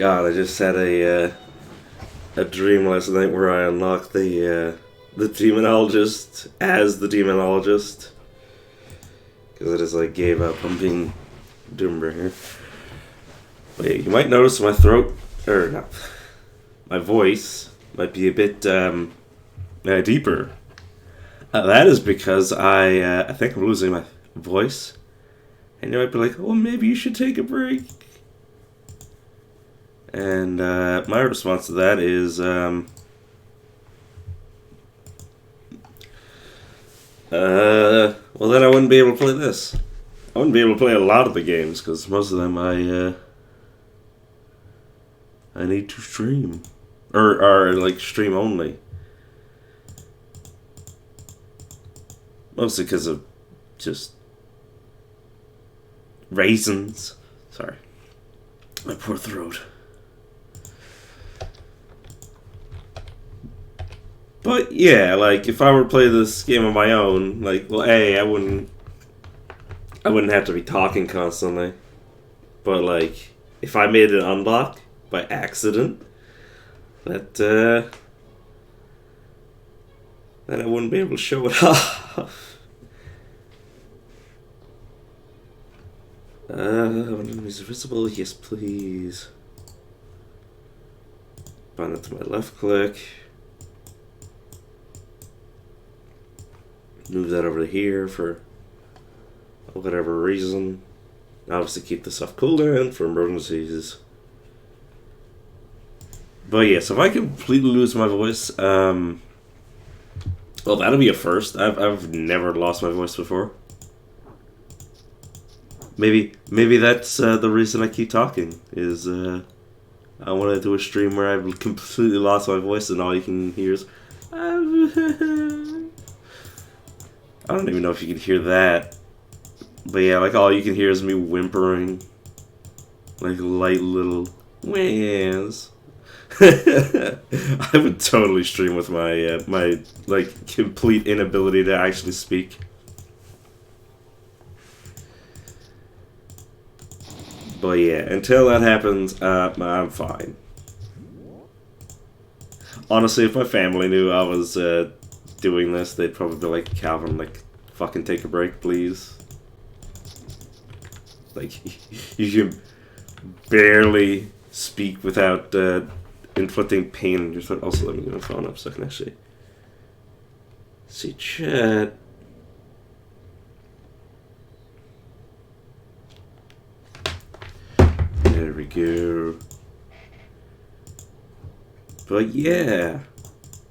God, I just had a dream last night where I unlocked the demonologist as the demonologist. Because I just like gave up on being Doombringer. Wait, you might notice my throat, or not, my voice might be a bit deeper. That is because I think I'm losing my voice. And you might be like, oh, maybe you should take a break. And my response to that is, well, then I wouldn't be able to play this. I wouldn't be able to play a lot of the games, because most of them I need to stream. Or like, stream only. Mostly because of just reasons. Sorry. My poor throat. But yeah, like if I were to play this game on my own, like, well, I wouldn't have to be talking constantly. But like, if I made it unlock by accident, then I wouldn't be able to show it off. When enemies are visible, yes please. Bind it to my left click. Move that over to here for whatever reason. Obviously keep this off cooldown for emergencies. But yeah, so if I completely lose my voice, well, that'll be a first. I've never lost my voice before. Maybe that's the reason I keep talking, is I want to do a stream where I've completely lost my voice and all you can hear is I don't even know if you can hear that. But yeah, like all you can hear is me whimpering. Like light little whans. I would totally stream with my my like complete inability to actually speak. But yeah, until that happens, I'm fine. Honestly, if my family knew I was doing this, they'd probably be like, Calvin, like, fucking take a break, please. Like, you can barely speak without inflicting pain in your throat. Also, let me get my phone up so I can actually see chat. There we go. But yeah,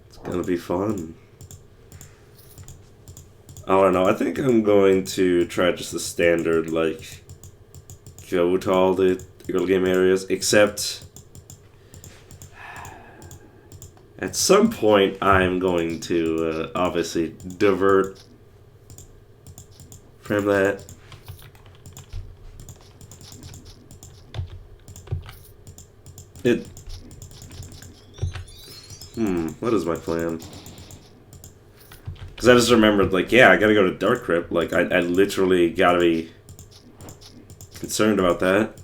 it's gonna be fun. I don't know, I think I'm going to try just the standard, like, go to all the early game areas, except at some point I'm going to obviously divert from that. What is my plan? Because I just remembered, like, yeah, I gotta go to Dark Crypt. Like, I literally gotta be concerned about that.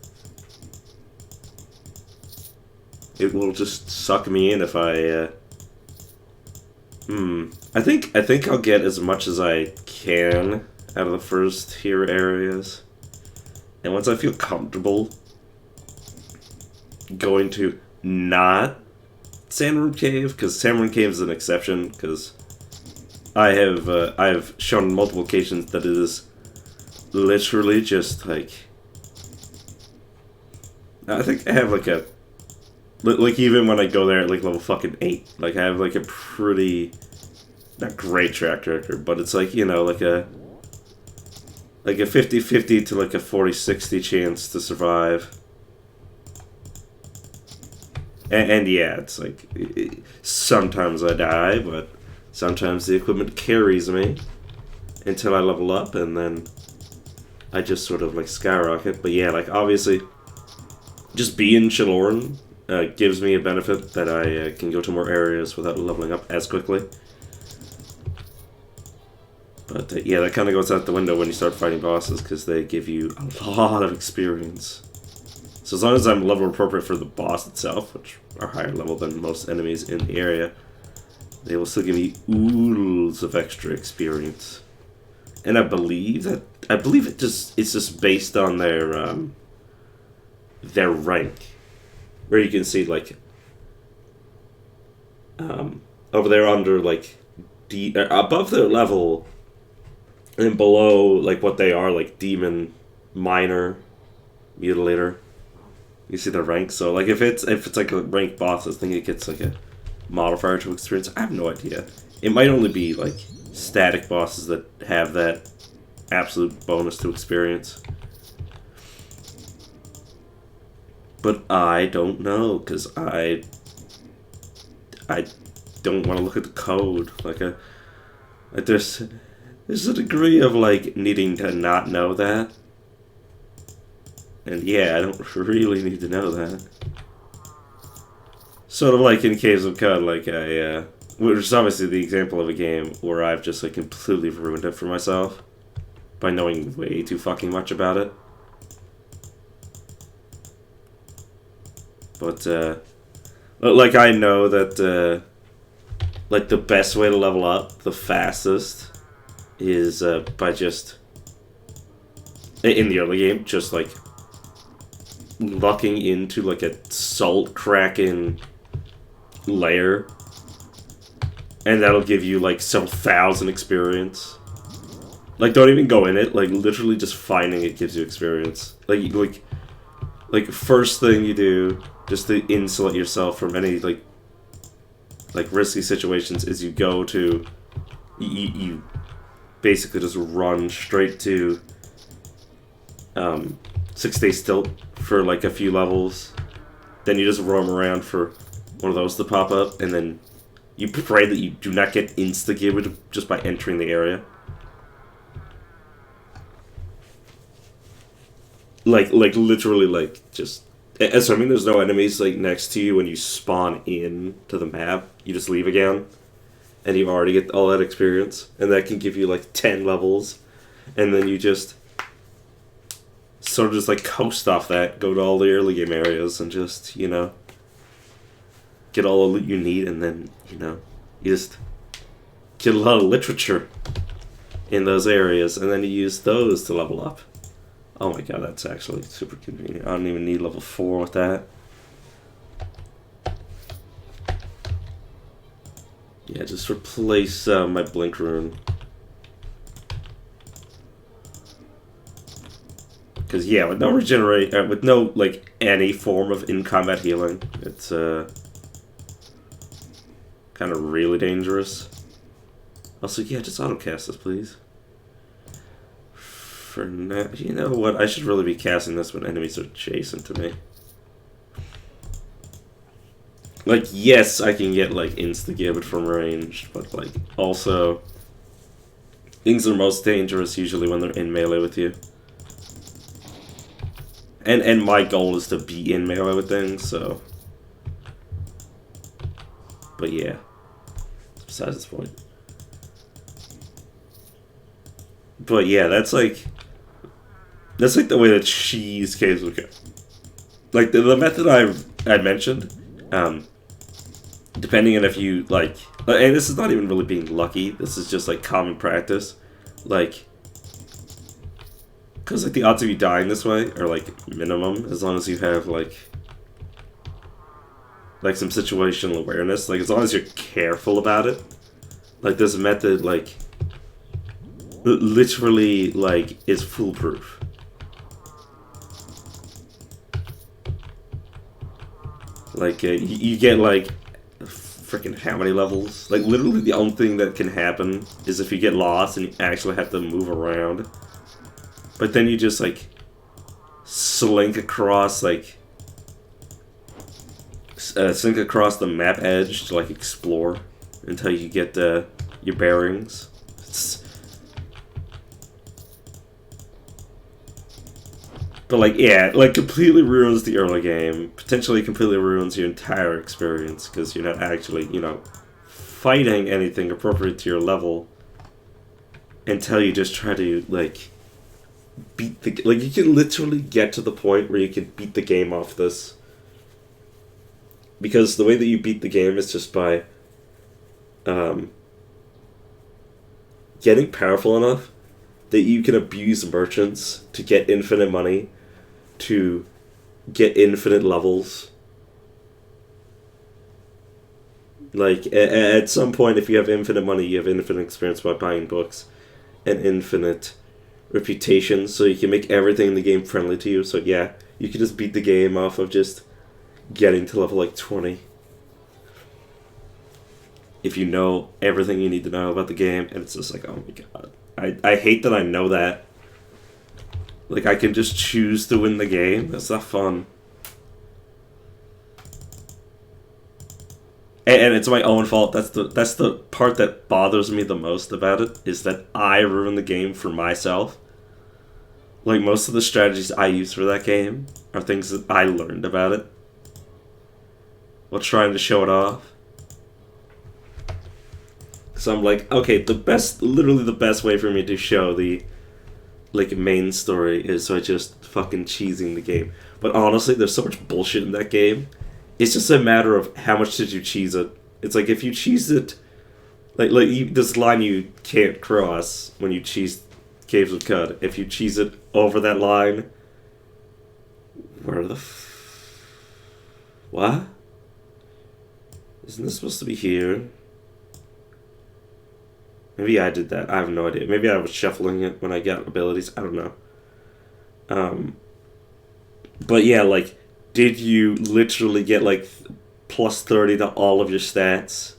It will just suck me in if I, I think I'll get as much as I can out of the first tier areas. And once I feel comfortable going to not Sandroom Cave, because Sandroom Cave is an exception, because I've shown on multiple occasions that it is literally just like, I think I have like a, like even when I go there at like level fucking 8, like I have like a pretty, not great track record, but it's like, you know, like a 50-50 to like a 40-60 chance to survive. And yeah, it's like, sometimes I die, but sometimes the equipment carries me until I level up, and then I just sort of like skyrocket. But yeah, like obviously, just being Shaloran gives me a benefit that I can go to more areas without leveling up as quickly. But yeah, that kind of goes out the window when you start fighting bosses, because they give you a lot of experience. So as long as I'm level appropriate for the boss itself, which are higher level than most enemies in the area, they will still give me oodles of extra experience. And I believe it's just based on their rank, where you can see like over there under like above their level and below like what they are, like demon, minor, mutilator. You see the rank. So like if it's like a ranked boss, I think it gets like a modifier to experience. I have no idea. It might only be like static bosses that have that absolute bonus to experience. But I don't know, because I don't want to look at the code. Like there's a degree of like needing to not know that. And yeah, I don't really need to know that. Sort of like in Caves of Cod, like which is obviously the example of a game where I've just like completely ruined it for myself by knowing way too fucking much about it. But like I know that like the best way to level up the fastest is by just in the early game, just like lucking into like a salt kraken layer, and that'll give you like several thousand experience. Like don't even go in it, like literally just finding it gives you experience. Like first thing you do just to insulate yourself from any like risky situations is you go to you basically just run straight to 6 Days Stilt for like a few levels. Then you just roam around for one of those to pop up, and then you pray that you do not get insta-gibbered just by entering the area. Like literally, like, just assuming there's no enemies like next to you when you spawn in to the map, you just leave again, and you already get all that experience, and that can give you like 10 levels, and then you just sort of just like coast off that, go to all the early game areas, and just, you know, get all the loot you need, and then, you know, you just get a lot of literature in those areas, and then you use those to level up. Oh my god, that's actually super convenient. I don't even need level 4 with that. Yeah, just replace my blink rune. Because yeah, with no with no like any form of in-combat healing, it's kind of really dangerous. Also, yeah, just autocast this, please. For now, you know what? I should really be casting this when enemies are adjacent to me. Like, yes, I can get like insta-gibbered from range, but like also things are most dangerous usually when they're in melee with you. And my goal is to be in melee with things, so. But yeah, besides this point. But yeah, that's like the way that cheese caves would go. Like the method I mentioned, depending on if you like, and this is not even really being lucky. This is just like common practice, like. Because like the odds of you dying this way are like minimum, as long as you have like some situational awareness. Like as long as you're careful about it. Like this method like literally like is foolproof. Like you get like freaking how many levels? Like literally the only thing that can happen is if you get lost and you actually have to move around. But then you just, like, slink across, like, slink across the map edge to, like, explore until you get your bearings. But, like, yeah, like, completely ruins the early game. Potentially completely ruins your entire experience, because you're not actually, you know, fighting anything appropriate to your level until you just try to, like, beat the... Like, you can literally get to the point where you can beat the game off this. Because the way that you beat the game is just by... getting powerful enough that you can abuse merchants to get infinite money, to get infinite levels. Like, at some point, if you have infinite money, you have infinite experience by buying books, and infinite reputation, so you can make everything in the game friendly to you. So yeah, you can just beat the game off of just getting to level like 20. If you know everything you need to know about the game, and it's just like, oh my god. I hate that I know that. Like, I can just choose to win the game. That's not fun. And it's my own fault. That's the part that bothers me the most about it, is that I ruin the game for myself. Like, most of the strategies I use for that game are things that I learned about it while trying to show it off. So I'm like, okay, literally the best way for me to show the, like, main story is by just fucking cheesing the game. But honestly, there's so much bullshit in that game. It's just a matter of how much did you cheese it. It's like, if you cheese it, this line you can't cross when you cheese Caves of Cud. If you cheese it over that line, where the what? Isn't this supposed to be here? Maybe I did that. I have no idea. Maybe I was shuffling it when I got abilities. I don't know. But yeah, like, did you literally get like plus 30 to all of your stats?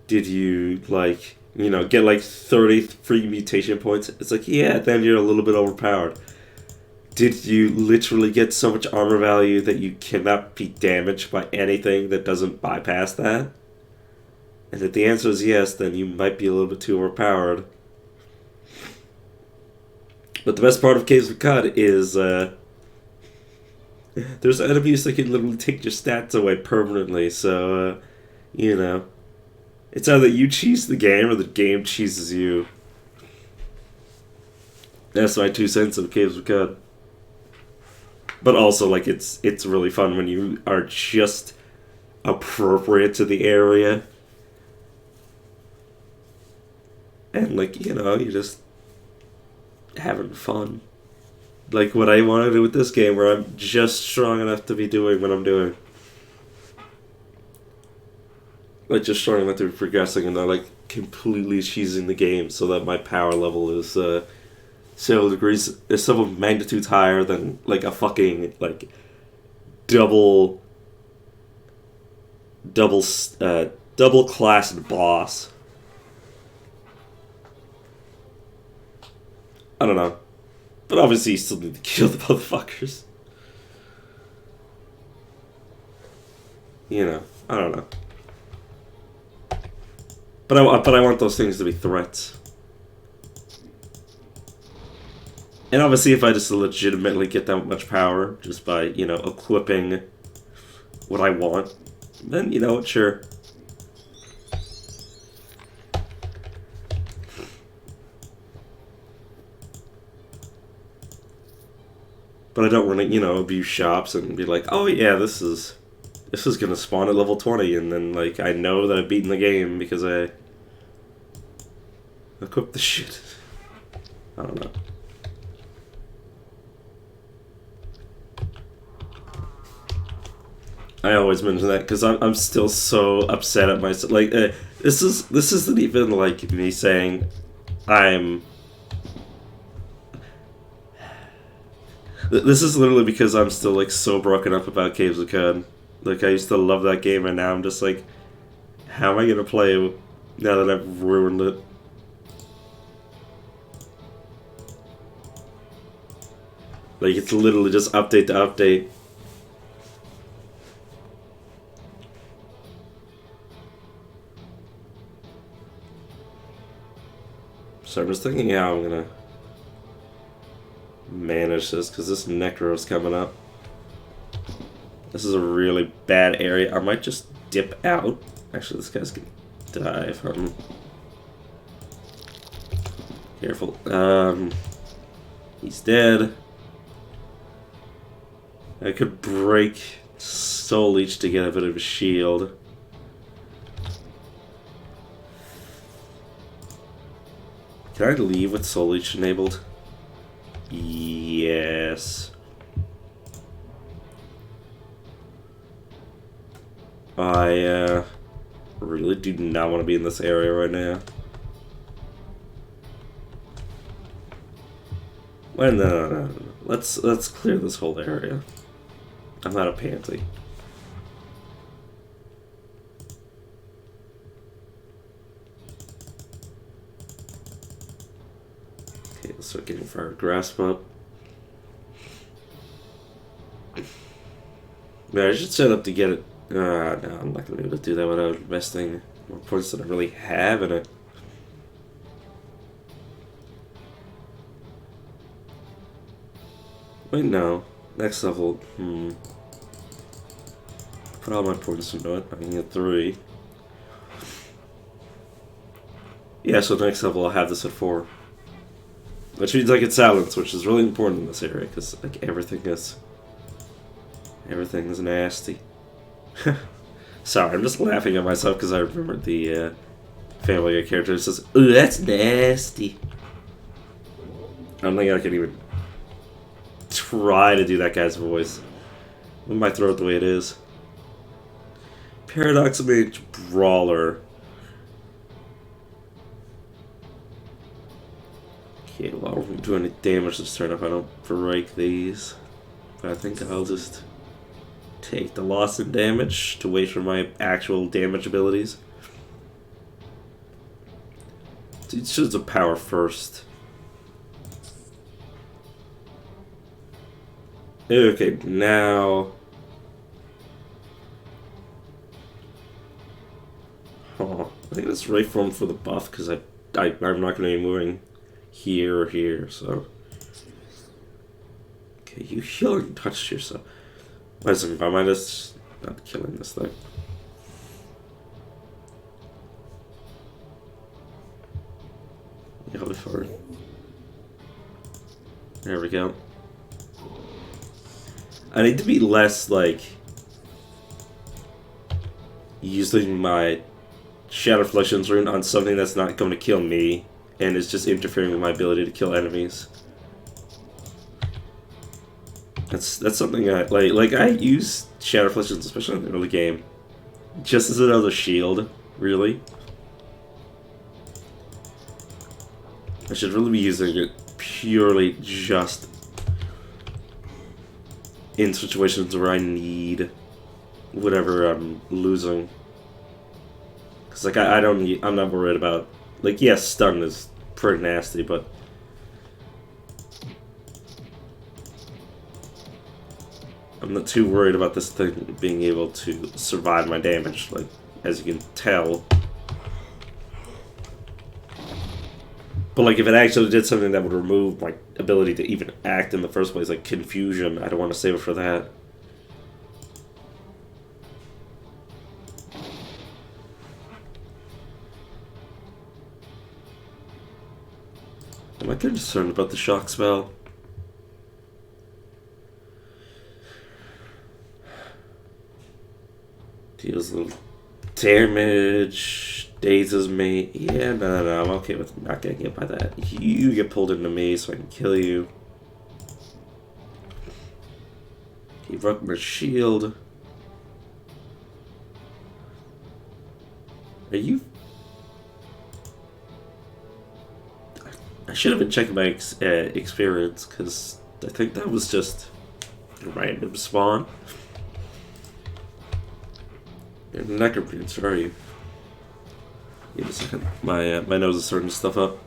Did you, like, you know, get like 30 free mutation points? It's like, yeah, then you're a little bit overpowered. Did you literally get so much armor value that you cannot be damaged by anything that doesn't bypass that? And if the answer is yes, then you might be a little bit too overpowered. But the best part of Caves of Cud is, there's enemies that can literally take your stats away permanently, so, you know. It's either you cheese the game or the game cheeses you. That's my 2 cents of Caves of Cud. But also, like, it's really fun when you are just appropriate to the area. And, like, you know, you're just having fun. Like what I want to do with this game, where I'm just strong enough to be doing what I'm doing. Like, just strong enough to be progressing and not, like, completely cheesing the game so that my power level is, several magnitudes higher than, like, a fucking, like, double classed boss. I don't know. But obviously you still need to kill the motherfuckers. You know, I don't know. But I want those things to be threats. And obviously if I just legitimately get that much power just by, you know, equipping what I want, then, you know what, sure. But I don't want to, you know, abuse shops and be like, oh yeah, this is gonna spawn at level 20, and then, like, I know that I've beaten the game because I equipped the shit. I don't know. I always mention that because I'm still so upset at myself. Like, this isn't even like me saying I'm. This is literally because I'm still, like, so broken up about Caves of Cud. Like, I used to love that game, and now I'm just like, how am I gonna play now that I've ruined it? Like, it's literally just update to update. So I'm just thinking how I'm gonna manage this, because this Necro's coming up. This is a really bad area. I might just dip out. Actually, this guy's gonna die. If I'm careful. He's dead. I could break Soul Leech to get a bit of a shield. Can I leave with Soul Leech enabled? Yes. I really do not want to be in this area right now. Well, no. Let's clear this whole area. I'm not a panty. Okay, let's start getting Fire Grasp up. Man, I should set up to get it. No, I'm not gonna be able to do that without investing more points than I really have in it. Wait, no. Next level, Put all my points into it. I can get 3. Yeah, so next level I'll have this at 4. Which means I get silence, which is really important in this area, because like everything is nasty. Sorry, I'm just laughing at myself because I remembered the Family Guy character who says, "Ooh, that's nasty." I don't think I can even try to do that guy's voice with my throat the way it is. Paradox Mage Brawler. Okay, well, I won't do any damage this turn if I don't break these. But I think I'll just take the loss in damage to wait for my actual damage abilities. It's just a power first. Okay, now... Oh, I think that's right for him for the buff, because I'm not going to be moving here or here, so... Okay, you healing touched yourself. Wait a second, am I just not killing this thing? Yeah, I'll be fine. There we go. I need to be less, like, using my Shadow Reflections rune on something that's not going to kill me and is just interfering with my ability to kill enemies. That's something I like I use Shadow Reflections, especially in the early game, just as another shield, really. I should really be using it purely just in situations where I need whatever I'm losing. Cause like I'm not worried about, like, yes, stun is pretty nasty, but I'm not too worried about this thing being able to survive my damage, like, as you can tell. But, like, if it actually did something that would remove my ability to even act in the first place, like confusion, I don't want to save it for that. Am I concerned about the shock spell? Deals a little damage, dazes me. Yeah, no, I'm okay with not getting hit by that. You get pulled into me so I can kill you. He broke my shield. Are you... I should have been checking my experience, because I think that was just a random spawn. You're not confused, are you? Give me a second. My nose is starting to stuff up.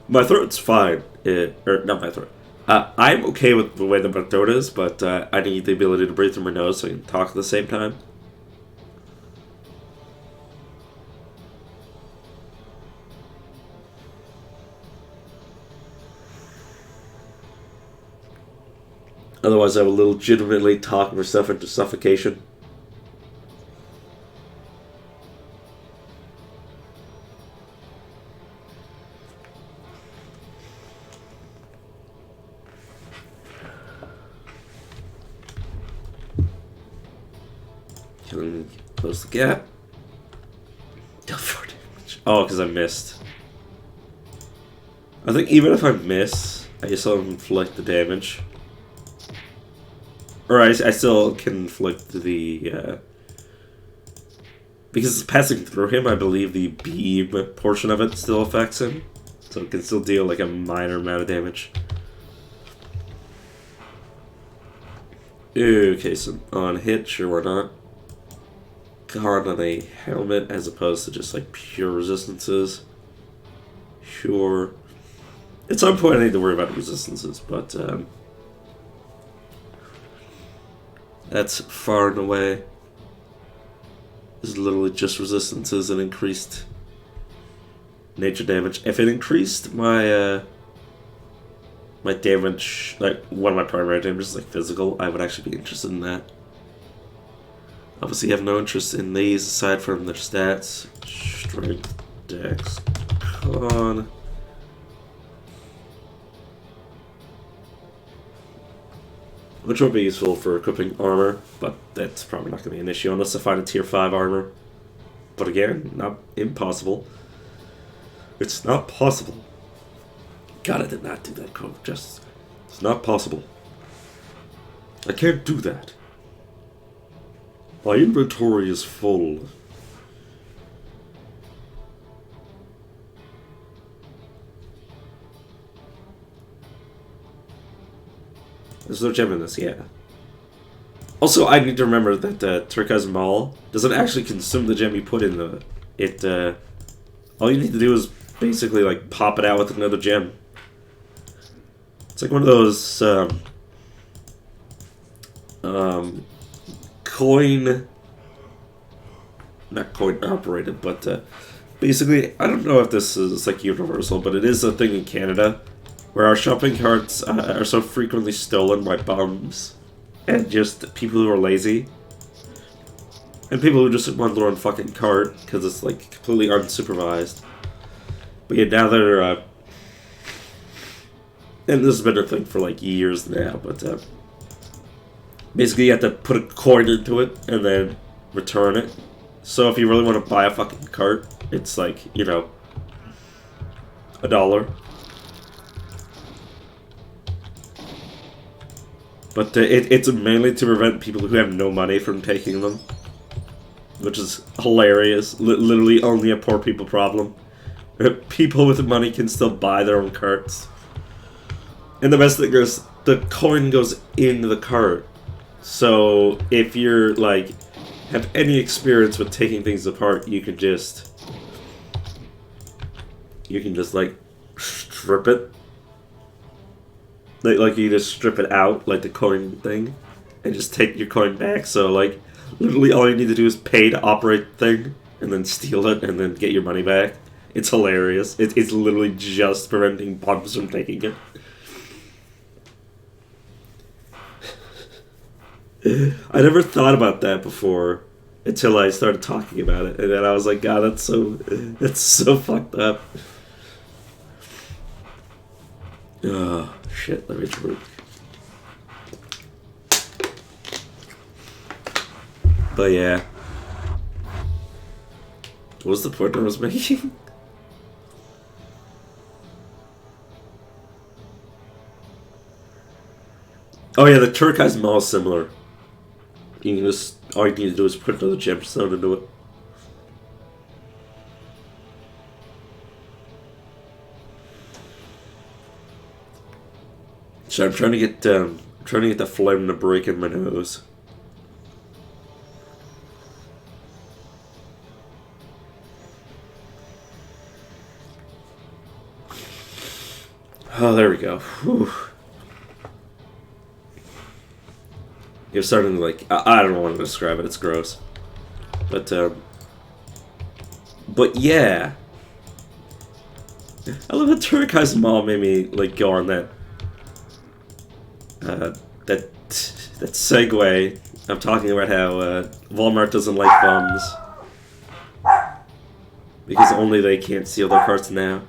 My throat's fine. Or not my throat. I'm okay with the way that my throat is, but I need the ability to breathe through my nose so I can talk at the same time. Otherwise, I will legitimately talk myself into suffocation. Can close the gap. Deal 4 damage. Oh, because I missed. I think even if I miss, I still inflict the damage. Or I still can inflict the, because it's passing through him, I believe the beam portion of it still affects him. So it can still deal like a minor amount of damage. Okay, so on hit, sure why not. Card on a helmet as opposed to just like pure resistances. Sure. At some point I need to worry about resistances, but that's far and away. This is literally just resistances and increased nature damage. If it increased my my damage, like one of my primary damages, like physical, I would actually be interested in that. Obviously, I have no interest in these aside from their stats. Strength, Dex, Con. Which would be useful for equipping armor, but that's probably not going to be an issue unless I find a tier 5 armor. But again, not impossible. It's not possible. God, I did not do that quote. Just, it's not possible. I can't do that. My inventory is full. There's no gem in this, yeah. Also, I need to remember that Turquoise Maul doesn't actually consume the gem you put in the... all you need to do is basically, like, pop it out with another gem. It's like one of those, coin... Not coin operated, but, basically, I don't know if this is, like, universal, but it is a thing in Canada where our shopping carts are so frequently stolen by bums and just people who are lazy and people who just want their own fucking cart because it's like completely unsupervised. But yeah, now they're and this has been a thing for like years now, but basically you have to put a coin into it and then return it. So if you really want to buy a fucking cart, it's like, you know, $1. But it's mainly to prevent people who have no money from taking them. Which is hilarious. Literally only a poor people problem. People with money can still buy their own carts. And the best thing is, the coin goes in the cart. So if you're, like, have any experience with taking things apart, you can just, like, strip it. Like you just strip it out, like the coin thing, and just take your coin back. So, like, literally all you need to do is pay to operate the thing, and then steal it, and then get your money back. It's hilarious. It's literally just preventing bums from taking it. I never thought about that before until I started talking about it, and then I was like, God, that's so fucked up. Oh, shit, let me drink. But yeah. What was the point I was making? Oh yeah, the Turquoise Maul is similar. You can just, all you need to do is put another gemstone into it. So I'm trying to get the phlegm to break in my nose. Oh, there we go. Whew. You're starting to, like, I don't want to describe it. It's gross. But yeah. I love how Turquoise Maul made me, like, go on that that segue of talking about how Walmart doesn't like bums because only they can't steal their carts now.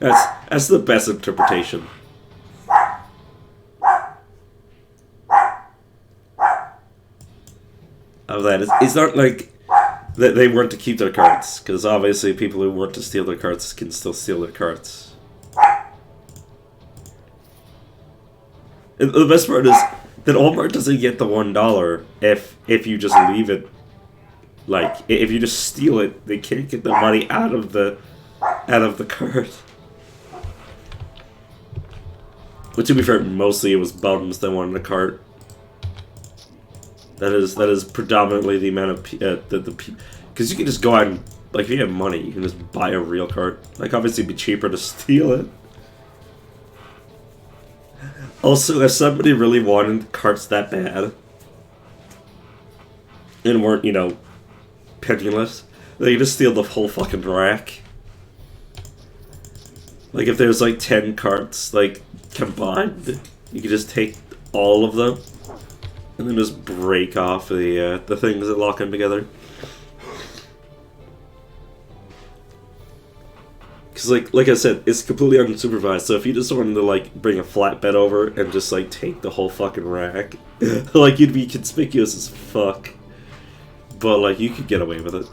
That's the best interpretation. of that. It's not like that they want to keep their cards, because obviously people who want to steal their cards can still steal their cards. And the best part is that Walmart doesn't get the $1 if you just leave it. Like, if you just steal it, they can't get the money out of the card. But to be fair, mostly it was bums that wanted a cart. That is predominantly the amount of the because you can just go out and, like, if you have money, you can just buy a real cart. Like, obviously it'd be cheaper to steal it. Also, if somebody really wanted carts that bad and weren't, you know, penniless, they could just steal the whole fucking rack. Like, if there's like 10 carts, like, combined, you could just take all of them and then just break off the things that lock them together. Because, like I said, it's completely unsupervised, so if you just wanted to, like, bring a flatbed over and just, like, take the whole fucking rack, like, you'd be conspicuous as fuck. But, like, you could get away with it.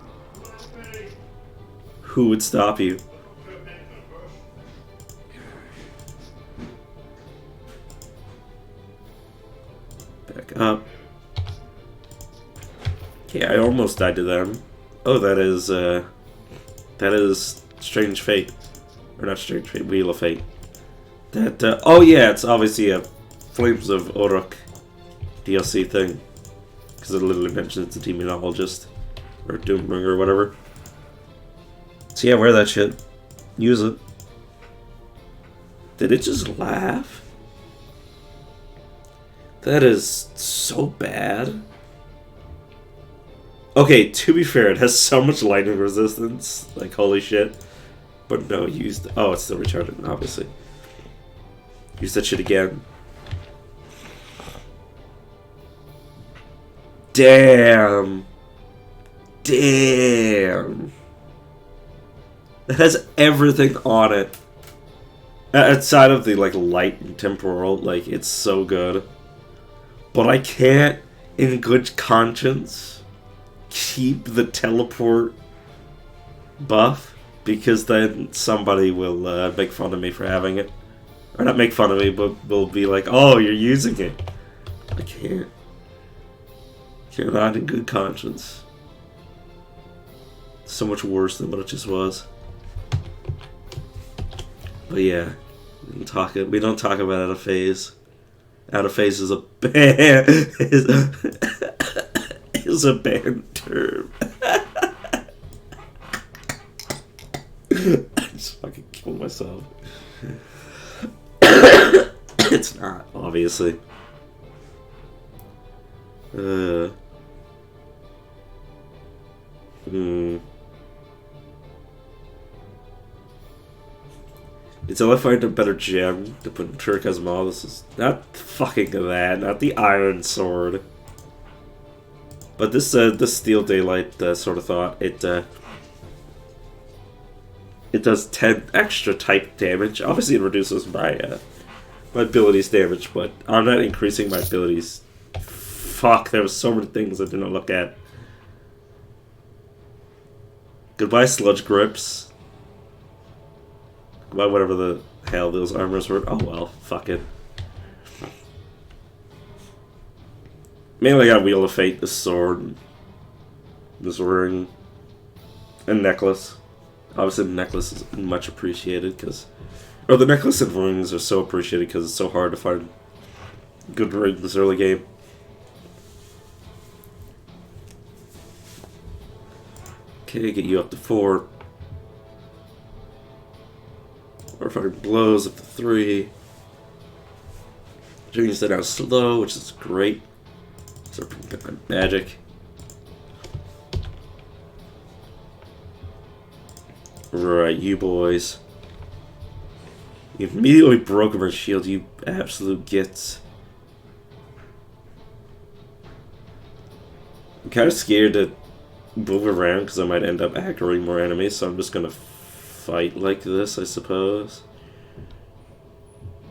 Who would stop you? Back up. Okay, I almost died to them. Oh, that is Strange Fate. Or not Strange Fate, Wheel of Fate. That, oh yeah, it's obviously a Flames of Uruk DLC thing. Because it literally mentions the Demonologist. Or Doombringer or whatever. So yeah, wear that shit. Use it. Did it just laugh? That is so bad. Okay, to be fair, it has so much lightning resistance. Like, holy shit. But no, used. Oh, it's still retarded, obviously. Use that shit again. Damn. Damn. It has everything on it. Outside of the, like, light and temporal, like, it's so good. But I can't, in good conscience, keep the teleport buff. Because then somebody will make fun of me for having it. Or not make fun of me, but will be like, oh, you're using it. I can't. Cannot in good conscience. So much worse than what it just was. But yeah, we don't talk about out of phase. Out of phase is a banned is a banned term. I just fucking killed myself. It's not, obviously. Until I find a better gem to put in Turquoise Maw, this is not fucking that, not the Iron Sword. But this Steel Daylight sort of thought, it does 10 extra type damage. Obviously it reduces my my abilities damage, but I'm not increasing my abilities. Fuck, there was so many things I didn't look at. Goodbye Sludge Grips. Goodbye whatever the hell those armors were. Oh well, fuck it. Mainly I got Wheel of Fate, this sword, this ring, and necklace. Obviously the necklace is much appreciated because... Or the necklace and rings are so appreciated because it's so hard to find good rings early game. Okay, get you up to 4. Or firing blows up to 3. Change that out slow, which is great. Start picking up my magic. Right, you boys. You immediately broke her shield, you absolute gits. I'm kind of scared to move around because I might end up aggroing more enemies, so I'm just gonna fight like this, I suppose.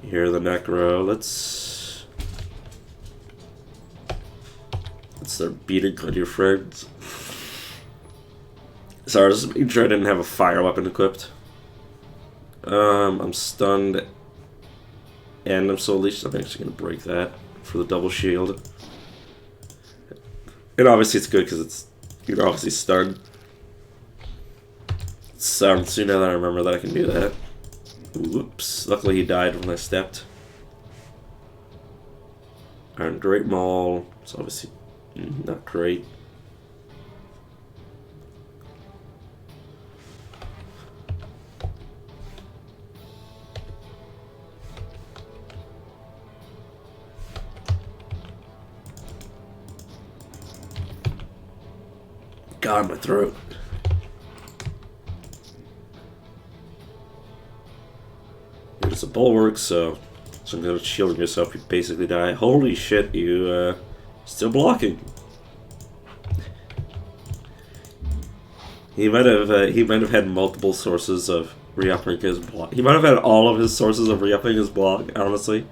Here, the Necro. Let's start beating on your friends. Sorry, just making sure I didn't have a fire weapon equipped. I'm stunned, and I'm so leashed. I'm actually gonna break that for the double shield. And obviously it's good because it's, you're obviously stunned. So now that I remember that I can do that. Whoops! Luckily he died when I stepped. Iron Great Maul. It's obviously not great. God, my throat. It's a bulwark, so some kind of shielding yourself, you basically die. Holy shit, you still blocking. He might have had multiple sources of re-upping his block. He might have had all of his sources of re-upping his block, honestly.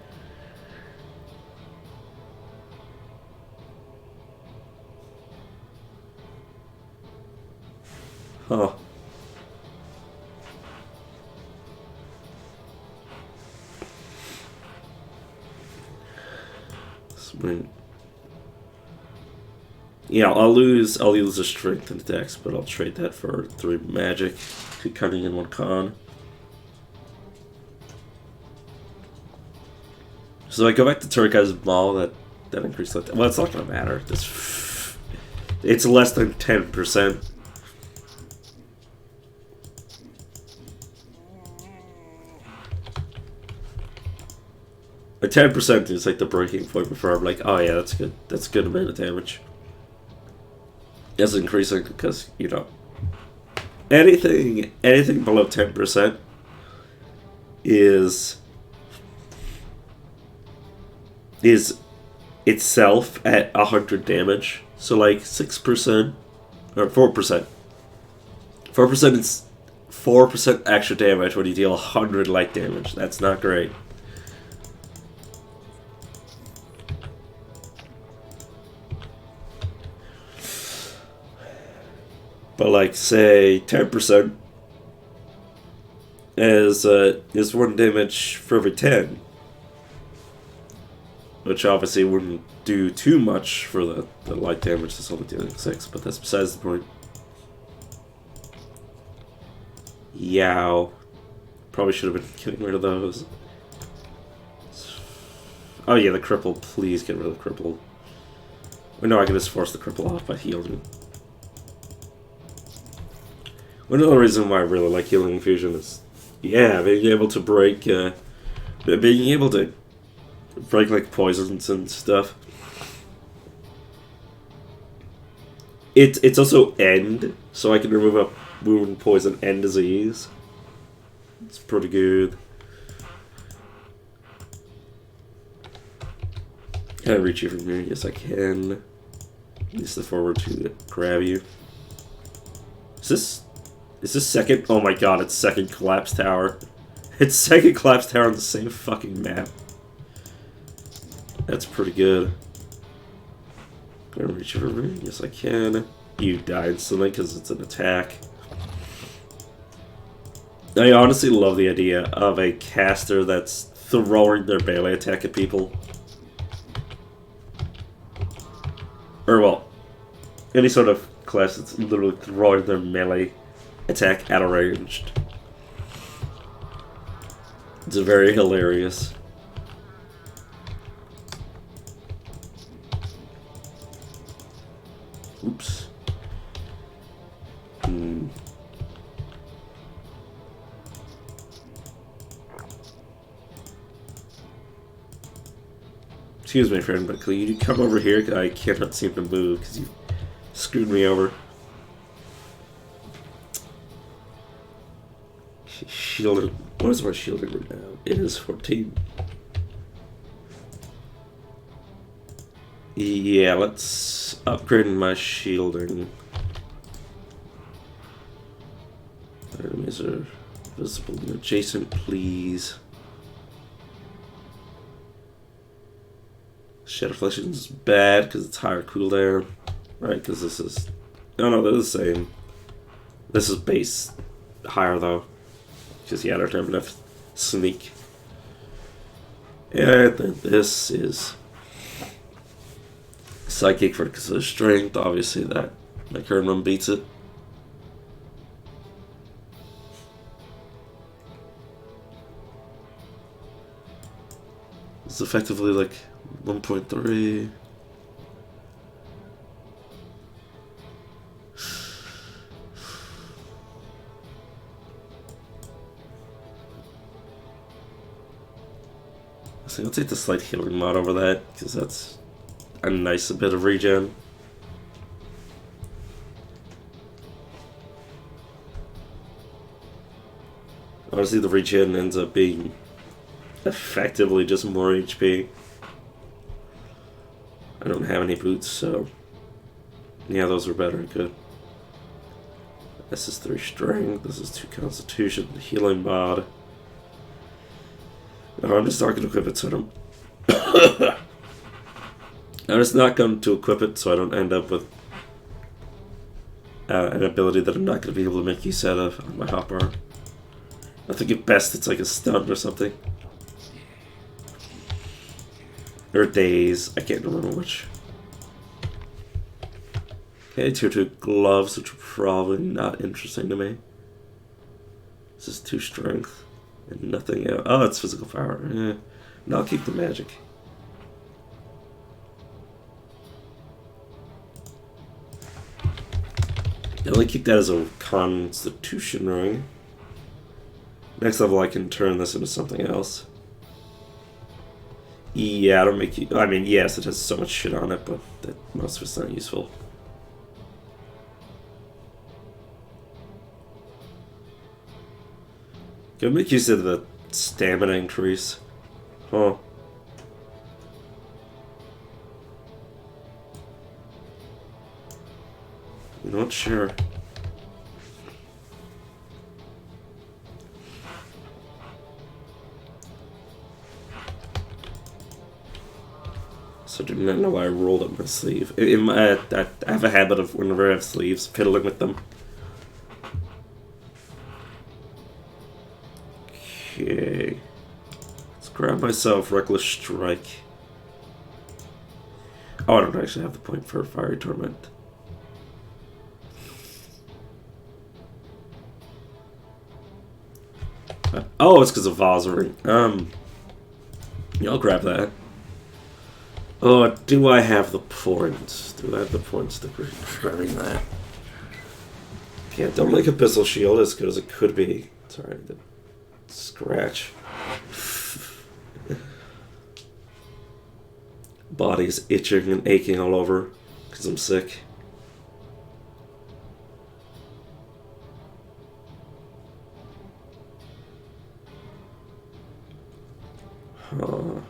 Huh. Yeah, I'll lose the strength and dex, but I'll trade that for 3 magic, 2 cunning and 1 con. So I go back to Turkai's Maul, that increased that. Well, it's not gonna matter. It's less than 10%. A 10% is like the breaking point before I'm like, oh yeah, that's good. That's a good amount of damage. It's increasing because, you know, anything below 10% is itself at 100 damage. So like 6% or 4%. 4% is 4% extra damage when you deal 100 light damage. That's not great. But like, say 10% is 1 damage for every 10, which obviously wouldn't do too much for the light damage. That's only doing 6, but that's besides the point. Yow. Probably should have been getting rid of those. Oh yeah, the cripple. Please get rid of the cripple. Or no, I can just force the cripple off by healing. Another reason why I really like healing infusion is, yeah, being able to break like poisons and stuff. It's also end, so I can remove a wound, poison, and disease. It's pretty good. Can I reach you from here? Yes, I can. Use the forward to grab you. Is this second? Oh my god, it's second collapse tower. It's second collapse tower on the same fucking map. That's pretty good. Can I reach over here? Yes, I can. You die instantly because it's an attack. I honestly love the idea of a caster that's throwing their melee attack at people. Or, well, any sort of class that's literally throwing their melee attack at a ranged. It's very hilarious. Oops. Excuse me, friend, but could you come over here? I cannot seem to move because you screwed me over. Shielded. What is my shielding right now? It is 14. Yeah, let's upgrade my shielding. Enemies are visible and adjacent, please. Shadow Reflection's bad because it's higher cooldown. Right, because this is... Oh no, they're the same. This is base higher though. Because yeah, I don't have enough sneak. And then this is Psychic for because of strength. Obviously that my current one beats it. It's effectively like 1.3. So I'll take the slight healing mod over that, because that's a nice bit of regen. Honestly, the regen ends up being effectively just more HP. I don't have any boots, so yeah, those are better. Good. This is 3 strength, this is 2 constitution, healing mod. No, I'm just not going to equip it so I don't... I'm just not going to equip it so I don't end up with an ability that I'm not going to be able to make use out of on my hotbar. I think at best it's like a stun or something. Or days, I can't remember which. Okay, tier 2 gloves, which are probably not interesting to me. This is 2 strength. And nothing else. Oh, it's physical power. Yeah. No, I'll keep the magic. I'll only keep that as a constitution ring. Next level I can turn this into something else. Yeah, I don't make you... I mean, yes, it has so much shit on it, but that most of it's not useful. Gonna make use of the stamina increase. Huh. I'm not sure. So I do not know why I rolled up my sleeve. I have a habit of, whenever I have sleeves, fiddling with them. Okay. Let's grab myself Reckless Strike. Oh, I don't actually have the point for Fiery Torment. Oh, it's because of Vozaring. Yeah, I'll grab that. Oh, do I have the points? Do I have the points to grabbing that? Yeah, don't make Abyssal Shield as good as it could be. It's alright. Scratch. Body's itching and aching all over because I'm sick. Huh.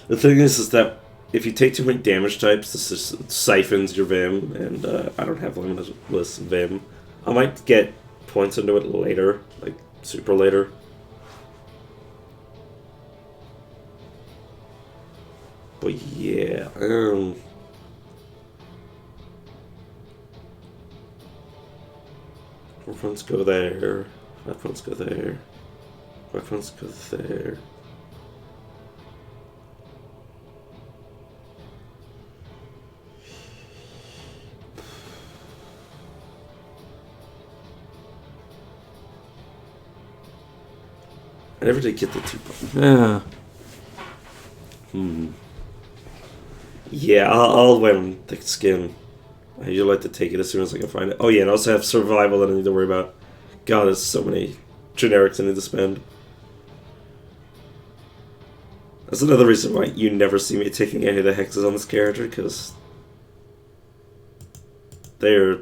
The thing is that if you take too many damage types, this just siphons your Vim, and I don't have limitless Vim. I might get points into it later, like super later. But yeah, 4 points go there, 5 points go there, 5 points go there. I never did get the 2 points. Yeah. Yeah, I'll wait on thick skin. I usually like to take it as soon as I can find it. Oh yeah, and I also have survival that I need to worry about. God, there's so many generics I need to spend. That's another reason why you never see me taking any of the hexes on this character, because they're,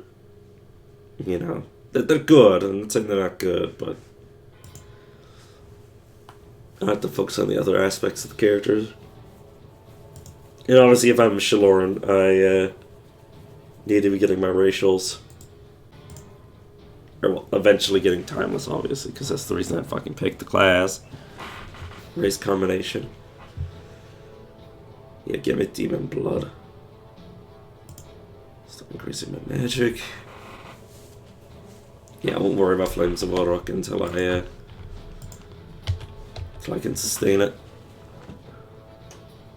you know, they're good. I'm not saying they're not good, but I have to focus on the other aspects of the characters. And honestly, if I'm Shaloran, I need to be getting my racials. Or, well, eventually getting timeless, obviously, because that's the reason I fucking picked the class. Race combination. Yeah, give me demon blood. Stop increasing my magic. Yeah, I won't worry about Flames of Warrock until I can sustain it.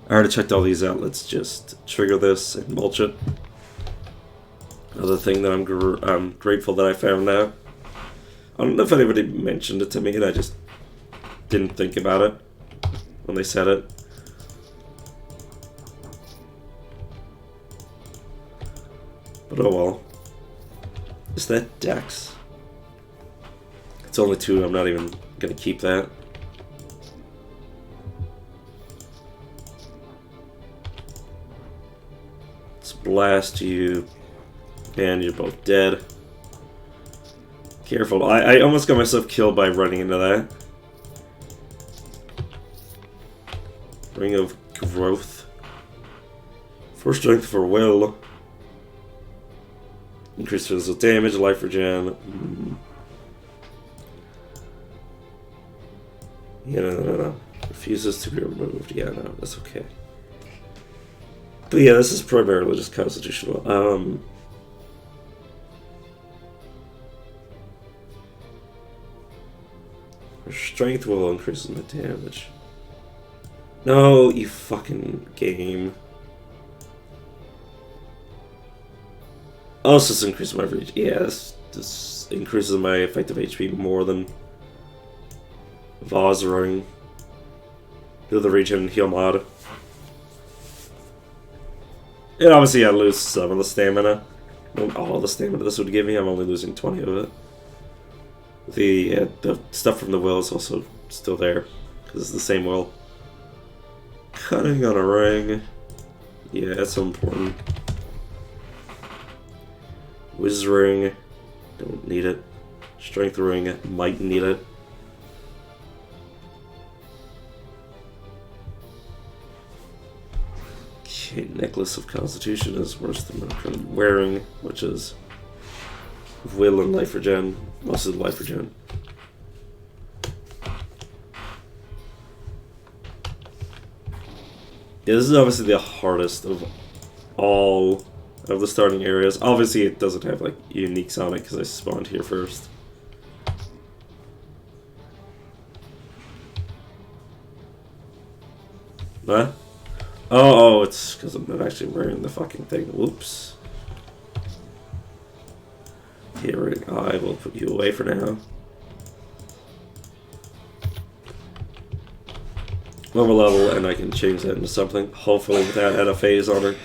I already checked all these out. Let's just trigger this and mulch it. Another thing that I'm grateful that I found out. I don't know if anybody mentioned it to me, and I just didn't think about it when they said it. But oh well. Is that Dex? It's only 2, I'm not even gonna keep that. Let's blast you, and you're both dead. Careful, I almost got myself killed by running into that. Ring of Growth. 4 strength for will. Increased physical damage, life regen. Yeah, no. Refuses to be removed. Yeah, no, that's okay. But yeah, this is primarily just constitutional. Strength will increase my damage. No, you fucking game. Oh, so this increases my reach. Yeah, this increases my effective HP more than Vozzering. Do the regen heal mod. And obviously I lose some of the stamina. Not all the stamina this would give me, I'm only losing 20 of it. The stuff from the will is also still there, because it's the same will. Cutting on a ring. Yeah, that's so important. Whiz ring. Don't need it. Strength ring. Might need it. Okay, Necklace of Constitution is worse than what I'm currently wearing, which is will and life regen. Most of the life regen. Yeah, this is obviously the hardest of all of the starting areas. Obviously it doesn't have like uniques on it because I spawned here first. What? Oh, it's because I'm not actually wearing the fucking thing. Whoops. Here, I will put you away for now. One more level, and I can change that into something. Hopefully without adding a phase on her.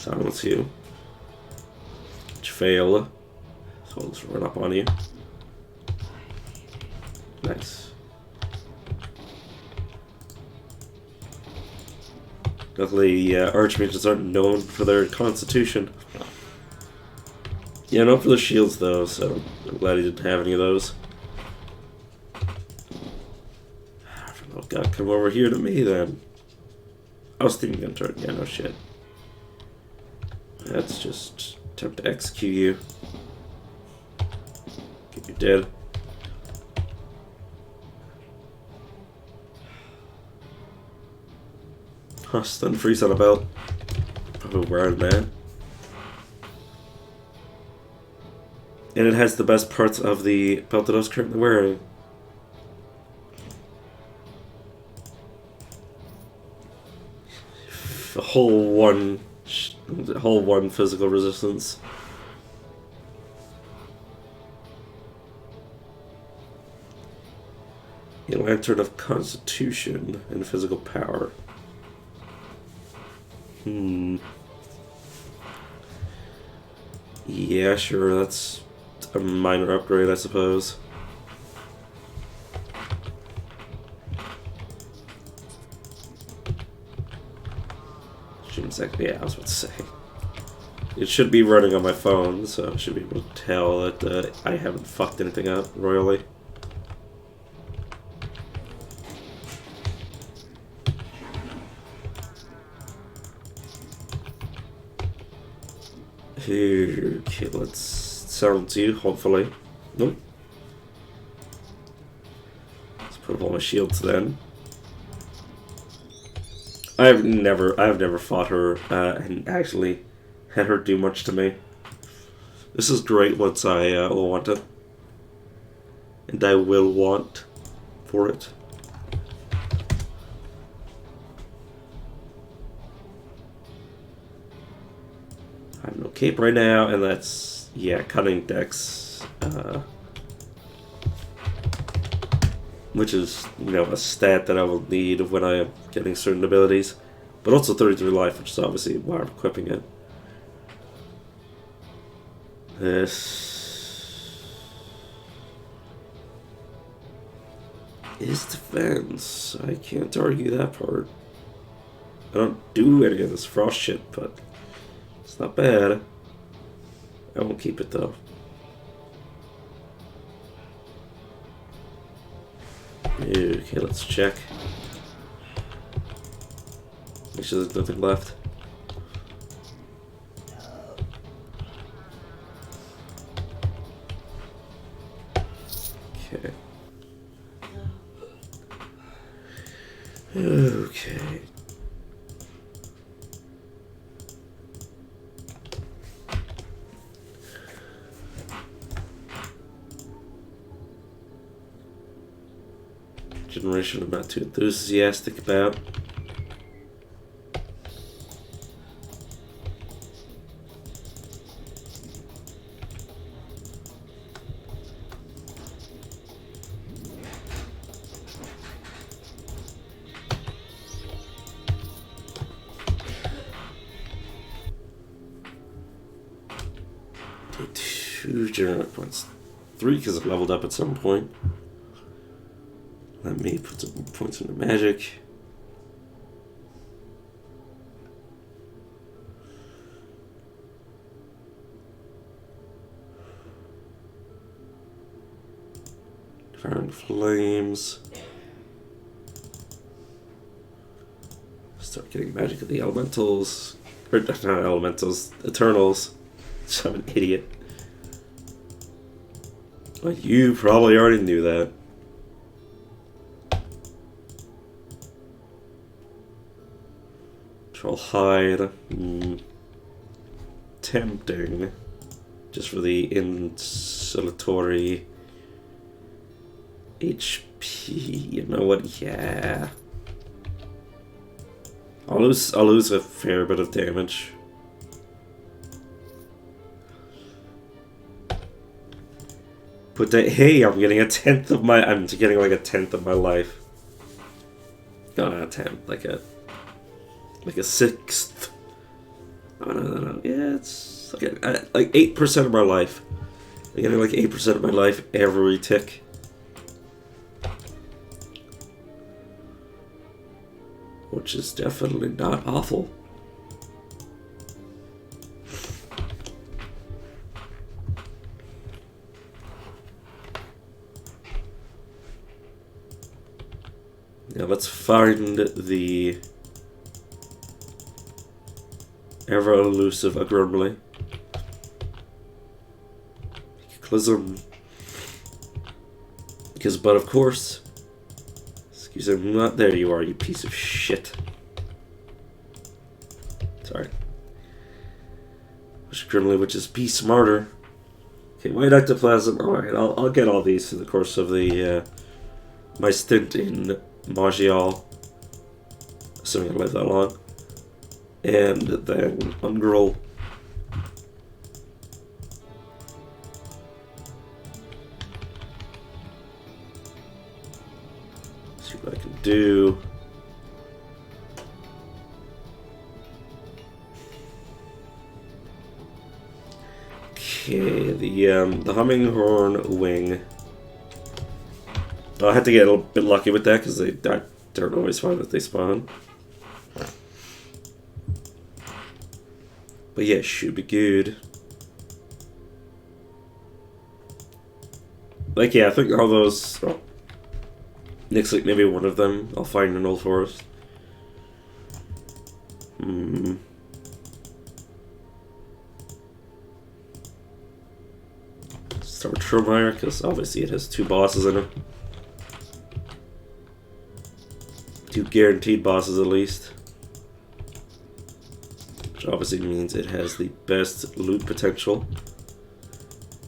Silence you. Fail. So I'll just run up on you. Nice. Luckily, archmages aren't known for their constitution. Yeah, known for their shields though, so I'm glad he didn't have any of those. Oh god, come over here to me then. I was thinking of turn. Yeah, no shit. Let's just attempt to execute you. Get you dead. Huh, stun freeze on a belt. Probably wearing that. And it has the best parts of the belt that I was currently wearing. A whole one physical resistance. A lantern of constitution and physical power. Yeah, sure, that's just a minor upgrade, I suppose. Yeah, I was about to say. It should be running on my phone, so I should be able to tell that I haven't fucked anything up royally. Okay, let's silence you, hopefully. Nope. Let's put up all my shields then. I've never fought her and actually had her do much to me. This is great once I want it. And I will want for it. I have no cape right now, and that's, yeah, cutting dex. Which is, you know, a stat that I will need when I am getting certain abilities. But also 33 life, which is obviously why I'm equipping it. This is defense. I can't argue that part. I don't do any of this frost shit, but it's not bad. I won't keep it though. Okay, let's check. Make sure there's nothing left. Okay. Okay. Generation I'm not too enthusiastic about. Two generate points. 3 because it leveled up at some point. Let me put some points into magic. Devouring Flames. Start getting magic of the elementals. Or not elementals, Eternals. I'm an idiot. Well, you probably already knew that. Troll hide. Tempting. Just for the insulatory HP. You know what? Yeah. I'll lose a fair bit of damage. But hey, I'm getting a tenth of my. I'm getting like a tenth of my life. No, not a tenth, like a sixth. Oh, no. Yeah, it's okay. Like 8% of my life. I'm getting like 8% of my life every tick. Which is definitely not awful. Now let's find the ever elusive Agrumbly. Cataclysm. But of course, excuse me, not there you are, you piece of shit. Sorry. Agrumbly, which is be smarter. Okay, white ectoplasm. Alright, I'll get all these through the course of the my stint in Maj'Eyal, assuming I live that long, and then Ungroll. See what I can do. Okay, the humming horn wing. I had to get a little bit lucky with that because they don't always find that they spawn. But yeah, should be good. Like, yeah, I think all those... Oh, next week, maybe one of them I'll find in Old Forest. Start with Tromire, because obviously it has 2 bosses in it. 2 guaranteed bosses at least. Which obviously means it has the best loot potential.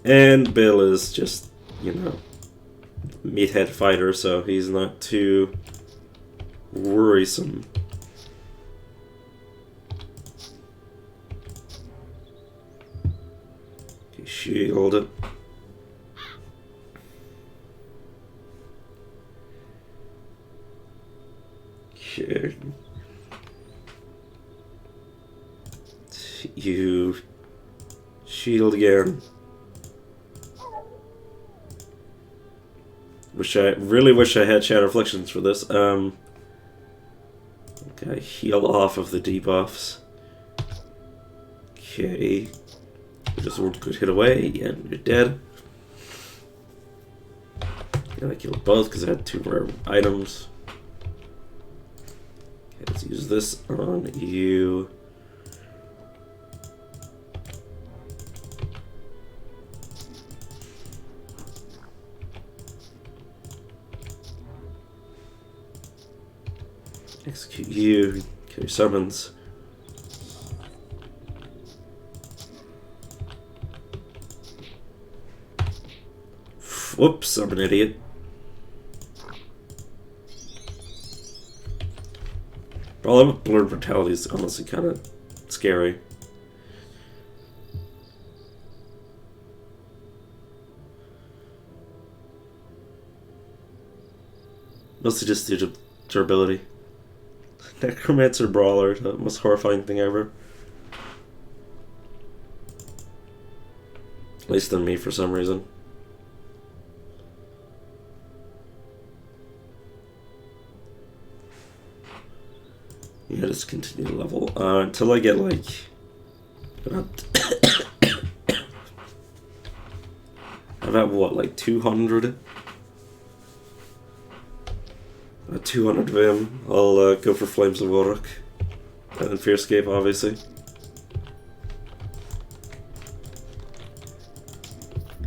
And Bill is just, you know, meathead fighter, so he's not too worrisome. Okay, shield it. Okay. You shield again. Really wish I had Shadow Afflictions for this. Okay, heal off of the debuffs. Okay. Just one good hit away, and you're dead. And I killed both because I had 2 rare items. Okay, let's use this on you. Execute you. Kill your summons. Whoops, I'm an idiot. Problem with Blurred Brutality is honestly kind of scary. Mostly just due to durability. Necromancer Brawler, the most horrifying thing ever. At least on me for some reason. Yeah, just continue to level until I get like about what, like 200? 200 of him. I'll go for Flames of Warrock. And then Fearscape, obviously.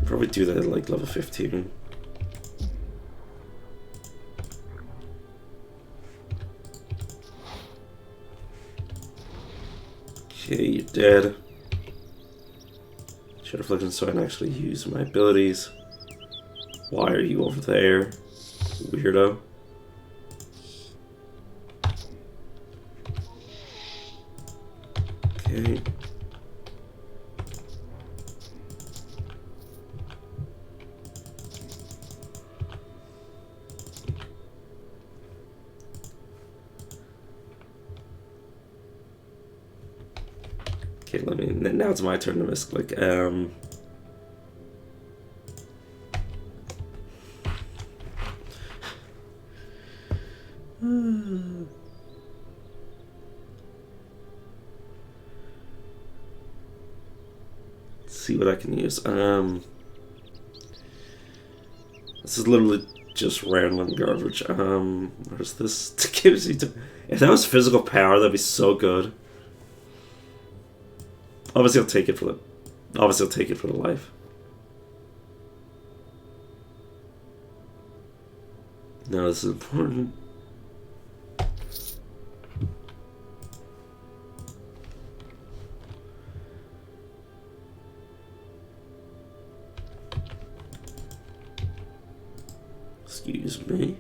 Probably do that at like level 15. Okay, you're dead. Shadow Affliction so I can actually use my abilities. Why are you over there, weirdo? Okay. Okay, let me. Now it's my turn to misclick. See what I can use. This is literally just random garbage. Where's this? If that was physical power, that'd be so good. Obviously, I'll take it for the life. No, this is important. Excuse me.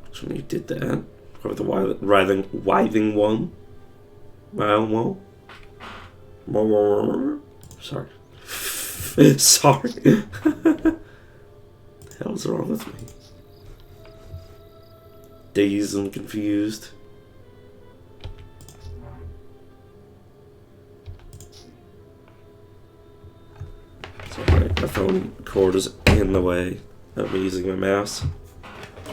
Which one you did that? Or the writhing one? Well, sorry. Sorry. The hell's wrong with me? Dazed and confused. cord is in the way of me using my mouse.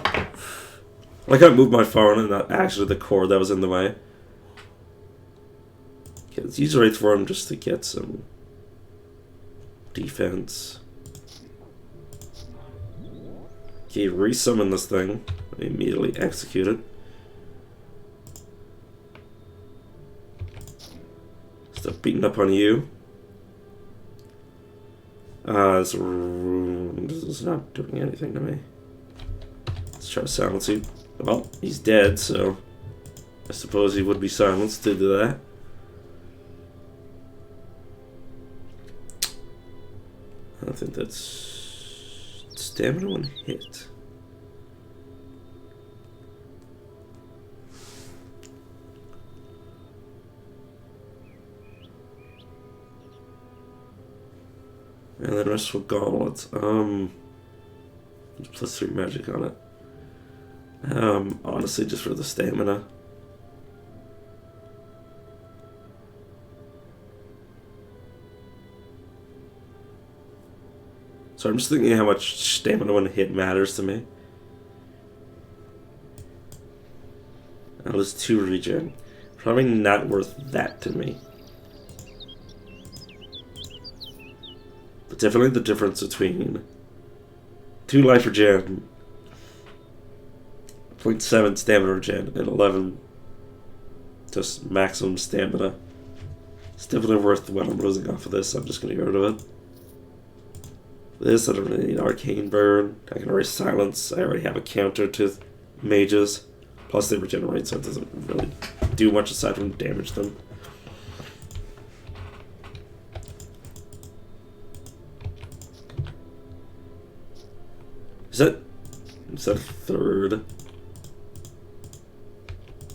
I can't move my phone and not actually the cord that was in the way. Okay, let's use Wraith Form just to get some defense. Okay, resummon this thing. Immediately execute it. Stop beating up on you. This is not doing anything to me. Let's try to silence you. Well, he's dead, so I suppose he would be silenced due to that. I don't think that's stamina one hit. And then restful gauntlet. Plus 3 magic on it. Honestly, just for the stamina. So I'm just thinking how much stamina one hit matters to me. I'll lose 2 regen. Probably not worth that to me. But definitely the difference between 2 life regen, 0.7 stamina regen, and 11 just maximum stamina. It's definitely worth what I'm losing off of this. I'm just going to get rid of it. This, I don't really need Arcane Burn. I can already silence. I already have a counter to mages. Plus they regenerate, so it doesn't really do much aside from damage them. Is that a third?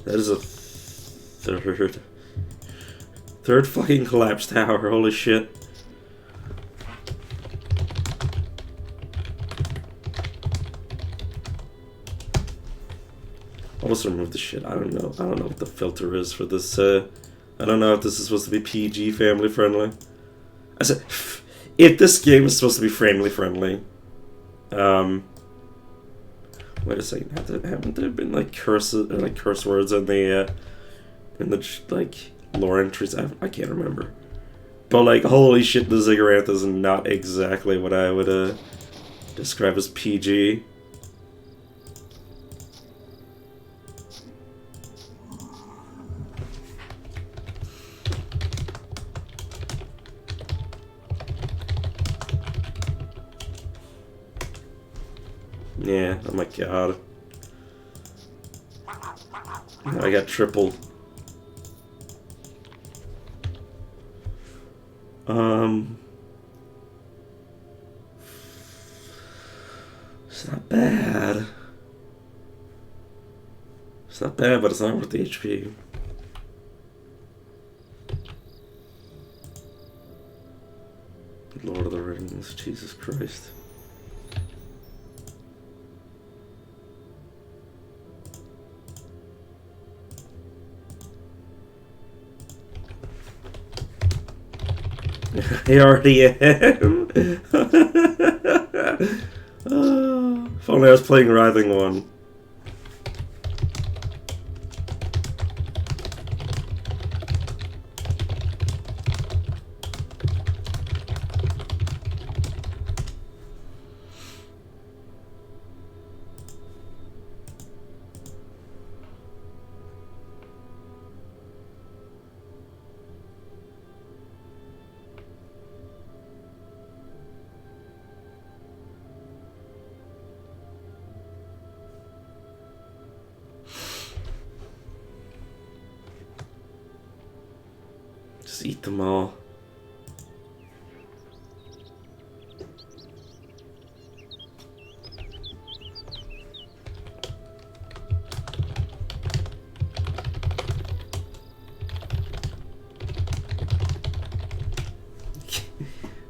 That is a third. Third fucking collapsed tower, holy shit. I'll just remove the shit. I don't know what the filter is for this. I don't know if this is supposed to be PG, family friendly. I said, if this game is supposed to be family friendly, wait a second. Haven't there been like curses or like curse words in the like lore entries? I can't remember. But like, holy shit, the Ziggurat is not exactly what I would describe as PG. Yeah, oh my god. I got tripled. It's not bad. It's not bad, but it's not worth the HP. Lord of the Rings, Jesus Christ. I already am. If only I was playing Writhing One. Just eat them all.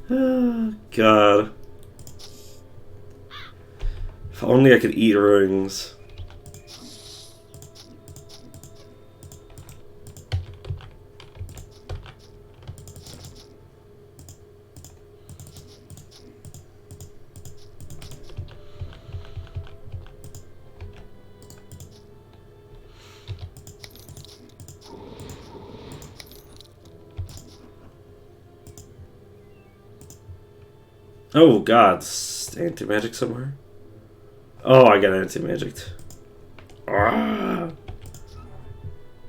Oh, God. If only I could eat rings. Oh god, anti-magic somewhere? Oh, I got anti-magic. Ah!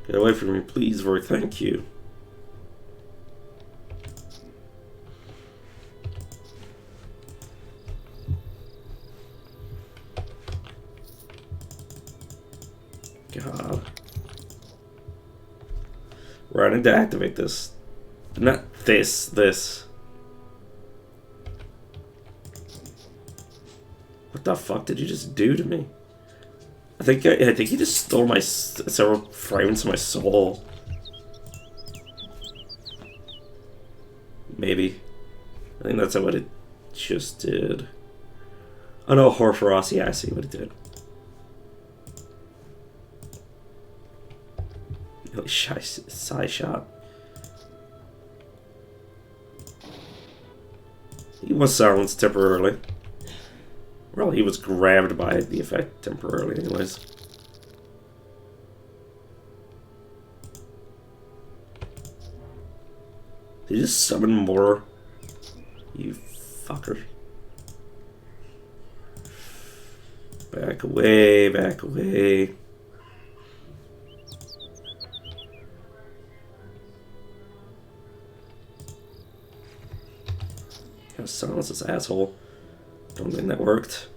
Get away from me, please, Vork, thank you. God. Right, I need to activate this. Not this, this. What the fuck did you just do to me? I think he just stole my several fragments of my soul. Maybe. I think that's what it just did. Oh no, Horferos, yeah, I see what it did. Really shy side shot. He was silenced temporarily. Well, he was grabbed by the effect temporarily anyways. Did you just summon more? You fucker. Back away, back away. Gotta silence this asshole. Don't think that worked.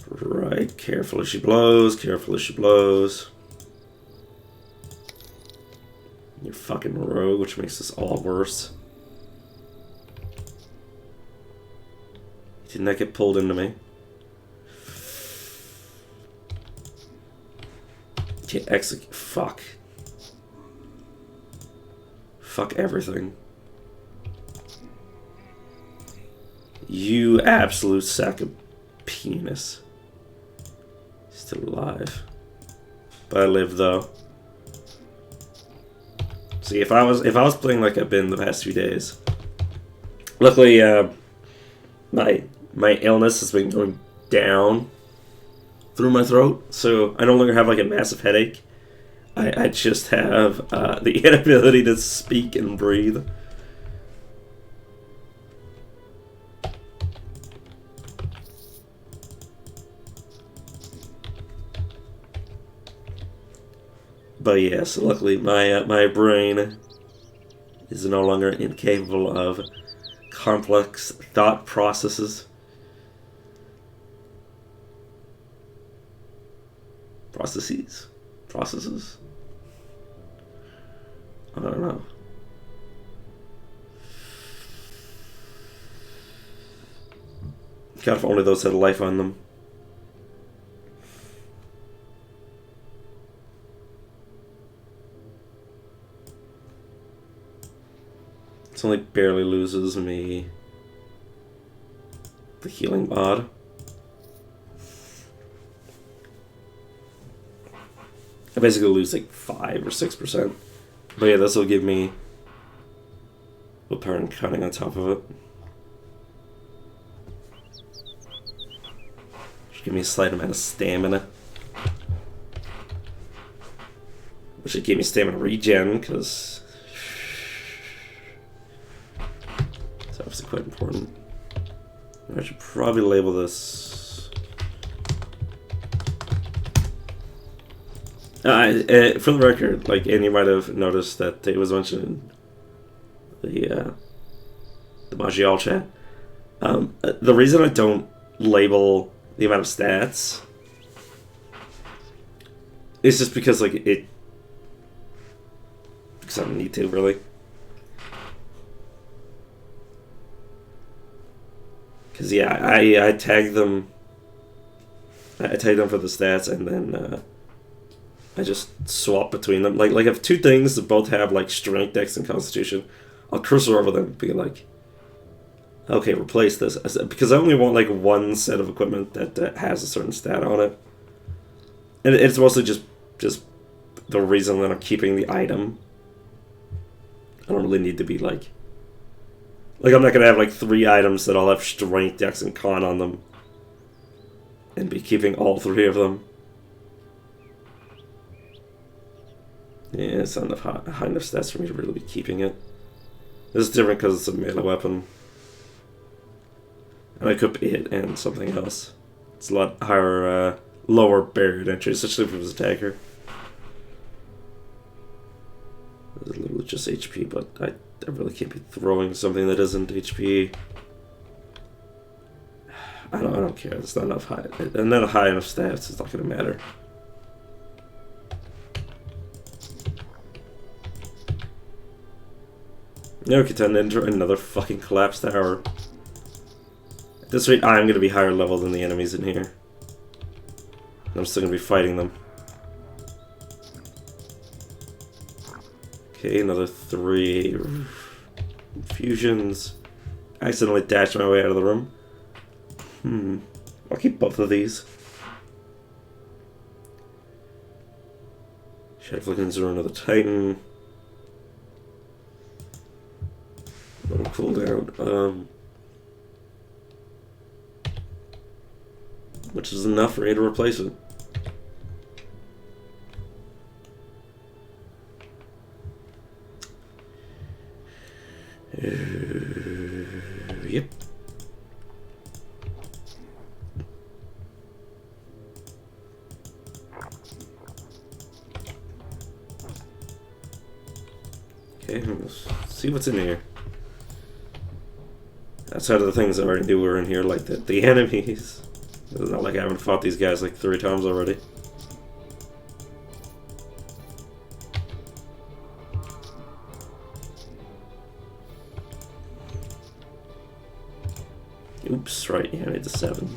Right, careful as she blows, careful as she blows. You're fucking rogue, which makes this all worse. Didn't that get pulled into me? Can't execute. Fuck. Fuck everything. You absolute sack of penis. Still alive. But I live though. See, if I was playing like I've been the past few days. Luckily, my illness has been going down through my throat, so I no longer have like a massive headache. I just have the inability to speak and breathe. But yeah, so luckily my brain is no longer incapable of complex thought processes. Processes? I don't know. God, if only those had life on them. This only barely loses me the healing mod. I basically lose like 5 or 6%. But yeah, this will give me willpower and cunning on top of it. Should give me a slight amount of stamina. Which should give me stamina regen, because it's obviously quite important. I should probably label this. For the record, like, and you might have noticed that it was mentioned in the Maj'Eyal chat. The reason I don't label the amount of stats is just because, like, because I don't need to, really. Because, yeah, I tag them. I tag them for the stats, and then I just swap between them. Like I have two things that both have like strength, dex, and constitution. I'll cursor over them, be like, okay, replace this, because I only want like one set of equipment that has a certain stat on it, and it's mostly just the reason that I'm keeping the item. I don't really need to be like I'm not gonna have like 3 items that all have strength, dex, and con on them, and be keeping all 3 of them. Yeah, it's not enough high enough stats for me to really be keeping it. This is different because it's a melee weapon. And I could it and something else. It's a lot higher, lower barrier to entry, especially if it was attacker. It's literally just HP, but I really can't be throwing something that isn't HP. I don't care. It's not enough high, and not high enough stats. It's not gonna matter. Okay, time to enter another fucking collapsed tower. At this rate, I'm gonna be higher level than the enemies in here. And I'm still gonna be fighting them. Okay, another 3 fusions. I accidentally dashed my way out of the room. I'll keep both of these. Shadowflickens are another Titan. Little cooldown. Which is enough for me to replace it. Yep. Okay, let's see what's in here. Outside of the things I already knew were in here, like the enemies. It's not like I haven't fought these guys like 3 times already. Oops, right, yeah, I need the 7.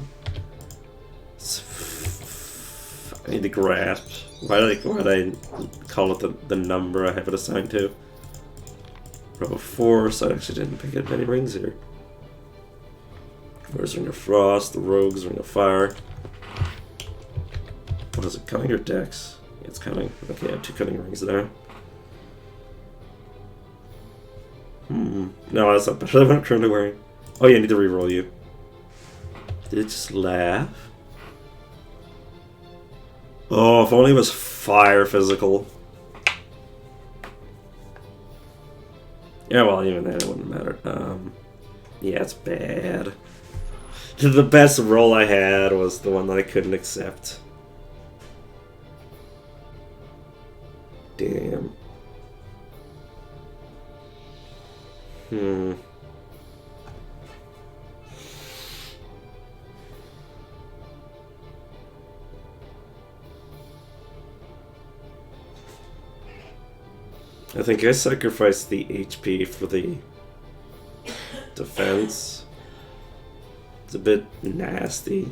I need to grasp. Why did I call it the number I have it assigned to? Row 4, so I actually didn't pick up any rings here. Where's Ring of Frost, the Rogues, Ring of Fire. What is it, Cunning or Dex? It's Cunning. Okay, I have 2 Cunning rings there. No, that's not better than what I'm currently wearing. Oh yeah, I need to reroll you. Did it just laugh? Oh, if only it was fire physical. Yeah, well, even then it wouldn't matter. Yeah, it's bad. The best roll I had was the one that I couldn't accept. Damn. I think I sacrificed the HP for the defense. It's a bit nasty.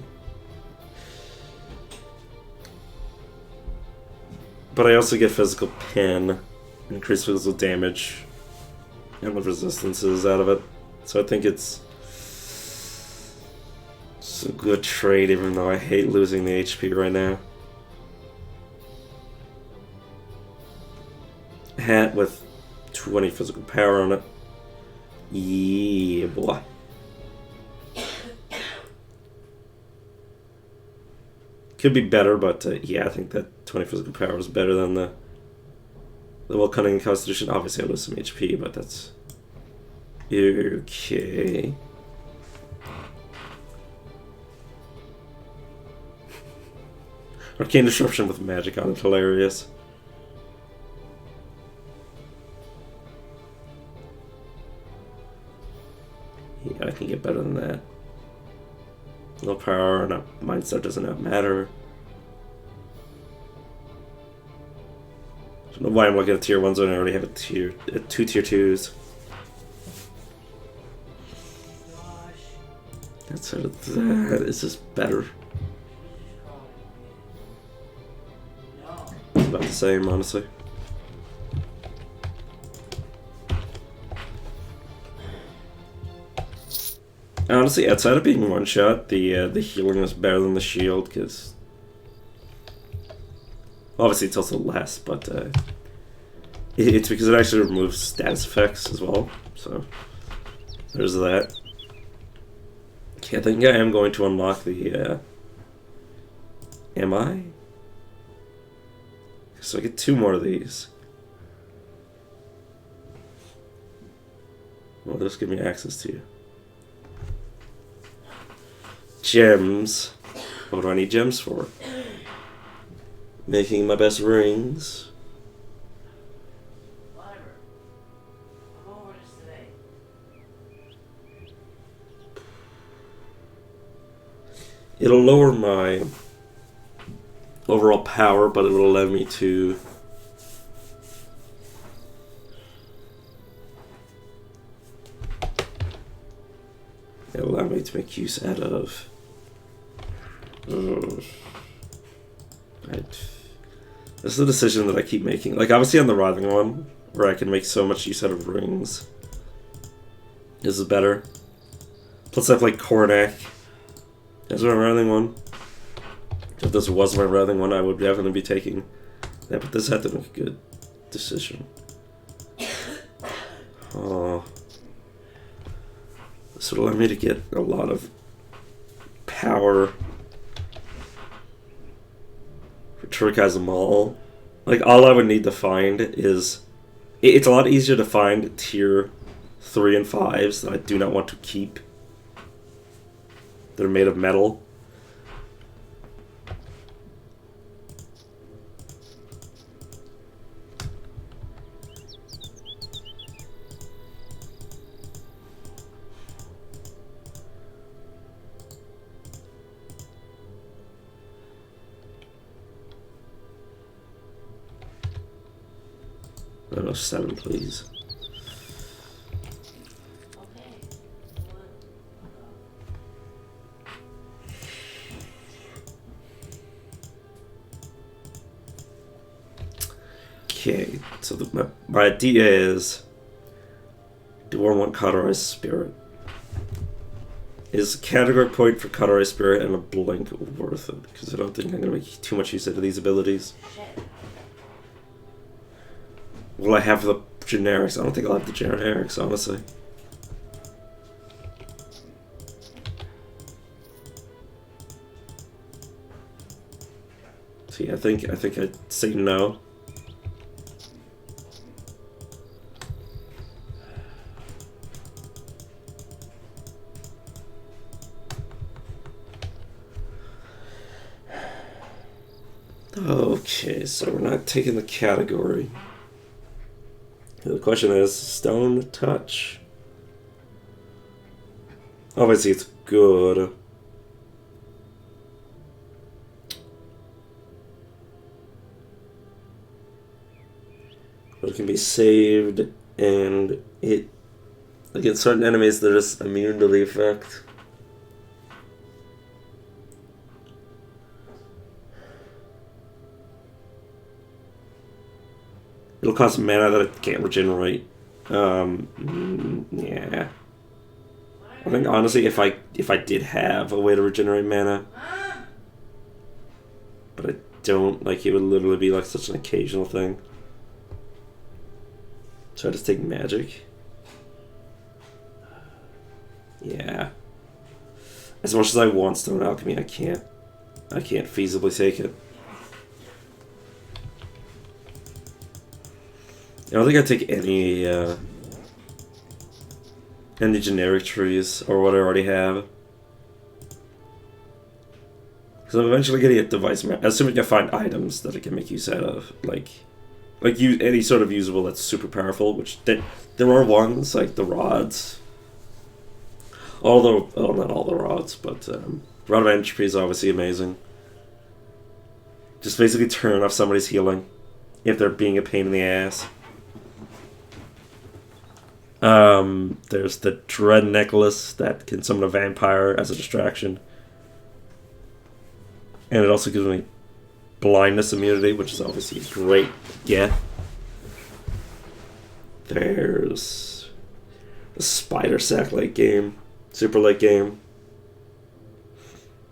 But I also get physical pen, increased physical damage, and the resistances out of it. So I think it's a good trade, even though I hate losing the HP right now. Hat with 20 physical power on it. Yeah, boy. Could be better, but yeah, I think that 20 physical power is better than the well, Cunning and Constitution. Obviously, I lose some HP, but that's okay. Arcane Disruption with magic on it, hilarious. Yeah, I can get better than that. No power, no mindset doesn't matter. I don't know why I'm looking at tier 1s when I already have 2 tier 2s. Outside of that, is this better? It's about the same, honestly. Honestly, outside of being one shot, the healing is better than the shield because obviously it's also less, but it's because it actually removes status effects as well. So there's that. Okay, I think I am going to unlock the. Am I? So I get 2 more of these. Well, just give me access to. Gems. What do I need gems for? Making my best rings. It'll lower my overall power, but it will allow me to make use out of this is the decision that I keep making. Like, obviously on the writhing one, where I can make so much use out of rings, this is better. Plus I have like Kornak. That's my writhing one. If this was my writhing one, I would definitely be taking that, but this had to make a good decision. Oh. This would allow me to get a lot of power for Turkai's Mall. Like, all I would need to find is... It's a lot easier to find tier 3 and 5s that I do not want to keep. They're made of metal. No, 7, please. Okay, so my idea is, do I want Cauterized Spirit? Is a category point for Cauterized Spirit and a blink worth it? Because I don't think I'm going to make too much use out of these abilities. Will I have the generics? I don't think I'll have the generics, honestly. See, I think I'd say no. Okay, so we're not taking the category. The question is, Stone Touch. Obviously it's good. But it can be saved, and it... Against certain enemies, they're just immune to the effect. It'll cost mana that it can't regenerate. Yeah. I think honestly, if I did have a way to regenerate mana, but I don't, like, it would literally be like such an occasional thing. So I just take magic. Yeah. As much as I want Stone Alchemy, I can't feasibly take it. I don't think I take any generic trees or what I already have. Because I'm eventually getting a device map, assuming I find items that I can make use out of, like any sort of usable that's super powerful. Which there are ones like the rods. Although, well, not all the rods, but Rod of Entropy is obviously amazing. Just basically turn off somebody's healing if they're being a pain in the ass. There's the Dread Necklace that can summon a vampire as a distraction. And it also gives me blindness immunity, which is obviously great to get. There's the Spider Sack late game, super late game.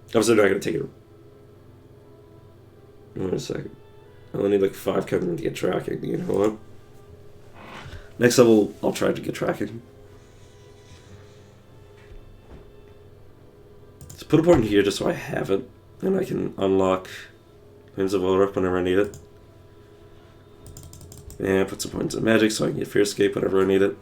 Obviously, I'm not going to take it. Wait a second. I only need like 5 coming to get tracking. You know what? Next level, I'll try to get tracking. So put a point in here just so I have it, and I can unlock Winds of Ulrich whenever I need it. And put some points in magic so I can get Fear Escape whenever I need it.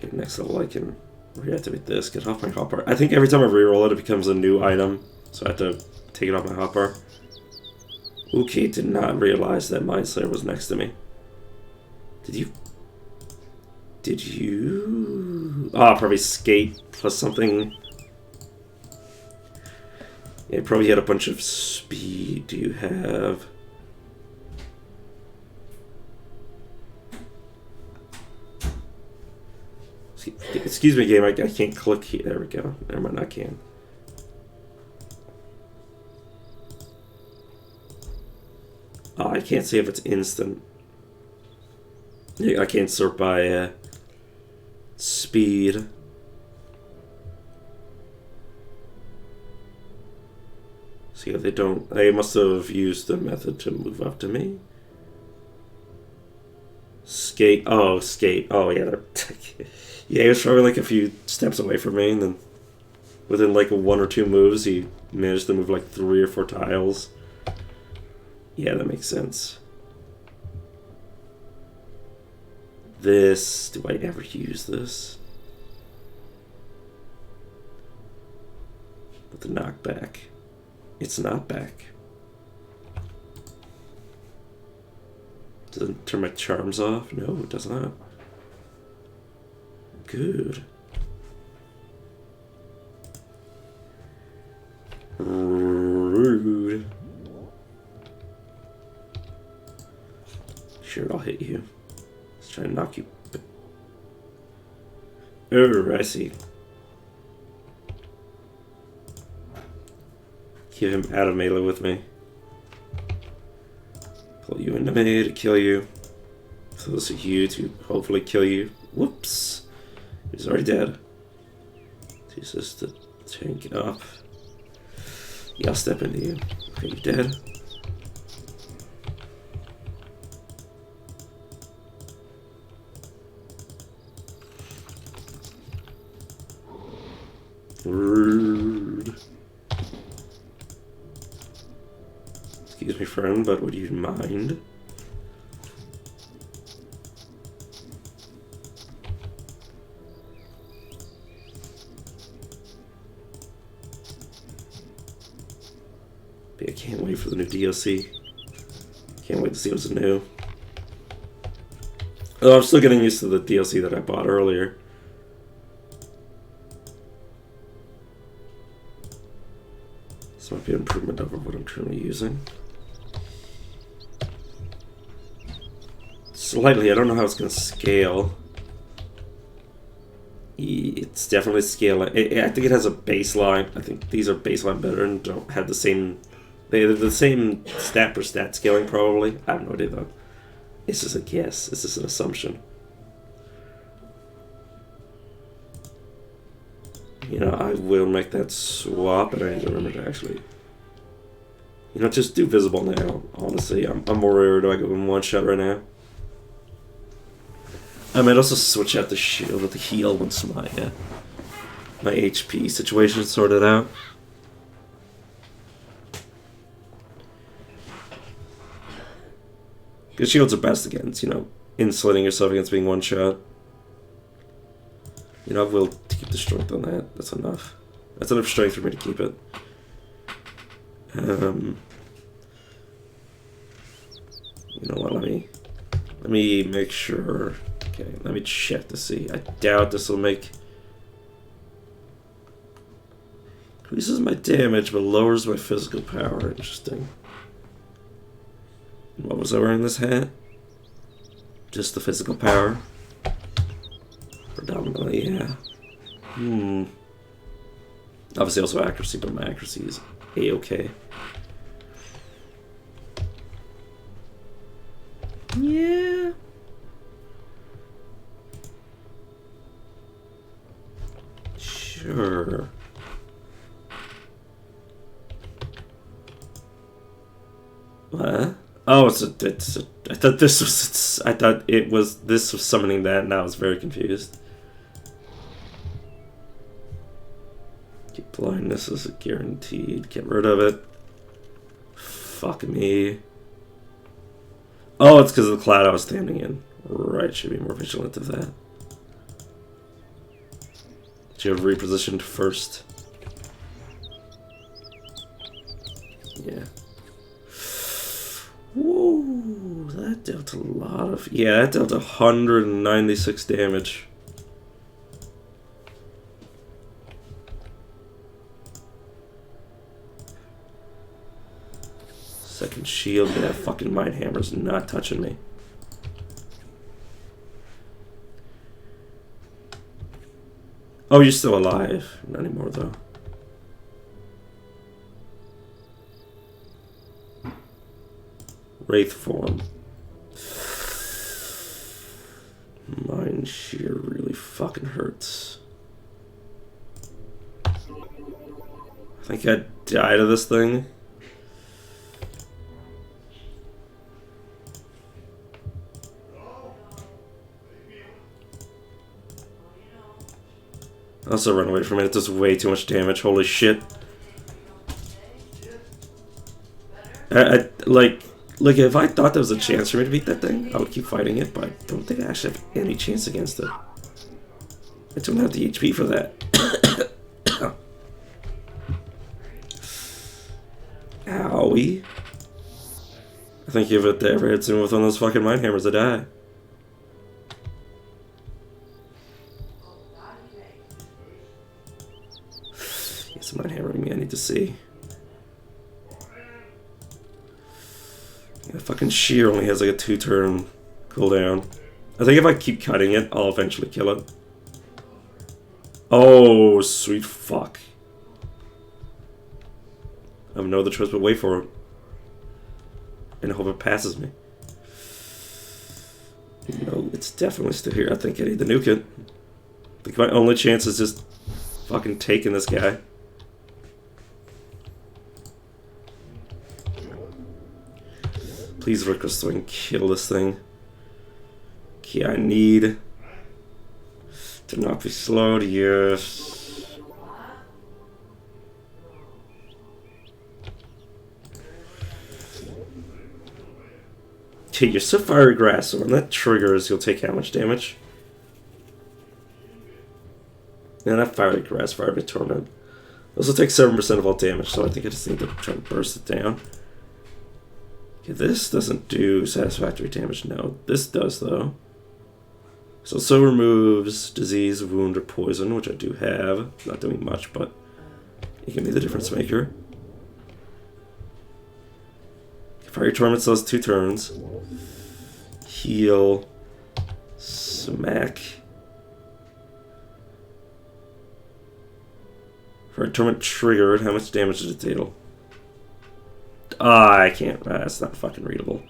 Okay, next level I can reactivate this, get off my hotbar. I think every time I reroll it becomes a new item, so I have to take it off my hotbar. Okay, did not realize that Mind Slayer was next to me. Did you? Ah, probably skate plus something. Yeah, probably had a bunch of speed. Do you have? Excuse me, game. I can't click here. There we go. Never mind, I can. Oh, I can't see if it's instant. Yeah, I can't sort by speed. See if they don't. They must have used the method to move up to me. Skate. Oh, skate. Oh, yeah. Yeah, he was probably like a few steps away from me, and then within like 1 or 2 moves, he managed to move like 3 or 4 tiles. Yeah, that makes sense. This. Do I ever use this? With the knockback. It's not back. Does it turn my charms off? No, it does not. Good. Rude. Sure, I'll hit you. Let's try to knock you. Oh, I see. Keep him out of melee with me. Pull you into melee to kill you. Close to you to hopefully kill you. Whoops. He's already dead. Use this to tank it up. Yeah, I'll step into you. Okay, you're dead. Rude. Excuse me, friend, but would you mind? I can't wait for the new DLC. Can't wait to see what's new. Oh, I'm still getting used to the DLC that I bought earlier. This might be an improvement over what I'm currently using. Slightly, I don't know how it's going to scale. It's definitely scaling. I think it has a baseline. I think these are baseline better and don't have the same... They have the same stat per stat scaling, probably. I have no idea, though. It's just a guess. It's just an assumption. You know, I will make that swap, and I need to remember to actually... You know, just do visible now. Honestly, I'm more worried. Do I go in one shot right now? I might also switch out the shield with the heal once my HP situation is sorted out. Because shields are best against, you know, insulating yourself against being one shot. You know, I will keep the strength on that. That's enough. That's enough strength for me to keep it. You know what, let me make sure. Okay, let me check to see. I doubt this will make... Increases my damage, but lowers my physical power. Interesting. What was I wearing this hat? Just the physical power. Predominantly, yeah. Obviously also accuracy, but my accuracy is A-okay. Yeah. Sure. What? Oh, it's a. I thought this was. I thought it was. This was summoning that, and I was very confused. Keep blindness is guaranteed. Get rid of it. Fuck me. Oh, it's because of the cloud I was standing in. Right, should be more vigilant of that. you have repositioned first. Yeah. Whoa, that dealt a lot of... Yeah, that dealt 196 damage. Second shield, yeah, that fucking Mindhammer's not touching me. Oh, you're still alive. Not anymore, though. Wraith form. Mind shear really fucking hurts. I think I died of this thing. Also run away from it. It does way too much damage. Holy shit. Like if I thought there was a chance for me to beat that thing, I would keep fighting it, but I don't think I actually have any chance against it. I don't have the HP for that. Owie. I think if it ever hits him with one of those fucking mind hammers, I die. It's mind hammering me, I need to see. Yeah, fucking shear only has like a 2-turn cooldown. I think if I keep cutting it, I'll eventually kill it. Oh, sweet fuck. I have no other choice but wait for it. And hope it passes me. No, it's definitely still here. I think I need to nuke it. I think my only chance is just fucking taking this guy. Please Rick so I can kill this thing. Okay, I need to not be slowed, yes. Okay, you're so fiery grass, so when that triggers, you'll take how much damage? Yeah, not fiery grass, fiery torment. Also takes 7% of all damage, so I think I just need to try to burst it down. Okay, this doesn't do satisfactory damage, no. This does, though. So removes disease, wound, or poison, which I do have. Not doing much, but it can be the difference maker. Fire Torment does 2 turns. Heal. Smack. Fire Torment triggered. How much damage did it deal? Ah, I can't. That's not fucking readable.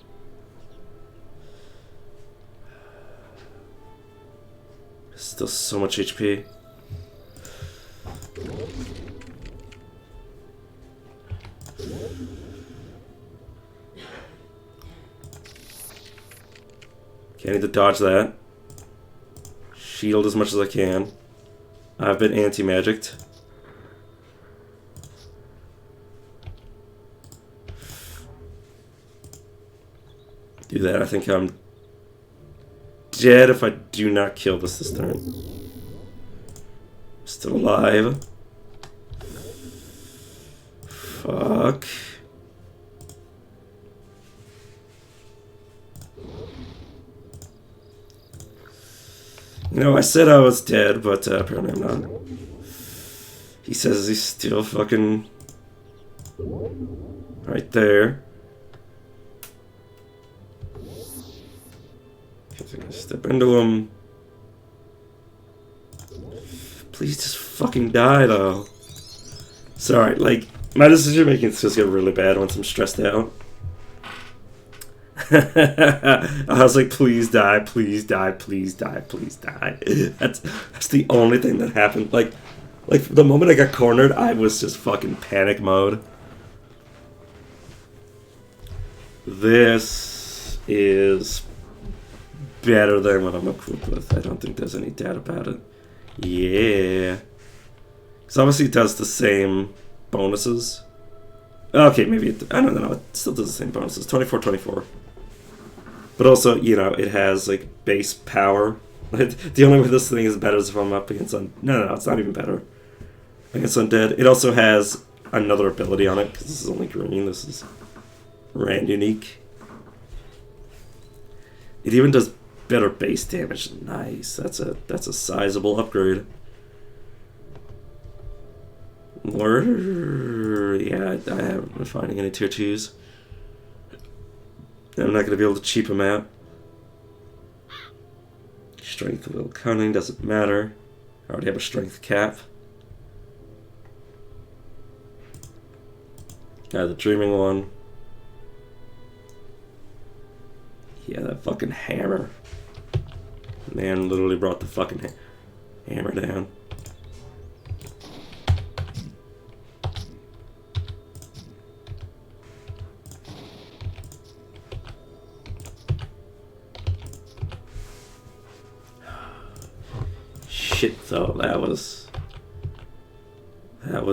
Still so much HP. Okay, I need to dodge that. Shield as much as I can. I've been anti-magicked. Do that. I think I'm dead if I do not kill this turn. Still alive. Fuck. You know, I said I was dead, but apparently I'm not. He says he's still fucking right there. Step into him. Please just fucking die, though. Sorry, like, my decision making just get really bad once I'm stressed out. I was like, please die, please die, please die, please die. That's the only thing that happened. Like the moment I got cornered, I was just fucking panic mode. This is better than what I'm equipped with. I don't think there's any doubt about it. Yeah. Because obviously it does the same bonuses. Okay, maybe it... I don't know. It still does the same bonuses. 24, 24. But also, you know, it has, like, base power The only way this thing is better is if I'm up against no, it's not even better. Against undead. It also has another ability on it, because this is only green. This is rand unique. It even does better base damage. Nice. That's a sizable upgrade. Yeah, I haven't been finding any tier 2s. I'm not going to be able to cheap them out. Strength, will, cunning, doesn't matter. I already have a strength cap. The dreaming one. Yeah, that fucking hammer. Man literally brought the fucking hammer down. Shit, though, that was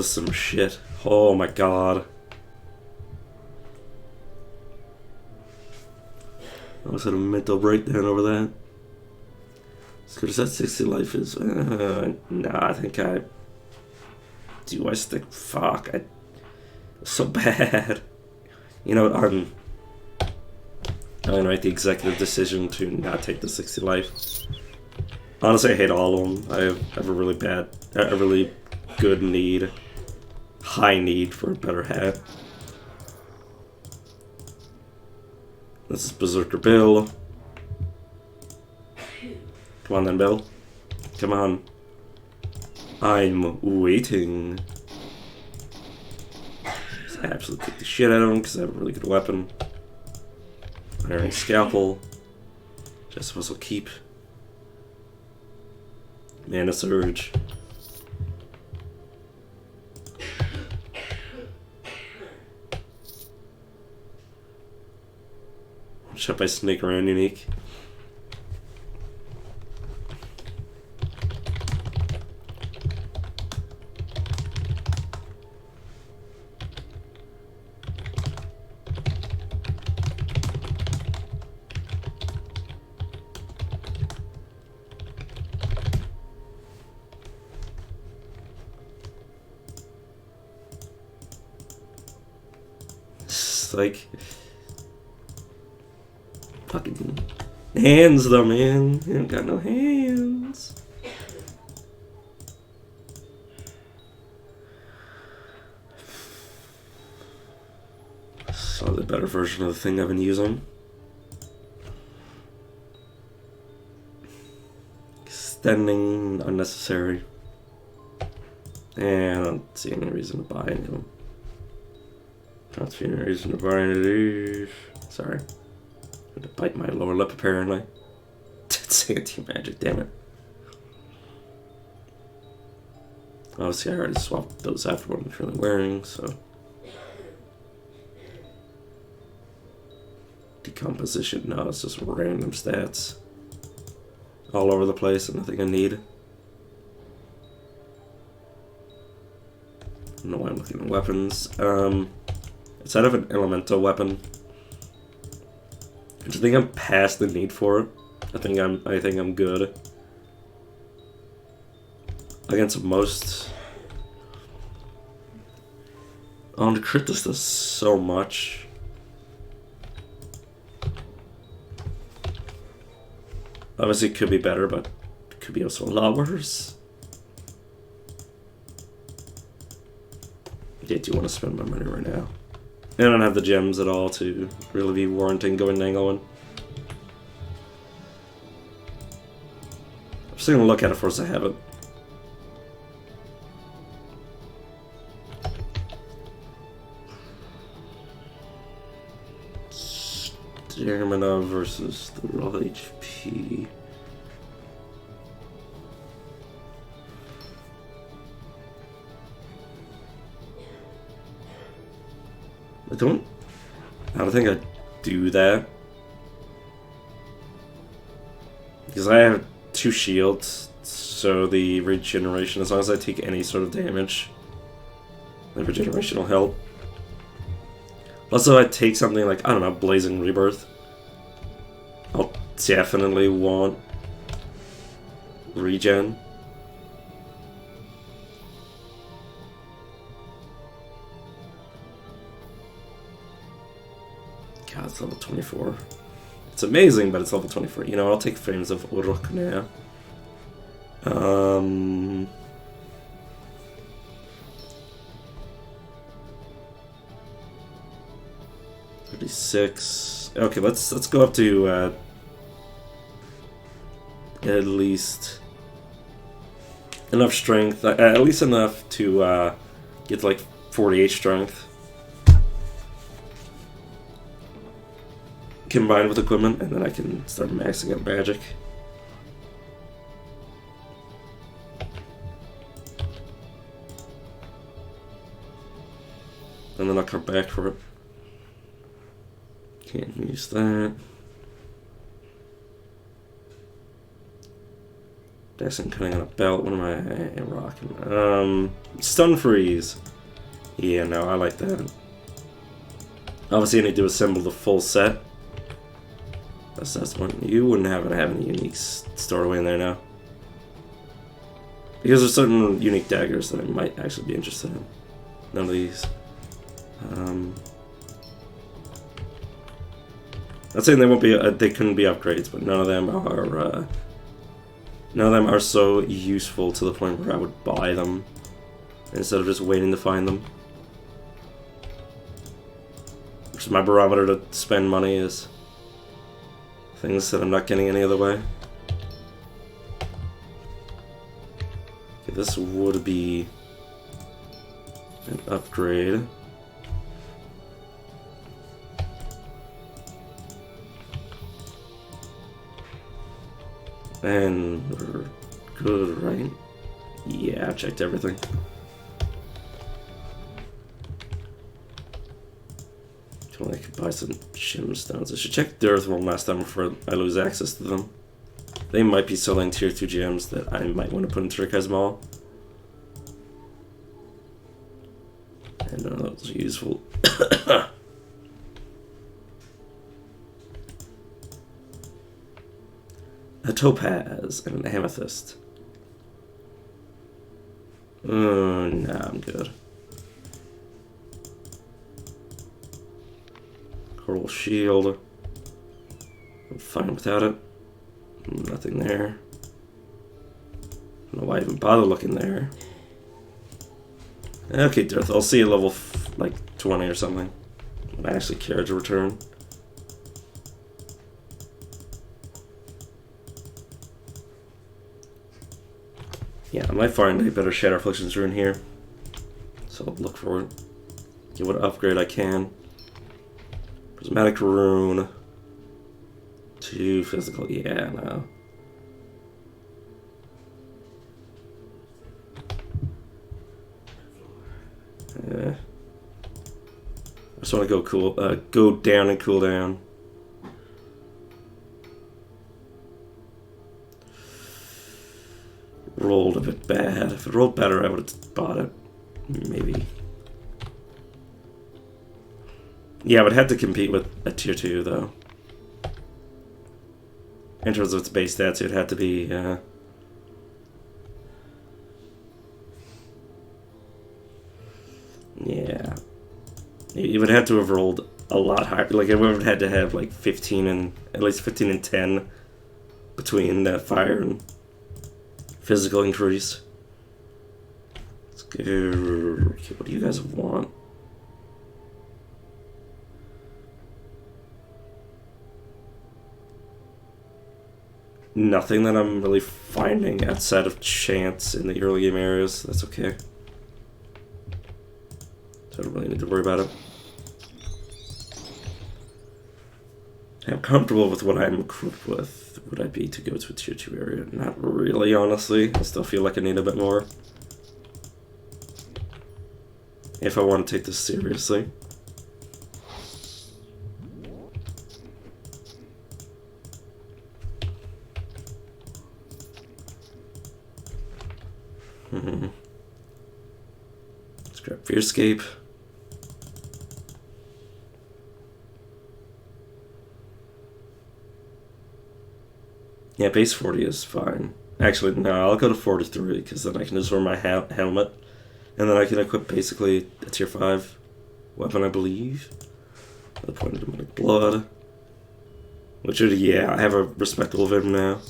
some shit. Oh my god. I was at a mental breakdown over that. As good as that 60 life is, nah, I think I stick? Fuck, so bad. You know, I'm gonna make the executive decision to not take the 60 life. Honestly, I hate all of them. I have a really good high need for a better hat. This is Berserker Bill. Come on then, Bill. Come on. I'm waiting. Just absolutely kick the shit out of him because I have a really good weapon. Iron Scalpel. Which I suppose I'll keep. Mana Surge. Should I sneak around unique? It's like fucking hands though, man. You don't got no hands. Slightly better version of the thing I've been using. Extending unnecessary. And I don't see any reason to buy any of them. Don't see any reason to buy any of these. Sorry. To bite my lower lip, apparently. It's anti-magic, damn it. Obviously, I already swapped those after what I'm currently wearing, so. Decomposition, no, it's just random stats. All over the place, and nothing I need. I don't know why I'm looking at weapons. Instead of an elemental weapon, I think I'm past the need for it. I think I'm good against most. On the crit, this does so much. Obviously, it could be better, but it could be also a lot worse. Yeah, do you want to spend my money right now? I don't have the gems at all to really be warranting going Nangolan. I'm just gonna look at it first. I have it. Stamina versus the raw HP. I don't think I'd do that. Because I have 2 shields, so the regeneration, as long as I take any sort of damage, the regeneration will help. Also, I'd take something like, I don't know, Blazing Rebirth. I'll definitely want regen. God, it's level 24. It's amazing, but it's level 24. You know, I'll take frames of Uruk now. 36. Okay, let's go up to at least enough strength. At least enough to get to like 48 strength. Combined with equipment, and then I can start maxing out magic. And then I'll come back for it. Can't use that. Dancing cutting on a belt. What am I rocking? Stun freeze. Yeah, no, I like that. Obviously, I need to assemble the full set. That's one. You wouldn't have any unique stored away in there now. Because there's certain unique daggers that I might actually be interested in. None of these. Not saying they won't be. They couldn't be upgrades, but none of them are. None of them are so useful to the point where I would buy them instead of just waiting to find them. Which is my barometer to spend money is things that I'm not getting any other way. Okay, this would be an upgrade. And we're good, right? Yeah, I checked everything. I could buy some gemstones. I should check Dearth one last time before I lose access to them. They might be selling tier 2 gems that I might want to put into Rikai's Mall. And none of those are useful. A topaz and an amethyst. Oh, no, I'm good. Coral shield. I'm fine without it. Nothing there. I don't know why I even bother looking there. Okay, Dearth, I'll see you level like 20 or something. When I actually care to return. Yeah, I might find a better Shadow Afflictions rune here. So I'll look for it. Get what upgrade I can. Prismatic rune. 2 physical. Yeah, no. Yeah. I just want to go down and cool down. Rolled a bit bad. If it rolled better, I would have bought it. Maybe. Yeah, I would have to compete with a tier 2, though. In terms of its base stats, it would have to be, yeah. You would have to have rolled a lot higher. Like, it would have had to have, like, 15 and... At least 15 and 10 between that fire and physical increase. Let's go... Okay, what do you guys want? Nothing that I'm really finding outside of chance in the early game areas. That's okay. So I don't really need to worry about it. I'm comfortable with what I'm equipped with. Would I be to go to a tier 2 area? Not really, honestly. I still feel like I need a bit more. If I want to take this seriously. Let's grab Fearscape. Yeah, base 40 is fine. Actually, no, I'll go to 43, because then I can just wear my helmet. And then I can equip basically a tier 5 weapon, I believe. The point of demonic blood. Which, yeah, I have a respectable Vim now.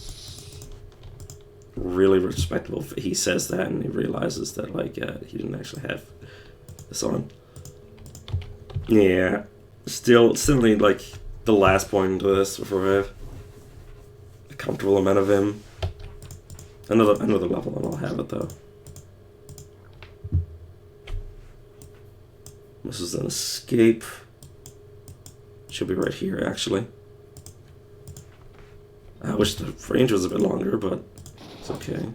Really respectable. He says that and he realizes that, like, he didn't actually have this on. Yeah. Still need, like, the last point into this before I have a comfortable amount of Vim. Another level and I'll have it, though. This is an escape. Should be right here, actually. I wish the range was a bit longer, but it's okay.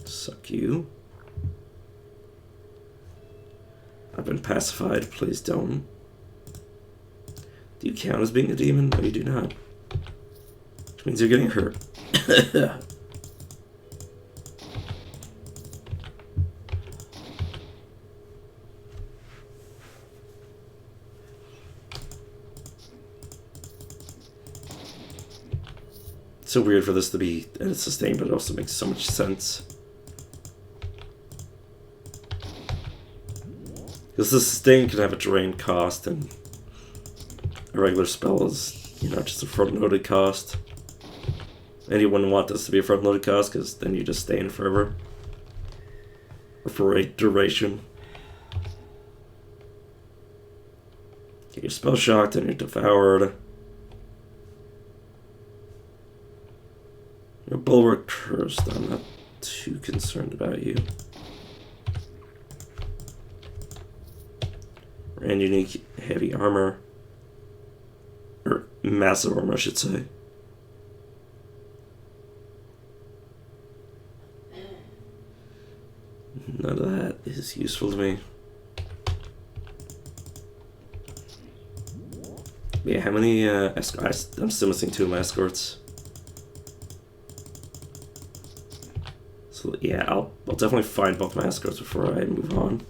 Suck you. I've been pacified, please don't. Do you count as being a demon? No, you do not. Which means you're getting hurt. It's so weird for this to be a sustain, but it also makes so much sense. Because the sustain can have a drain cost, and a regular spell is, you know, just a front-loaded cost. And you wouldn't want this to be a front-loaded cost, because then you just stay in forever. Or for a duration. Get your spell shocked and you're devoured. Your bulwark cursed, I'm not too concerned about you. And unique heavy armor. Or massive armor, I should say. None of that is useful to me. Yeah, how many escorts? I'm still missing 2 of my escorts. So yeah, I'll definitely find both my escorts before I move on.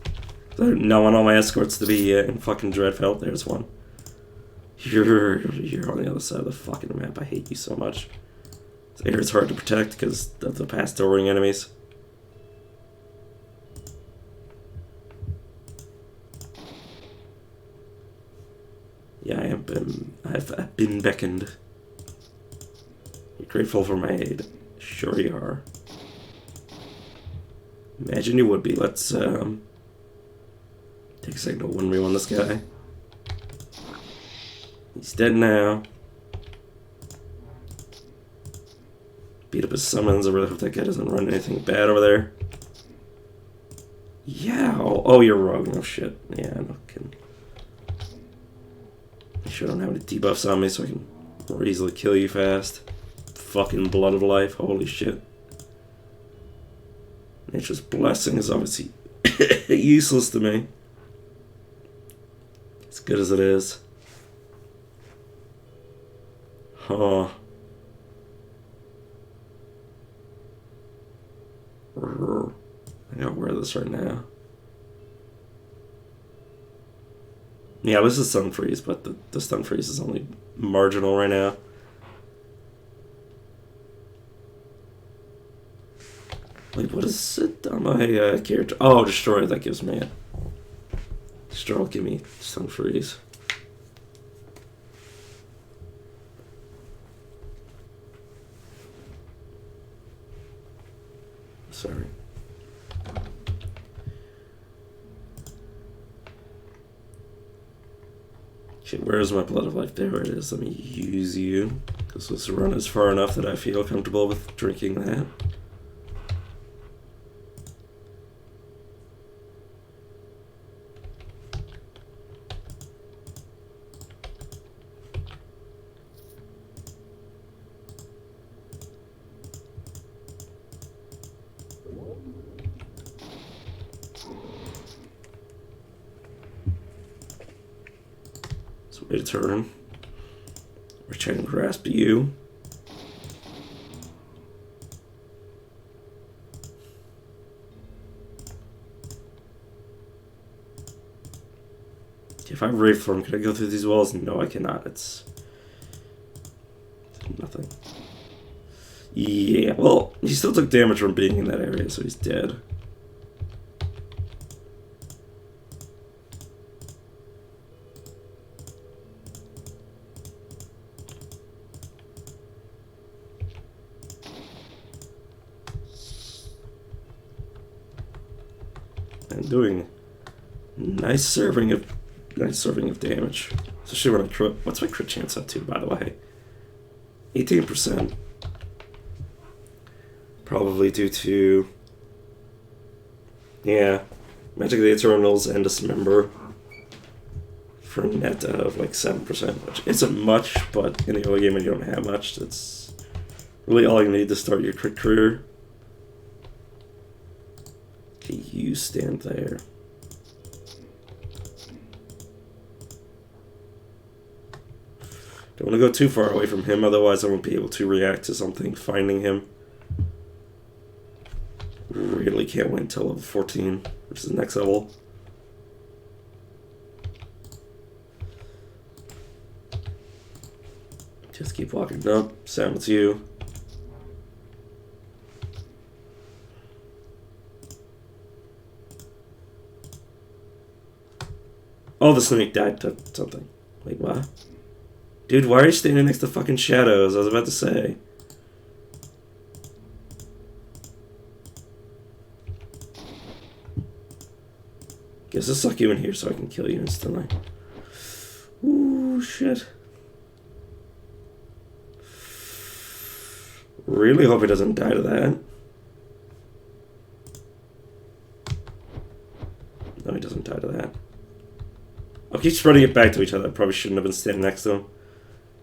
I don't want all my escorts to be in fucking Dreadfell. There's one. You're on the other side of the fucking map. I hate you so much. This area is hard to protect because of the past touring enemies. Yeah, I've been beckoned. You're grateful for my aid. Sure you are. Imagine you would be. Let's take a second to 1v1 this guy. He's dead now. Beat up his summons. I really hope that guy doesn't run anything bad over there. Yeah. Oh, you're rogue. No shit. Yeah, no kidding. I sure don't have any debuffs on me, so I can more easily kill you fast. Fucking blood of life. Holy shit. Nature's blessing is obviously useless to me. As good as it is. Huh. I gotta wear this right now. Yeah, this is stun freeze, but the stun freeze is only marginal right now. Wait, what is it on my character? Oh, destroy. That gives me it. Destroy will give me stun freeze. Sorry. Okay, where's my blood of life? There it is. Let me use you. Because this run is far enough that I feel comfortable with drinking that. Wait a turn. Return grasp to you. If I rave form, can I go through these walls? No, I cannot. It's nothing. Yeah, well, he still took damage from being in that area, so he's dead. And doing nice serving of damage. Especially when I crit. What's my crit chance up to, by the way? 18%. Probably due to, yeah, Magic of the Eternals and Dismember for a net of like 7%, which isn't much, but in the early game when you don't have much, that's really all you need to start your crit career. Okay, you stand there. Don't want to go too far away from him, otherwise I won't be able to react to something finding him. Really can't wait until level 14, which is the next level. Just keep walking. Nope, Sam, it's you. Oh, the snake died to something. Wait, what? Dude, why are you standing next to fucking shadows? I was about to say. Guess I'll suck you in here so I can kill you instantly. Ooh, shit. Really hope he doesn't die to that. No, he doesn't die to that. I'll keep spreading it back to each other. I probably shouldn't have been standing next to him.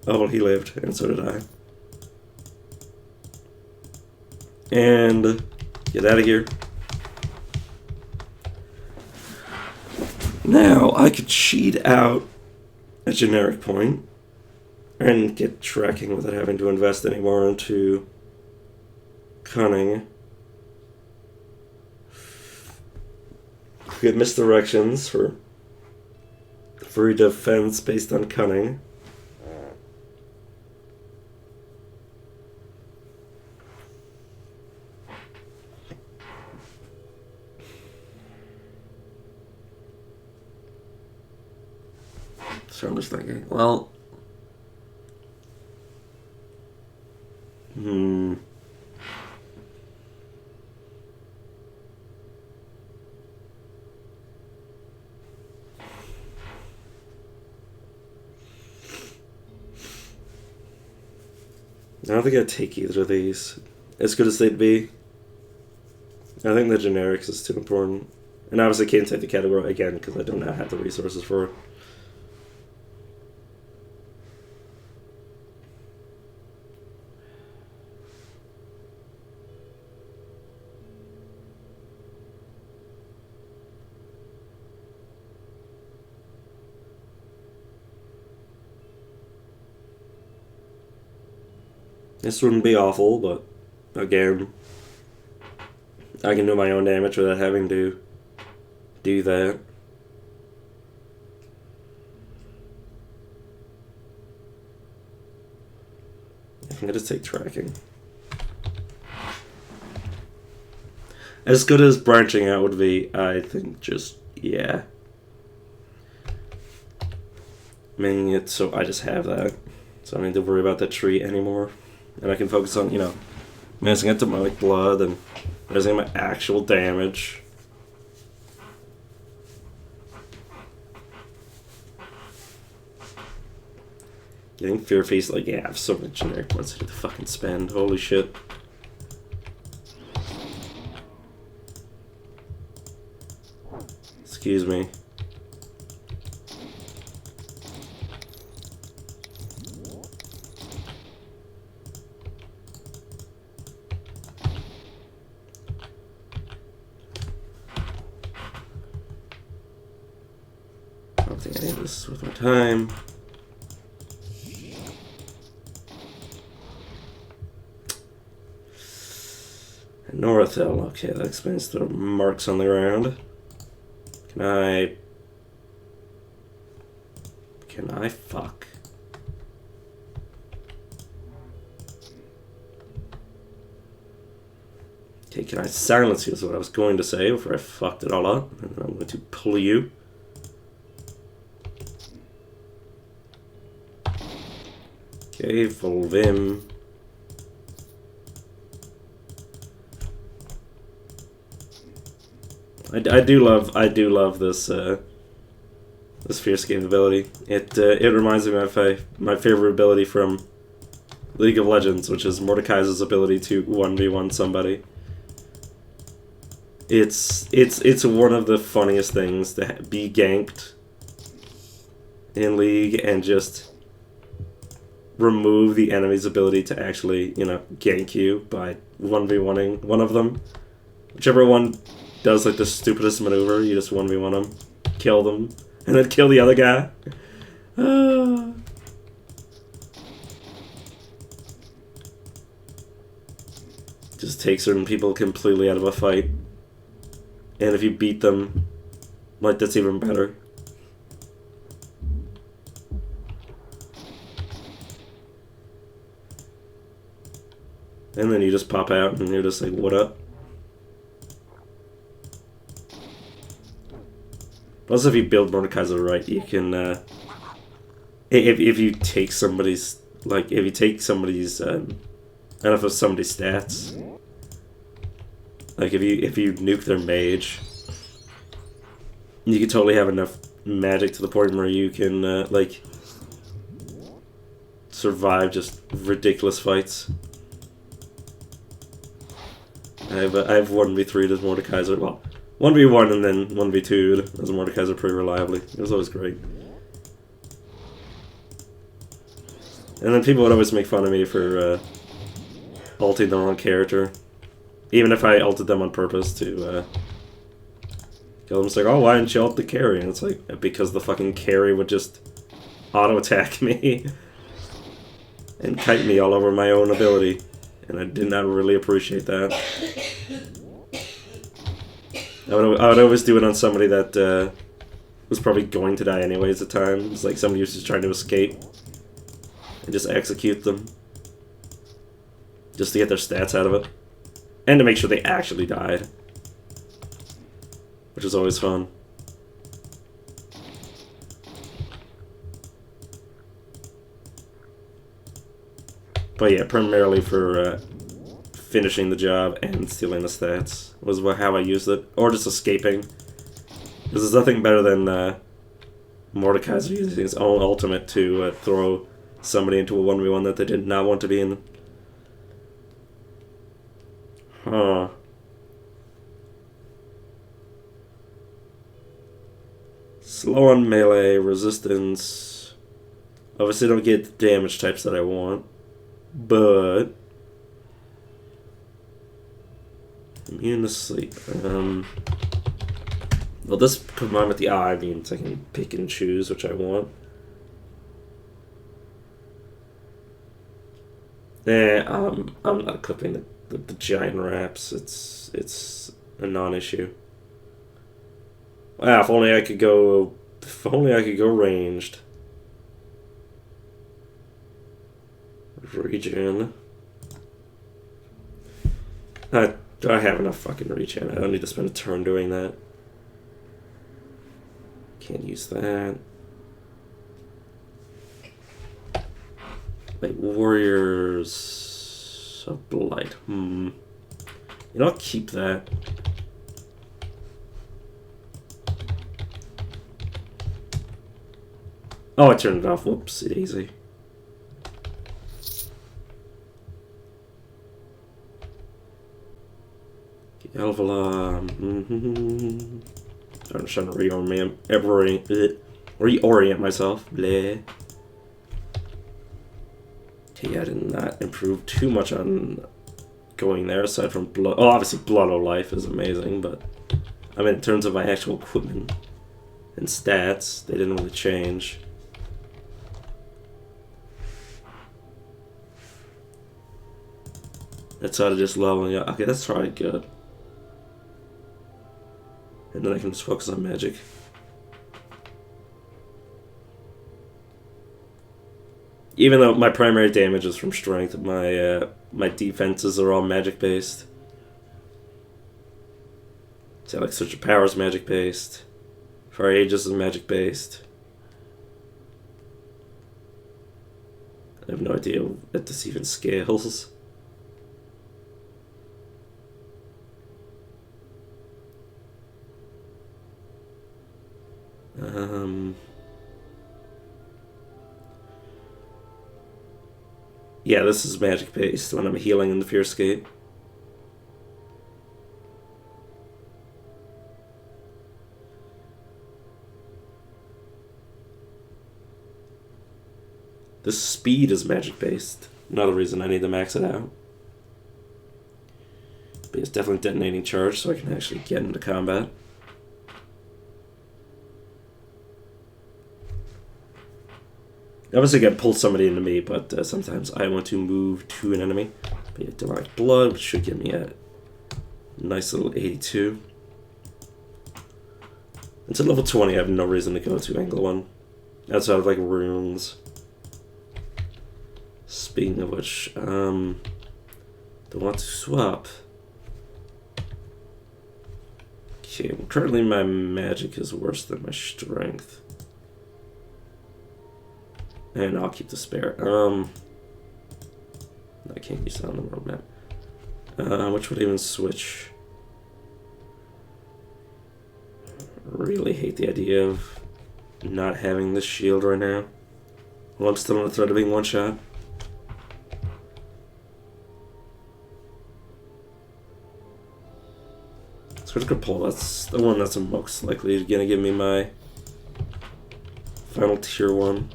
Oh, well, he lived, and so did I. And get out of here. Now, I could cheat out a generic point and get tracking without having to invest any more into cunning. Get misdirections for free defense based on cunning. So I'm just thinking, well, I don't think I'd take either of these. As good as they'd be. I think the generics is too important. And obviously can't take the category again because I do not have the resources for it. This wouldn't be awful, but again, I can do my own damage without having to do that. I'm gonna take tracking. As good as branching out would be, I think just, yeah. Making it so I just have that. So I don't need to worry about that tree anymore. And I can focus on, managing it to my blood and managing my actual damage. Getting Fear Face, like, yeah, I have so many generic ones I need to fucking spend. Holy shit. Excuse me. I don't think any of this is worth my time. Northel, okay, that explains the marks on the ground. Can I fuck? Okay, can I silence you is what I was going to say before I fucked it all up. And I'm going to pull you. Okay, full Vim. I do love this this fierce game ability. It reminds me of my favorite ability from League of Legends, which is Mordekaiser's ability to 1v1 somebody. It's one of the funniest things to be ganked in League and just remove the enemy's ability to actually, you know, gank you by 1v1ing one of them. Whichever one does like the stupidest maneuver, you just 1v1 them, kill them, and then kill the other guy. Just take certain people completely out of a fight. And if you beat them, like, that's even better. And then you just pop out and you're just like, what up? Plus, if you build Mordekaiser right, you can, if you take somebody's, like, if you take somebody's, I don't know if it's somebody's stats. Like, if you nuke their mage, you can totally have enough magic to the point where you can, like, survive just ridiculous fights. I have 1v3 as Mordekaiser, well, 1v1 and then 1v2 as Mordekaiser pretty reliably. It was always great. And then people would always make fun of me for ulting the wrong character. Even if I ulted them on purpose to kill them. It's like, oh, why didn't you ult the carry? And it's like, because the fucking carry would just auto-attack me and kite me all over my own ability. And I did not really appreciate that. I would always do it on somebody that was probably going to die anyways at times. Like somebody who's just trying to escape. And just execute them. Just to get their stats out of it. And to make sure they actually died. Which is always fun. But yeah, primarily for finishing the job and stealing the stats was how I used it. Or just escaping. Because there's nothing better than Mordekaiser using his own ultimate to throw somebody into a 1v1 that they did not want to be in. Huh. Slow on melee, resistance. Obviously don't get the damage types that I want. But immune to sleep. Well, this combined with the eye means I can pick and choose which I want. I'm not equipping the giant wraps. It's a non-issue. Wow, if only I could go ranged. Regen. I have enough fucking regen. I don't need to spend a turn doing that. Can't use that. Like Warriors of Blight. You know, I'll keep that. Oh, I turned it off. Whoops, easy. Elvala. I'm trying to reorient myself. Bleh. Okay, I did not improve too much on going there, aside from blood. Oh, obviously, Blood O' Life is amazing, but I mean, in terms of my actual equipment and stats, they didn't really change. That's how to just leveling up. Okay, that's probably good. And then I can just focus on magic. Even though my primary damage is from strength, my defenses are all magic based. So like Search of Power is magic based. Far Ages is magic based. I have no idea if this even scales. Yeah, this is magic based when I'm healing in the Fierce Gate. This speed is magic based. Another reason I need to max it out. But it's definitely detonating charge, so I can actually get into combat. Obviously, I can pull somebody into me, but sometimes I want to move to an enemy. But yeah, Demonic Blood, which should give me a nice little 82. Until level 20, I have no reason to go to Angle 1. Outside of, like, runes. Speaking of which, don't want to swap. Okay, well, currently my magic is worse than my strength. And I'll keep the spare. I can't use that on the roadmap. Which would even switch? Really hate the idea of not having this shield right now. Well, I'm still on the threat of being one shot. Critical pull, that's the one that's most likely gonna give me my final tier 1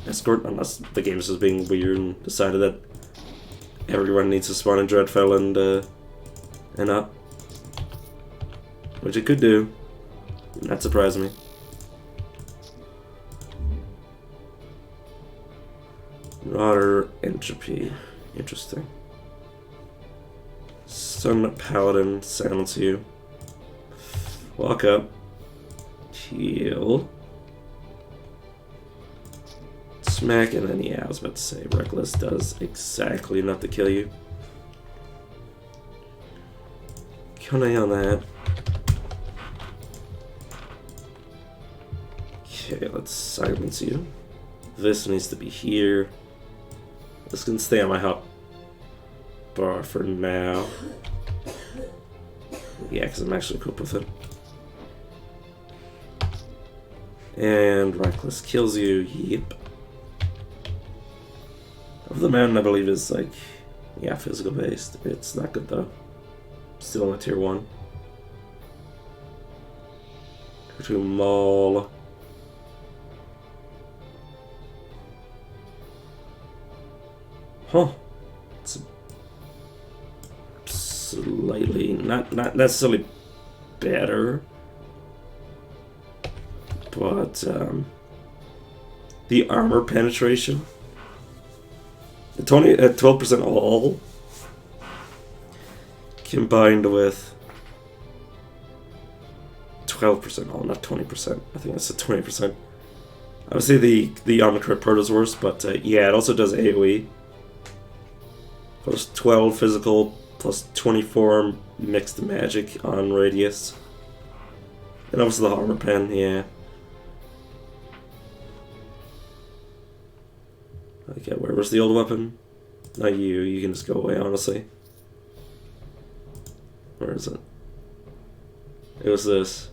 escort, unless the game is just being weird and decided that everyone needs to spawn in Dreadfell and up. Which it could do. Not surprise me. Water Entropy. Interesting. Sun Paladin, silence you. Walk up. Heal. Smack, and then yeah, I was about to say Reckless does exactly enough to kill you. Cunning on that. Okay, let's silence you. This needs to be here. This can stay on my hot bar for now. Yeah, because I'm actually equipped with it. And Reckless kills you. Yep. Of the Mountain, I believe, is like, yeah, physical based. It's not good though. Still on a tier 1. Go to Maul. Huh. It's slightly, not necessarily better, but the armor penetration, the 12% all, combined with 12% all, not 20%. I think I said 20%. Obviously, the armor crit part is worse, but yeah, it also does AOE. Plus 12 physical, plus 24 mixed magic on radius. And obviously the armor pen, yeah. Okay, where was the old weapon? Not you, you can just go away, honestly. Where is it? It was this.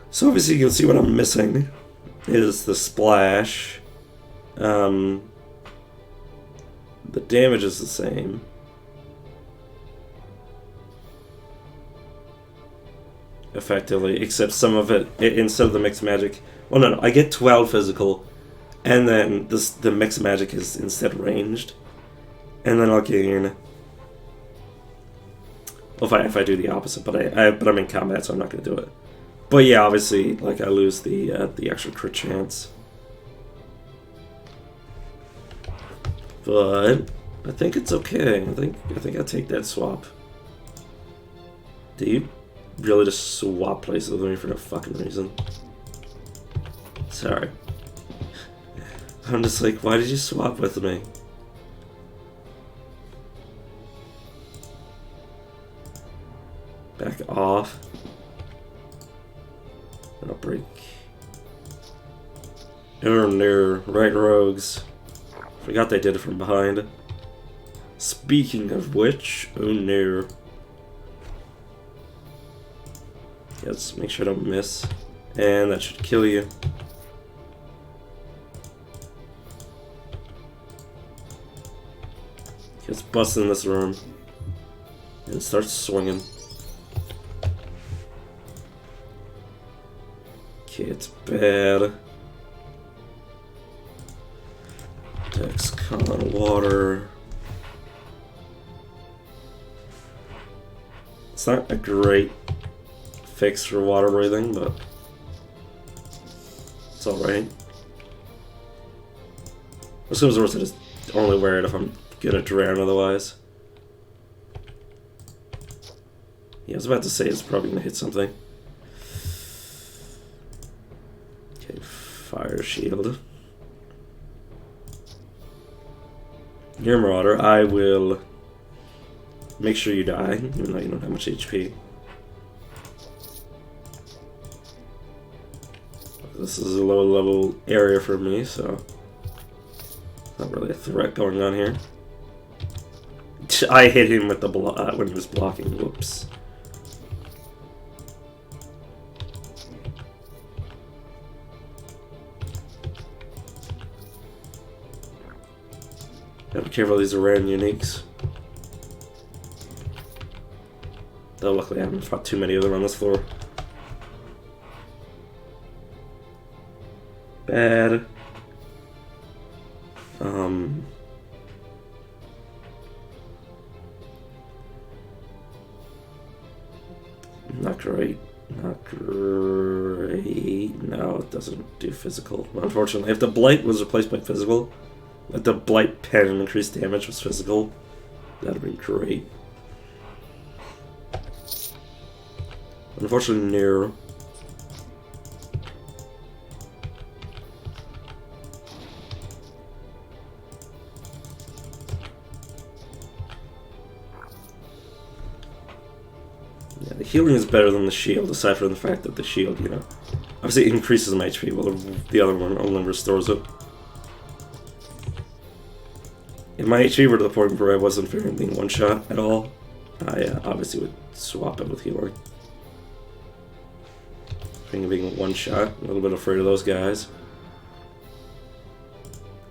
So obviously you can see what I'm missing. Is the splash. The damage is the same. Effectively, except some of it instead of the mixed magic. Well, no, I get 12 physical, and then the mixed magic is instead ranged, and then I'll gain. Well, if I do the opposite, but I'm in combat, so I'm not gonna do it. But yeah, obviously, like I lose the extra crit chance. But I think it's okay. I think I'll take that swap. Do you really just swap places with me for no fucking reason? Sorry. I'm just like, why did you swap with me? Back off. I'll break. Oh no, right rogues. Forgot they did it from behind. Speaking of which, oh no. Let's make sure I don't miss. And that should kill you. Let's bust in this room. And start swinging. Okay, it's bad. Dex con water. It's not a great fix for water breathing, but it's alright. As soon as worse, I just only wear it if I'm gonna drown otherwise. Yeah, I was about to say it's probably gonna hit something. Okay, fire shield. You're a marauder. I will make sure you die, even though you don't have much HP. This is a low level area for me, so not really a threat going on here. I hit him with the when he was blocking. Whoops. Gotta be careful, these are rare and uniques. Though luckily I haven't fought too many of them on this floor. Bad. Not great. Not great. No, it doesn't do physical. Unfortunately, if the blight was replaced by physical, if the blight pen and increased damage was physical, that'd be great. Unfortunately, no. Yeah, the healing is better than the shield, aside from the fact that the shield, you know, obviously increases my HP, while the other one only restores it. If my HP were to the point where I wasn't fearing being one-shot at all, I obviously would swap it with healing. Fearing being one-shot, a little bit afraid of those guys.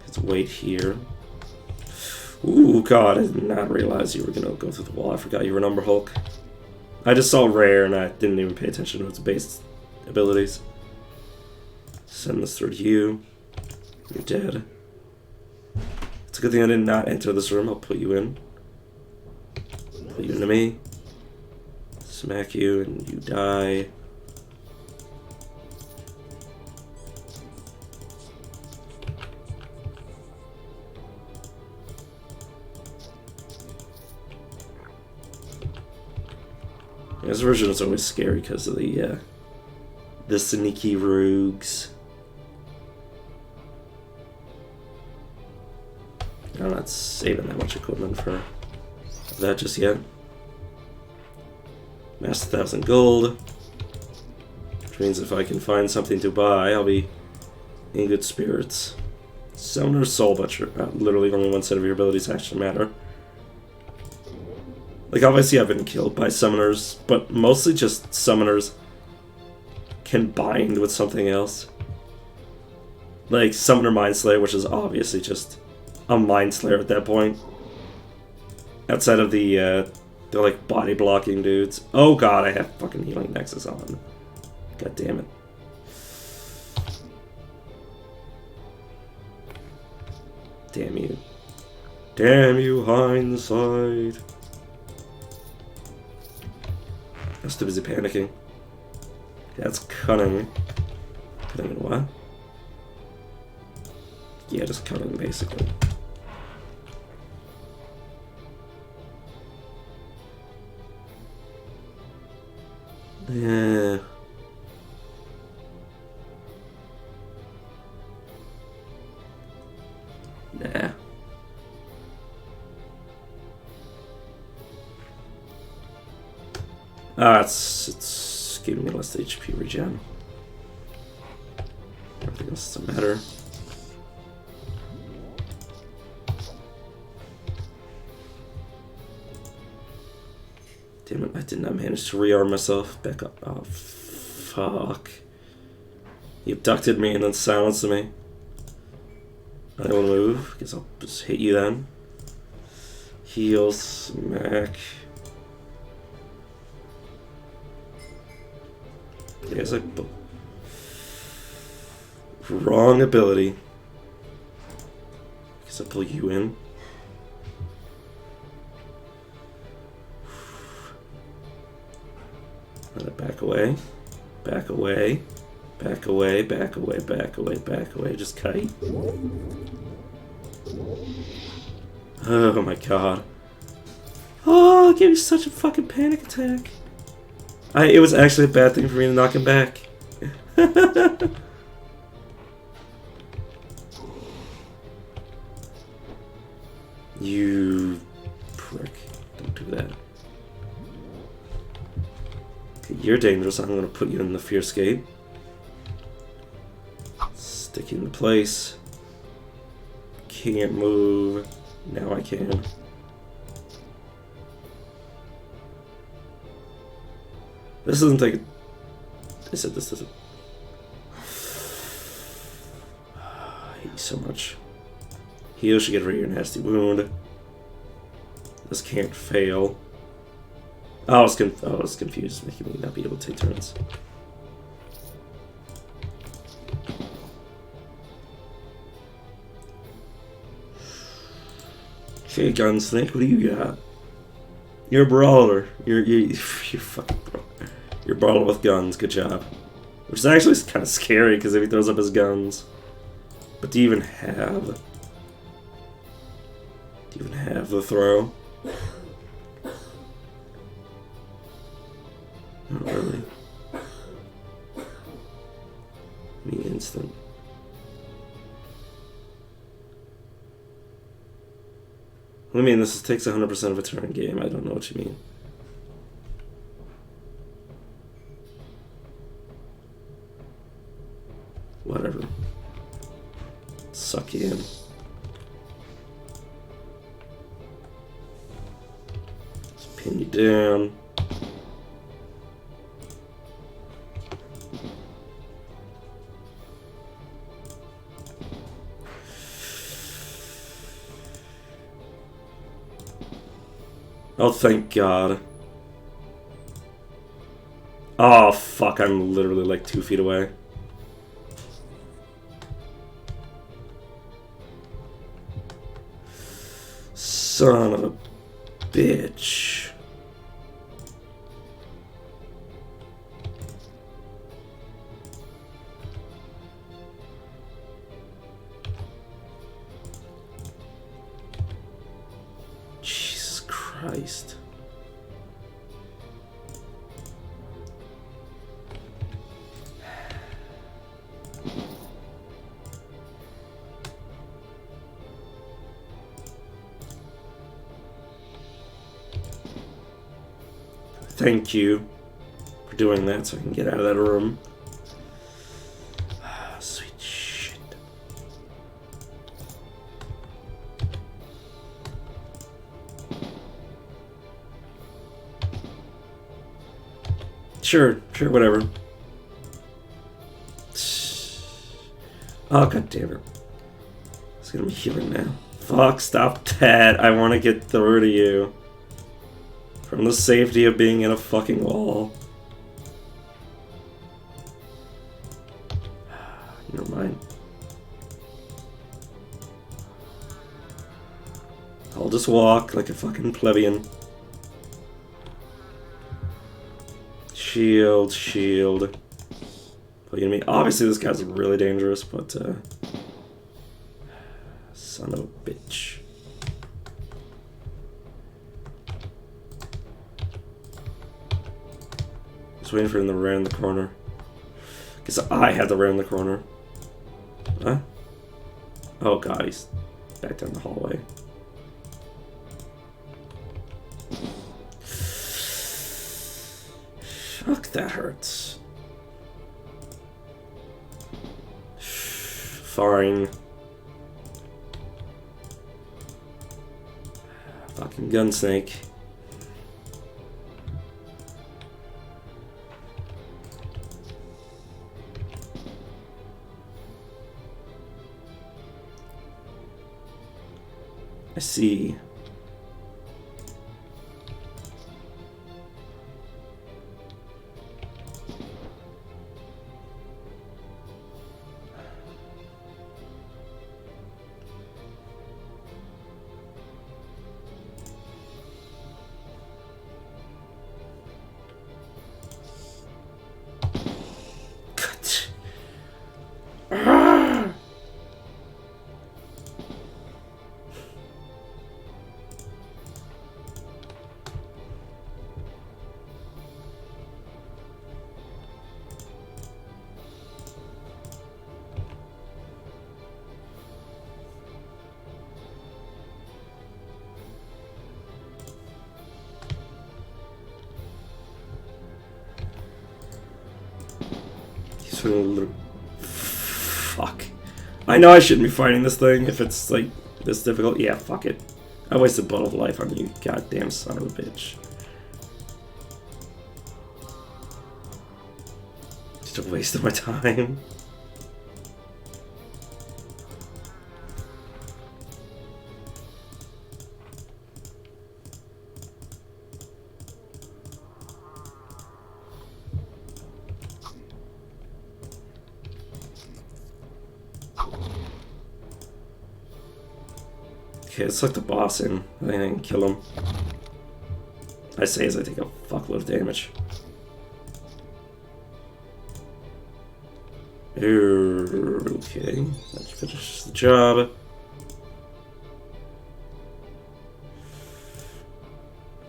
Let's wait here. Ooh, God, I did not realize you were going to go through the wall. I forgot you were an Umber Hulk. I just saw rare and I didn't even pay attention to its base abilities. Send this through to you. You're dead. It's a good thing I did not enter this room. I'll put you in. Put you into me. Smack you and you die. This version is always scary because of the sneaky rogues. I'm not saving that much equipment for that just yet. Mass 1,000 gold, which means if I can find something to buy, I'll be in good spirits. Summoner's Soul Butcher. Literally only one set of your abilities actually matter. Like, obviously I've been killed by summoners, but mostly just summoners can bind with something else. Like, Summoner Mind Slayer, which is obviously just a Mind Slayer at that point. Outside of they're like body blocking dudes. Oh god, I have fucking Healing Nexus on. God damn it. Damn you. Damn you, hindsight. I was too busy panicking. That's cunning. Cunning in what? Yeah, just cunning, basically. Yeah. Nah. Ah, it's giving me less HP regen. Everything else doesn't matter. Damn it, I did not manage to rearm myself. Back up. Oh, fuck. He abducted me and then silenced me. I don't want to move. Guess I'll just hit you then. Heal, smack. I guess I... Wrong ability. I guess I'll pull you in. Let it back away. Back away. Back away, back away, back away, back away. Just kite. Oh my god. Oh, it gave me such a fucking panic attack. It was actually a bad thing for me to knock him back. You prick. Don't do that. Okay, you're dangerous. I'm gonna put you in the fierce gate. Stick you into place. Can't move. Now I can. This doesn't take... I said this doesn't... I hate you so much. Heal should get rid of your nasty wound. This can't fail. Oh, I was confused, making me not be able to take turns. Okay, Gunsnake, what do you got? You're a brawler. You're fucking bro. You're a brawler with guns. Good job. Which is actually kind of scary because if he throws up his guns. But do you even have? Do you even have the throw? Not really. I mean, instant. I mean, this takes 100% of a turn game. I don't know what you mean. Whatever. Suck you in. Just pin you down. Oh, thank God. Oh, fuck, I'm literally like 2 feet away. Son of a bitch. Jesus Christ. Thank you for doing that so I can get out of that room. Sweet shit. Sure, whatever. Oh, god damn it. It's gonna be healing now. Fuck, stop that. I want to get through to you. From the safety of being in a fucking wall. Never mind. I'll just walk like a fucking plebeian. Shield, shield. Well, you know what I mean? Obviously this guy's really dangerous, but son of a bitch. Just waiting for him to round the corner. Guess I had to round the corner. Huh? Oh god, he's back down the hallway. Fuck, that hurts. Fine. Fucking gunsnake. I see. Fuck. I know I shouldn't be fighting this thing if it's like this difficult. Yeah, fuck it. I wasted both life on you, goddamn son of a bitch. Just a waste of my time. Okay, let's let the boss in. I think I can kill him. I say as I take a fuckload of damage. Okay, that finishes the job.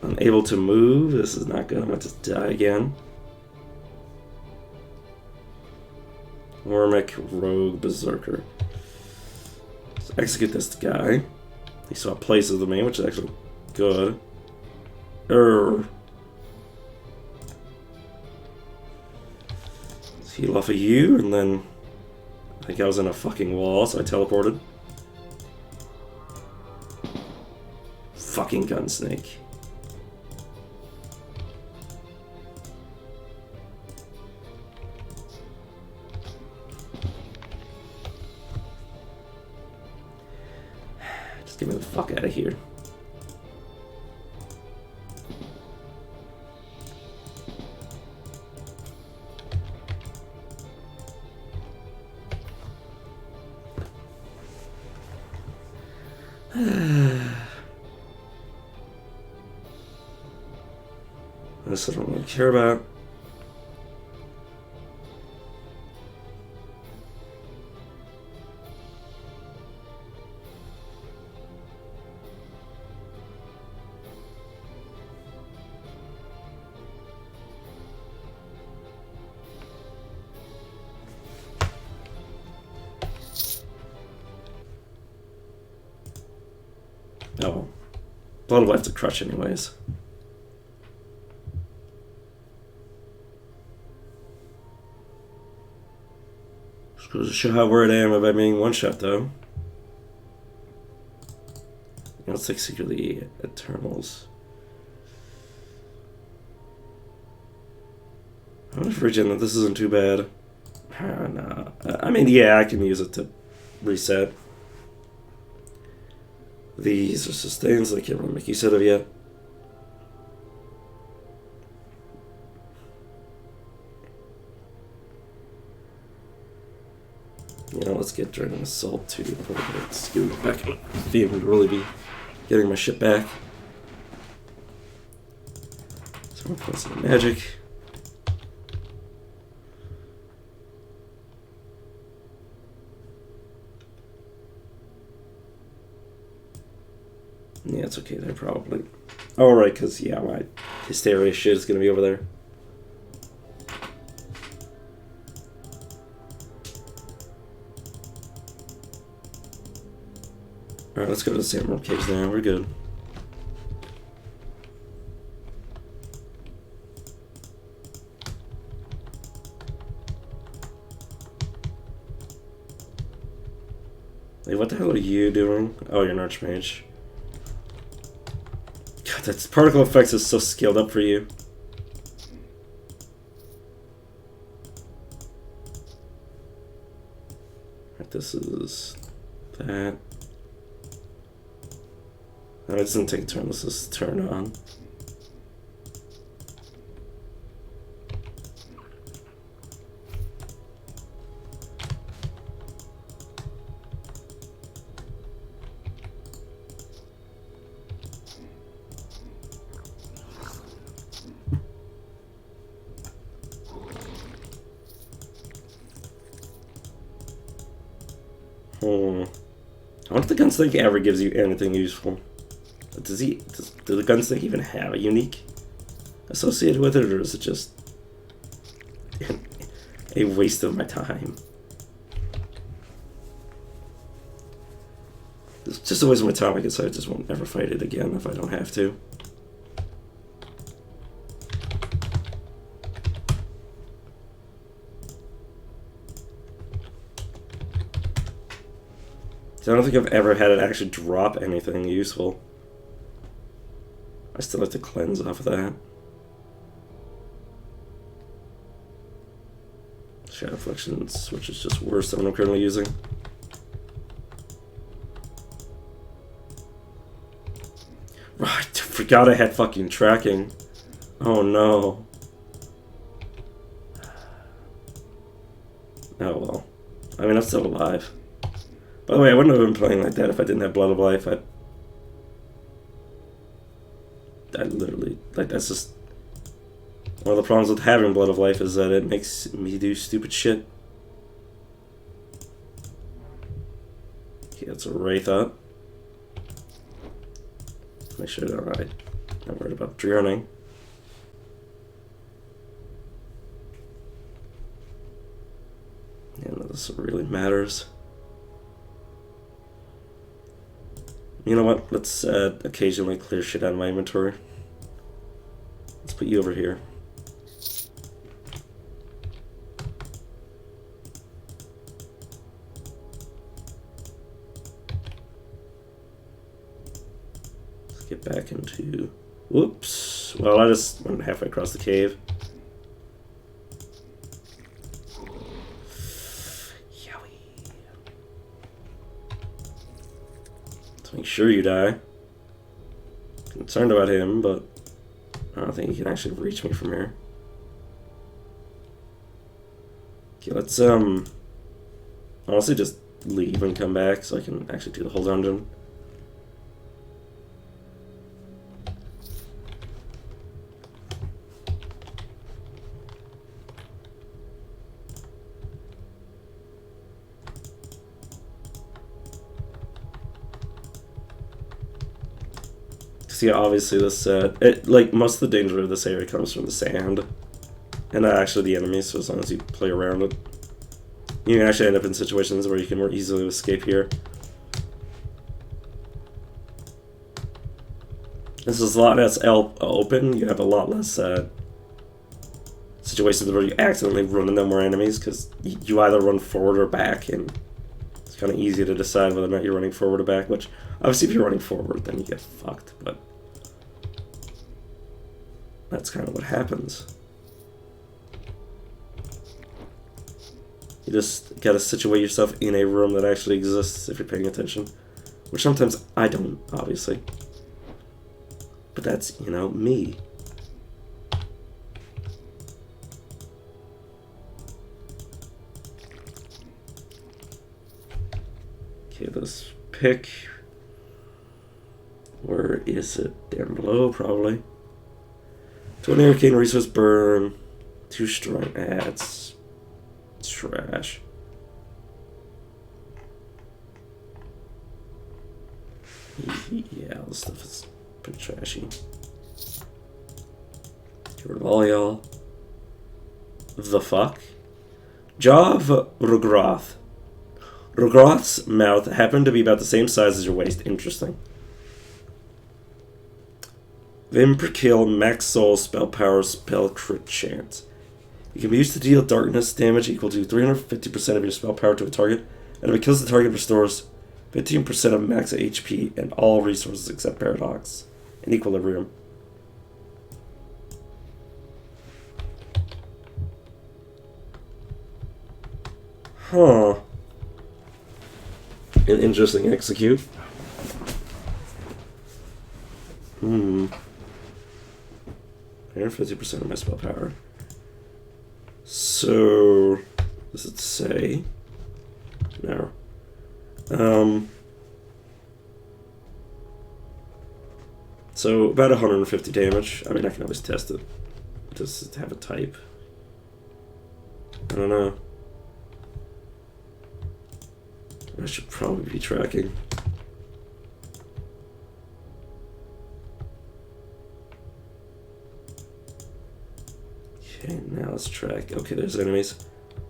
Unable to move. This is not good. I'm about to die again. Wormic, Rogue, Berserker. Let's execute this guy. He saw places of me, which is actually good. Let's heal off of you, and then I think I was in a fucking wall, so I teleported. Fucking gunsnake. Get me the fuck out of here. This I don't really care about. Oh, blood will have to crush anyways. Just goes to show how worried I am about being one shot, though. Let's take secretly Eternals. I'm gonna forget that this isn't too bad. No. I mean, yeah, I can use it to reset. These are sustains, I can't remember make use of yet. You know, let's get Dragon Assault too. Let's give it back. Be able to really be getting my shit back. So I'm gonna put some magic. Yeah, it's okay there, probably. Oh, right, because, yeah, my hysteria shit is going to be over there. Alright, let's go to the Samurai Caves now. We're good. Hey, what the hell are you doing? Oh, you're an Archmage. God, that particle effects is so scaled up for you. Right, this is that. No, it doesn't take a turn. This is turn on. I wonder if the gunslinger ever gives you anything useful. Does the gunslinger even have a unique associated with it, or is it just a waste of my time? It's just a waste of my time. I guess I just won't ever fight it again if I don't have to. I don't think I've ever had it actually drop anything useful. I still have to cleanse off of that. Shadow Afflictions, which is just worse than what I'm currently using. Right, I forgot I had fucking tracking. Oh no. Oh well. I mean, I'm still alive. By the way, I wouldn't have been playing like that if I didn't have Blood of Life. I literally, like, that's just one of the problems with having Blood of Life, is that it makes me do stupid shit. Okay, that's a Wraith up. Make sure they're alright. Not worried about drowning. Yeah, this really matters. You know what? Let's occasionally clear shit out of my inventory. Let's put you over here. Let's get back into... Whoops. Well, I just went halfway across the cave. Make sure you die. Concerned about him, but I don't think he can actually reach me from here. Okay, let's honestly just leave and come back so I can actually do the whole dungeon. Yeah, obviously this, like, most of the danger of this area comes from the sand, and not actually the enemies, so as long as you play around it, you can actually end up in situations where you can more easily escape here. This is a lot less open. You have a lot less situations where you accidentally run into more enemies, because you either run forward or back, and it's kind of easy to decide whether or not you're running forward or back, which, obviously if you're running forward, then you get fucked, but that's kind of what happens. You just gotta situate yourself in a room that actually exists if you're paying attention. Which sometimes I don't, obviously. But that's, you know, me. Okay, this pick. Where is it? Down below, probably. 20 arcane resource burn, 2 strong ads. Trash. Yeah, all this stuff is pretty trashy. Get rid of all y'all. The fuck? Jaw of Rugroth. Rugroth's mouth happened to be about the same size as your waist. Interesting. Vim per kill, max soul, spell power, spell crit chance. It can be used to deal darkness damage equal to 350% of your spell power to a target, and if it kills the target, restores 15% of max HP and all resources except Paradox in Equilibrium. Huh. An interesting execute. 150% of my spell power. So, does it say? No. So about 150 damage. I mean, I can always test it. Does it have a type? I don't know. I should probably be tracking. Okay, now let's track. Okay, there's enemies.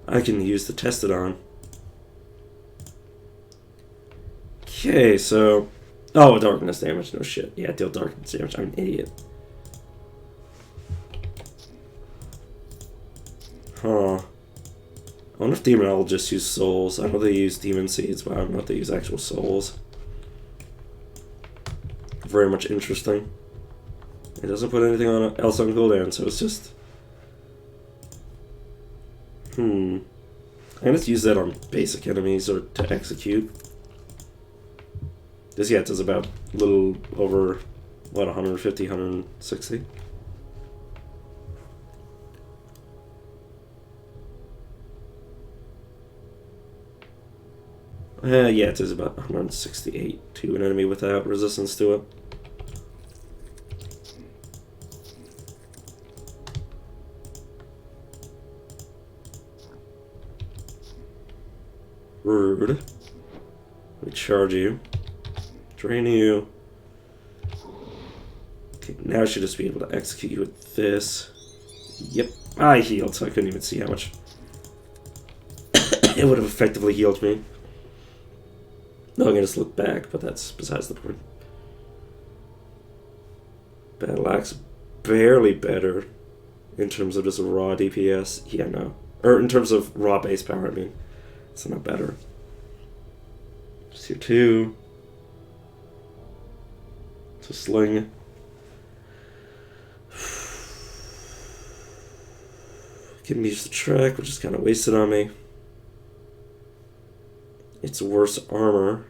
I can use the test it on. Okay, so... Oh, darkness damage. No shit. Yeah, deal darkness damage. I'm an idiot. Huh. I wonder if demonologists use souls. I know they use demon seeds, but I don't know if they use actual souls. Very much interesting. It doesn't put anything else on cooldown, so it's just... I'm gonna use that on basic enemies or to execute. This, yeah, it does about a little over, what, 150, 160? Yeah, it does about 168 to an enemy without resistance to it. Rude. Let me charge you. Drain you. Okay, now I should just be able to execute you with this. Yep. I healed, so I couldn't even see how much it would have effectively healed me. No, I'm gonna just look back, but that's besides the point. Battle Axe, barely better in terms of just raw DPS. Yeah, no. Or in terms of raw base power, I mean. It's not better. Just here too. It's a sling. Can use the track, which is kind of wasted on me. It's worse armor.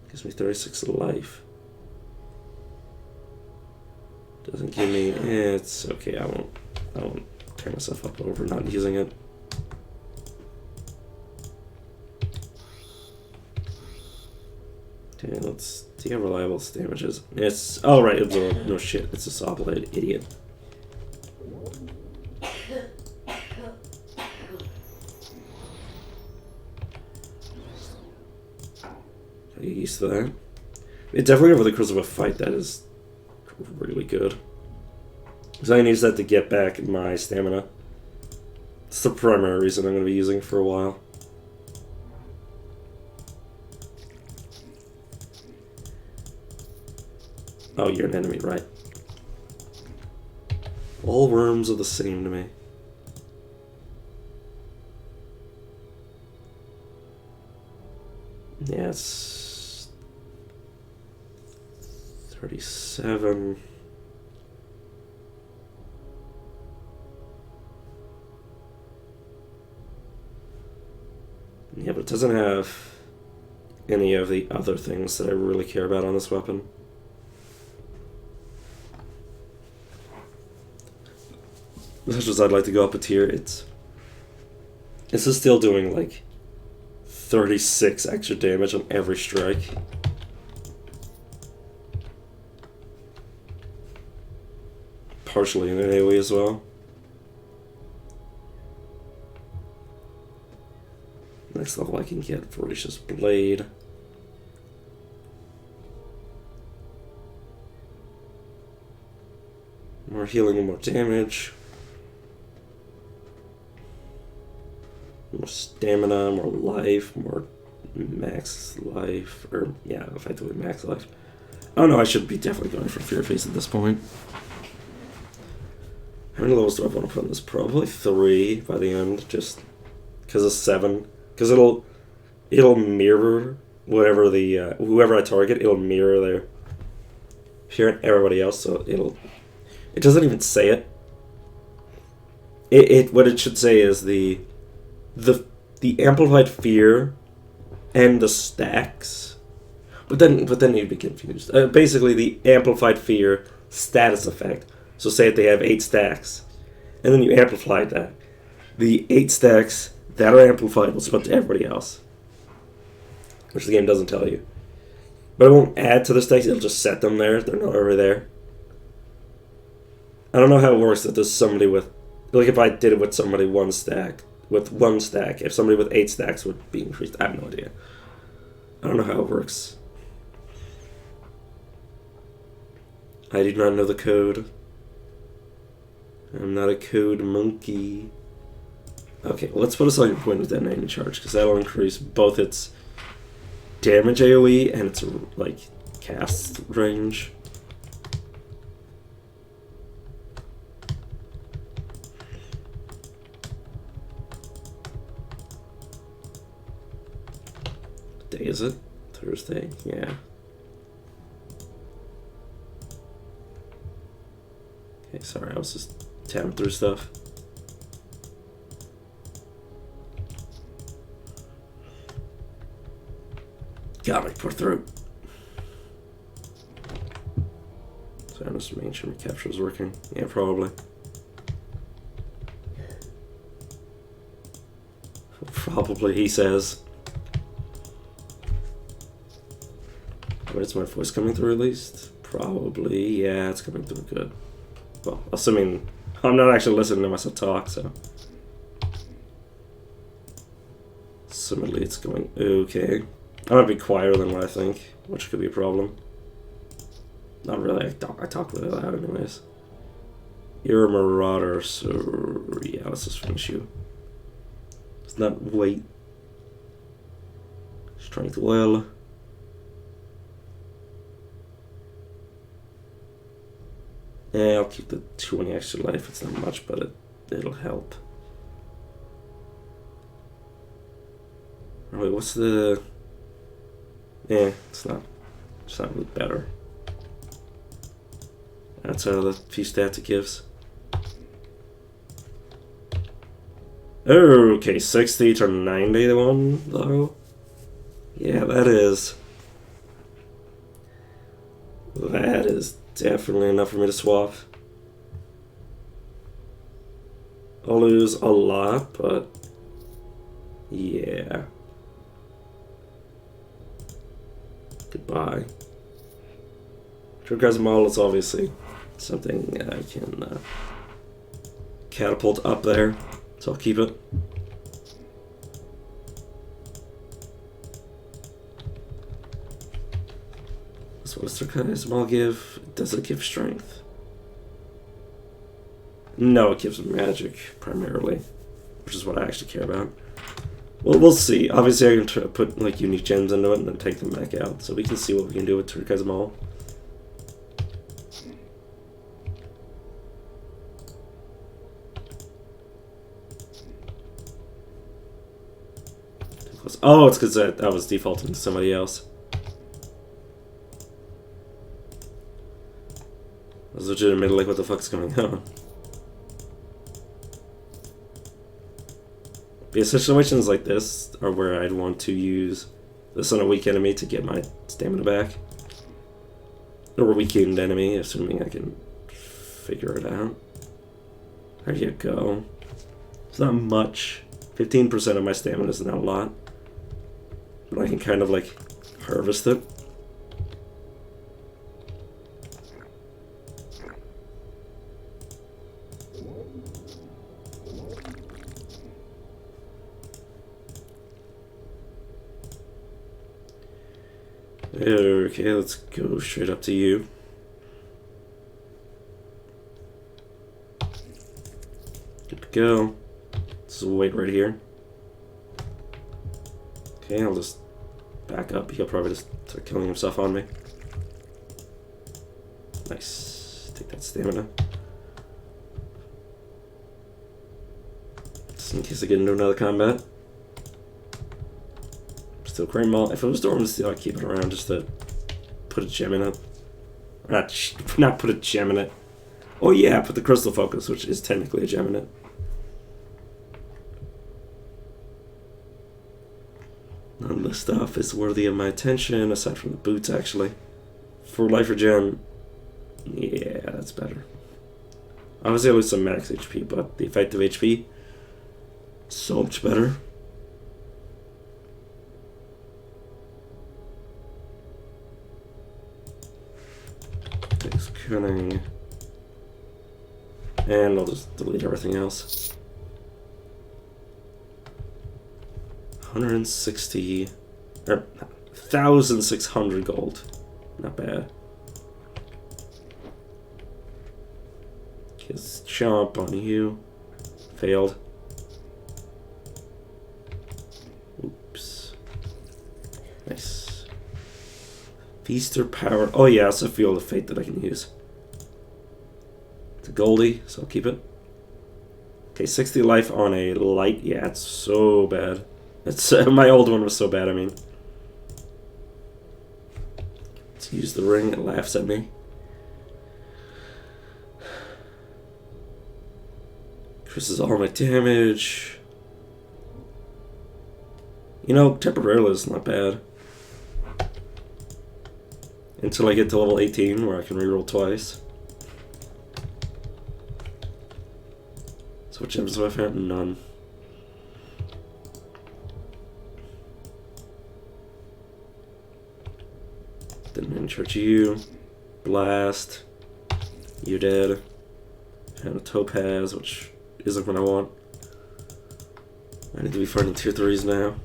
Gives me 36 life. Doesn't give me. It's okay. I won't turn myself up over not using it. Okay, let's see how reliable this damage is. It's right. Absorb. No shit. It's a saw blade, idiot. Get used to that. It definitely over the course of a fight that is really good. Because I can use that to get back my stamina. It's the primary reason I'm going to be using it for a while. Oh, you're an enemy, right? All worms are the same to me. Yeah, it's 37. Yeah, but it doesn't have any of the other things that I really care about on this weapon. As much as I'd like to go up a tier, it's still doing like 36 extra damage on every strike. Partially in an AoE as well. Next level I can get Voracious Blade. More healing and more damage. More stamina, more life, more max life, or yeah, effectively max life. Oh no, I should be definitely going for Fear Face at this point. How many levels do I want to put on this? Probably 3 by the end, just because of 7. Because it'll it'll mirror whatever the whoever I target. It'll mirror their fear and everybody else. So it doesn't even say it. It what it should say is the amplified fear and the stacks. But then you'd be confused. Basically, the amplified fear status effect. So say if they have 8 stacks, and then you amplify that. The 8 stacks that are amplified will spread to everybody else, which the game doesn't tell you. But it won't add to the stacks. It'll just set them there. They're not over there. I don't know how it works. That there's somebody with, like, if I did it with somebody with 1 stack, if somebody with 8 stacks would be increased. I have no idea. I don't know how it works. I do not know the code. I'm not a code monkey. Okay, well, let's put a second point with detonating charge, because that'll increase both its damage AoE and its, like, cast range. What day is it? Thursday? Yeah. Okay, sorry, I was just tabbing through stuff. Got me, poor throat. So I'm just making sure my capture is working. Yeah, probably. Probably, he says. But is my voice coming through at least? Probably, yeah, it's coming through good. Well, assuming I'm not actually listening to myself talk, so. Assumedly it's going okay. I might be quieter than what I think, which could be a problem. Not really, I talk really loud anyways. You're a marauder, so yeah, let's just finish you. Let's not wait. Strength well. Yeah, I'll keep the 20 extra life. It's not much, but it'll help. Alright, what's the... Yeah, it's not really better. That's the few stats it gives. Okay, 60 to 91 though. Yeah, that is definitely enough for me to swap. I'll lose a lot, but yeah. Goodbye. Turquoise Mall is obviously something I can catapult up there, so I'll keep it. So what does Turquoise Mall give? Does it give strength? No, it gives magic primarily, which is what I actually care about. Well, we'll see. Obviously, I can try to put like unique gems into it and then take them back out, so we can see what we can do with Turquoise Mall. Oh, it's because I was defaulting to somebody else. I was legitimately like, what the fuck's going on? But yeah, situations like this are where I'd want to use this on a weak enemy to get my stamina back. Or a weakened enemy, assuming I can figure it out. There you go. It's not much. 15% of my stamina is not a lot. But I can kind of like harvest it. Okay, let's go straight up to you. Good to go. Let's wait right here. Okay, I'll just back up. He'll probably just start killing himself on me. Nice. Take that stamina. Just in case I get into another combat. Still Great Maul. If it was Dormant Steel, I'd keep it around just to put a gem in it. Or not put a gem in it. Oh yeah, put the Crystal Focus, which is technically a gem in it. None of this stuff is worthy of my attention, aside from the boots, actually. For Lifer Gem, yeah, that's better. Obviously, I lose some max HP, but the effective HP, so much better. Takes Cunning. And I'll just delete everything else. 160, or 1,600 gold. Not bad. Kiss Chomp on you. Failed. Oops. Nice. Feaster Power. Oh yeah, it's a Field of Fate that I can use. It's a Goldie, so I'll keep it. Okay, 60 life on a light. Yeah, it's so bad. It's my old one was so bad, I mean. Let's use the ring, it laughs at me. Increases all my damage. You know, temporarily is not bad. Until I get to level 18 where I can reroll twice. So what gems do I have? None. Didn't charge you. Blast. You dead. And a Topaz, which isn't what I want. I need to be finding tier 3s now.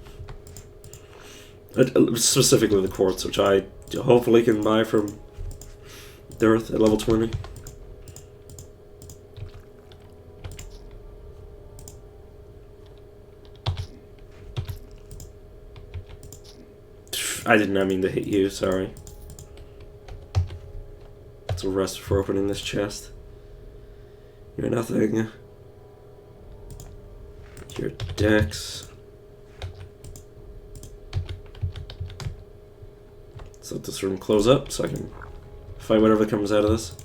Specifically the Quartz, which I hopefully can buy from Dearth at level 20. I did not mean to hit you, sorry. It's a rest for opening this chest. You're nothing. Your Dex. Let's let this room close up so I can fight whatever comes out of this.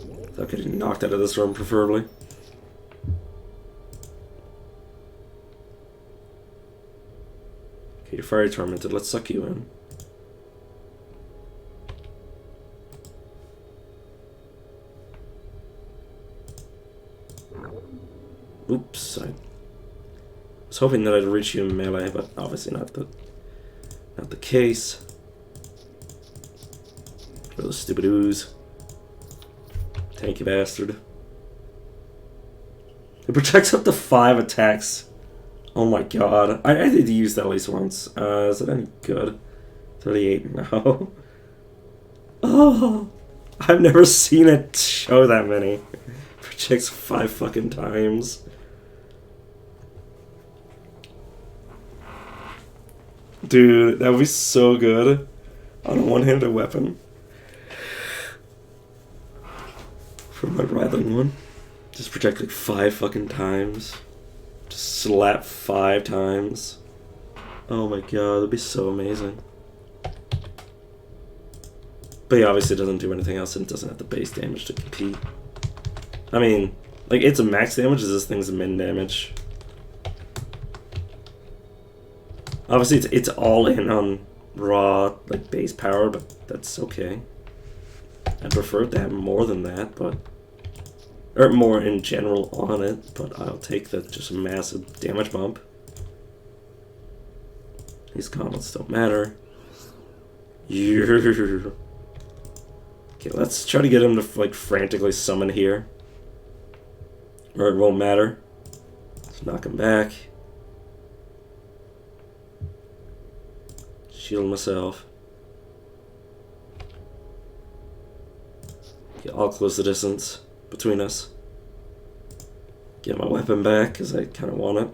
Without getting knocked out of this room, preferably. Okay, you're Fire Tormented. Let's suck you in. Oops, I was hoping that I'd reach you in melee, but obviously not the case. For the stupid ooze. Tanky bastard. It protects up to 5 attacks. Oh my god. I need to use that at least once. Is it any good? 38, no. Oh, I've never seen it show that many. Protects 5 fucking times. Dude, that would be so good on a one-handed weapon. For my Writhing one. Just protect like 5 fucking times. Just slap 5 times. Oh my god, that'd be so amazing. But yeah, obviously it doesn't do anything else and it doesn't have the base damage to compete. I mean, like it's a max damage, this thing's a min damage. Obviously it's all in on raw, like base power, but that's okay. I'd prefer it to have more than that, but... or more in general on it, but I'll take the just massive damage bump. These comments don't matter. Yeah. Okay, let's try to get him to like frantically summon here. Or it won't matter. Let's knock him back. Shield myself. Okay, I'll close the distance between us. Get my weapon back, because I kind of want it.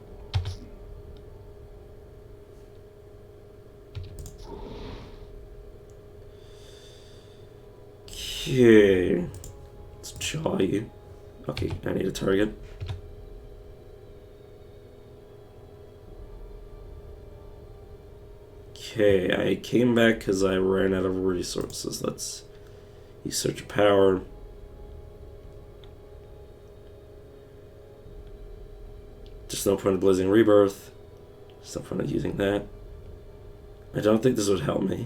Okay. Let's jaw you. Okay, I need a target. Okay, I came back because I ran out of resources. Let's use Search of Power. Just no point of Blazing Rebirth. Just no point of using that. I don't think this would help me.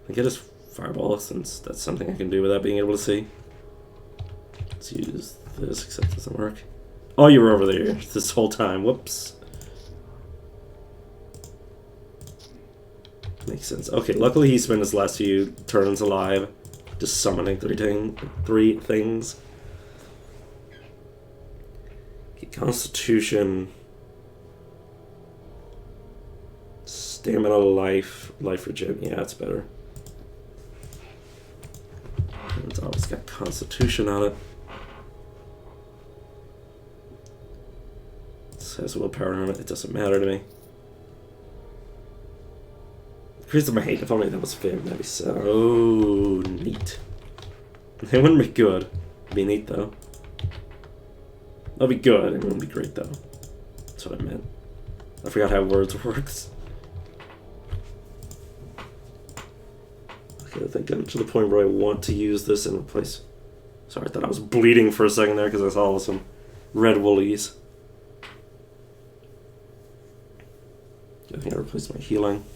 I get his Fireball, since that's something I can do without being able to see. Let's use this, except it doesn't work. Oh, you were over there this whole time. Whoops. Makes sense. Okay, luckily he spent his last few turns alive, just summoning three things. Okay, Constitution, Stamina, Life Regen. Yeah, that's better. It's always got Constitution on it. This has willpower on it. It doesn't matter to me. Increase my hate. If only that was fair, that'd be so neat. It wouldn't be good. It'd be neat though. That'd be good. It wouldn't be great though. That's what I meant. I forgot how words works. Okay, I think I'm to the point where I want to use this and replace. Sorry, I thought I was bleeding for a second there because I saw some red woolies. I think I replaced my healing.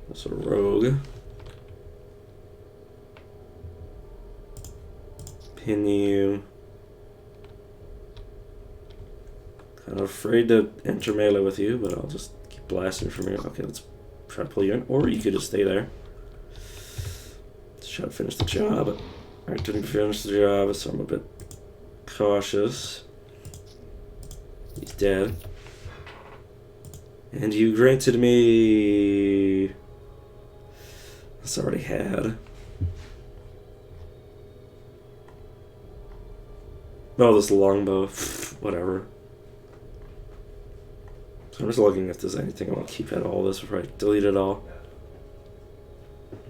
That's a rogue. Pin you. Kind of afraid to enter melee with you, but I'll just keep blasting from here. Okay, let's try to pull you in. Or you could just stay there. Let's try to finish the job. Alright, didn't finish the job, so I'm a bit cautious. He's dead. And you granted me... This already had. Oh, this longbow. Whatever. So I'm just looking if there's anything I want to keep out of all this before I delete it all.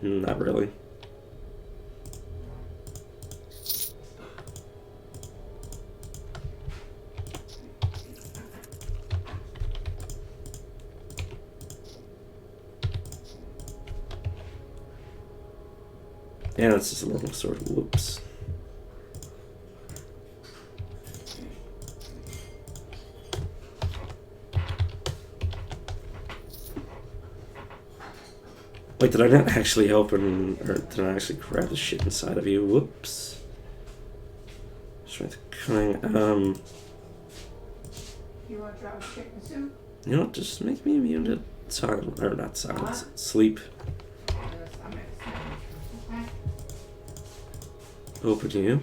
Not really. Yeah, it's just a little sort of whoops. Wait, did I not actually open, or did I actually grab the shit inside of you? Whoops. Strength cunning, You want to drop a chicken soup? You know what, just make me immune to silence, or not silence, sleep. Open you.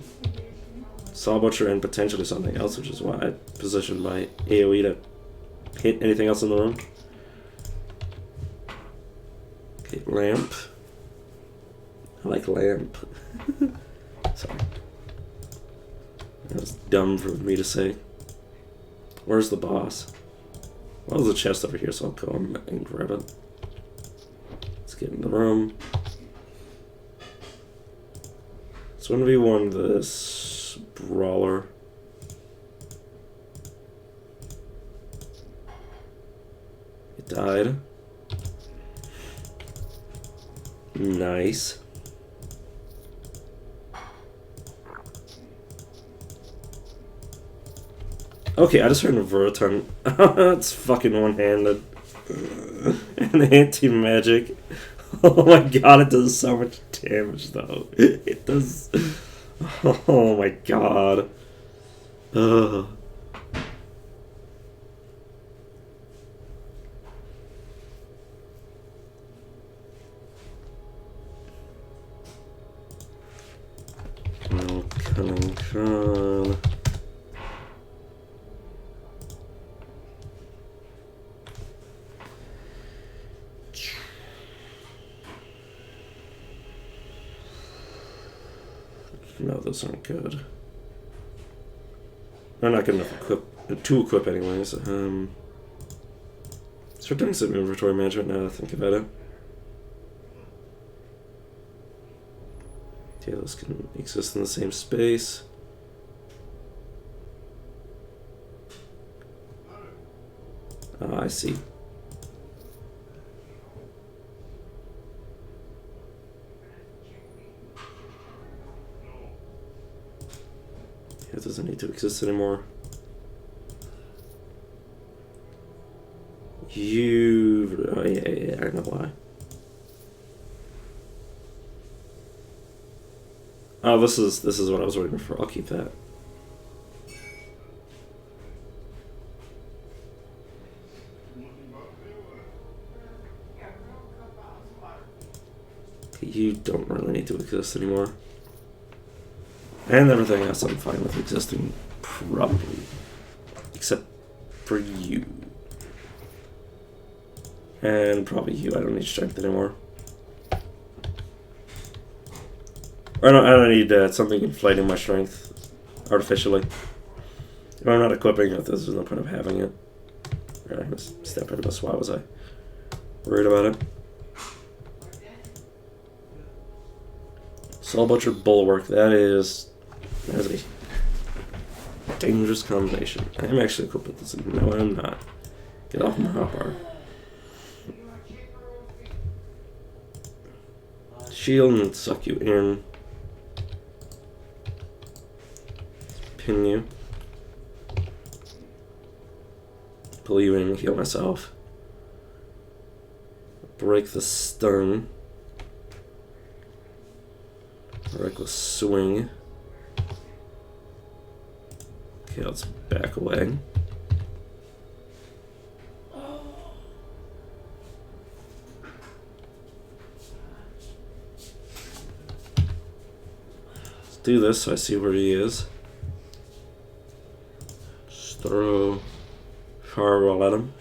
Saw Butcher and potentially something else, which is why I positioned my AoE to hit anything else in the room. Okay, lamp. I like lamp. Sorry. That was dumb for me to say. Where's the boss? Well, there's a chest over here, so I'll go and grab it. Let's get in the room. So 1v1 this brawler. It died. Nice. Okay, I just heard a Verton. It's fucking one-handed. And anti-magic. Oh my god, it does so much damage though. It does. Oh my god. Ugh. Oh, cunning con. No, those aren't good. They're not good enough to equip anyways. Start doing some inventory management now that I think about it. Okay, those can exist in the same space. Oh, I see. It doesn't need to exist anymore. Oh yeah, I know why. Oh, this is what I was waiting for. I'll keep that. You don't really need to exist anymore. And everything else I'm fine with existing, probably. Except for you. And probably you, I don't need strength anymore. I don't need something inflating my strength artificially. If I'm not equipping it, there's no point of having it. Alright, I'm gonna step into this. Why was I worried about it? Soul Butcher Bulwark, that is a dangerous combination. I am actually equipped with this. No, I'm not. Get off my hotbar. Shield and suck you in. Pin you. Pull you in and heal myself. Break the stun. Reckless swing. Okay, let's back away. Let's do this so I see where he is. Just throw fireball at him.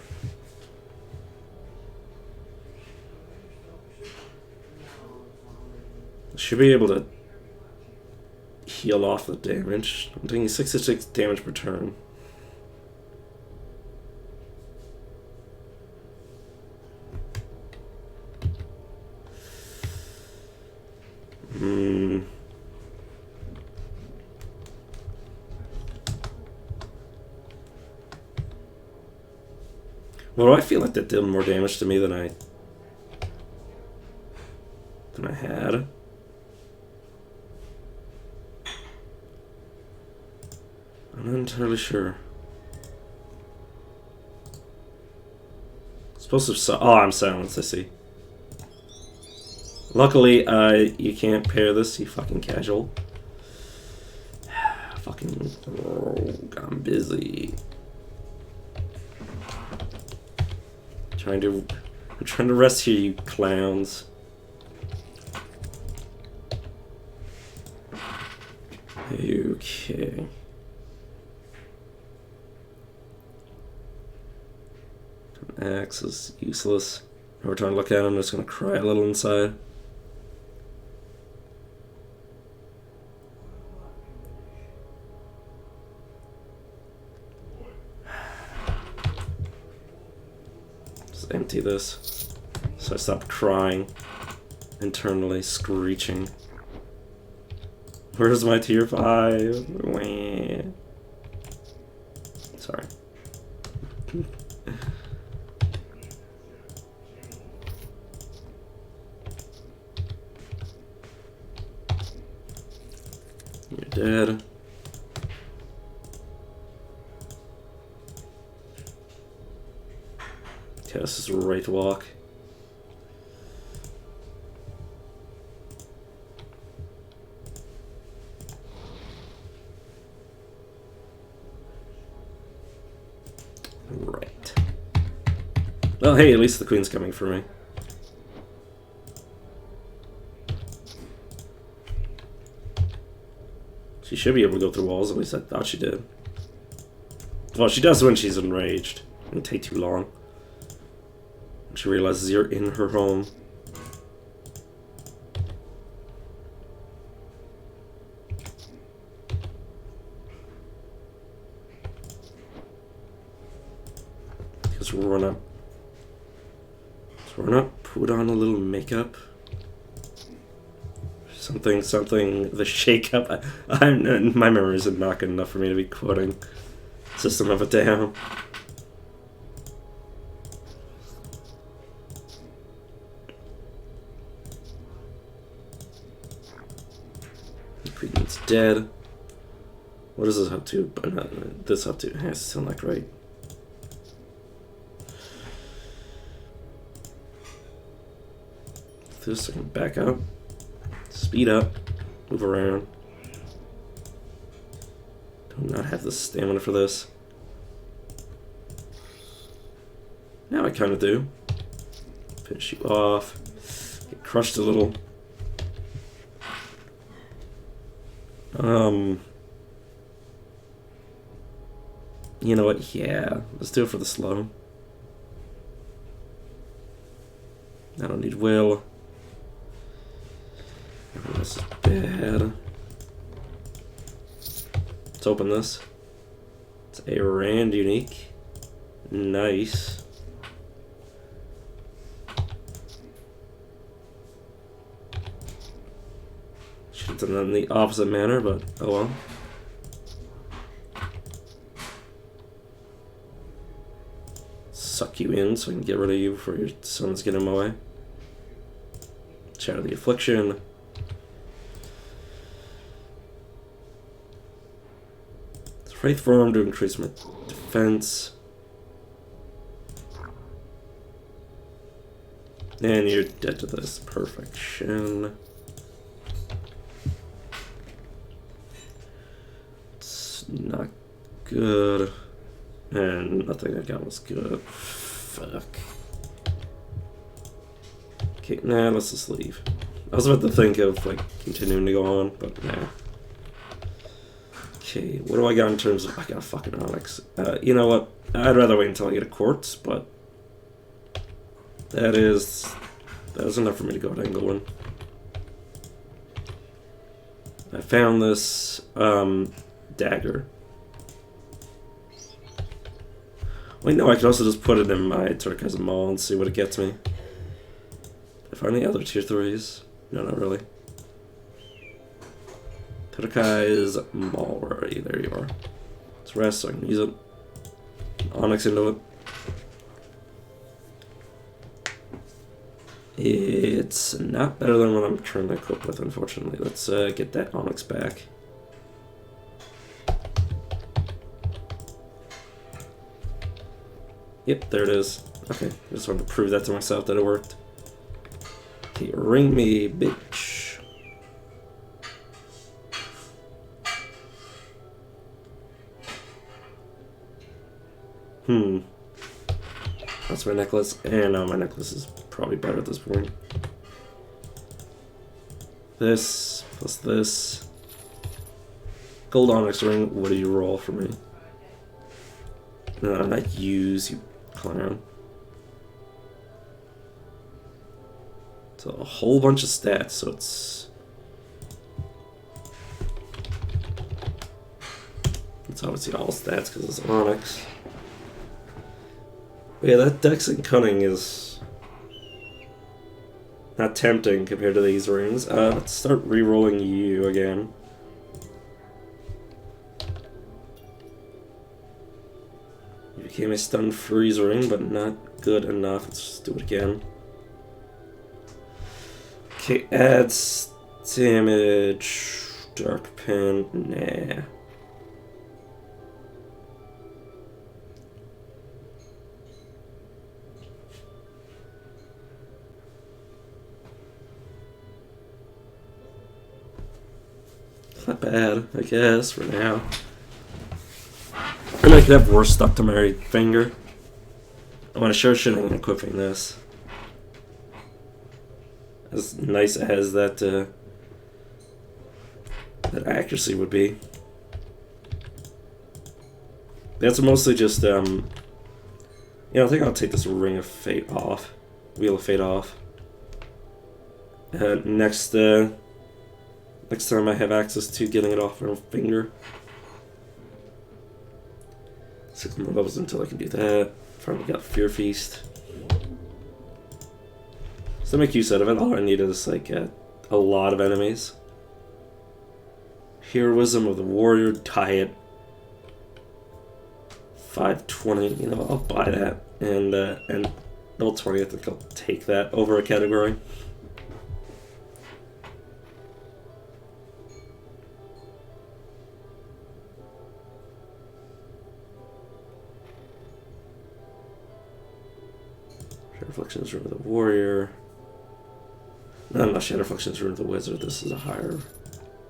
Should be able to heal off the damage. I'm taking 66 damage per turn. Well, I feel like that did more damage to me than I had. I'm not entirely sure. Supposed to. Oh, I'm silenced. I see. Luckily, you can't pair this. You fucking casual. Fucking. Oh, I'm busy. I'm trying to rest here, you clowns. Okay. Axe is useless. Every time I look at him, I'm just gonna cry a little inside. Just empty this. So I stop crying. Internally screeching. Where's my tier 5? Sorry. You're dead. Cast is right walk. Right. Well, hey, at least the queen's coming for me. She should be able to go through walls, at least I thought she did. Well, she does when she's enraged. It doesn't take too long. When she realizes you're in her home. Because we're gonna put on a little makeup. something, the shake-up. My memories are not good enough for me to be quoting System of a Down. Queen's dead. What is this up to? But not this up to. It's still not great. This I can back up, speed up, move around. Do not have the stamina for this. Now I kind of do. Finish you off. Get crushed a little. You know what? Yeah, let's do it for the slow. I don't need will. This is bad. Let's open this. It's a Rand unique. Nice. Should have done that in the opposite manner, but oh well. Suck you in so I can get rid of you before your sons get in my way. Shadow the Affliction. Wraith Form to increase my defense. And you're dead to this. Perfection. It's not good. And nothing I got was good. Fuck. Okay, nah, let's just leave. I was about to think of, like, continuing to go on, but nah. Okay, what do I got in terms of... I got a fucking Onyx. You know what? I'd rather wait until I get a Quartz, but... That is enough for me to go to England. I found this, dagger. Wait, no, I could also just put it in my Turquoise Maul and see what it gets me. Did I find any other tier 3s? No, not really. Turquoise Maul, where are you? There you are. Let's rest so I can use it. Onyx into it. It's not better than what I'm currently equipped with, unfortunately. Let's get that Onyx back. Yep, there it is. Okay, I just wanted to prove that to myself that it worked. Okay, ring me, bitch. That's my necklace, and my necklace is probably better at this point. This, plus this. Gold Onyx ring, what do you roll for me? No, not use, you clown. It's a whole bunch of stats, so it's obviously all stats because it's Onyx. But yeah, that Dex and Cunning is not tempting compared to these rings. Let's start re-rolling you again. You became a stun freeze ring, but not good enough. Let's just do it again. Okay, adds damage. Dark pen, nah. Not bad, I guess, for now. And I could have worse stuck to my finger. I want to sure shouldn't equipping this. As nice as that that accuracy would be. That's mostly just I think I'll take this Ring of Fate off. Wheel of Fate off. Next time I have access to getting it off my finger. 6 more levels until I can do that. Finally got Fear Feast. So to make use out of it, all I need is like a a lot of enemies. Heroism of the Warrior Diet. 520, you know, I'll buy that. And level 20, I think I'll take that over a category. Shadow Reflections Room of the Warrior. No, Shadow Reflections Room of the Wizard. This is a higher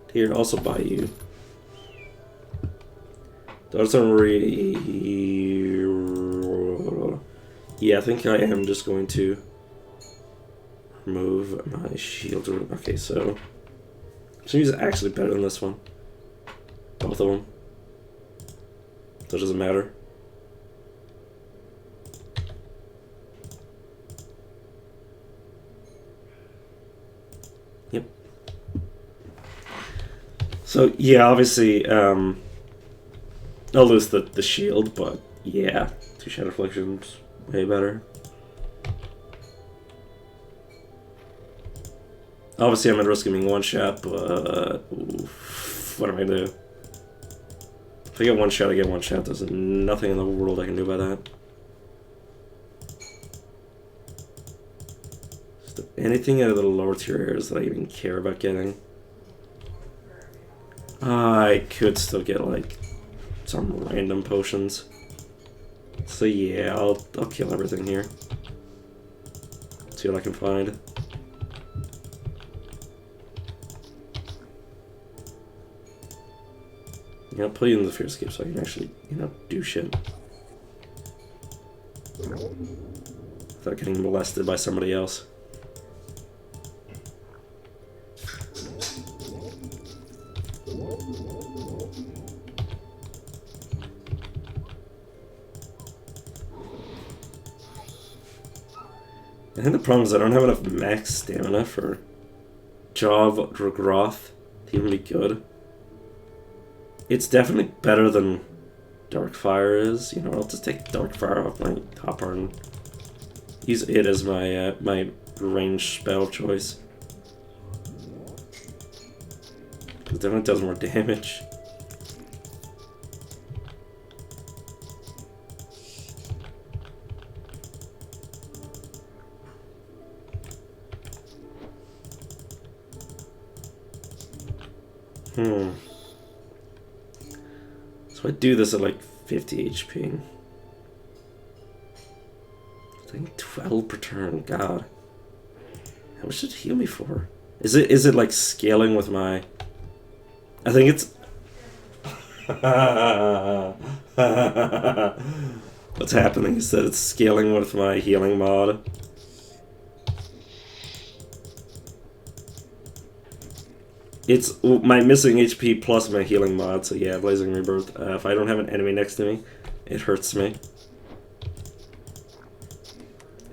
tier. Also buy you. Yeah, I think I am just going to remove my shield. Okay, so she's actually better than this one. Both of them. So it doesn't matter. Yep. So yeah, obviously, I'll lose the shield, but yeah, 2 Shadow Reflections, way better. Obviously, I'm at risk of being one shot, but oof, what am I gonna do? If I get one shot, I get one shot. There's nothing in the world I can do about that. Is there anything out of the lower tier areas that I even care about getting? I could still get like some random potions. So yeah, I'll kill everything here. See what I can find. Yeah, I'll put you in the Fear Escape so I can actually, you know, do shit. Without getting molested by somebody else. I think the problem is I don't have enough max stamina for Jaw of Dragroth to even be good. It's definitely better than Darkfire is. You know, I'll just take Darkfire off my hopper and use it as my my ranged spell choice. It definitely does more damage. So I do this at like 50 HP. I think 12 per turn. God, how much did it heal me for? Is it like scaling with my? I think it's. What's happening is that it's scaling with my healing mod. It's my missing HP plus my healing mod, so yeah, Blazing Rebirth. If I don't have an enemy next to me, it hurts me.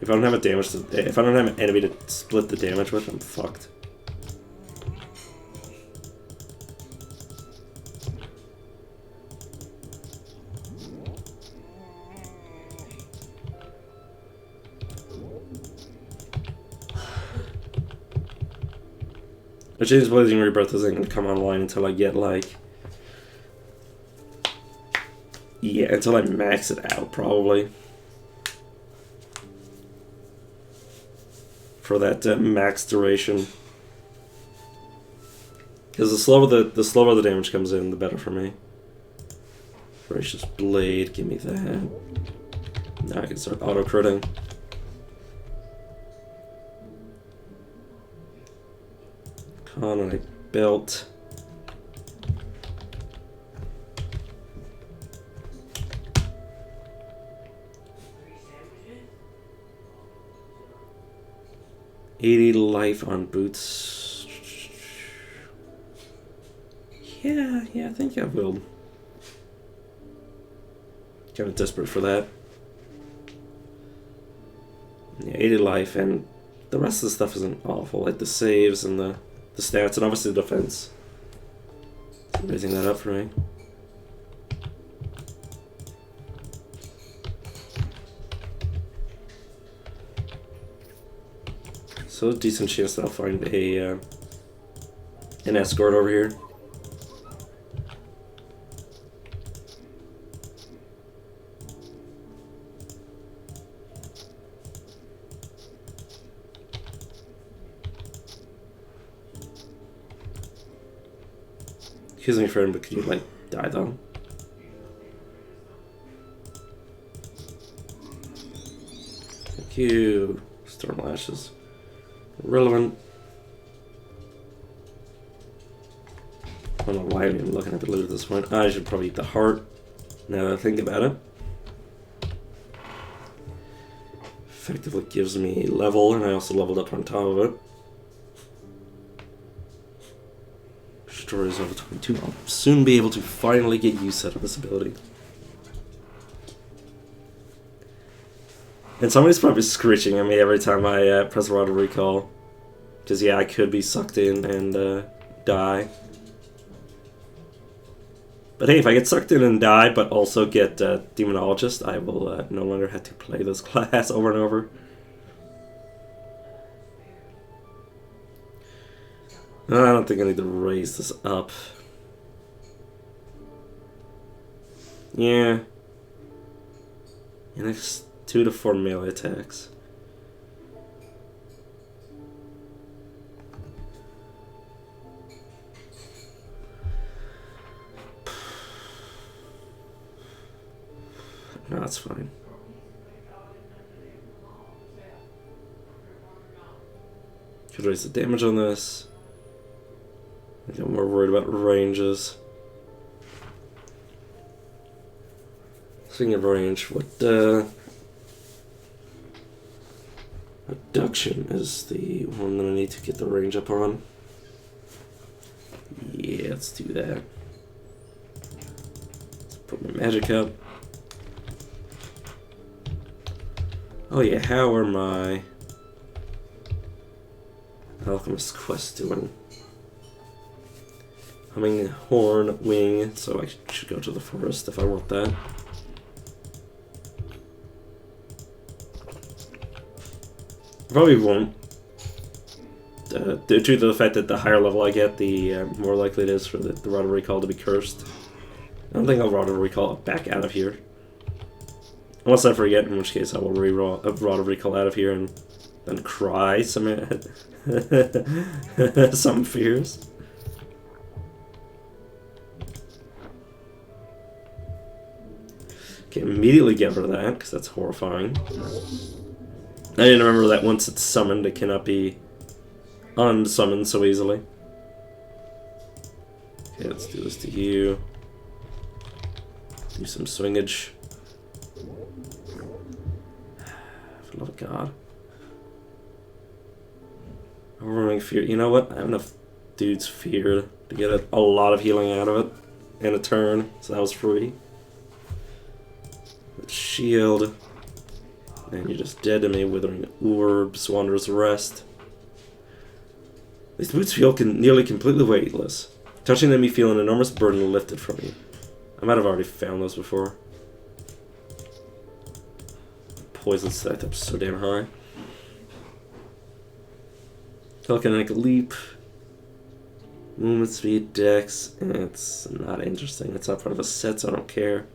If I don't have if I don't have an enemy to split the damage with, I'm fucked. Which is Blazing Rebirth isn't going to come online until I get like... Yeah, until I max it out, probably. For that max duration. Because the slower the damage comes in, the better for me. Voracious Blade, give me that. Now I can start auto-critting. Cononic Belt. $80 life on boots. Yeah, I think I will. Kind of desperate for that. Yeah, 80 life, and the rest of the stuff isn't awful, like the saves and the stats, and obviously the defense. Raising that up for me. So decent chance that I'll find a an escort over here. Excuse me, friend, but could you, like, die, though? Thank you. Storm Lashes. Relevant. I don't know why I'm even looking at the loot at this point. I should probably eat the heart, now that I think about it. Effectively gives me level, and I also leveled up on top of it. Destroys level 22. I'll soon be able to finally get use out of this ability. And somebody's probably screeching at me every time I press Rod of Recall. Because, yeah, I could be sucked in and die. But hey, if I get sucked in and die, but also get Demonologist, I will no longer have to play this class over and over. I don't think I need to raise this up. Yeah. Next 2 to 4 melee attacks. No, that's fine. Could raise the damage on this. I think I'm more worried about ranges. Speaking of range, what Abduction is the one that I need to get the range up on. Yeah, let's do that. Let's put my magic up. Oh yeah, how are my Alchemist quests doing? Humming Horn Wing, so I should go to the forest if I want that. Probably won't. Due to the fact that the higher level I get, the more likely it is for the Rod of Recall to be cursed. I don't think I'll Rod of Recall back out of here. Unless I forget, in which case I will re-roll a Rod of Recall out of here and then cry some some fears. Okay, immediately get rid of that, because that's horrifying. I didn't remember that once it's summoned, it cannot be unsummoned so easily. Okay, let's do this to you. Do some swingage. For the love of God. Overwhelming fear. You know what? I have enough dude's fear to get a lot of healing out of it in a turn, so that was free. Shield. And you're just dead to me. Withering Orbs, Wanderer's Rest. These boots feel nearly completely weightless. Touching them, you feel an enormous burden lifted from you. I might have already found those before. Poison stacked up so damn high. Telekinetic Leap. Movement speed, dex. It's not interesting. It's not part of a set, so I don't care.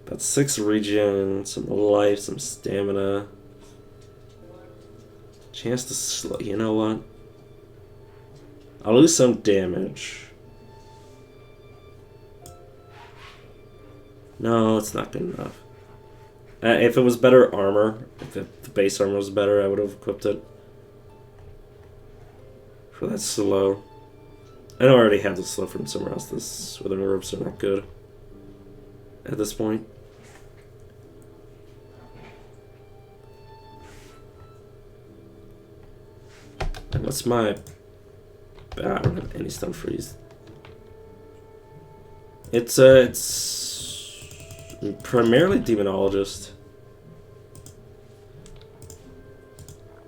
About 6 regen, some life, some stamina. Chance to slow. You know what? I'll lose some damage. No, it's not good enough. If it was better armor, if the base armor was better, I would have equipped it. For that slow. I know I already have the slow from somewhere else. This Withering Orbs are not good at this point. And what's my... I don't have any stun freeze. It's primarily Demonologist.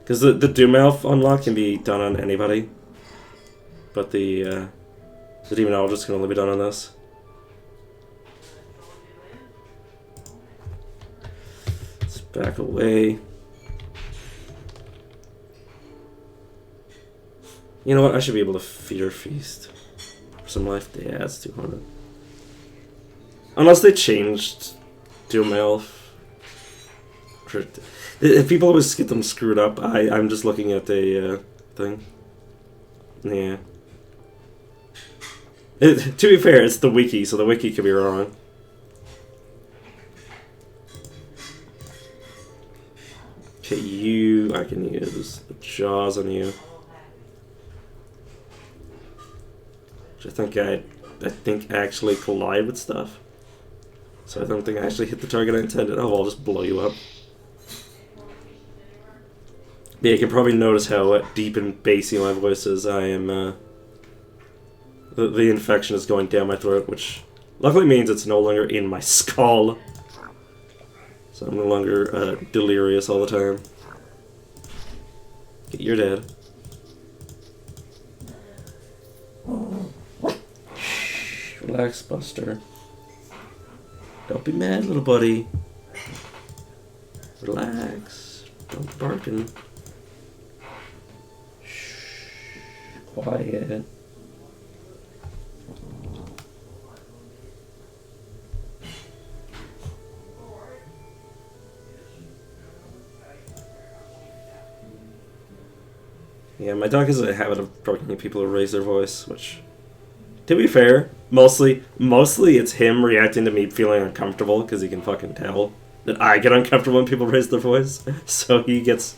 Because the Doom Elf unlock can be done on anybody. But the Demonologist can only be done on this. Let's back away. You know what? I should be able to fear feast. For some life. Yeah, it's 200. Unless they changed Doom Elf. If people always get them screwed up, I'm just looking at the thing. Yeah. To be fair, it's the wiki, so the wiki could be wrong. Okay, you... I can use the jaws on you. Which I think actually collide with stuff. So I don't think I actually hit the target I intended. Oh, I'll just blow you up. Yeah, you can probably notice how deep and bassy my voice is. I am, the infection is going down my throat, which luckily means it's no longer in my skull. So I'm no longer, delirious all the time. Okay, you're dead. Shh, relax, Buster. Don't be mad, little buddy. Relax. Don't be barking. Quiet. Yeah, my dog has a habit of barking at people who raise their voice, which, to be fair, mostly it's him reacting to me feeling uncomfortable because he can fucking tell that I get uncomfortable when people raise their voice, so he gets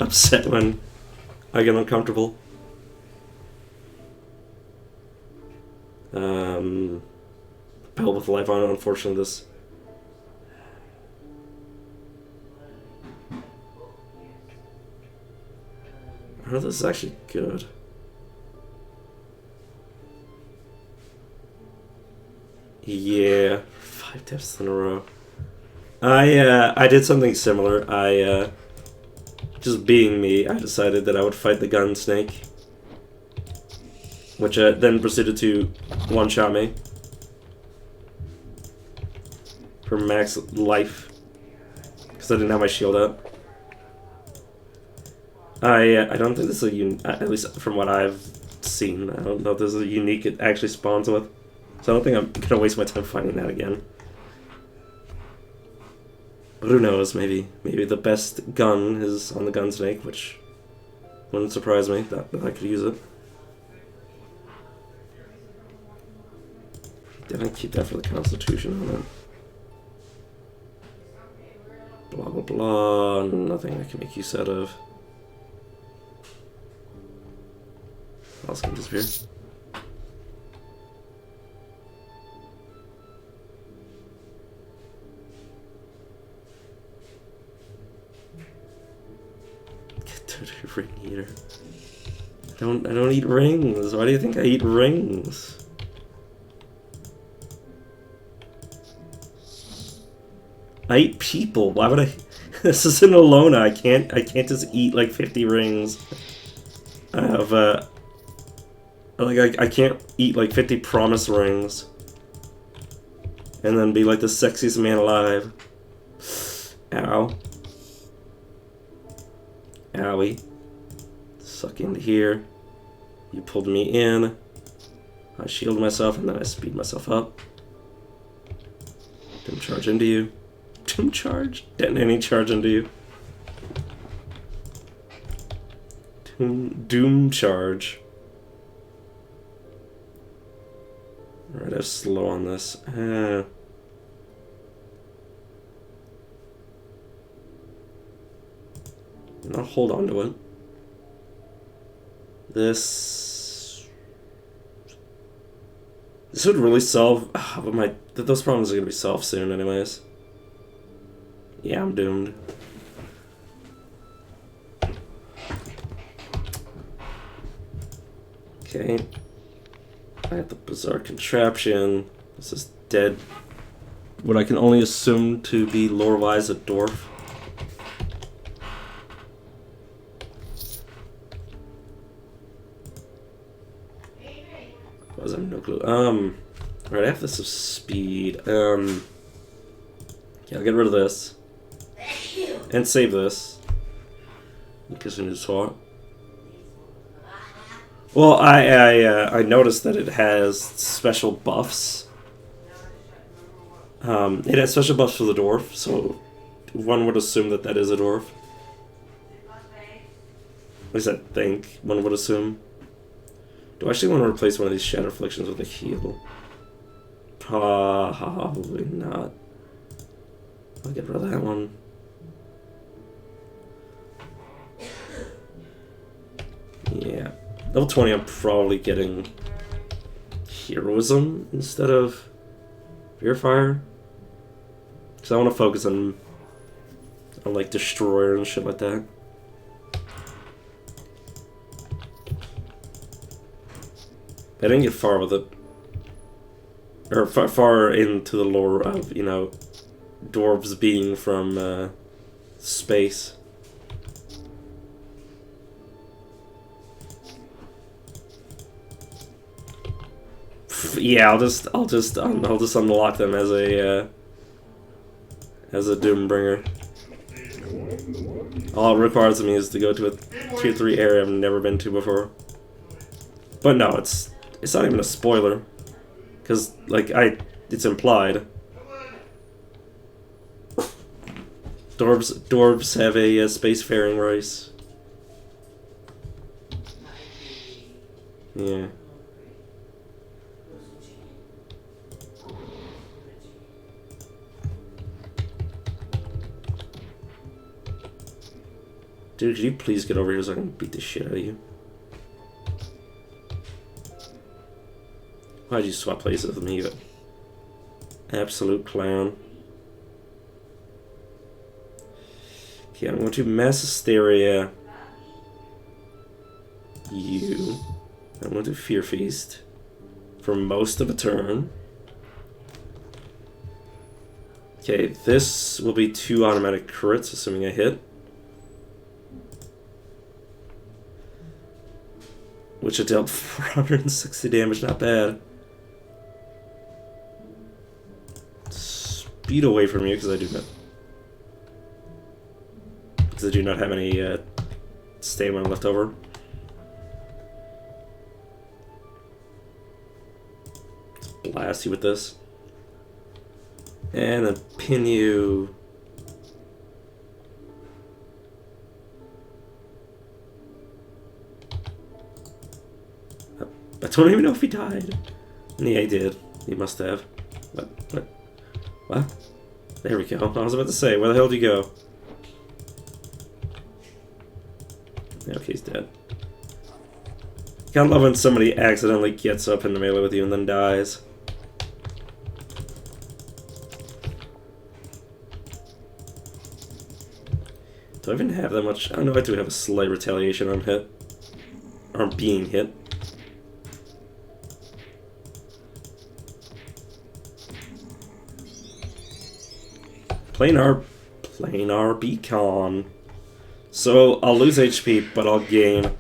upset when I get uncomfortable. Bell with life on it, unfortunately, this. Oh, this is actually good. Yeah, 5 deaths in a row. I did something similar. Just being me, I decided that I would fight the gun snake. Which then proceeded to one-shot me. For max life. Because I didn't have my shield up. I don't think this is at least from what I've seen, I don't know if this is a unique it actually spawns with. So I don't think I'm gonna waste my time finding that again. But who knows, maybe the best gun is on the gun snake, which wouldn't surprise me that I could use it. Did I keep that for the Constitution on it? Blah blah blah, nothing I can make use out of. What else can disappear? Ring eater. I don't eat rings. Why do you think I eat rings? I eat people. Why would I? This is an Alona. I can't just eat like 50 rings. I have I can't eat like 50 promise rings and then be like the sexiest man alive. Ow. Owie. Suck into here. You pulled me in. I shielded myself and then I speed myself up. Didn't charge into you. Didn't charge? Didn't any charge into you. Doom charge. Alright, I'm slow on this. I'll hold on to it. This would really solve. But those problems are gonna be solved soon, anyways. Yeah, I'm doomed. Okay. I have the bizarre contraption. This is dead. What I can only assume to be lore-wise a dwarf. Was I no clue? Right, I have this of speed. Yeah, I'll get rid of this. And save this. Because we need to swap. Well, I noticed that it has special buffs. It has special buffs for the dwarf, so one would assume that that is a dwarf. At least I think one would assume. Do I actually want to replace one of these Shadow Afflictions with a heal? Probably not. I'll get rid of that one. Yeah. Level 20, I'm probably getting Heroism instead of Purifier. Because I want to focus on like Destroyer and shit like that. I didn't get far with it. Or far into the lore of, you know, dwarves being from space. Yeah, I'll just unlock them as a Doombringer. All it requires of me is to go to a tier 3 area I've never been to before. But no, it's not even a spoiler, because like it's implied. Dwarves have a spacefaring race. Yeah. Dude, could you please get over here so I can beat the shit out of you? Why'd you swap places with me, you absolute clown? Okay, I'm going to Mass Hysteria you. I'm going to Fear Feast for most of a turn. Okay, this will be 2 automatic crits, assuming I hit. Which I dealt 460 damage, not bad. Speed away from you, because I do not have any stamina left over. Let's blast you with this. And then pin you. I don't even know if he died. Yeah, he did. He must have. What? There we go. I was about to say, where the hell did he go? Okay, he's dead. Kinda love when somebody accidentally gets up in the melee with you and then dies. Do I even have that much? I know I do have a slight retaliation on hit. Or on being hit. Planar Beacon. So I'll lose HP, but I'll gain.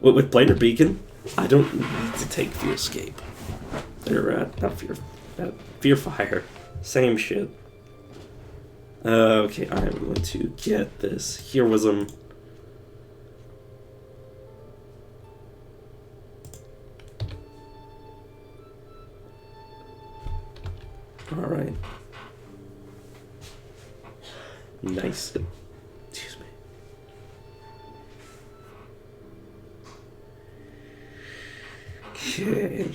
With Planar Beacon, I don't need to take Fear Escape. Or not Fear. Fear Fire. Same shit. Okay, I'm going to get this Heroism. Alright. Nice. Excuse me. Okay.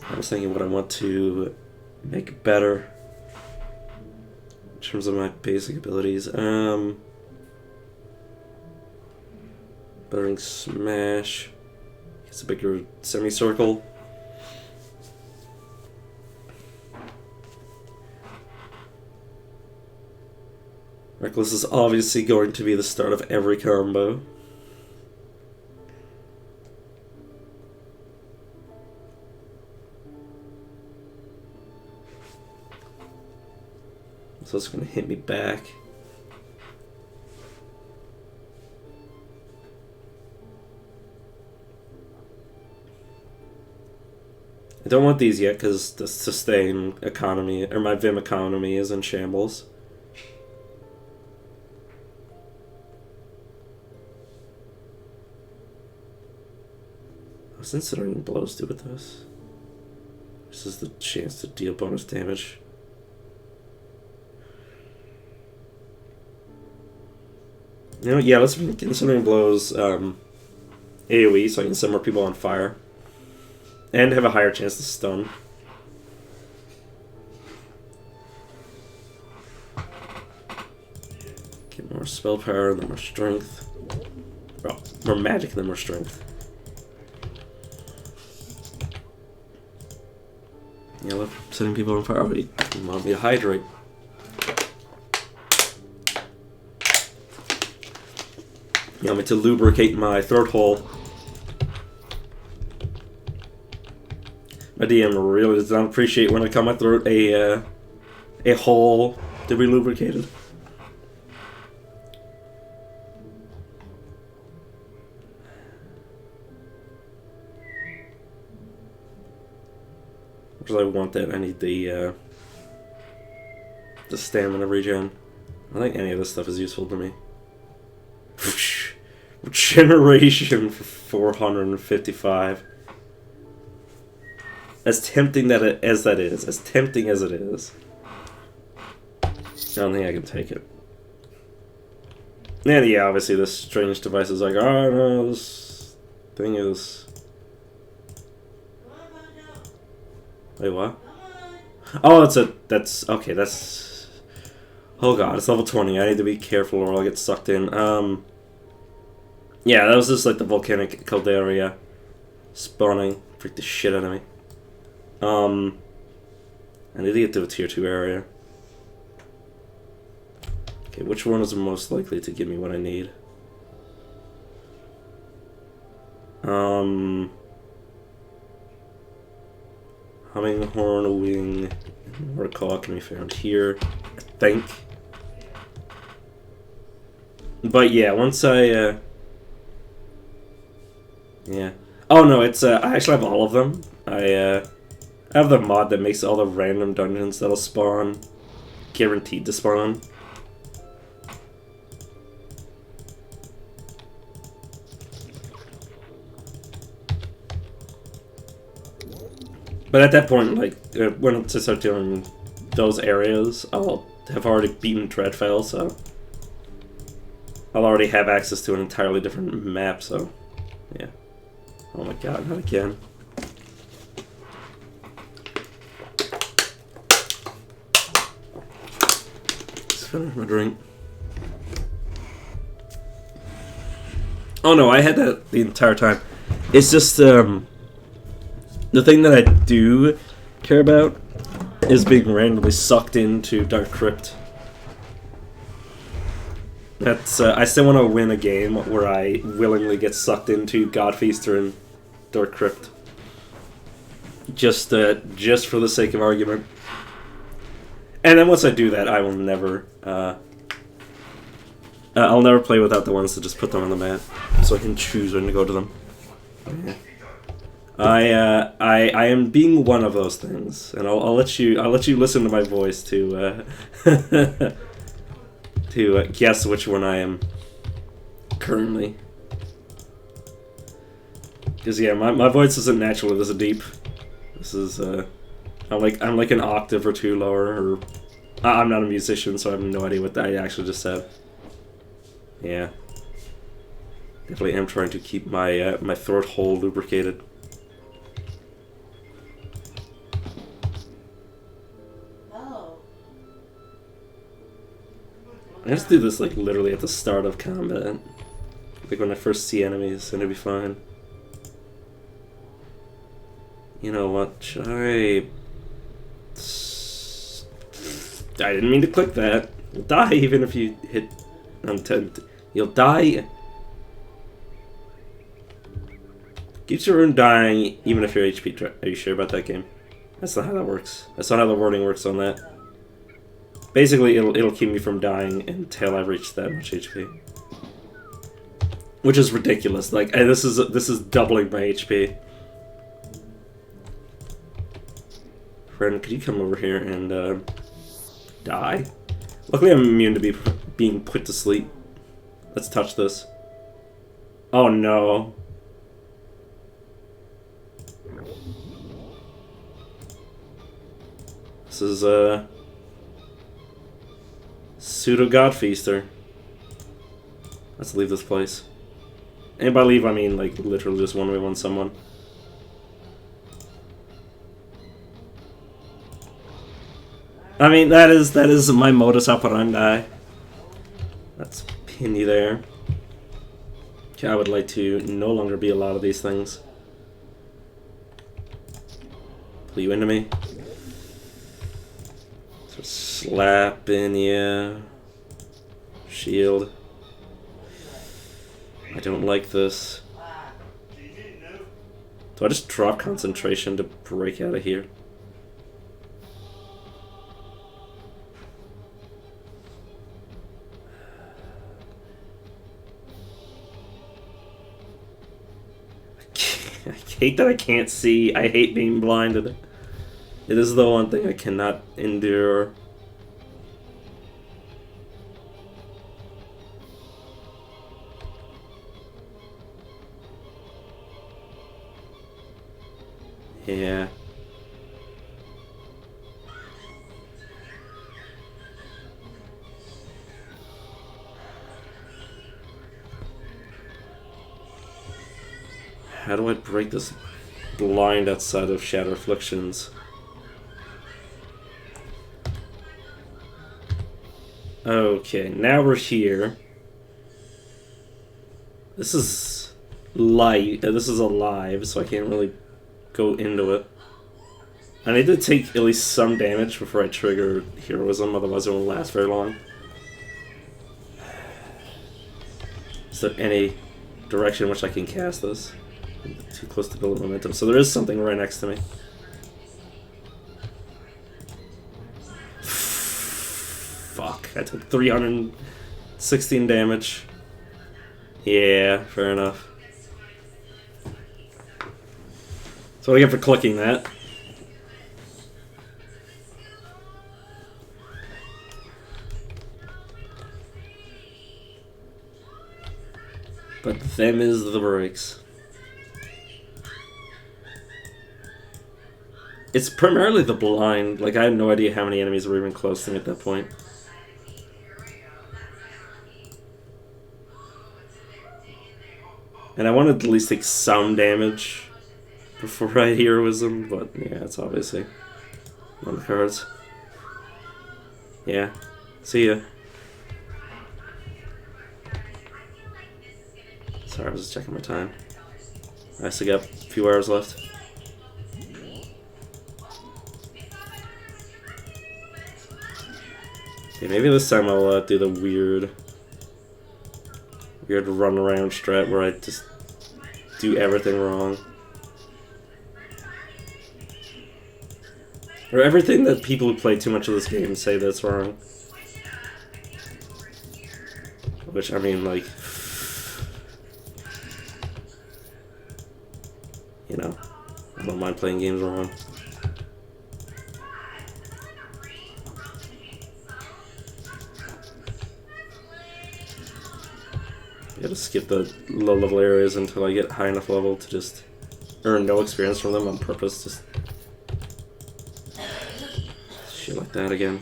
I was thinking what I want to make better in terms of my basic abilities. Bettering Smash. It's a bigger semicircle. Reckless is obviously going to be the start of every combo. So it's going to hit me back. I don't want these yet because the sustain economy, or my Vim economy, is in shambles. What's Incinerating Blows do with this? This is the chance to deal bonus damage. You know, yeah, let's make Incinerating Blows AoE so I can set more people on fire. And have a higher chance to stun. Get more spell power and then more strength. Well, more magic and then more strength. Yeah, I love setting people on fire. Oh, you want me to hydrate. You want me to lubricate my throat hole. My DM really does not appreciate when I cut my throat a hole to be lubricated. Because I want that, I need the stamina regen. I don't think any of this stuff is useful to me. Regeneration for 455. As tempting as that is, as tempting as it is, I don't think I can take it. And yeah, obviously this strange device is like, oh no, this thing is... Wait, what? Oh, that's, okay, that's... Oh god, it's level 20, I need to be careful or I'll get sucked in. Yeah, that was just like the volcanic caldera spawning. Freaked the shit out of me. I need to get to a tier 2 area. Okay, which one is most likely to give me what I need? Humming Horn Wing and Warcaw can be found here, I think. But yeah, once I, yeah. Oh no, it's, I actually have all of them. I have the mod that makes all the random dungeons that'll spawn guaranteed to spawn. But at that point, like, when I start doing those areas, I'll have already beaten Dreadfell, so I'll already have access to an entirely different map, so yeah. Oh my god, not again. Just finish my drink. Oh no, I had that the entire time. It's just, the thing that I do care about is being randomly sucked into Dark Crypt. That's, I still want to win a game where I willingly get sucked into Godfeaster and Dark Crypt. Just for the sake of argument. And then once I do that, I will never, I'll never play without the ones that just put them on the map, so I can choose when to go to them. Yeah. I am being one of those things, and I'll let you listen to my voice to to guess which one I am currently. Because yeah, my voice isn't naturally this deep. This is I'm like an octave or two lower. Or I'm not a musician, so I have no idea what I actually just said. Yeah, definitely am trying to keep my my throat hole lubricated. I just do this like literally at the start of combat. Like when I first see enemies, and it'll be fine. You know what? Should I didn't mean to click that. You'll die even if you hit untent. You'll die. Keeps your rune dying even if your HP. Are you sure about that game? That's not how that works. That's not how the wording works on that. Basically, it'll keep me from dying until I reach that much HP, which is ridiculous. Like, this is doubling my HP. Friend, could you come over here and die? Luckily, I'm immune to being put to sleep. Let's touch this. Oh no! This is a pseudo god feaster. Let's leave this place. And by leave, I mean like literally just one way on someone. I mean that is my modus operandi. Let's pin you there. Okay, I would like to no longer be a lot of these things. Pull you into me. So slapping you. Shield. I don't like this. Do I just drop concentration to break out of here? I hate that I can't see. I hate being blinded. It is the one thing I cannot endure. Yeah. How do I break this blind outside of Shadow Afflictions? Okay, now we're here. This is light. This is alive, so I can't really go into it. I need to take at least some damage before I trigger heroism, otherwise it won't last very long. Is there any direction in which I can cast this? Too close to build momentum. So there is something right next to me. Fuck. I took 316 damage. Yeah, fair enough. So what do I get for clicking that? But them is the breaks. It's primarily the blind. Like, I have no idea how many enemies were even close to me at that point. And I wanted to at least take some damage before I heroism, but yeah, it's obviously on the cards. Yeah. See ya. Sorry, I was just checking my time. I still got a few hours left. Okay, maybe this time I'll do the weird run around strat where I just do everything wrong. Or everything that people who play too much of this game say that's wrong. Which, I mean, like... You know, I don't mind playing games wrong. I gotta skip the low-level areas until I get high enough level to just earn no experience from them on purpose. Just shit like that again.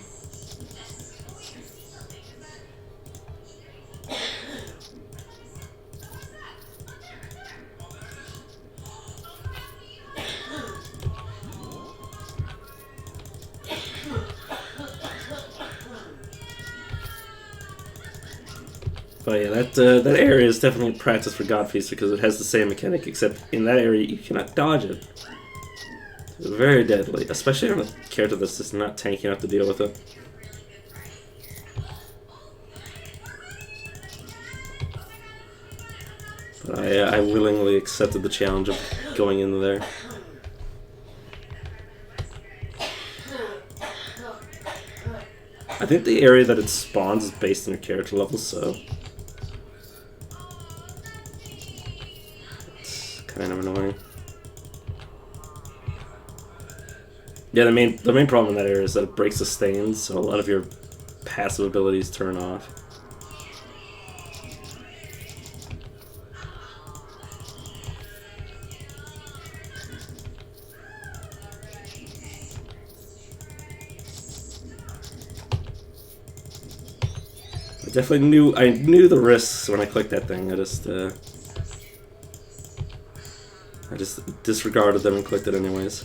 But yeah, that area is definitely practice for Godfeaster because it has the same mechanic, except in that area you cannot dodge it. It's very deadly, especially on a character that's just not tanky enough to deal with it. But I willingly accepted the challenge of going into there. I think the area that it spawns is based on your character level, so... kind of annoying. Yeah, the main problem in that area is that it breaks the stains, so a lot of your passive abilities turn off. Definitely knew, I knew the risks when I clicked that thing. I just disregarded them and clicked it anyways.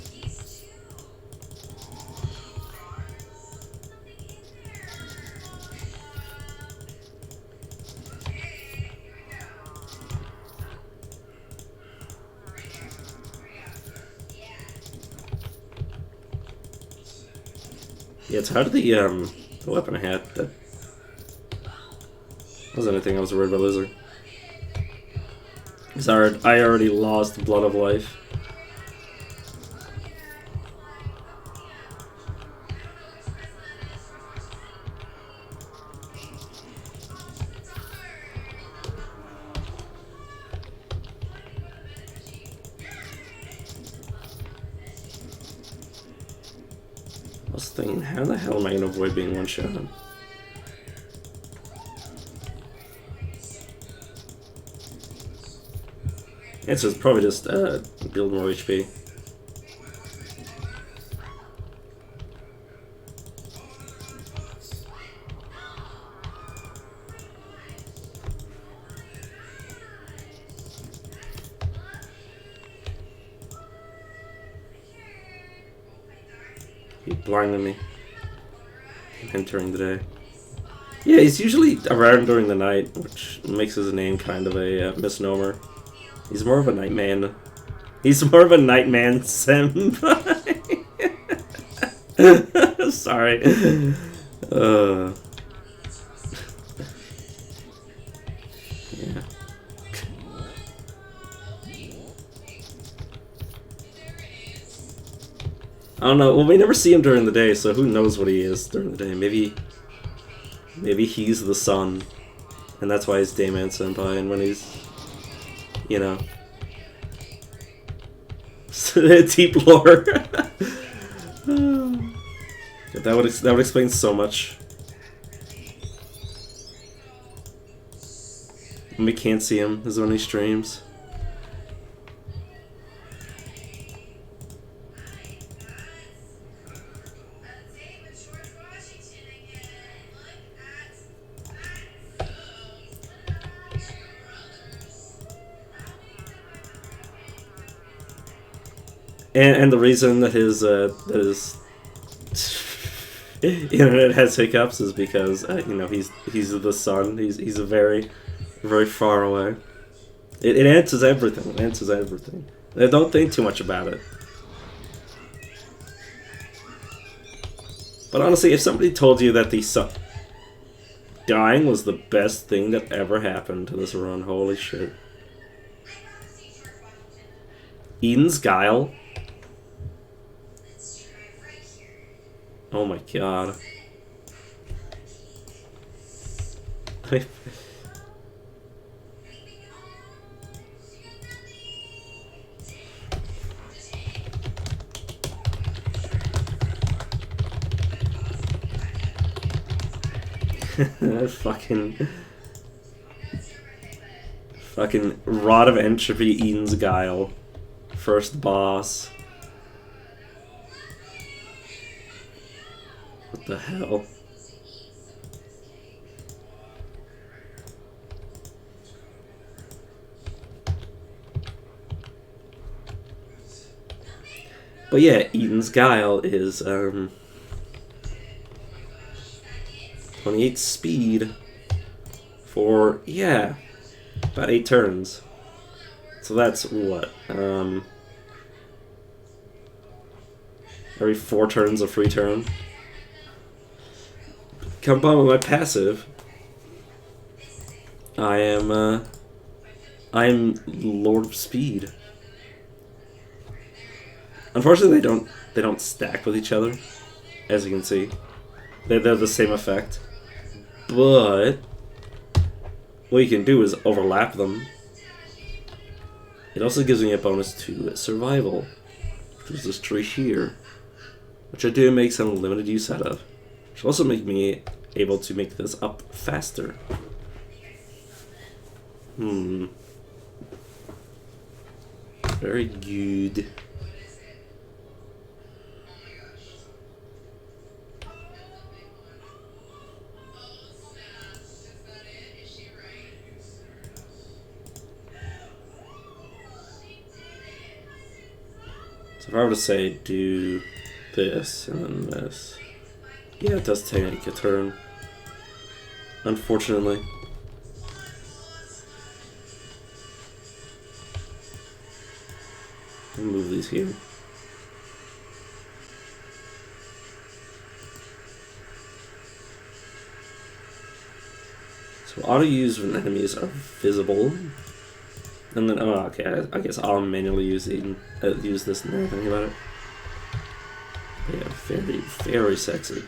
Yeah, it's hard the weapon I had. That wasn't anything I was worried about losing. It's hard. I already lost Blood of Life. I was thinking, how the hell am I going to avoid being one-shot? It's just probably just build more HP. He blinded me. Entering the day. Yeah, he's usually around during the night, which makes his name kind of a misnomer. He's more of a nightman. He's more of a nightman senpai. Sorry. Yeah. I don't know. Well, we never see him during the day, so who knows what he is during the day. Maybe he's the sun, and that's why he's Dayman Senpai, and when he's, you know, deep lore. that would explain so much. When we can't see him is when he streams. And the reason that his internet has hiccups is because you know, he's the sun. He's a very far away. It answers everything. It answers everything. Don't think too much about it. But honestly, if somebody told you that the sun dying was the best thing that ever happened to this run, holy shit. Eden's Guile. Oh my god. fucking Rod of Entropy, Eden's Guile. First boss. What the hell? But yeah, Eden's Guile is 28 speed for, yeah, about 8 turns. So that's what? Every 4 turns a free turn. Combined with my passive, I'm Lord of Speed. Unfortunately, they don't stack with each other, as you can see. They're the same effect. But what you can do is overlap them. It also gives me a bonus to survival, which is this tree here, which I do make some limited use out of. Which will also make me able to make this up faster. Very good. So if I were to say do this and then this, yeah, it does take a turn. Unfortunately. I'll move these here. So auto use when enemies are visible. And then, oh, okay, I guess I'll manually use this and think about it. Yeah, very, very sexy.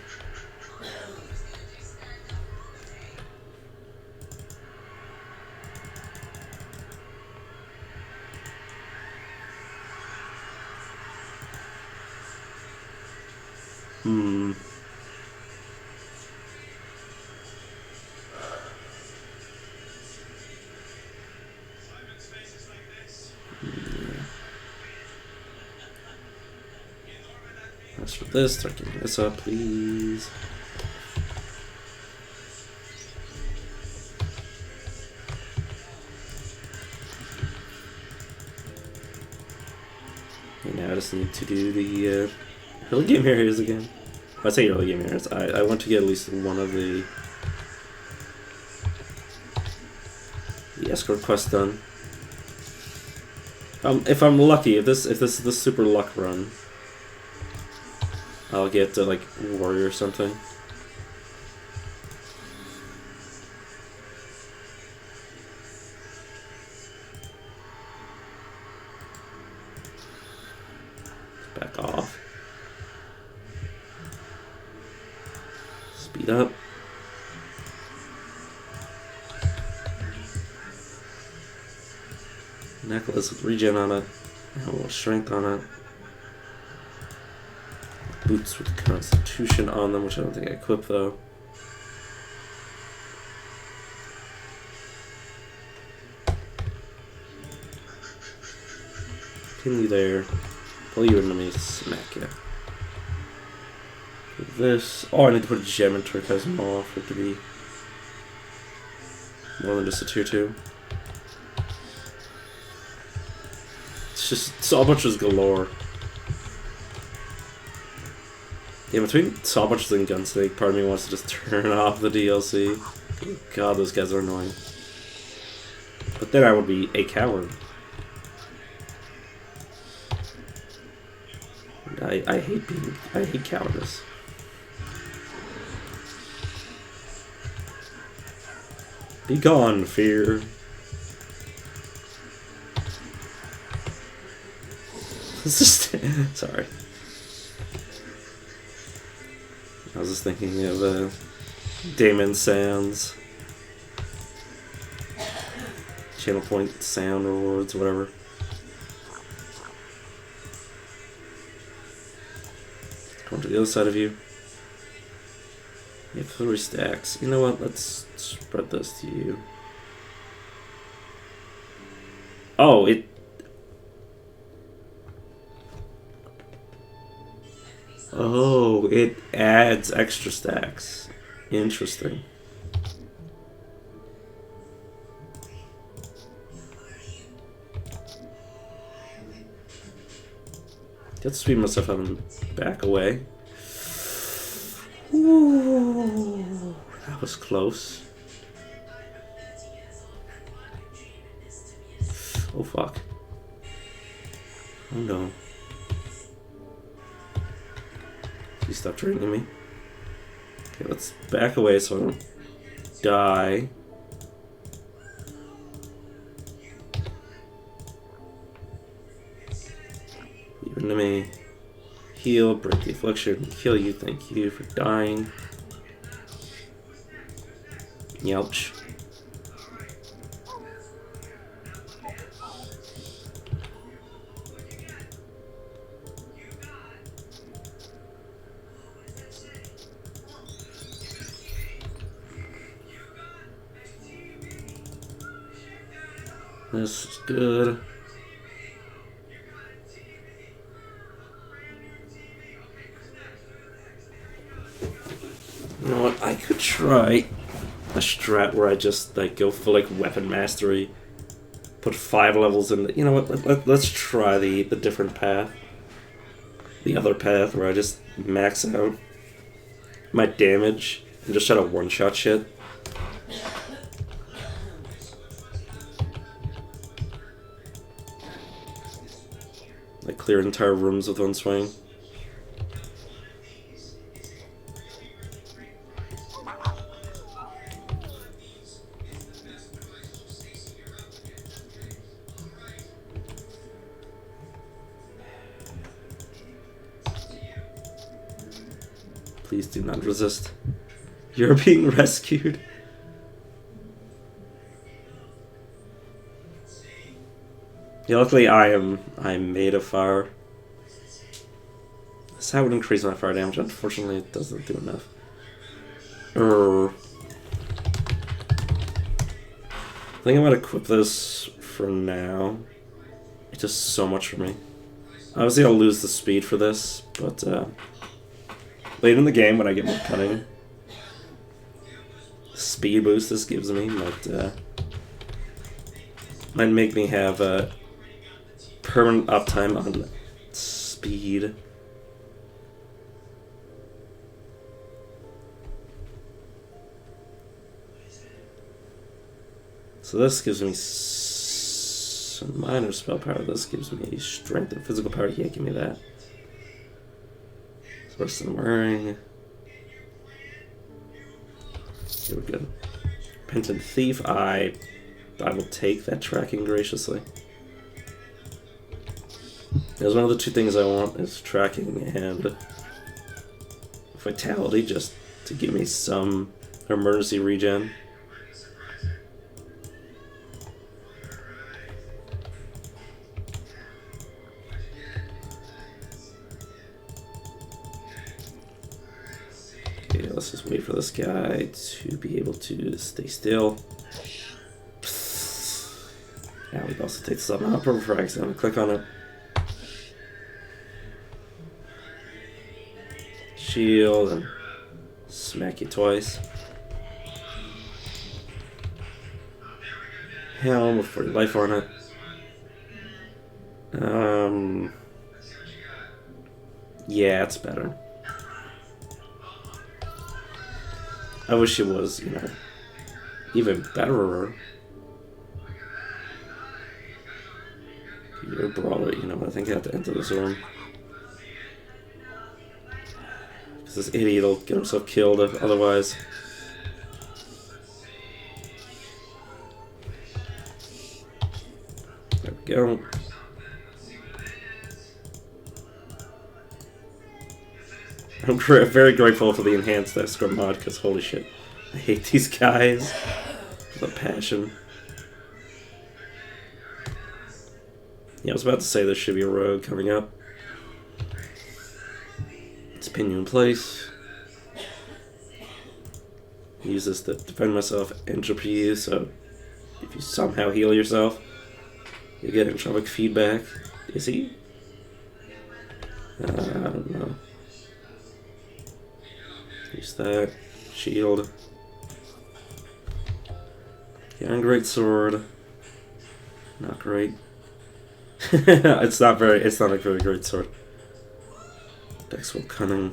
As for this, start getting this up, please. And now I just need to do the early game areas again. I say early game areas. I want to get at least one of the escort quest done. If I'm lucky, if this is the super luck run, I'll get to like warrior or something. Back off. Speed up. Necklace with regen on it. And a little strength on it. Boots with constitution on them, which I don't think I equip though. Pin you there. Pull you into me, smack you. This. Oh, I need to put a gem in turquoise maw for it to be more than just a tier 2. It's just sawbutchers galore. Yeah, between sawbutchers and gunsnake, part of me wants to just turn off the DLC. God, those guys are annoying. But then I would be a coward. I hate cowardice. Be gone, fear. Sorry. I was just thinking of Damon Sands. Channel point sound rewards, whatever. Going to the other side of you. You have 3 stacks. You know what? Let's spread this to you. Oh, it... Oh, it adds extra stacks. Interesting. Get speed myself out and back away. Ooh, that was close. Oh fuck. Oh no. Please stop training me. Okay, let's back away so I don't die. Even to me. Heal, break the affliction, kill you, thank you for dying. Yelch. This is good. You know what? I could try a strat where I just like go for like weapon mastery, put 5 levels in. You know what? Let's try the different path. the other path where I just max out my damage and just try to one-shot shit. Like clear entire rooms with one swing. Please do not resist. You're being rescued. Yeah, luckily I'm made of fire. This would increase my fire damage. Unfortunately, it doesn't do enough. I think I'm gonna equip this for now. It's just so much for me. Obviously, I'll lose the speed for this, but later in the game when I get more cunning, the speed boost this gives me might make me have a permanent uptime on speed. So this gives me some minor spell power. This gives me strength and physical power. Yeah, give me that. So what's I'm wearing? Here we go. Penitent Thief. I will take that tracking graciously. There's one of the two things I want is tracking and vitality, just to give me some emergency regen. Okay, let's just wait for this guy to be able to stay still. Now we can also take this up. Now, purple frag, so I'm gonna click on it. Shield and smack you twice. Helm with 40 life on it. Yeah, it's better. I wish it was, you know, even betterer. You're a brawler, you know, I think I have to enter this room. This idiot will get himself killed otherwise. There we go. I'm very grateful for the enhanced escort mod because holy shit, I hate these guys with a passion. Yeah, I was about to say there should be a rogue coming up. Let's pin you in place. Use this to defend myself, entropy you, so if you somehow heal yourself, you get entropic feedback. Is he? I don't know. Use that. Shield. Yeah, great sword. Not great. It's not a very great sword. Dexwell Cunning.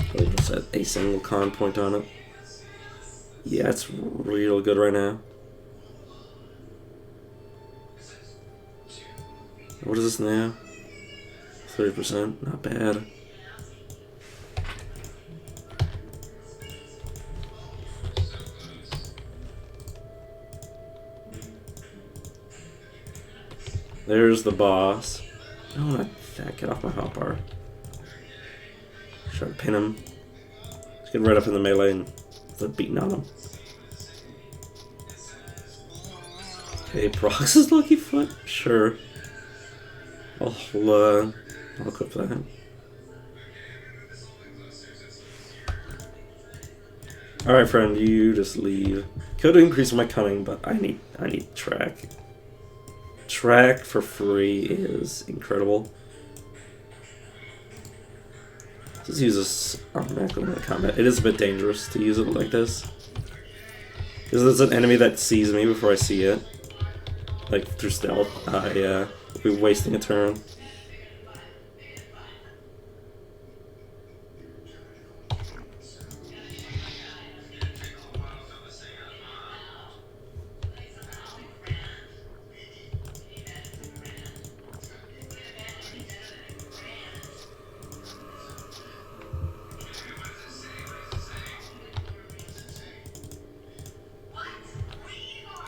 Probably just set a single con point on it. Yeah, it's real good right now. What is this now? 30%, not bad. There's the boss. No, not that. Get off my hotbar. Try to pin him. Just get right up in the melee and start beating on him. Okay, Prox is Lucky Foot? Sure. I'll equip that. Alright, friend, you just leave. Could increase my cunning, but I need track. Track for free is incredible. Just use this automatically in combat. It is a bit dangerous to use it like this. Because there's an enemy that sees me before I see it. Like through stealth. I'll be wasting a turn.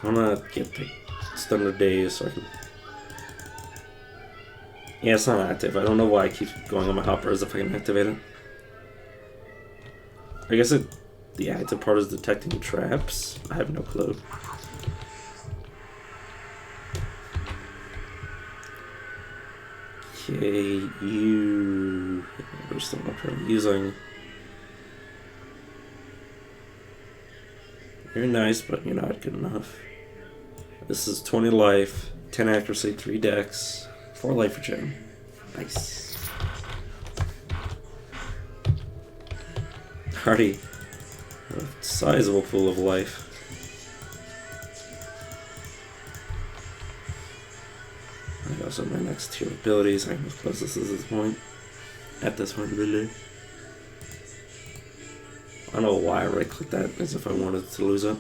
I wanna get the standard days so I can. Yeah, it's not active. I don't know why I keep going on my hopper as if I can activate it. I guess the active part is detecting traps. I have no clue. Okay, we're still not currently using. You're nice, but you're not good enough. This is 20 life, 10 accuracy, 3 dex, 4 life regen. Nice. Already a sizable pool of life. I also have my next 2 abilities. I can close this at this point. At this point, really. I don't know why I right-clicked that, as if I wanted to lose it.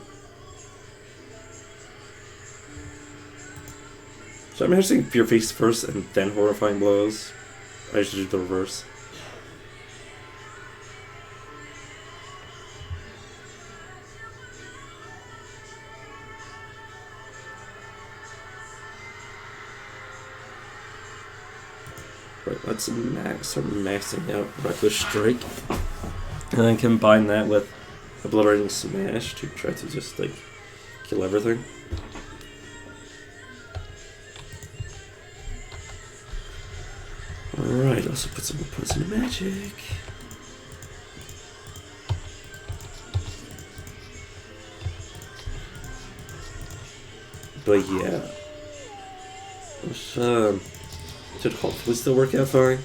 So I'm using Fear Feast first and then Horrifying Blows. I should do the reverse. Right, let's start maxing out Reckless Strike. And then combine that with Obliterating Smash to try to just, like, kill everything. Alright, also put some more points into magic. But yeah. Should hopefully still work out fine.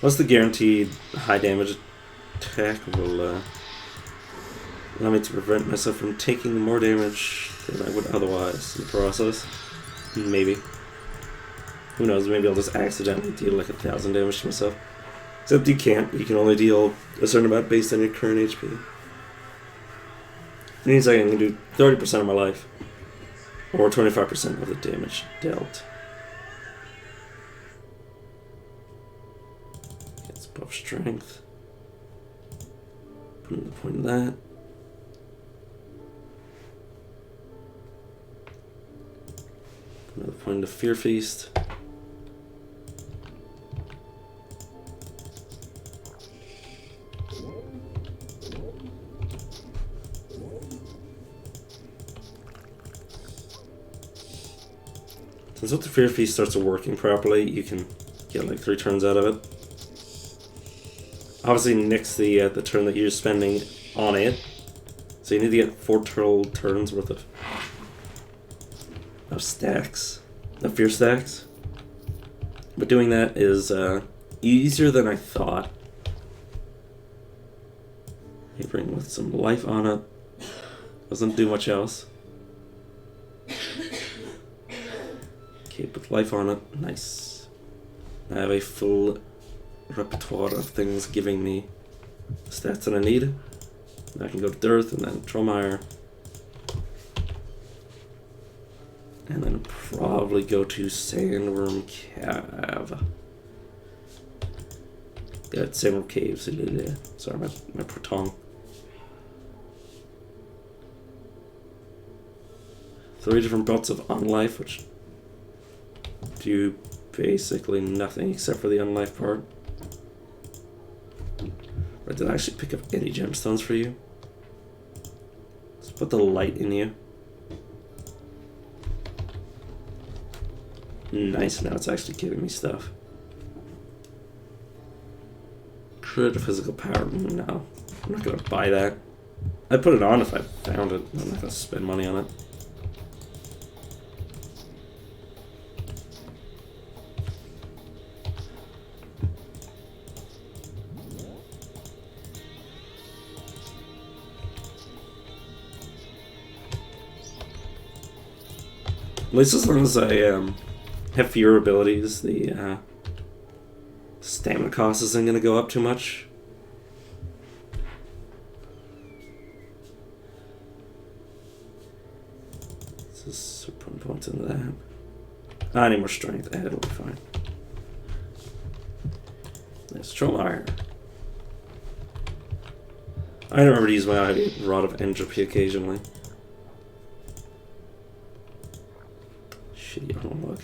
What's the guaranteed high damage attack will allow me to prevent myself from taking more damage than I would otherwise in the process? Maybe. Who knows, maybe I'll just accidentally deal like 1,000 damage to myself. Except you can't. You can only deal a certain amount based on your current HP. It means I can do 30% of my life. Or 25% of the damage dealt. It's buff strength. Put another point in that. Put another point into Fear Feast. Since once the Fear Feast starts working properly, you can get like 3 turns out of it. Obviously, nix the turn that you're spending on it, so you need to get 4 total turns worth of stacks, of fear stacks. But doing that is easier than I thought. You bring with some life on it. Doesn't do much else. Okay, put life on it. Nice. I have a full repertoire of things giving me the stats that I need. I can go to Dearth and then Trollmire. And then probably go to Sandworm Cave. Yeah, Sandworm Cave. Sorry, my poor tongue. 3 different belts of Unlife, which do basically nothing except for the Unlife part. Or did I actually pick up any gemstones for you? Let's put the light in you. Nice, now it's actually giving me stuff. Crit physical power, no. I'm not gonna buy that. I'd put it on if I found it. I'm not gonna spend money on it. At least as long as I have fewer abilities, the stamina cost isn't going to go up too much. This is putting points into that. I need more strength. It'll be fine. Let's troll iron. I remember to use my Rod of Entropy occasionally. Shitty unlock.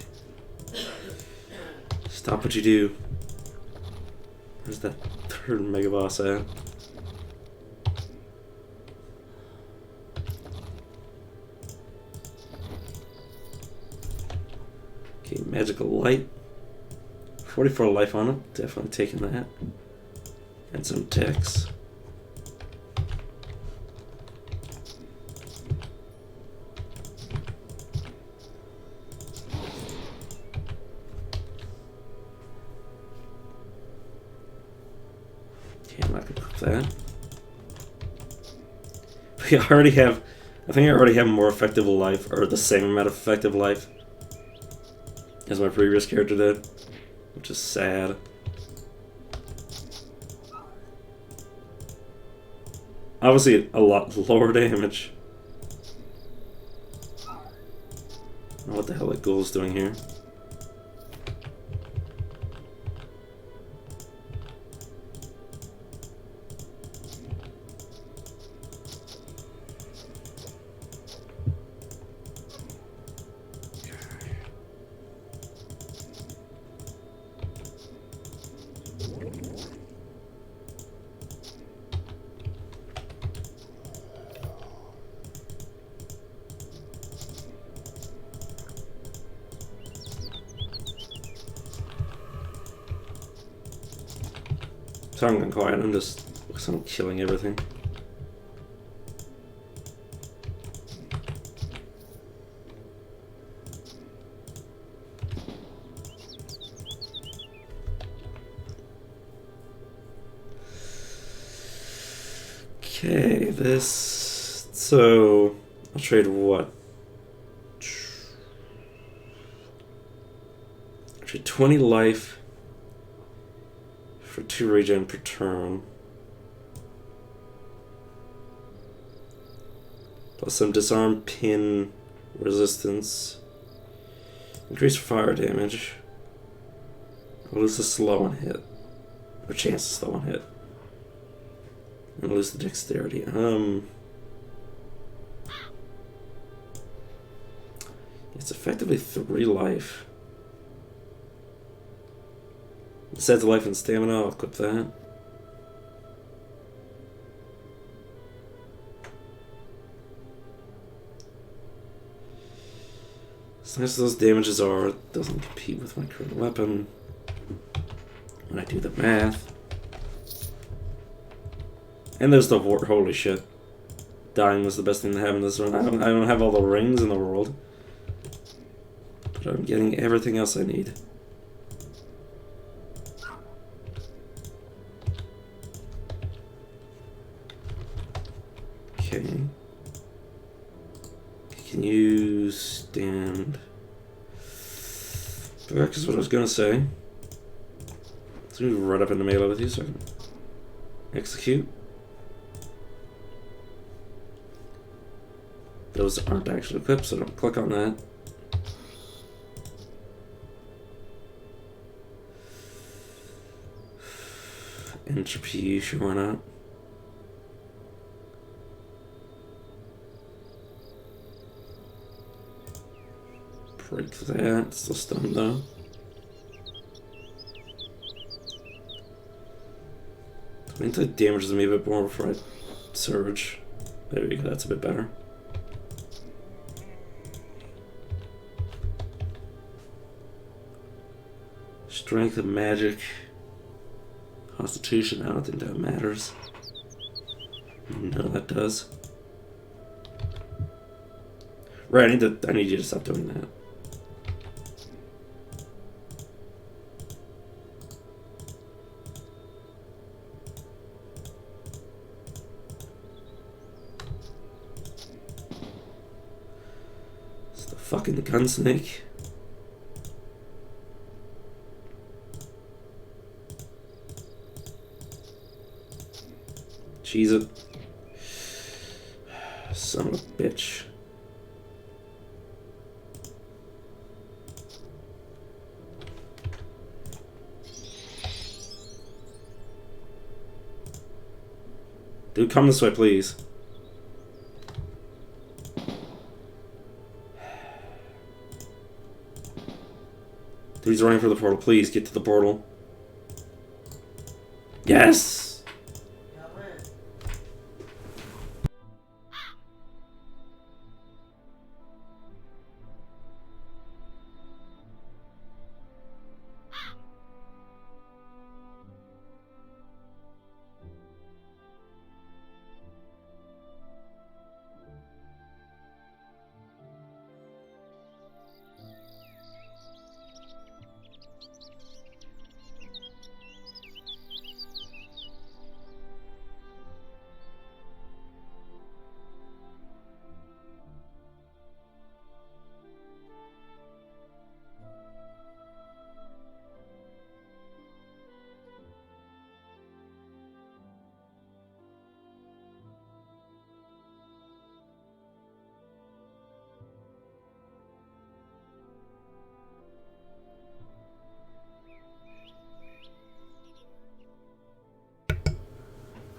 Stop what you do. Where's that third mega boss at? Okay, magical light. 44 life on it. Definitely taking that. And some text. I'm not gonna put that. We already have, I think I already have more effective life, or the same amount of effective life as my previous character did, which is sad. Obviously, a lot lower damage. I don't know what the hell that ghoul is doing here. So I'm going quiet, I'm just killing everything. Okay, this... So... I'll trade what? I'll trade 20 life for 2 regen per turn. Plus some disarm pin resistance. Increase fire damage. I'll lose the slow on hit. Or chance to slow on hit. And lose the dexterity. It's effectively 3 life. Set to life and stamina, I'll equip that. As nice as those damages are, it doesn't compete with my current weapon. When I do the math. And there's the holy shit. Dying was the best thing to have in this run. I don't have all the rings in the world. But I'm getting everything else I need. Okay. Can you stand back is what I was gonna say. Let's move right up into melee with you so I can execute. Those aren't actually equipped, so don't click on that. Entropy, sure, why not? Break that, still stunned though. I think that damages me a bit more before I surge. There we go, that's a bit better. Strength of magic. Constitution, I don't think that matters. No, that does. Right, I need you to stop doing that. It's the fucking gunsnake. Cheese it. Son of a bitch. Dude, come this way, please. Dude, he's running for the portal. Please, get to the portal. Yes!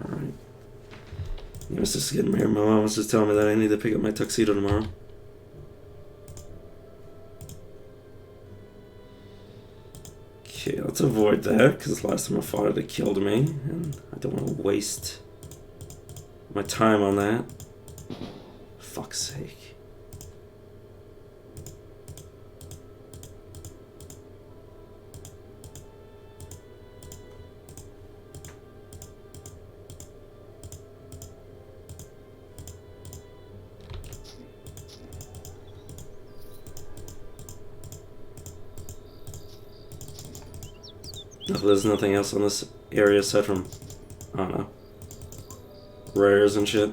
Alright. I was just getting married. My mom was just telling me that I need to pick up my tuxedo tomorrow. Okay, let's avoid that, because last time I fought it, it killed me, and I don't want to waste my time on that. Fuck's sake. There's nothing else on this area aside from, I don't know, rares and shit.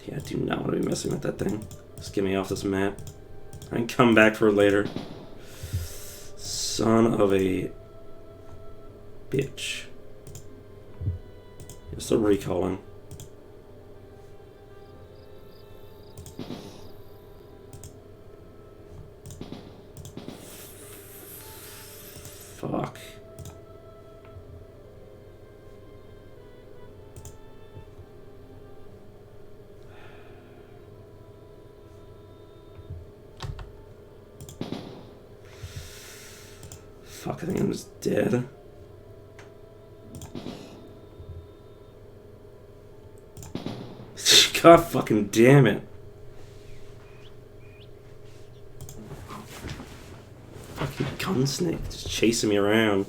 Yeah, I do not want to be messing with that thing. Just get me off this map. I can come back for it later. Son of a bitch. You're still recalling. Fuck. Fuck, I think I'm just dead. God fucking damn it. Fucking gunsnake just chasing me around.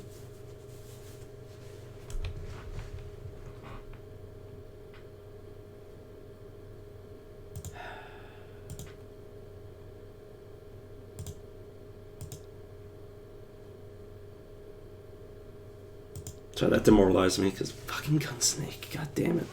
So that demoralized me because fucking gunsnake. God damn it.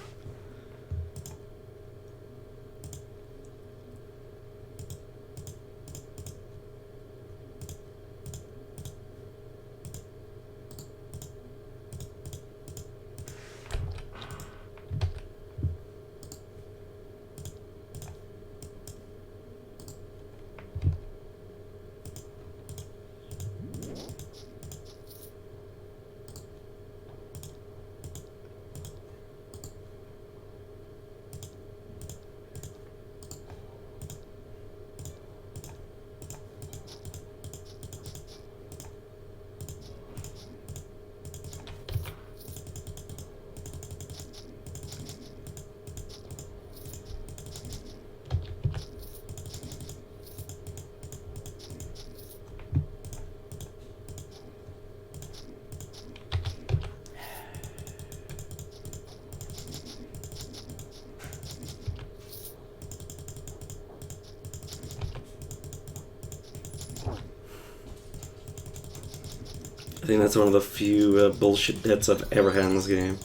I think that's one of the few bullshit deaths I've ever had in this game.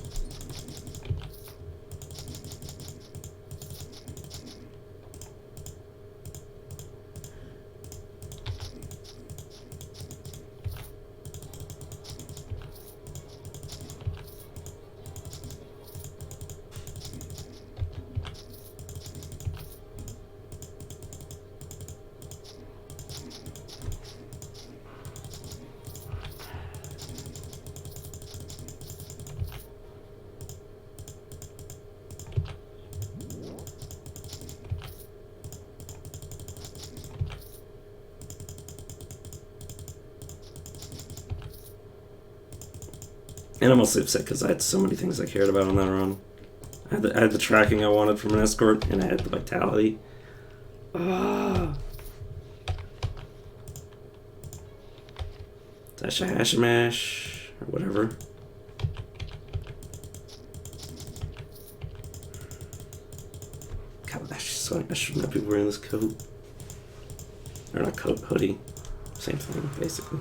And I'm mostly upset because I had so many things I cared about on that run. I had the tracking I wanted from an escort, and I had the vitality. Ah. Dasha Hashamash, or whatever. God, I should not be wearing this coat. Or not coat, hoodie. Same thing, basically.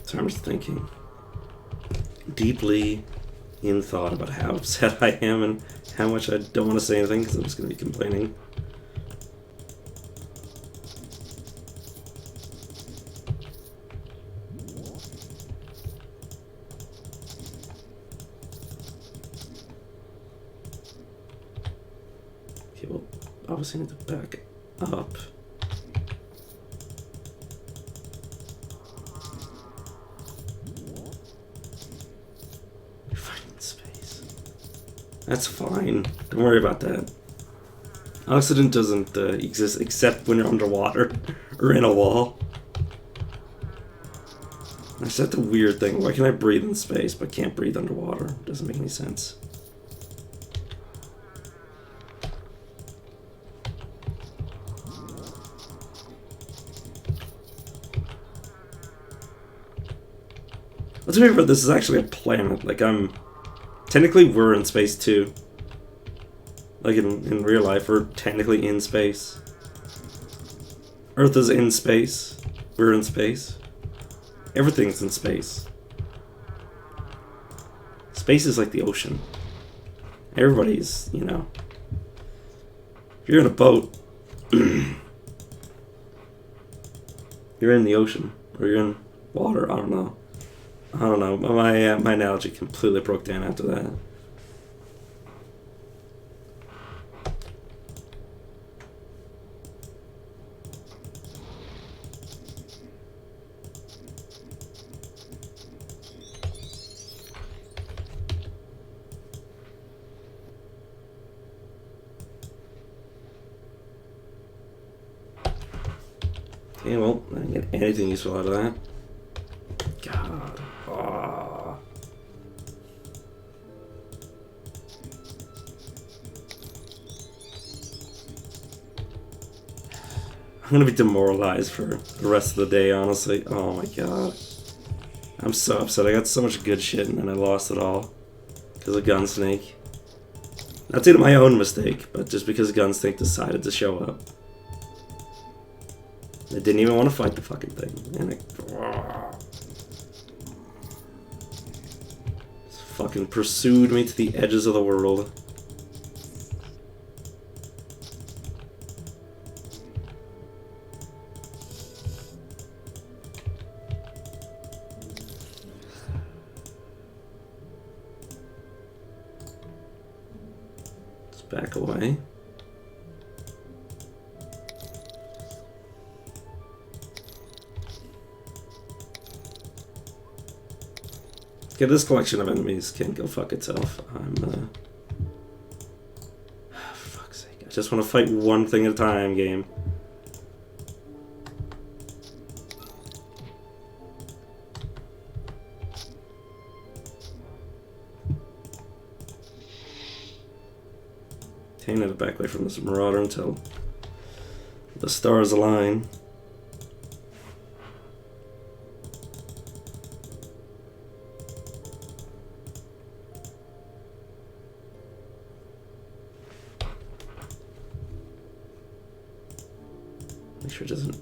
So I'm just thinking deeply in thought about how upset I am and how much I don't want to say anything because I'm just going to be complaining. Okay, well, obviously need to back up. That's fine. Don't worry about that. Oxidant doesn't exist except when you're underwater or in a wall. That's the weird thing. Why can I breathe in space but can't breathe underwater? Doesn't make any sense. Let's remember this is actually a planet. Like technically we're in space too. Like in real life, we're technically in space. Earth is in space. We're in space. Everything's in space. Space is like the ocean. Everybody's, you know. If you're in a boat, you're in the ocean. Or you're in water, I don't know. My analogy completely broke down after that. Okay, well, I didn't get anything useful out of that. God. Oh. I'm gonna be demoralized for the rest of the day, honestly. Oh my god. I'm so upset. I got so much good shit and then I lost it all. Because of Gunsnake. Not due to my own mistake, but just because Gunsnake decided to show up. I didn't even want to fight the fucking thing. And it fucking pursued me to the edges of the world. Let's back away. Okay, this collection of enemies can go fuck itself. For fuck's sake. I just want to fight one thing at a time, game. Okay, I need to back away from this marauder until the stars align. Make sure it doesn't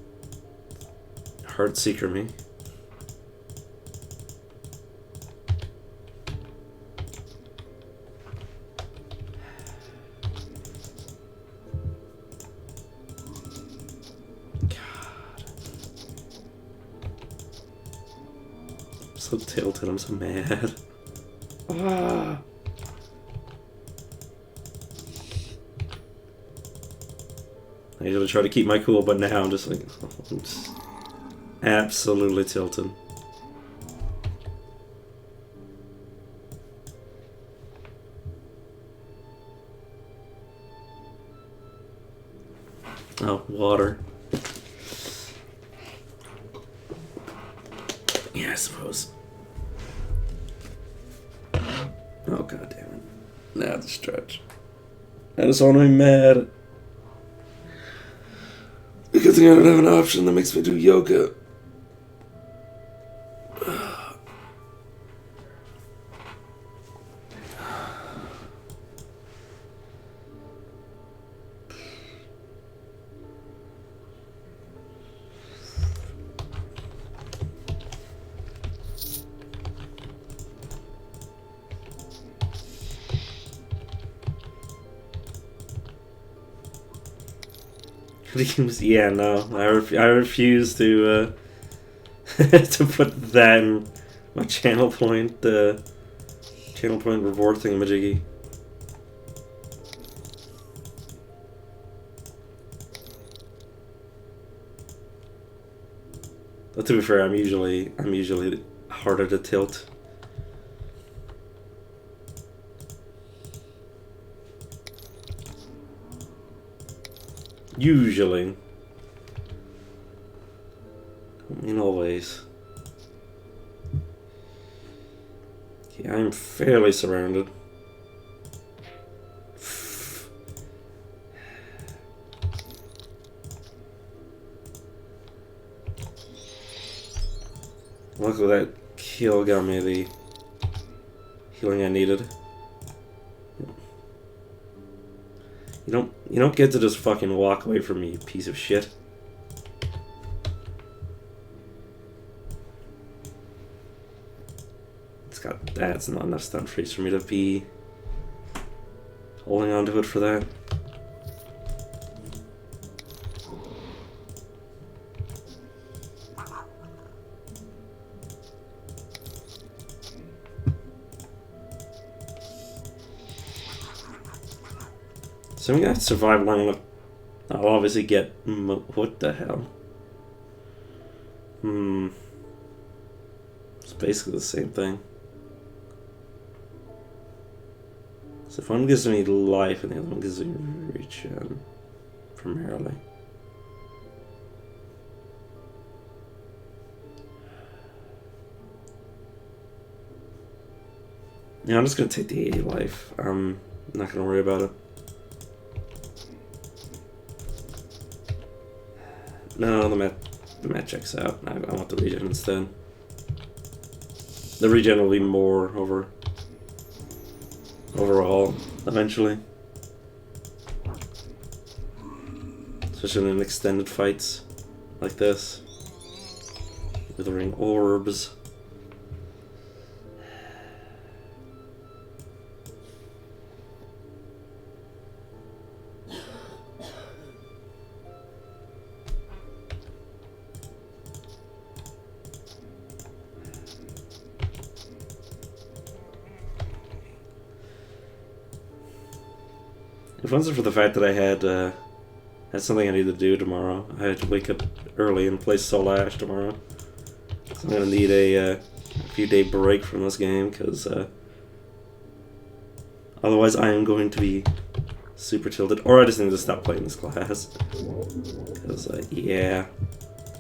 heart seeker me. I'm so tilted, I'm so mad. Ah. I usually try to keep my cool, but now I'm just like, I'm just absolutely tilted. Oh, water. Yeah, I suppose. Oh, god damn it. Now the stretch. I just want to be mad. Because I don't have an option that makes me do yoga. Yeah, no, I refuse to to put that in my channel point reward thingamajiggy. But to be fair, I'm usually harder to tilt. Usually. I mean, always. Okay, I'm fairly surrounded. Luckily that kill got me the healing I needed. You don't get to just fucking walk away from me, you piece of shit. That's not enough stun freeze for me to be holding on to it for that. So I'm gonna survive long enough. I'll obviously get. What the hell? It's basically the same thing. So if one gives me life and the other one gives me regen, primarily. Yeah, I'm just gonna take the 80 life. I'm not gonna worry about it. No, the mat checks out. I want the regen instead. The regen will be more overall eventually. Especially in extended fights like this. Withering orbs. If it wasn't for the fact that I had something I needed to do tomorrow, I had to wake up early and play Soul Ash tomorrow. So I'm gonna need a few day break from this game because otherwise I am going to be super tilted. Or I just need to stop playing this class. Because yeah,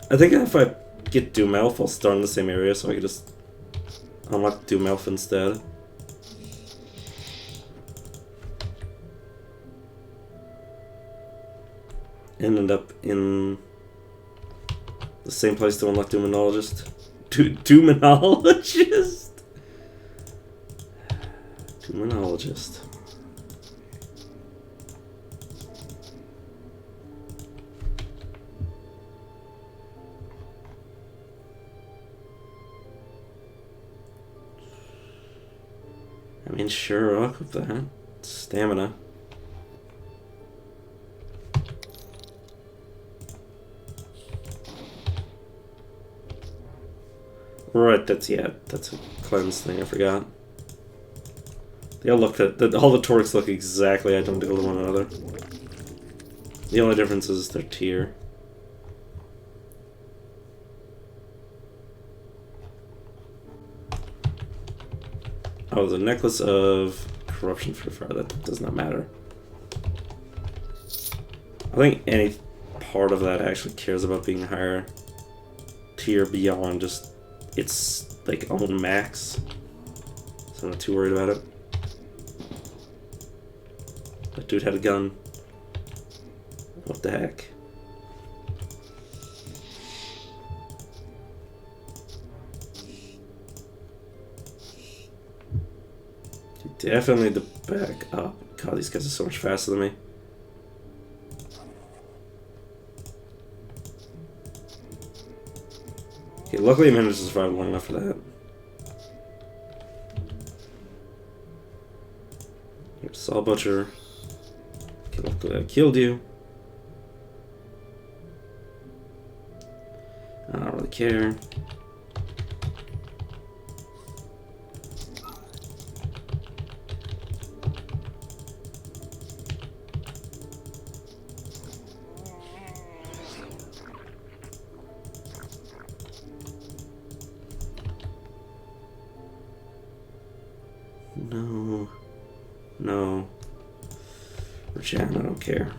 I think if I get Doom Elf, I'll start in the same area so I can just unlock Doom Elf instead. And end up in the same place to unlock Demonologist. Demonologist? Demonologist. I mean, sure, I'll equip that. Stamina. Right, that's a cleanse thing, I forgot. They all look all the torques look exactly identical to one another. The only difference is their tier. Oh, the necklace of corruption for fire, that does not matter. I think any part of that actually cares about being higher tier beyond just its like own max. So I'm not too worried about it. That dude had a gun. What the heck? You definitely need to back up. God, these guys are so much faster than me. Okay, luckily I managed to survive long enough for that. Here's Saw Butcher. Okay, luckily I killed you. I don't really care. No. No. Rajan, I don't care.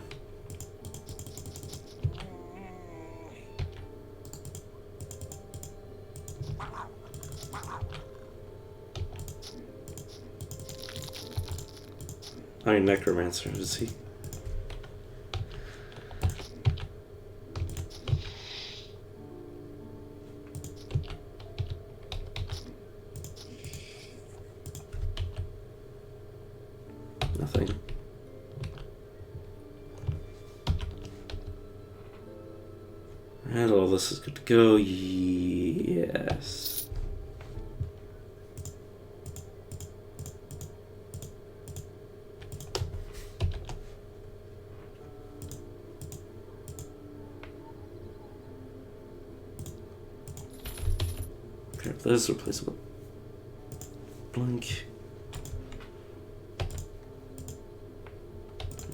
I mean, Necromancer, is he? Nothing. And all this is good to go. Yes. Grab this, replace it with blink.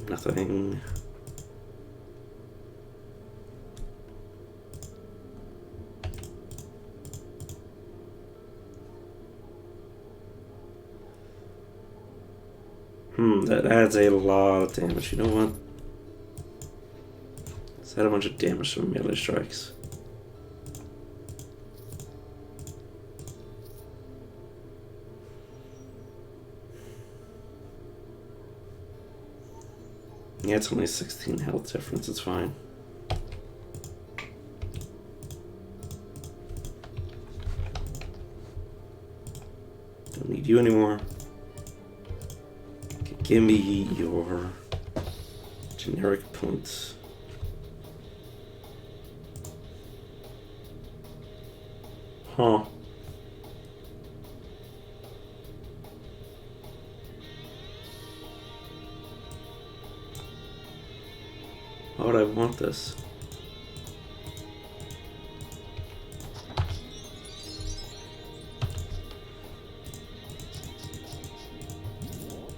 Nothing. That adds a lot of damage. You know what? Let's add a bunch of damage from melee strikes. Yeah, it's only 16 health difference, it's fine. Don't need you anymore. Okay, give me your generic points. Huh. Why would I want this?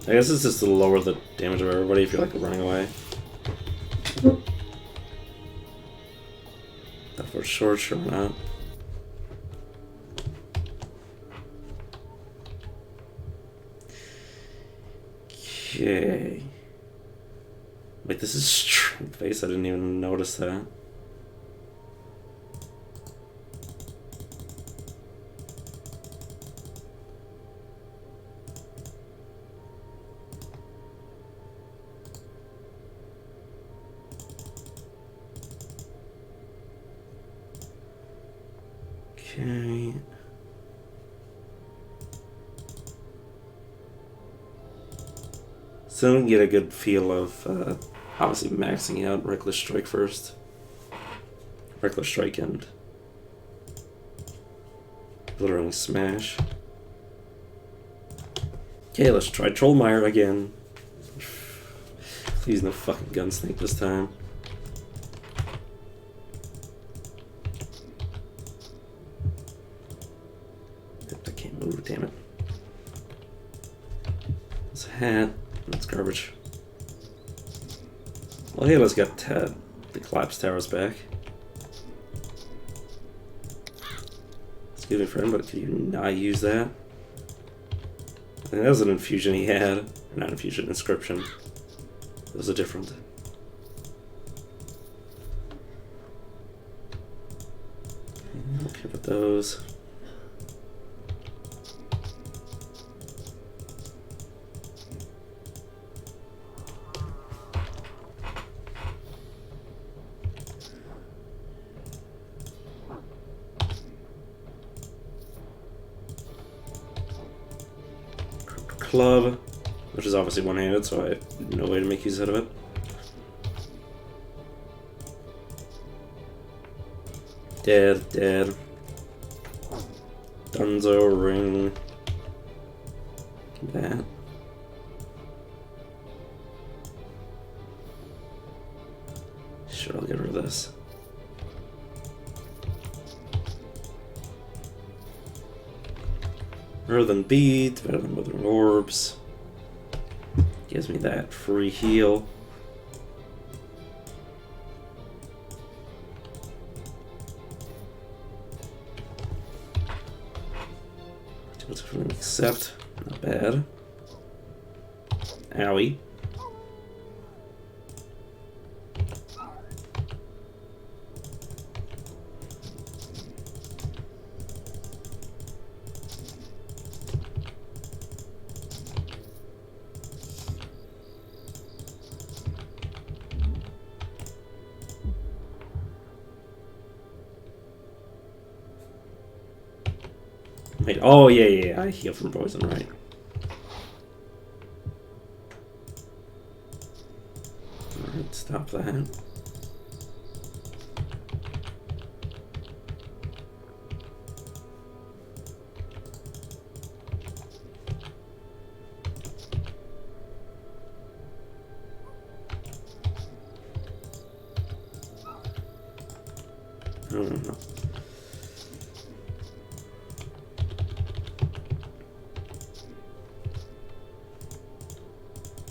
I guess it's just to lower the damage of everybody if you're like running away. That for sure, sure not. Okay. Wait, this is strength base? I didn't even notice that. Okay. So we can get a good feel of obviously maxing out Reckless Strike first. Reckless Strike and Glittering Smash. Okay, let's try Trollmeyer again. Please no fucking gunsnake this time. I can't move, damn it. It's a hat. That's garbage. Well, hey, let's get the collapse towers back. Excuse me, friend, but could you not use that? I think that was an infusion he had. Or not infusion, inscription. Those are different. Okay, with those. Club, which is obviously one-handed, so I have no way to make use out of it. Dead, dead. Dunzo ring. That. Sure, I'll get rid of this. Better than beads, better than withering orbs. Gives me that free heal. Accept. Not bad. Owie. Wait, oh yeah, I heal from poison, right. Alright, stop that. I don't know.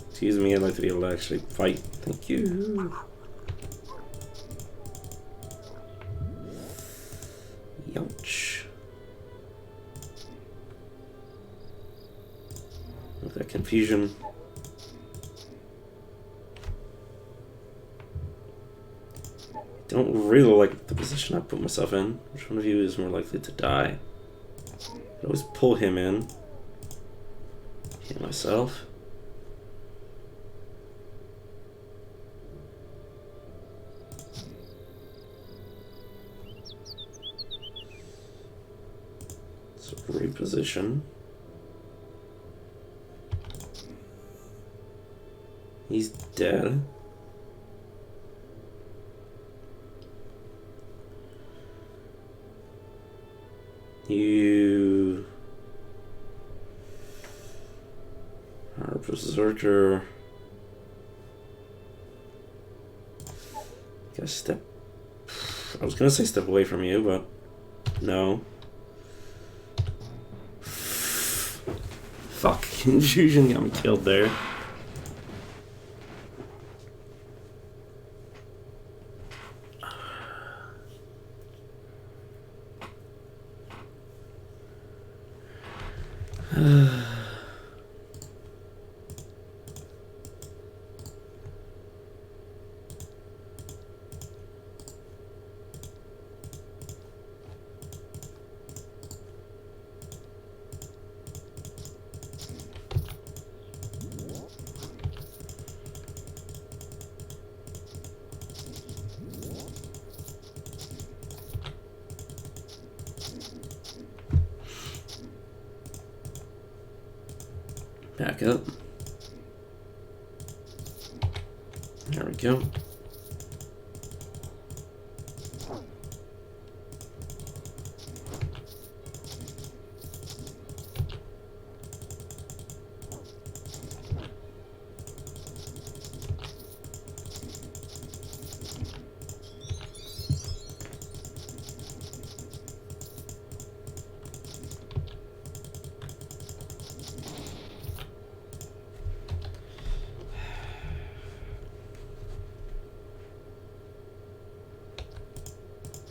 Excuse me, I'd like to be able to actually fight. Thank you. Youch. With that confusion. Don't really like the position I put myself in. Which one of you is more likely to die? I always pull him in. Hit myself. Reposition. He's dead. You are a berserker. Gotta step. I was gonna say step away from you, but no. Fuck, confusion got me killed there. Back up. There we go.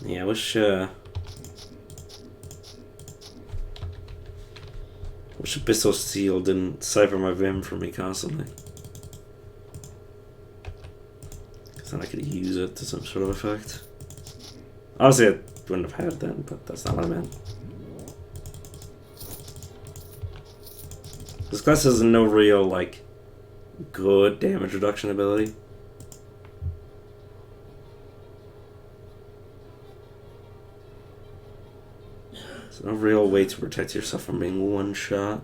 Yeah, I wish Abyssal Seal didn't cipher my Vim for me constantly. Because then I could use it to some sort of effect. Obviously, I wouldn't have had it then, but that's not what I meant. This class has no real, like, good damage reduction ability. There's no real way to protect yourself from being one shot.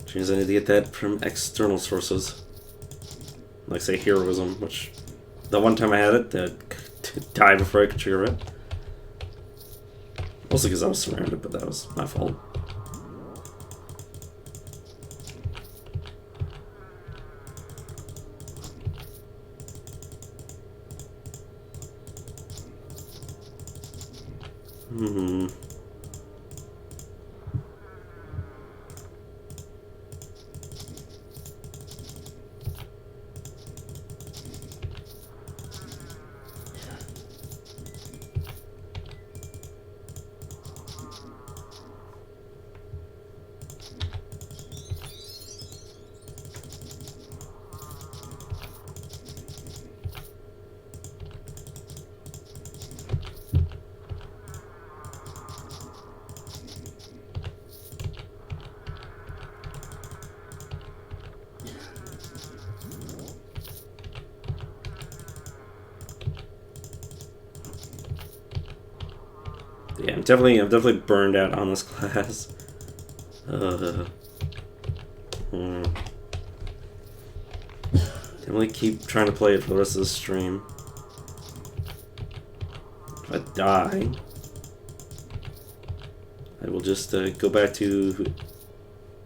Which means I need to get that from external sources. Like, say, heroism, which the one time I had it, that died before I could trigger it. Mostly because I was surrounded, but that was my fault. Yeah, I'm definitely burned out on this class. Definitely keep trying to play it for the rest of the stream. If I die, I will just go back to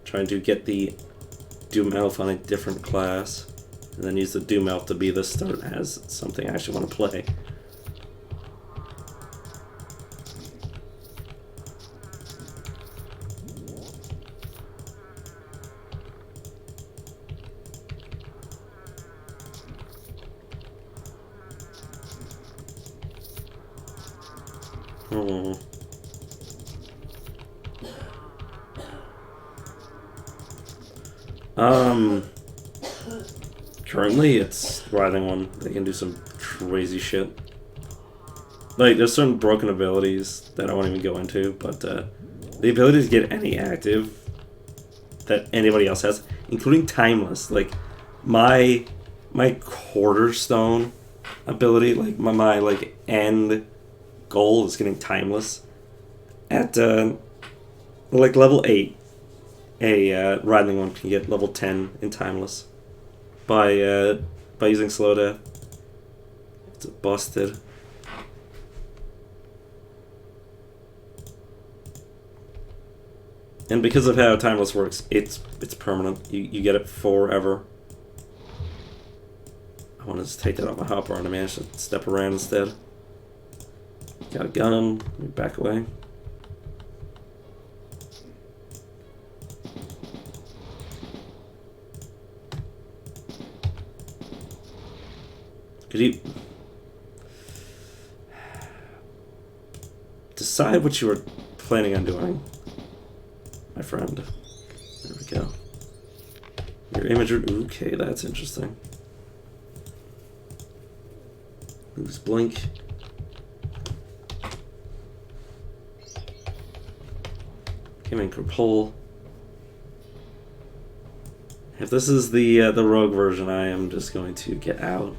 trying to get the Doom Elf on a different class, and then use the Doom Elf to be the start as something I actually want to play. Currently it's riding one. They can do some crazy shit. Like, there's certain broken abilities that I won't even go into, but the ability to get any active that anybody else has, including Timeless, like my Quarterstone ability, like my like end goal is getting Timeless at like level 8. A riding one can get level 10 in Timeless by using Slow Death. It's busted. And because of how Timeless works, it's permanent. You get it forever. I want to just take that off my hopper and I managed to step around instead. Got a gun. Let me back away. Could you decide what you were planning on doing, my friend? There we go. Your imagery. Okay, that's interesting. Lose blink. Came in Cripple. If this is the rogue version, I am just going to get out.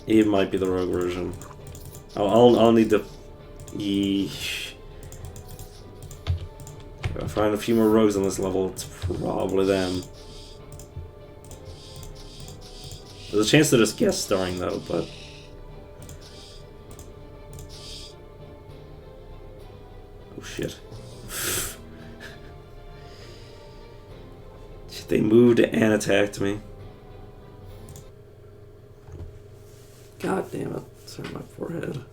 It might be the rogue version. I'll need to. Yeesh. If I find a few more rogues on this level, it's probably them. There's a chance to just guest starring though, but. Oh shit. They moved and attacked me. God damn it. Sorry, my forehead.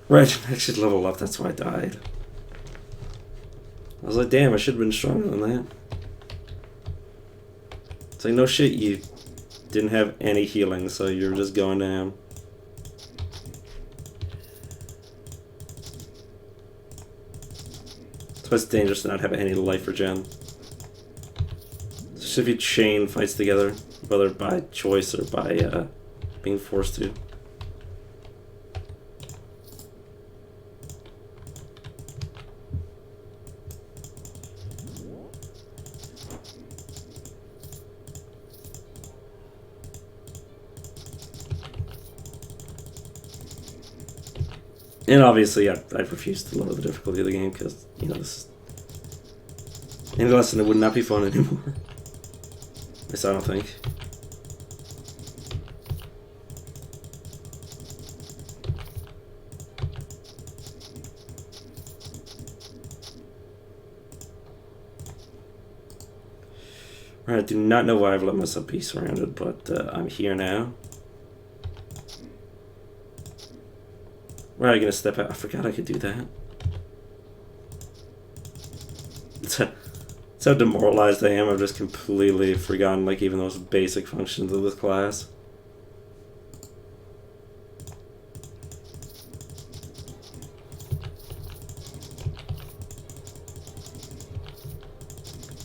Right, I actually leveled up, that's why I died. I was like, damn, I should have been stronger than that. It's like, no shit, you didn't have any healing, so you're just going down. That's why it's dangerous to not have any life regen. Especially if you chain fights together, whether by choice or by being forced to. And obviously, I've refused to lower the difficulty of the game because, you know, this is... any lesson, it would not be fun anymore. At least I don't think. Right, I do not know why I've let myself be surrounded, but I'm here now. Where are you gonna step out? I forgot I could do that. It's how demoralized I am. I've just completely forgotten, like, even those basic functions of this class.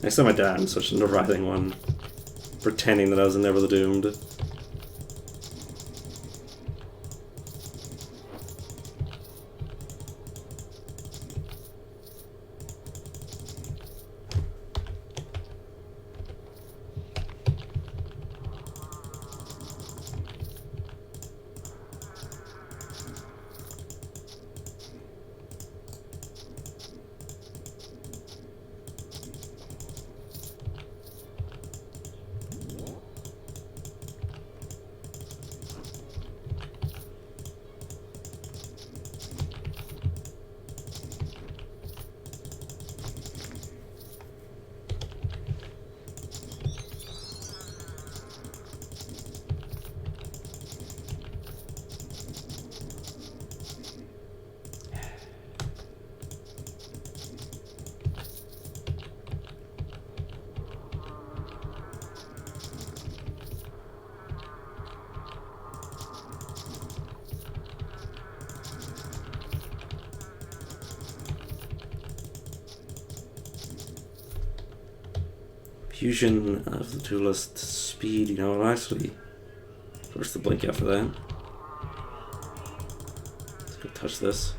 Next time I die, I'm switching to riding one, pretending that I was never the doomed. Fusion of the duelist speed, you know, I'll actually force the blink after that. Let's go touch this.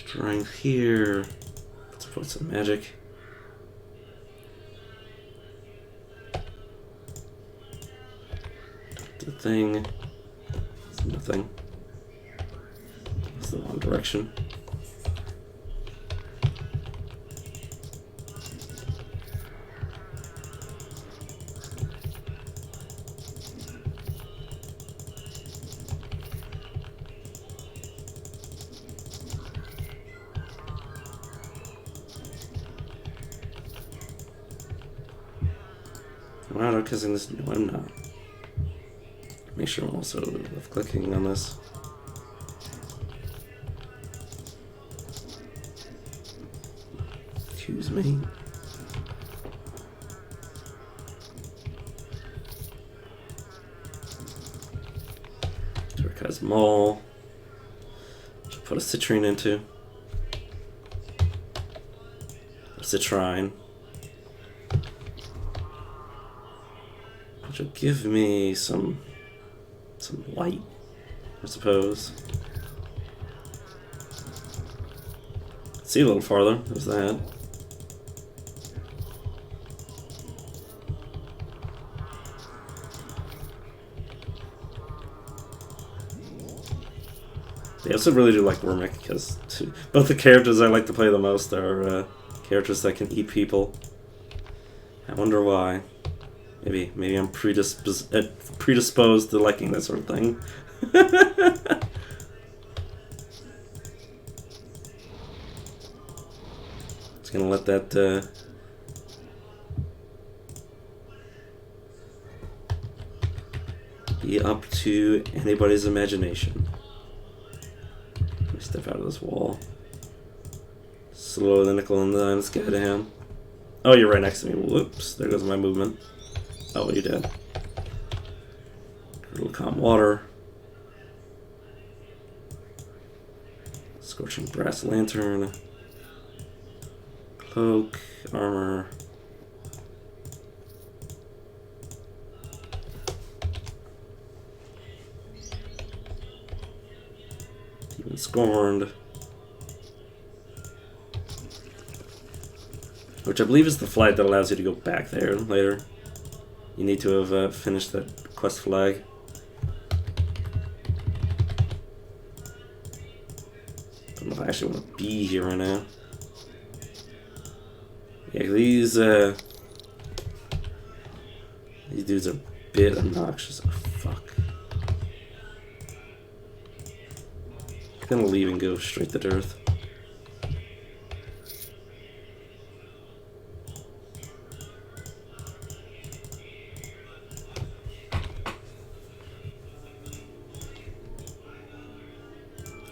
Strength here. Let's put some magic. The thing. It's nothing. It's the wrong direction. Wow, not because in this. No, I'm not. Make sure I'm also left clicking on this. Excuse me. Turquoise Mall. Should put a citrine into. A citrine. Which will give me some light, I suppose. See a little farther. There's that. I also really do like Wormick because both the characters I like to play the most are characters that can eat people. I wonder why. Maybe I'm predisposed to liking that sort of thing. Just gonna let that be be up to anybody's imagination. Let me step out of this wall. Slow the nickel and dime this guy down. Oh, you're right next to me. Whoops, there goes my movement. Oh, you're dead. A little calm water. Scorching brass lantern. Cloak, armor. Demon Scorned. Which I believe is the flag that allows you to go back there later. You need to have finished that quest flag. Don't know if I actually want to be here right now. Yeah, these dudes are a bit obnoxious. Oh, fuck. I'm gonna leave and go straight to Earth.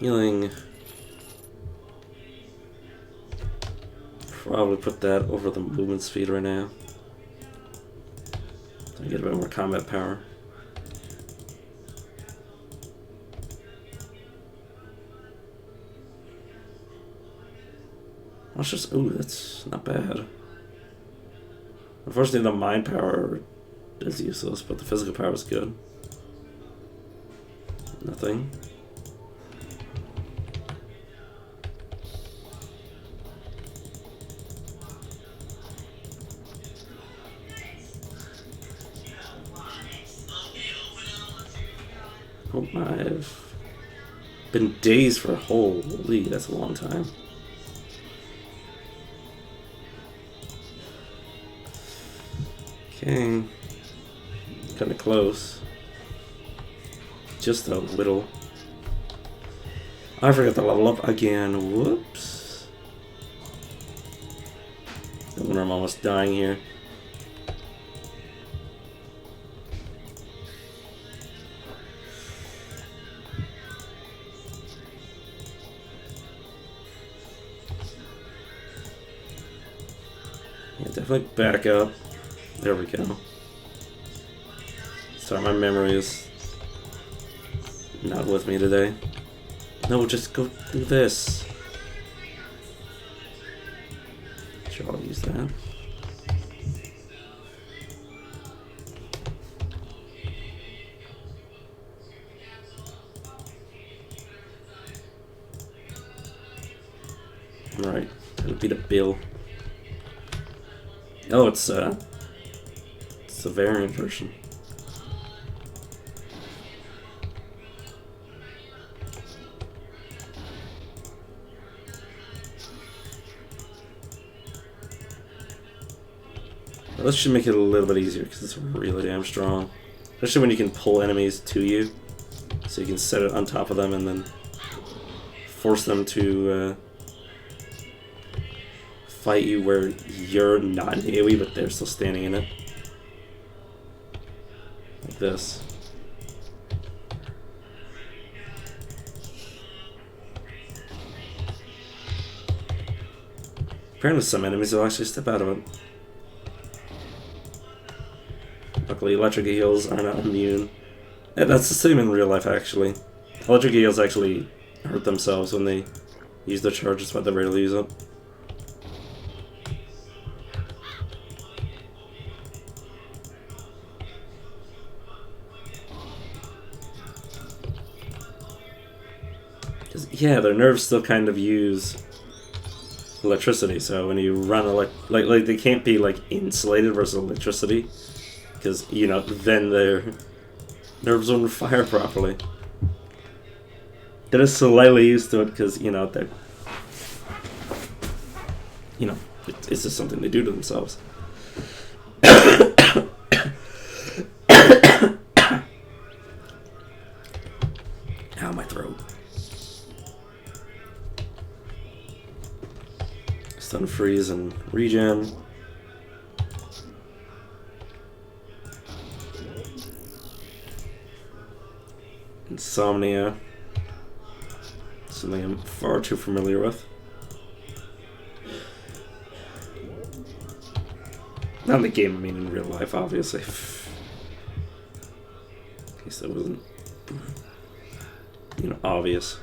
Healing. Probably put that over the movement speed right now. So I get a bit more combat power. Let's just. Ooh, that's not bad. Unfortunately, the mind power is useless, but the physical power is good. Nothing. Oh my, I've been dazed for holy, that's a long time. Okay. Kinda close. Just a little. I forgot to level up again. Whoops. No wonder I'm almost dying here. Yeah, definitely back up. There we go. Sorry, my memory is not with me today. No, just go do this. Sure, I'll use that. Alright, that'll be the bill. Oh, it's the variant version. Well, this should make it a little bit easier because it's really damn strong. Especially when you can pull enemies to you. So you can set it on top of them and then force them to fight you where you're not in AoE, but they're still standing in it. Like this. Apparently some enemies will actually step out of it. Luckily, electric eels are not immune. Yeah, that's the same in real life, actually. Electric eels actually hurt themselves when they use their charges, but they rarely use it. Yeah, their nerves still kind of use electricity, so when you run like they can't be like insulated versus electricity, because you know then their nerves won't fire properly. They're just slightly used to it because you know they're it's just something they do to themselves. Ow, my throat. Stun freeze and regen. Insomnia. Something I'm far too familiar with. Not in the game, I mean in real life, obviously. In case that wasn't, obvious.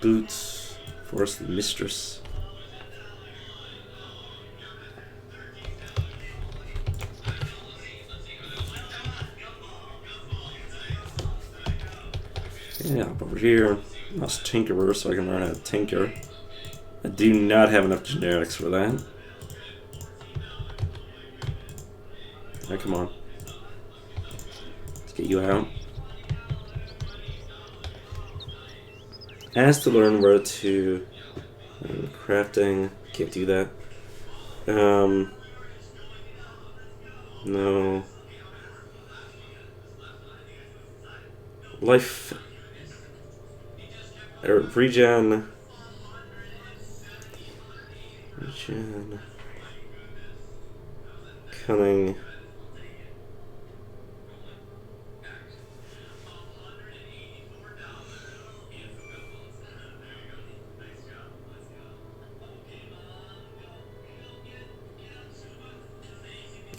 Boots, Forest Mistress. Yeah, up over here. Lost Tinkerer, so I can learn how to tinker. I do not have enough generics for that. Oh, come on. Let's get you out. Asked to learn where to... crafting. Can't do that. No. Life... Regen. Cunning.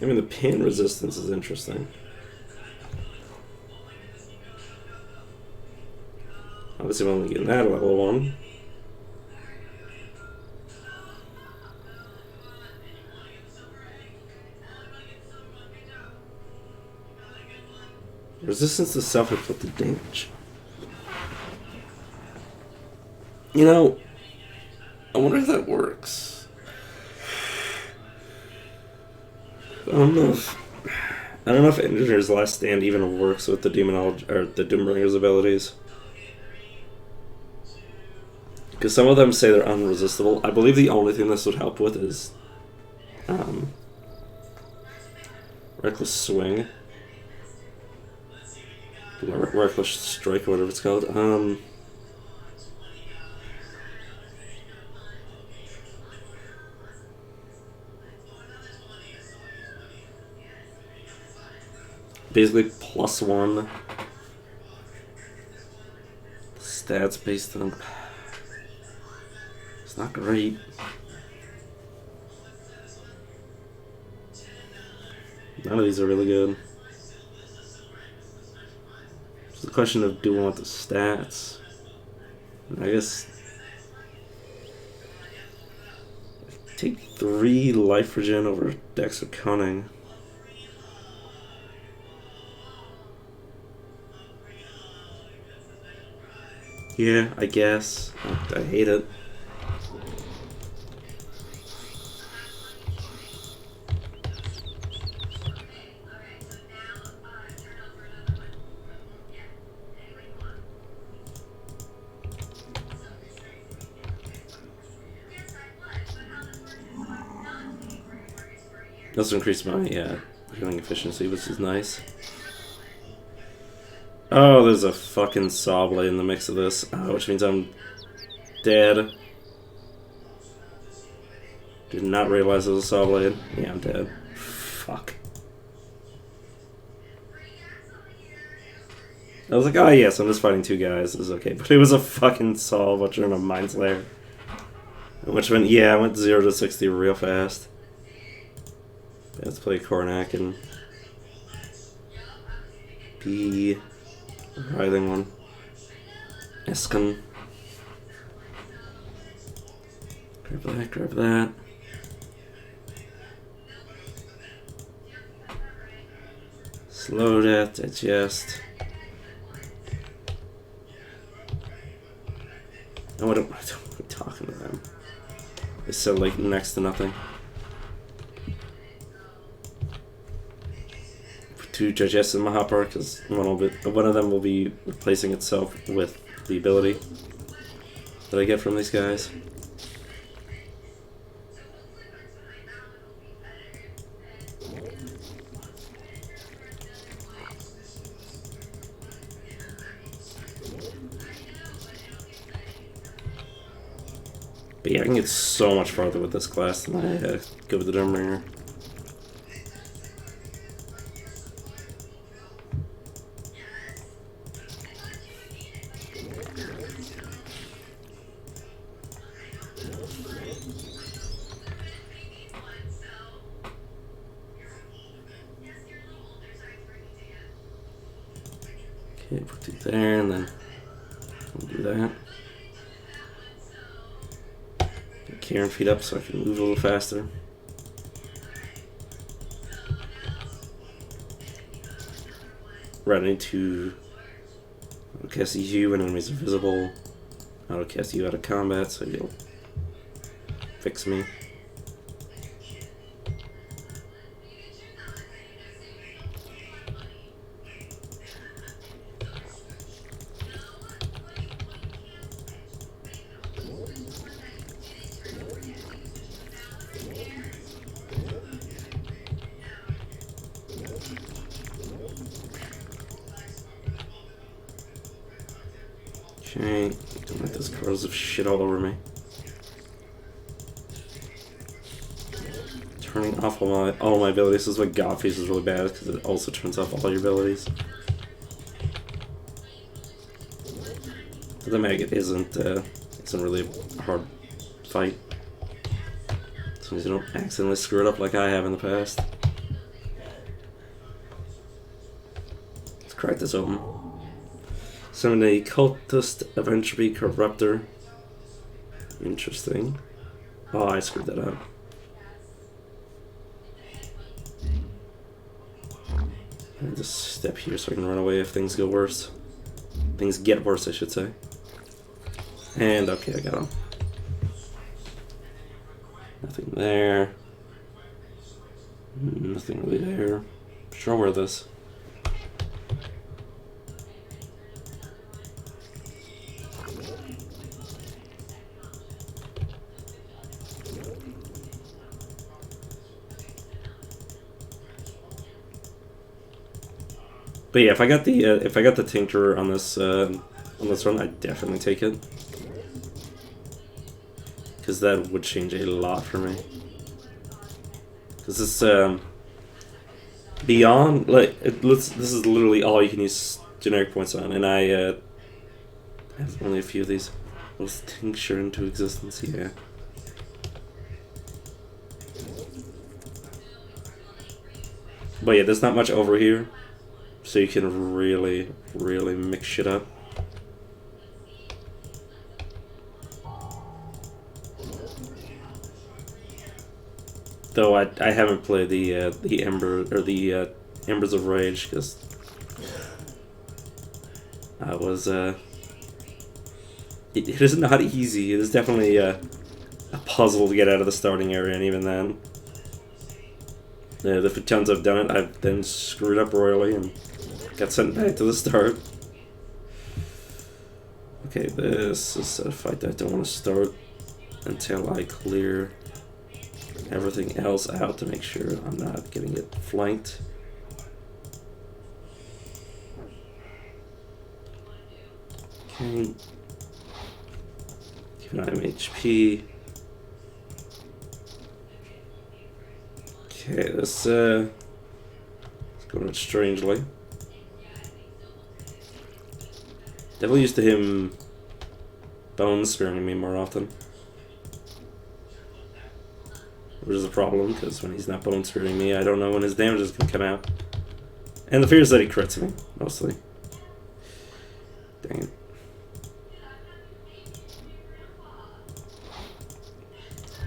I mean, the pin resistance is interesting. Obviously, I'm only getting that at level 1. Resistance to self-inflicted damage. I wonder if that works. I don't know if Engineer's Last Stand even works with the the Doombringer's abilities. Because some of them say they're unresistible. I believe the only thing this would help with is Reckless Swing. Reckless Strike or whatever it's called. Basically +1 stats based on... It's not great. None of these are really good. It's a question of do we want the stats? And I guess take 3 life regen over Dex or Cunning. Yeah, I guess. I hate it. Also increased my healing efficiency, which is nice. Oh, there's a fucking saw blade in the mix of this, which means I'm dead. Did not realize it was a saw blade. Yeah, I'm dead. Fuck. I was like, oh yes, I'm just fighting 2 guys. This is okay. But it was a fucking saw butcher and a mind slayer. Which went, I went 0 to 60 real fast. Let's play Kornak and be writhing one. Eskin. Grab that. Slow death, digest. No, I don't I'm talking to them. They said like next to nothing. 2 digest in my hopper because one of them will be replacing itself with the ability that I get from these guys. But yeah, I can get so much farther with this class than I go with the Doombringer. Okay, put it there, and then we'll do that. Get Karen feet up so I can move a little faster. Running to cast you when enemies are visible. I'll cast you out of combat, so you'll fix me. Okay, don't let this corrosive shit all over me. Turning off all my abilities. This is why God Face is really bad, because it also turns off all your abilities. But the maggot isn't really a hard fight. So you don't accidentally screw it up like I have in the past. Let's crack this open. Summon a Cultist of Entropy Corruptor. Interesting. Oh, I screwed that up. I just step here so I can run away if things go worse. Things get worse, I should say. And okay, I got him. Nothing there. Nothing really there. Sure, where this. But yeah, if I got the Tincturer on this run, I'd definitely take it, because that would change a lot for me. Because this beyond this is literally all you can use generic points on, and I have only a few of these. Let's tincture into existence, yeah. But yeah, there's not much over here. So you can really, really mix shit up. Though I haven't played the Ember or the Embers of Rage, because I was it is not easy. It is definitely a puzzle to get out of the starting area, and even then, the few times I've done it, I've then screwed up royally and got sent back to the start. Okay, this is a fight that I don't want to start until I clear everything else out to make sure I'm not getting it flanked. Okay. Keep an eye on HP. Okay, this is going strangely. Definitely used to him bone sparing me more often. Which is a problem, because when he's not bone sparing me, I don't know when his damage is going to come out. And the fear is that he crits me, mostly. Dang it.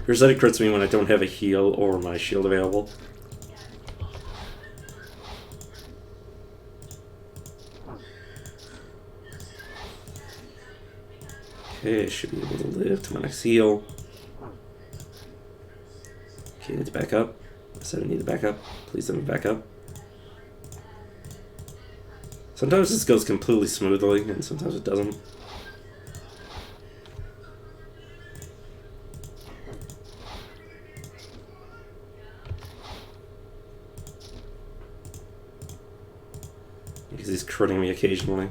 Fear that he crits me when I don't have a heal or my shield available. Okay, I should be able to live to my next heal. Okay, I need to back up. I said I need to back up. Please let me back up. Sometimes this goes completely smoothly, and sometimes it doesn't. Because he's critting me occasionally.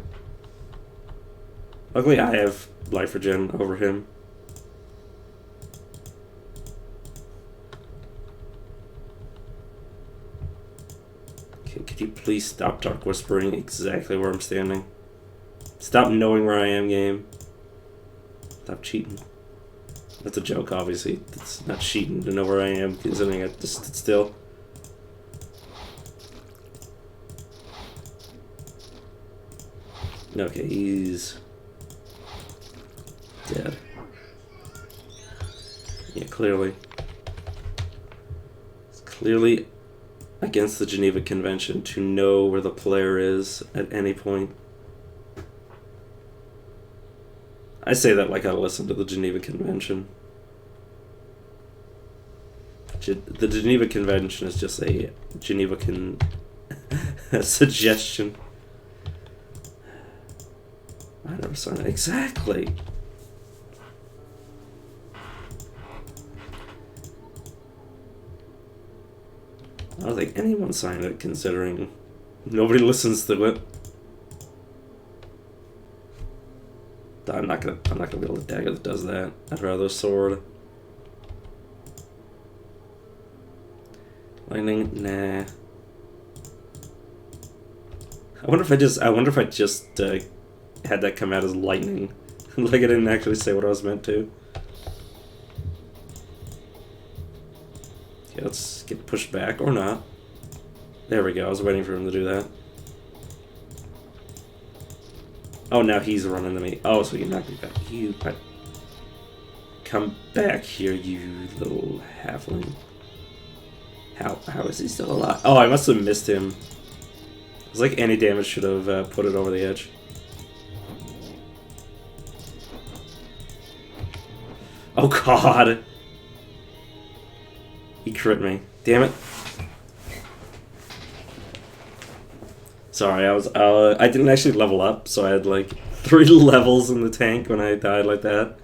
Luckily, I have life regen over him. Could you please stop dark whispering exactly where I'm standing? Stop knowing where I am, game. Stop cheating. That's a joke, obviously. It's not cheating to know where I am, considering I just stood still. Okay, he's dead. Yeah, clearly. It's clearly against the Geneva Convention to know where the player is at any point. I say that like I listen to the Geneva Convention. The Geneva Convention is just a a suggestion. I never signed it. Exactly. I don't think anyone signed it, considering nobody listens to it. I'm not gonna build a dagger that does that. I'd rather a sword. Lightning, nah. I wonder if I just had that come out as lightning. Like I didn't actually say what I was meant to. Okay, let's get pushed back, or not. There we go, I was waiting for him to do that. Oh, now he's running to me. Oh, so he can knock me back. Come back here, you little halfling. How is he still alive? Oh, I must have missed him. It's like any damage should have put it over the edge. Oh god! He crit me. Damn it. Sorry, I didn't actually level up, so I had like 3 levels in the tank when I died like that.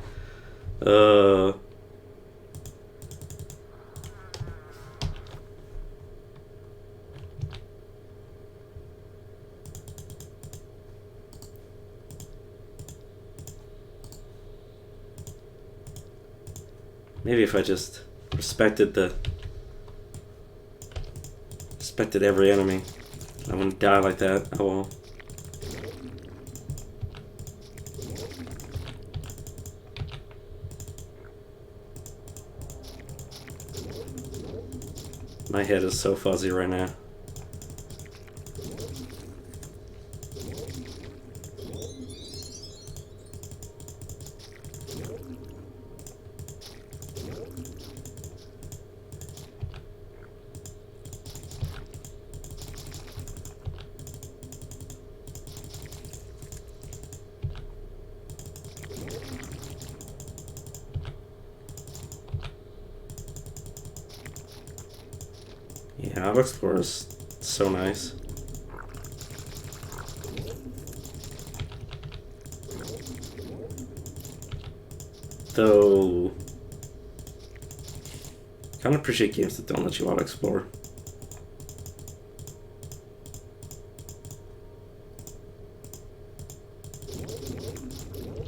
Maybe if I just respected every enemy, I wouldn't die like that. Oh well. My head is so fuzzy right now. Yeah, Explorer is so nice. Though, kind of appreciate games that don't let you auto-explore.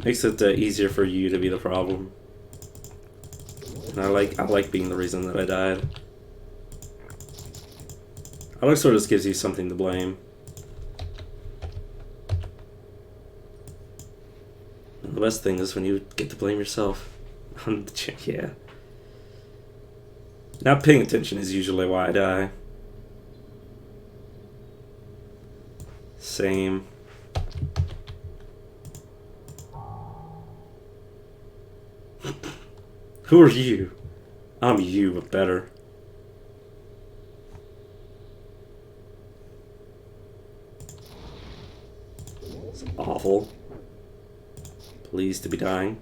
Makes it easier for you to be the problem. And I like being the reason that I died. Auto-explore just gives you something to blame. And the best thing is when you get to blame yourself. Yeah. Not paying attention is usually why I die. Same. Who are you? I'm you, but better. It's awful. Pleased to be dying.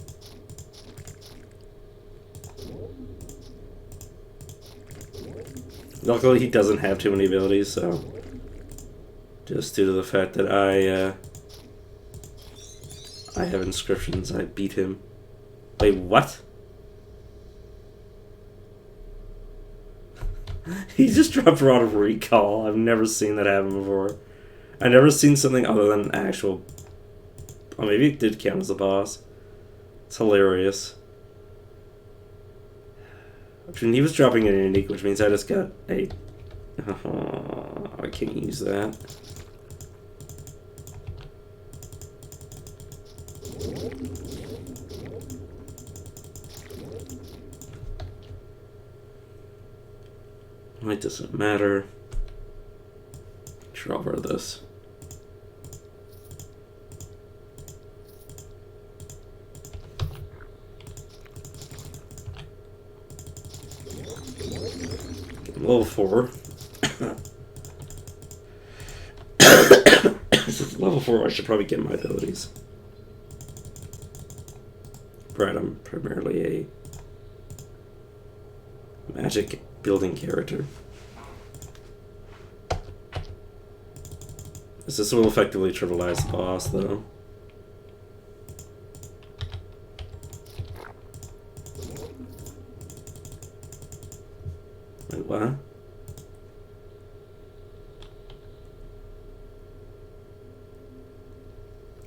Luckily, he doesn't have too many abilities, so just due to the fact that I have inscriptions, I beat him. Wait, what? He just dropped Rod of Recall. I've never seen that happen before. I've never seen something other than an actual... Oh, maybe it did count as a boss. It's hilarious. I mean, he was dropping a unique, which means I just got a... I can't use that. It doesn't matter. Sure, I'll wear this. Level 4. Level 4, I should probably get my abilities. Right, I'm primarily a magic building character. This will effectively trivialize the boss, though. Wait, what?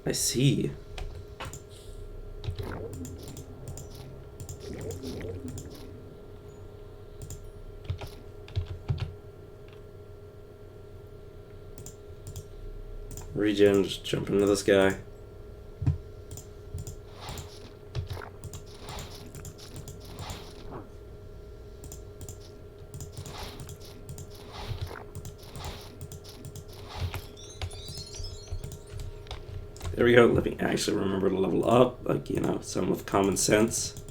I see. Regen, just jump into this guy. There we go. Let me actually remember to level up, like, you know, some with common sense.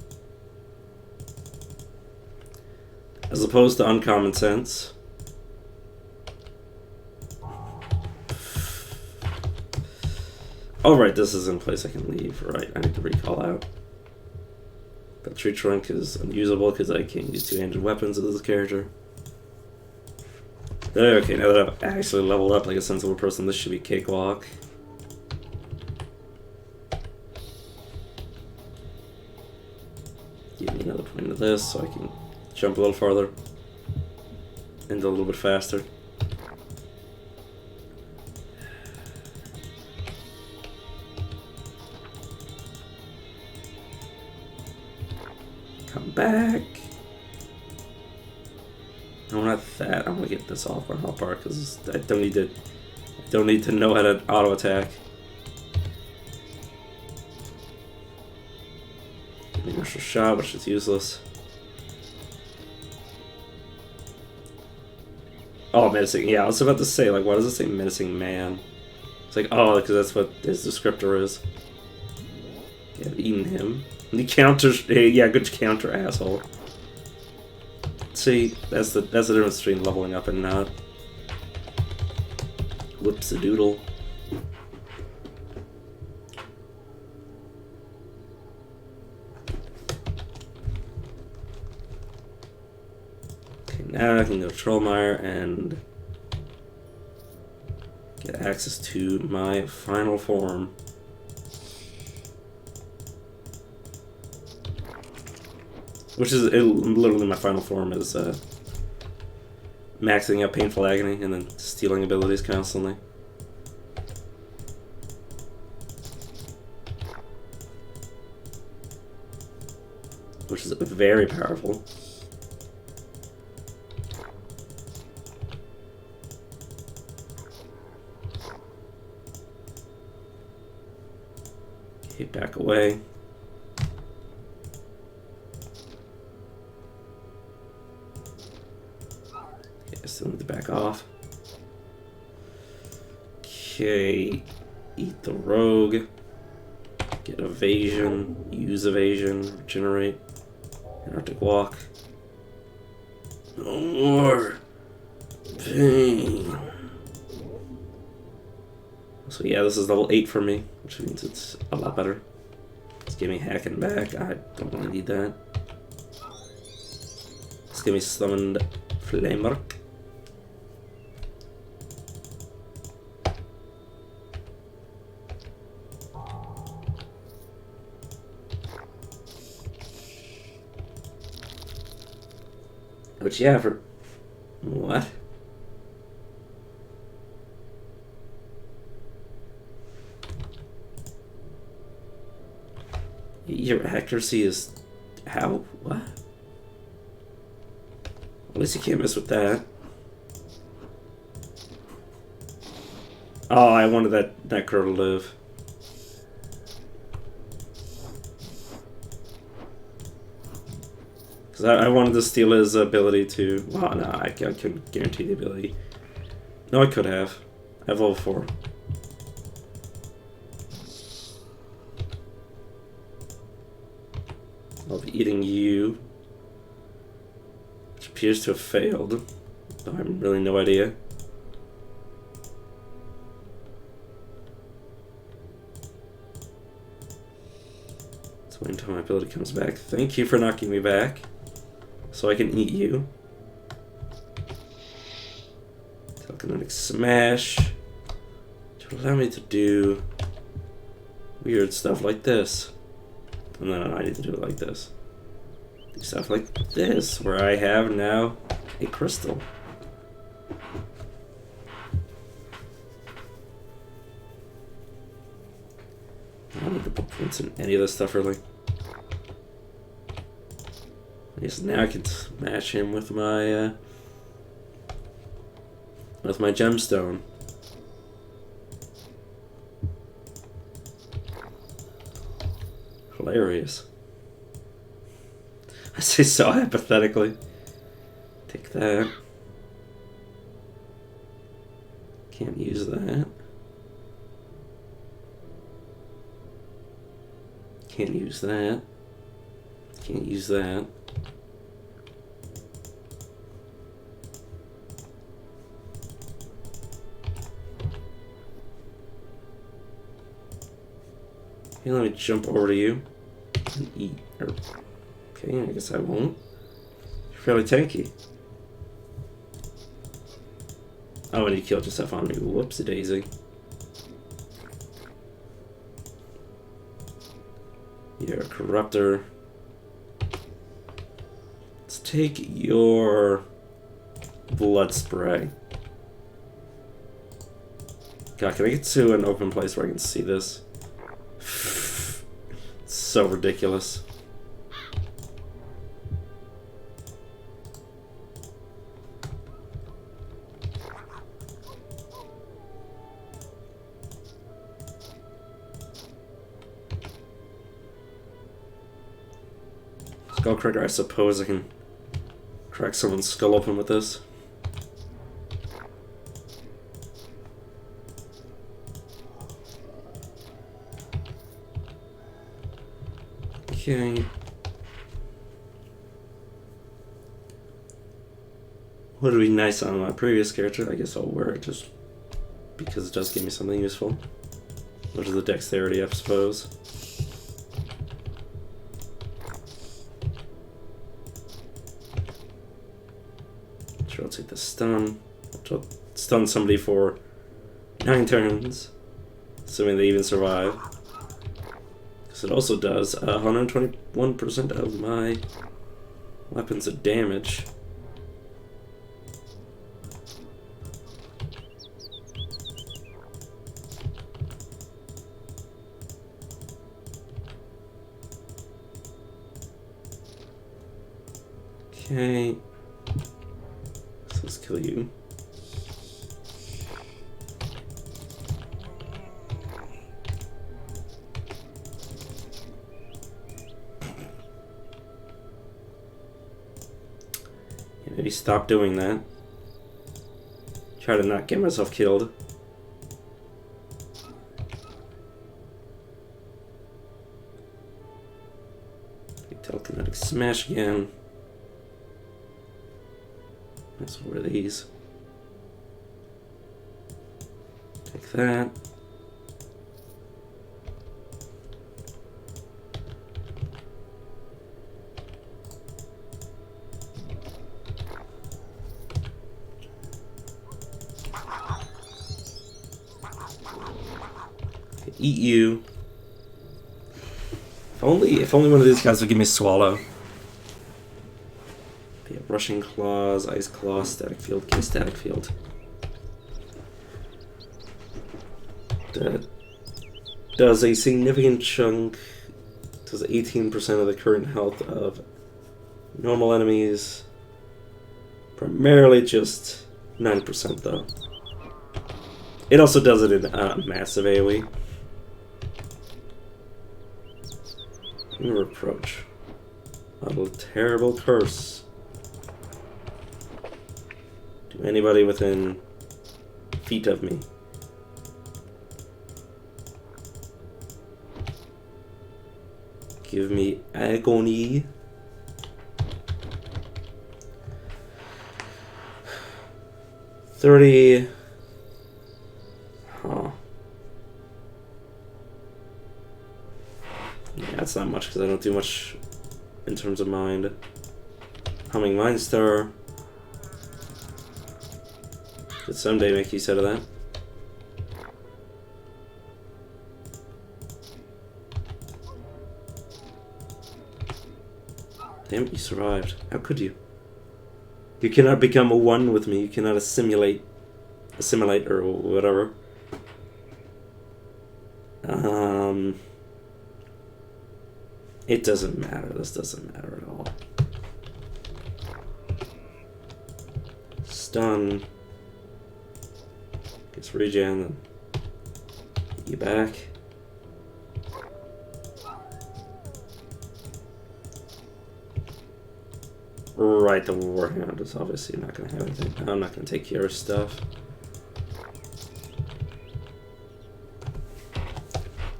As opposed to uncommon sense. Oh, right, this is in place I can leave. Right, I need to recall out. The tree trunk is unusable because I can't use two-handed weapons with this character. Okay, now that I've actually leveled up like a sensible person, this should be cakewalk. Give me another point of this so I can jump a little farther and a little bit faster. Come back. No, not that. I want to get this off my hot bar because I don't need to know how to auto attack. Give me an initial shot, which is useless. Oh, menacing. Yeah, I was about to say, like, why does it say menacing man? It's like, oh, because that's what his descriptor is. Yeah, I've eaten him. And he counters. Yeah, good counter, asshole. See, that's the difference between leveling up and not. Whoops a doodle. Okay, now I can go to Trollmire and get access to my final form. Which is literally my final form is maxing out Painful Agony and then stealing abilities constantly. Which is very powerful. Okay, back away. Still need to back off. Okay, eat the rogue. Get evasion, use evasion, regenerate. Antarctic walk. No more pain. So yeah, this is level 8 for me, which means it's a lot better. Just give me hacking back. I don't really need that. Just give me summoned Flamer. Which, yeah, for... What? Your accuracy is... How? What? At least you can't mess with that. Oh, I wanted that Necro to live. Because I wanted to steal his ability to... Well, no, I couldn't guarantee the ability. No, I could have. I have level 4. I'll be eating you. Which appears to have failed. I have really no idea. Let's wait until my ability comes back. Thank you for knocking me back. So I can eat you. Telekinetic Smash. To allow me to do weird stuff like this. And then I need to do it like this. Do stuff like this, where I have now a crystal. I don't need to put points in any of this stuff really. Yes, now I can smash him with my gemstone. Hilarious. I say so hypothetically. Take that. Can't use that. Can't use that. Can't use that. Okay, let me jump over to you and eat. Okay, I guess I won't. You're fairly tanky. Oh, and you killed yourself on me. Whoopsie daisy. You're a corruptor. Let's take your blood spray. God, can I get to an open place where I can see this? It's so ridiculous. Skull cracker, I suppose I can crack someone's skull open with this. Okay. Would be nice on my previous character. I guess I'll wear it just because it does give me something useful. Which is the dexterity, I suppose. Sure, I'll take the stun. I'll stun somebody for 9 turns, assuming they even survive. Because it also does 121% of my weapons of damage. Okay. So let's kill you. Yeah, maybe stop doing that. Try to not get myself killed. Telekinetic smash again. So what are these? Take that. Eat you. If only one of these guys would give me swallow. Yeah, rushing claws, ice claw, static field, okay, static field. That does a significant chunk. Does 18% of the current health of normal enemies. Primarily just 9% though. It also does it in massive AoE. Reproach. A terrible curse. To anybody within feet of me. Give me agony. $30. Huh. Yeah, that's not much because I don't do much in terms of mind. Humming Mind Star. Did someday make use out of that? Damn, you survived. How could you? You cannot become a one with me. You cannot assimilate or whatever. It doesn't matter. This doesn't matter at all. Stun. Gets regen and you back. Right, the Warhound is obviously not going to have anything. I'm not going to take care of stuff.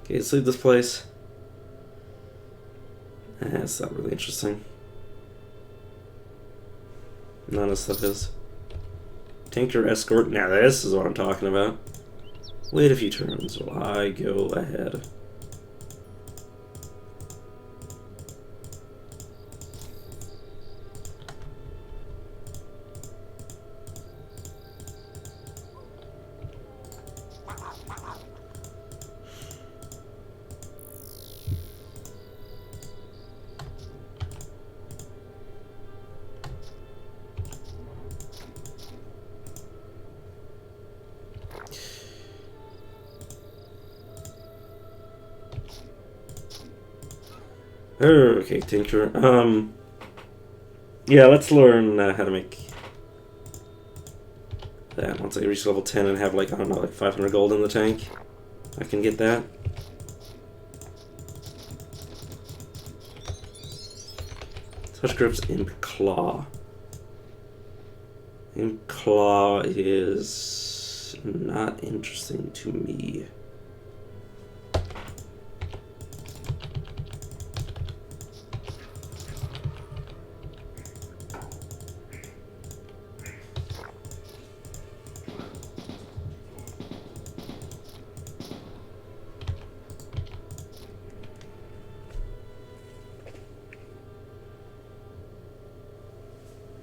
Okay, let's leave this place. It's not really interesting. None of this stuff is. Tinker Escort. Now this is what I'm talking about. Wait a few turns while I go ahead. Okay, Tinker. Yeah, let's learn how to make that. Once I reach level 10 and have, like, I don't know, like 500 gold in the tank, I can get that. Touch Grips Imp Claw. Imp Claw is not interesting to me.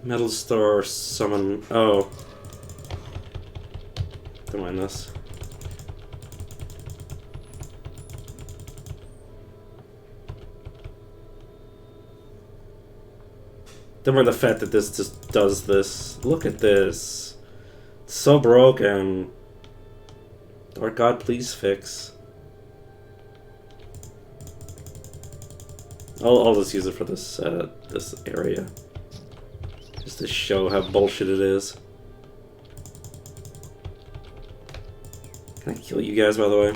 Metal Star Summon. Oh. Don't mind this. Don't mind the fact that this just does this. Look at this. It's so broken. Dark God, please fix. I'll just use it for this this area. Just to show how bullshit it is. Can I kill you guys, by the way?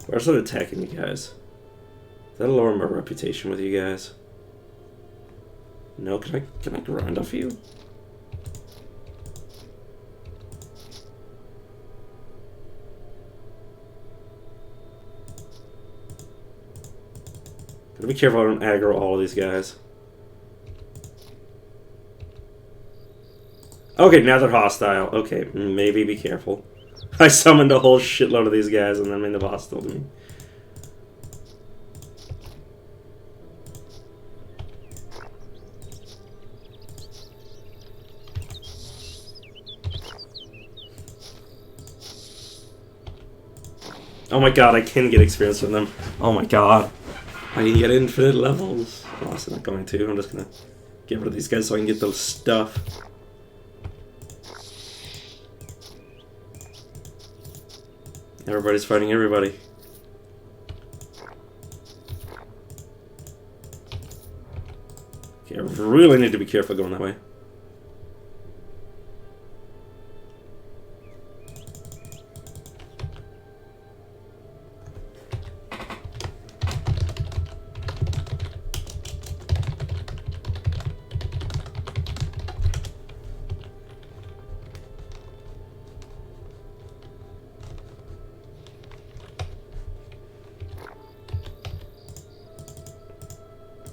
Why are they attacking you guys? That'll lower my reputation with you guys. No, can I grind off you? Gotta be careful I don't aggro all of these guys. Okay, now they're hostile. Okay, maybe be careful. I summoned a whole shitload of these guys and then made them hostile to me. Oh my god, I can get experience from them. Oh my god. I can get infinite levels. Oh, I'm not going to. I'm just gonna get rid of these guys so I can get those stuff. Everybody's fighting everybody. really need to be careful going that way.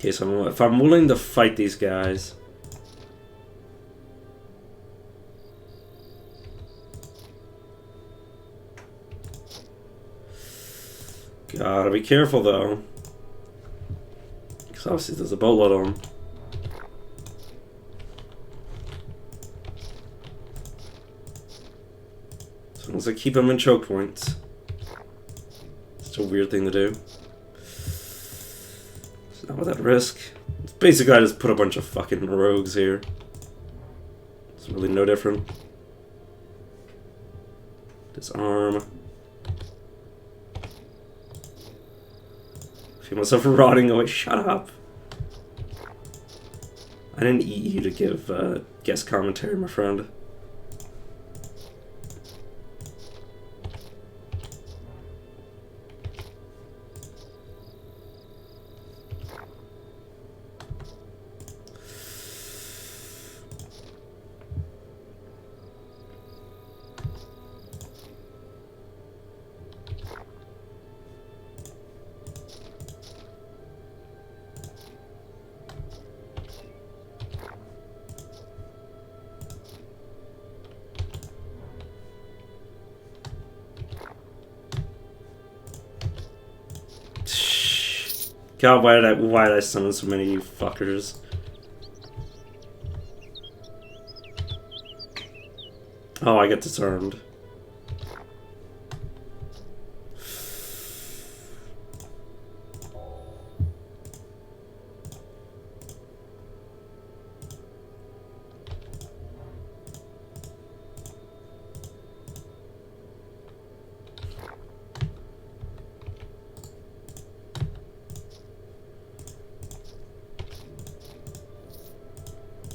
Okay, so if I'm willing to fight these guys... Gotta be careful, though. Because obviously there's a boatload of them. As long as I keep them in choke points. It's a weird thing to do. It's not without risk. It's basically I just put a bunch of fucking rogues here. It's really no different. Disarm. Feel myself rotting away. Shut up. I didn't eat you to give guest commentary, my friend. God, why did I summon so many of you fuckers? Oh, I get disarmed.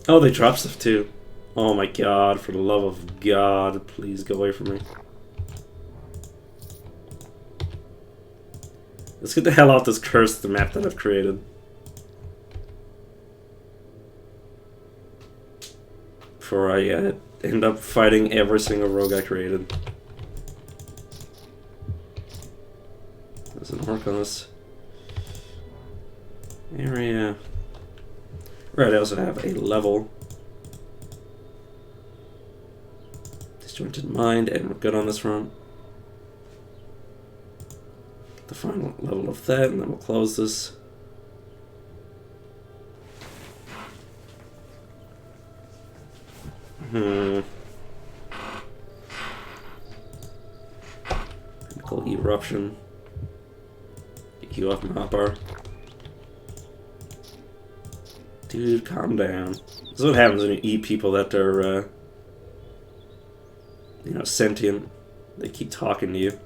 Oh, they drop stuff too. Oh my god, for the love of God, please go away from me. Let's get the hell off this cursed map that I've created. Before I end up fighting every single rogue I created. Doesn't work on this area. Right, I also have a level. Disjointed mind, and we're good on this front. The final level of that, and then we'll close this. Chemical eruption. Get you off my hotbar. Dude, calm down. This is what happens when you eat people that are, you know, sentient. They keep talking to you.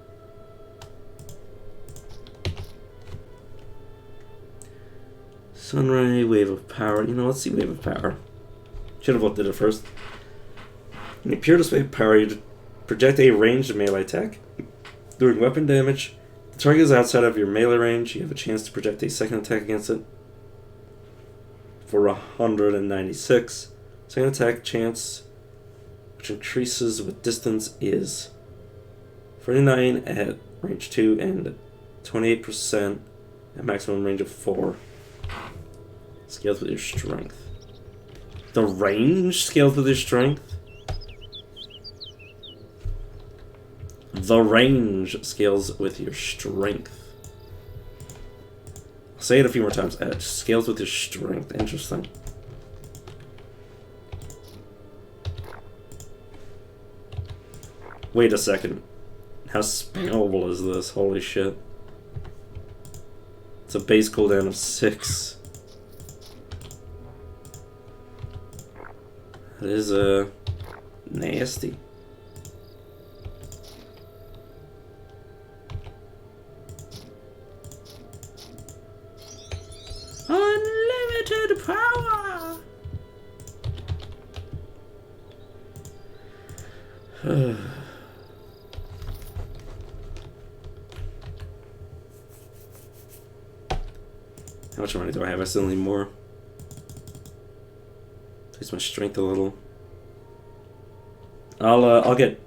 Sunray, wave of power. You know, let's see wave of power. Should have looked at it first. In a pure display of power, you project a ranged melee attack. During weapon damage, the target is outside of your melee range. You have a chance to project a second attack against it. For 196. Second attack chance, which increases with distance, is 49 at range 2 and 28% at maximum range of 4. Scales with your strength. The range scales with your strength? The range scales with your strength. Say it a few more times. Scales with your strength. Interesting. Wait a second. How spammable is this? Holy shit. It's a base cooldown of 6. That is nasty. Unlimited power! How much money do I have? I still need more. Increase my strength a little. I'll get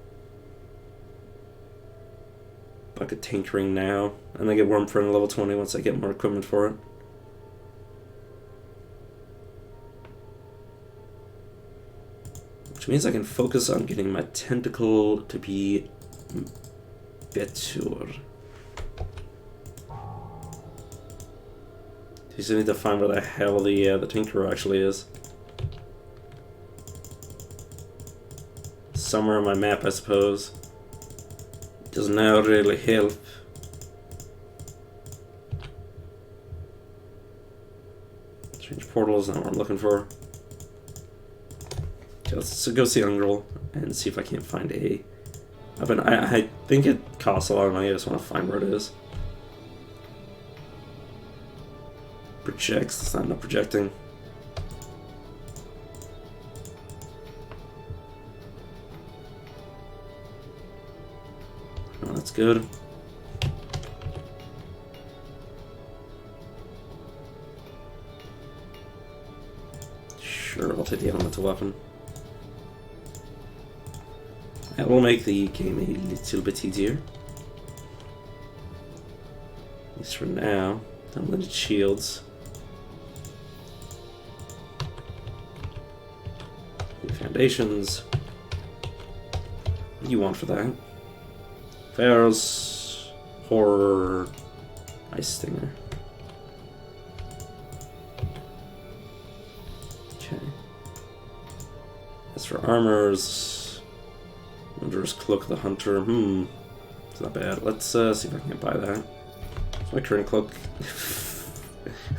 bucket tinkering now, and then get worm friend level 20 once I get more equipment for it. Which means I can focus on getting my tentacle to be better. You just need to find where the hell the Tinkerer actually is. Somewhere on my map, I suppose. Does not really help. Strange portal is not what I'm looking for. Okay, let's go see Ungrel and see if I can't find a weapon. I think it costs a lot of money. I just want to find where it is. Projects. It's not enough projecting. Oh, that's good. Sure, I'll take the elemental weapon. That will make the game a little bit easier. At least for now. Unlimited shields. New foundations. What do you want for that? Pharaoh's Horror Ice Stinger. Okay. As for armors, Wondrous Cloak of the Hunter. It's not bad. Let's see if I can buy that. What's my current cloak?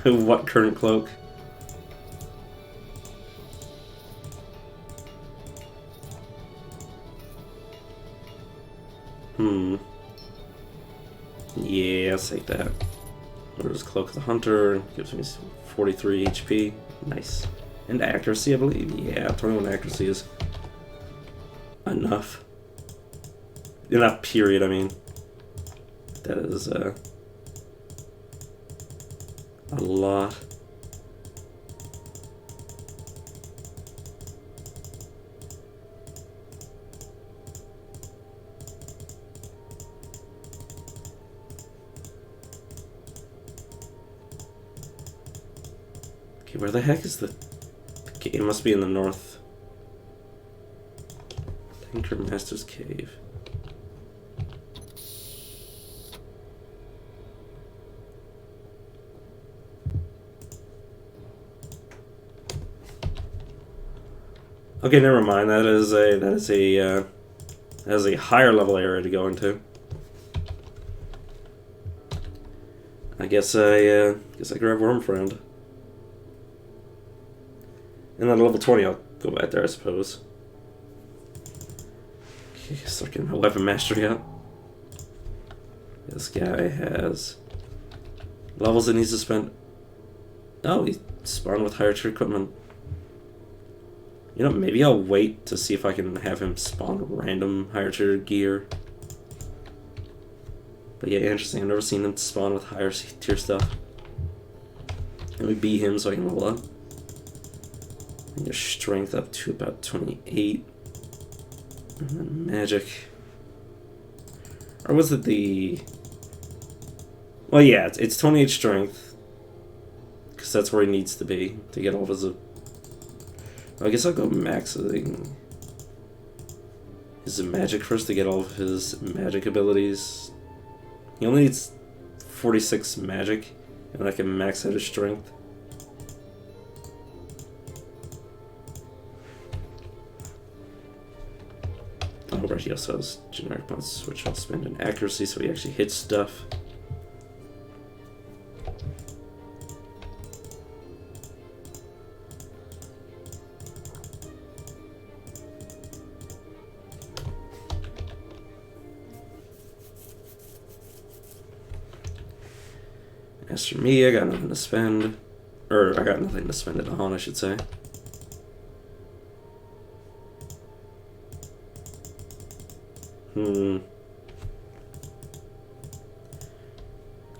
What current cloak? Yeah, I'll take that. Where's Cloak of the Hunter? Gives me 43 HP. Nice. And accuracy, I believe. Yeah, 21 accuracy is enough. Enough, period, I mean. That is, a lot. Okay, where the heck is the... Okay, it must be in the north. Tinker Master's Cave. Okay, never mind. That is a higher level area to go into. I guess I grab Worm Friend. And then at level 20 I'll go back there, I suppose. Okay, start getting my weapon mastery up. This guy has levels that needs to spend. Oh, he spawned with higher tier equipment. You know, maybe I'll wait to see if I can have him spawn random higher tier gear. But yeah, interesting. I've never seen him spawn with higher tier stuff. Let me beat him so I can level up. And your strength up to about 28. And then magic. Or was it the... Well, yeah, it's 28 strength. Because that's where he needs to be to get all of his... I guess I'll go maxing his magic first to get all of his magic abilities. He only needs 46 magic, and I can max out his strength. Oh, right, he also has generic points, which I'll spend in accuracy so he actually hits stuff. As for me, I got nothing to spend. Or, I got nothing to spend it on, I should say.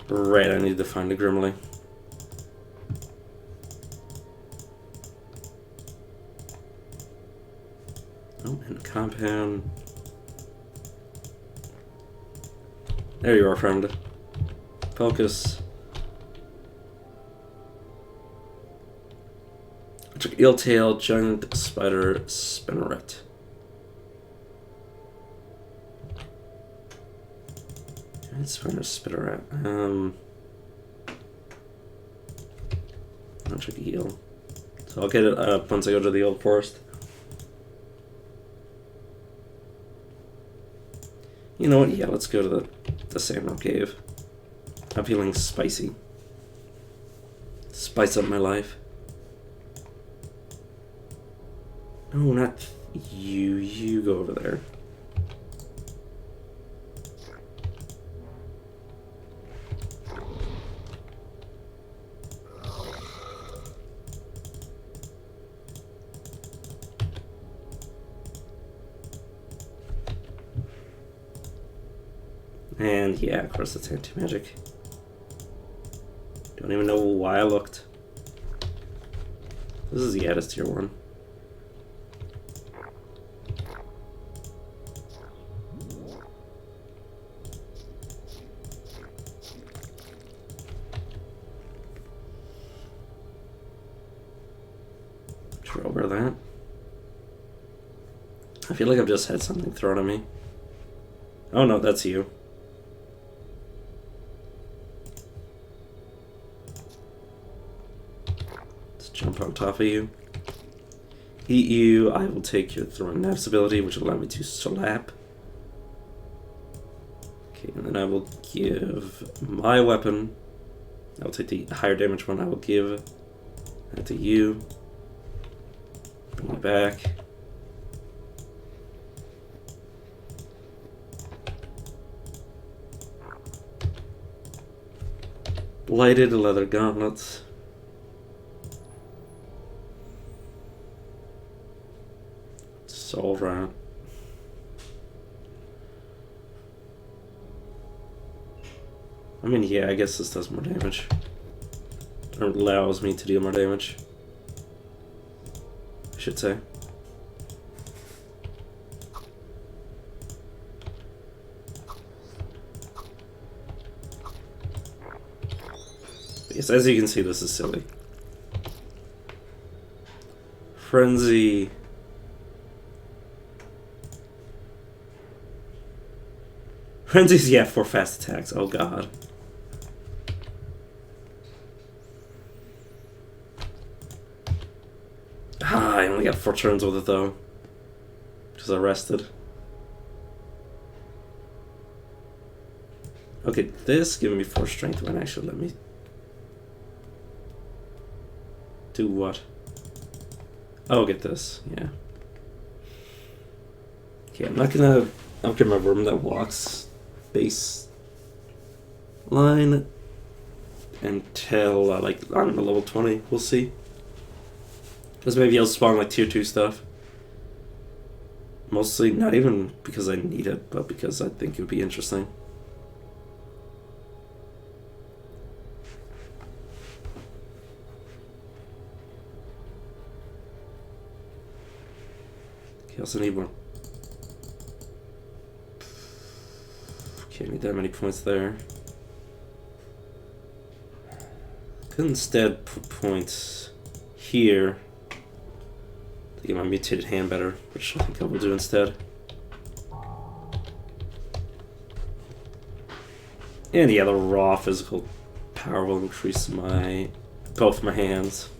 Right, I need to find a Grimly. compound. There you are, friend. Focus. Eel tail, giant spider, spinneret. Giant spider, spinneret. I'll check eel. So I'll get it once I go to the old forest. You know what? Yeah, let's go to the Samuel Cave. I'm feeling spicy. Spice up my life. No, not you. You go over there. And yeah, of course it's anti-magic. Don't even know why I looked. This is the Addis tier 1. Sure, over that. I feel like I've just had something thrown at me. Oh no, that's you. Jump on top of you. Eat you. I will take your throwing knives ability, which will allow me to slap. Okay, and then I will give my weapon. I will take the higher damage one. I will give that to you. Bring it back. Lighted leather gauntlets. All right. I mean, yeah, I guess this does more damage. Or allows me to deal more damage, I should say. But yes, as you can see, this is silly. Frenzy. Frenzy's, yeah, for fast attacks. Oh god. Ah, I only got 4 turns with it though. Because I rested. Okay, this giving me 4 strength when actually let me do what? Oh, get this, yeah. Okay, I'm not gonna upgrade my worm that walks base line until like I don't know, level 20. We'll see. Because maybe I'll spawn like tier 2 stuff. Mostly not even because I need it, but because I think it would be interesting. Okay, I also need more. Can't need that many points there. Could instead put points here to get my mutated hand better, which I think I will do instead. And yeah, the raw physical power will increase both my hands.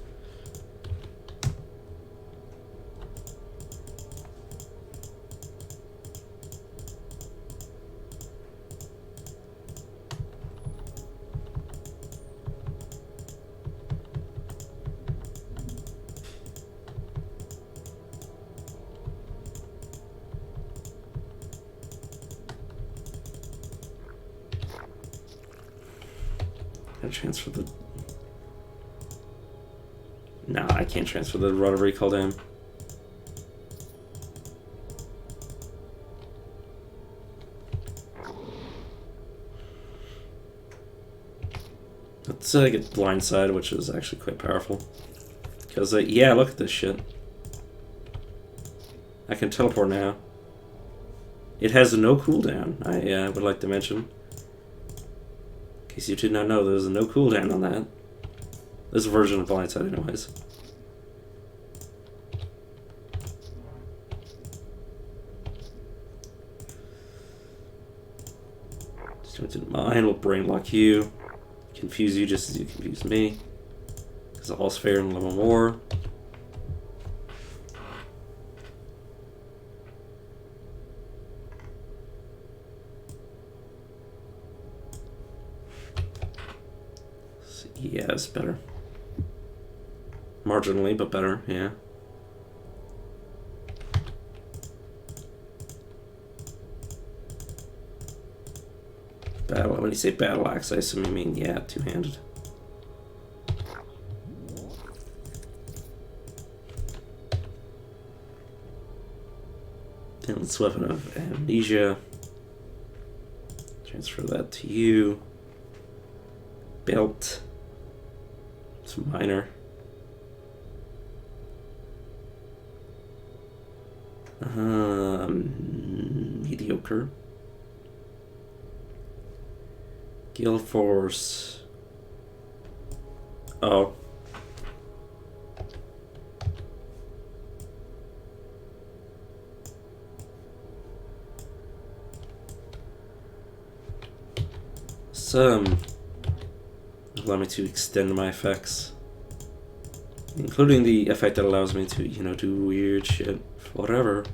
Transfer the... Nah, I can't transfer the Rod of Recall to him. Let's get Blindside, which is actually quite powerful. Because, yeah, look at this shit. I can teleport now. It has no cooldown, I would like to mention. In case you did not know, there's no cooldown on that. This version of Blindside, anyways. Disjointed Mind will brain lock you, confuse you just as you confuse me. Because all's fair in love and war. Yeah, it's better. Marginally, but better, yeah. Battle, when you say battle axe, I assume you mean, yeah, two-handed. Talent's Weapon of Amnesia. Transfer that to you. Belt. It's minor. Mediocre. Guild Force. Oh. Allow me to extend my effects, including the effect that allows me to, you know, do weird shit. Whatever.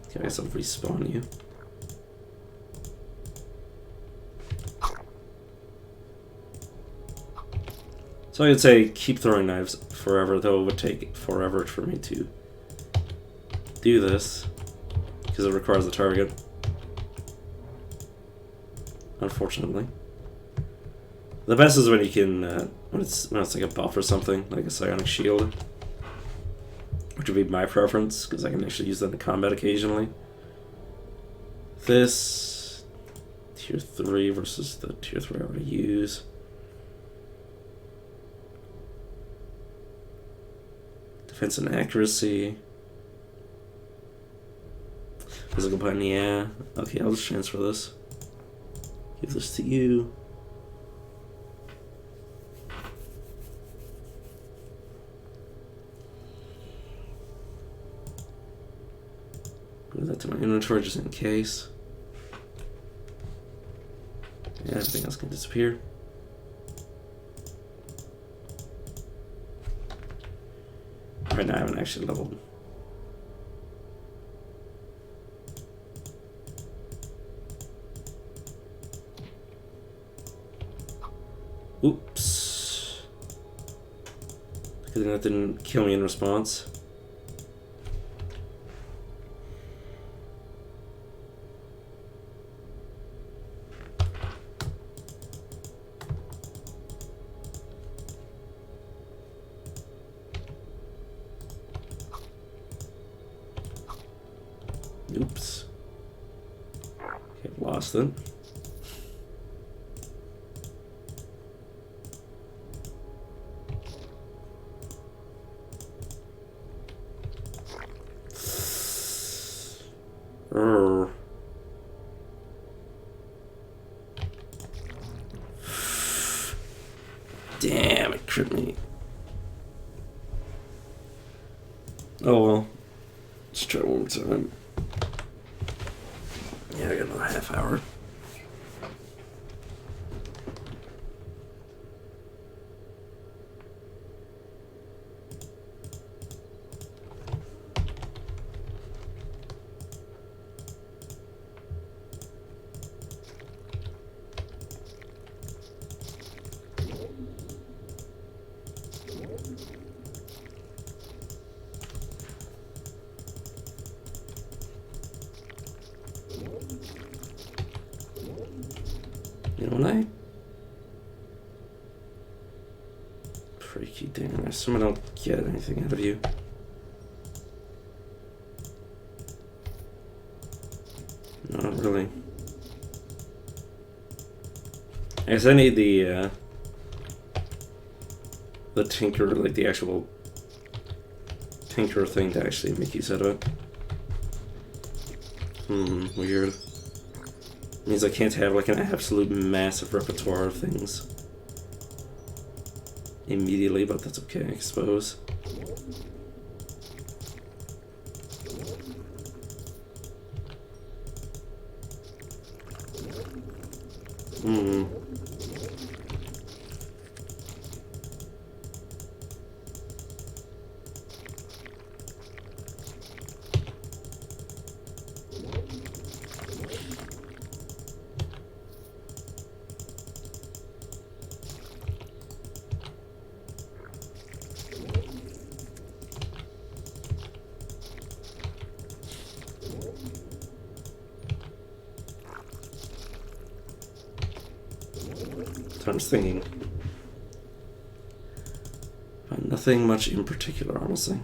Okay, I guess I'll respawn you. So I'd say keep throwing knives forever, though it would take forever for me to do this, because it requires the target. Unfortunately. The best is when you can, when it's like a buff or something, like a psionic shield. Which would be my preference, because I can actually use that in combat occasionally. This, tier 3 versus the tier 3 I already use. Defense and accuracy. Physical button, yeah. Okay, I'll just transfer this. Give this to you. Move that to my inventory just in case. Yeah, everything else can disappear. Right now I haven't actually leveled. Oops. Because that didn't kill me in response. Oops. Okay, I've lost it. Damn, it crit me. Oh well. Let's try one more time. Yeah, I got another half hour. You know, when I freaky damn, I assume I don't get anything out of you. Not really. I guess I need the tinker, like the actual tinker thing to actually make use out of it. Weird. Means I can't have like an absolute massive repertoire of things immediately, but that's okay, I suppose. So I'm just thinking. Nothing much in particular, honestly.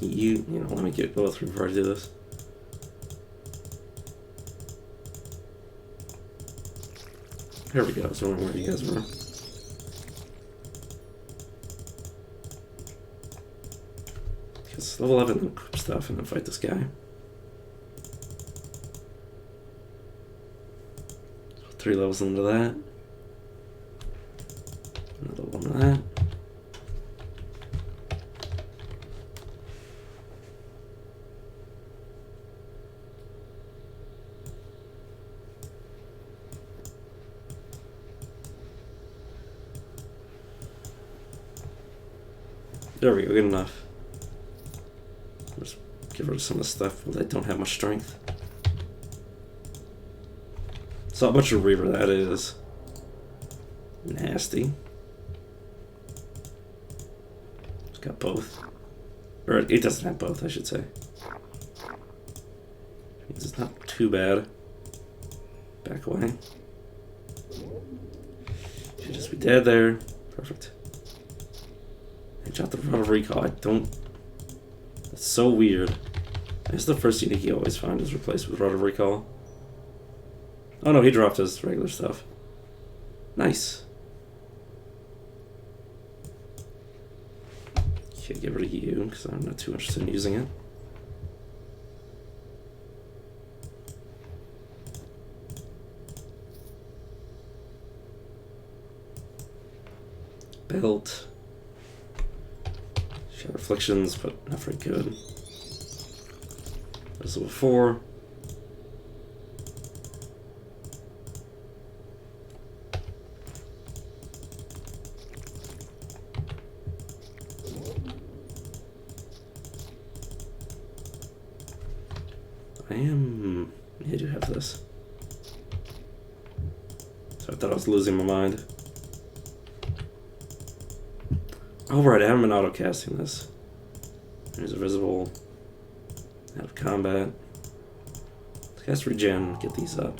You know, let me get go through before I do this. Here we go. I was wondering where you guys were. Because level 11 and equip stuff and then fight this guy. 3 levels into that. Another one of that. There we go, good enough. Just get rid of some of the stuff that don't have much strength. Saw how much of a reaver that is. Nasty. It's got both. Or it doesn't have both, I should say. It's not too bad. Back away. Should just be dead there. Perfect. Shot the rod of recall. I don't. That's so weird. That's the first unique you always find is replaced with rod of recall. Oh no, he dropped his regular stuff. Nice. Can't get rid of you because I'm not too interested in using it. Belt. Shadow Afflictions, but not very good. That's level 4. I do have this. So I thought I was losing my mind. Oh right, I haven't been auto-casting this. There's a visible. Out of combat. Let's cast regen, get these up.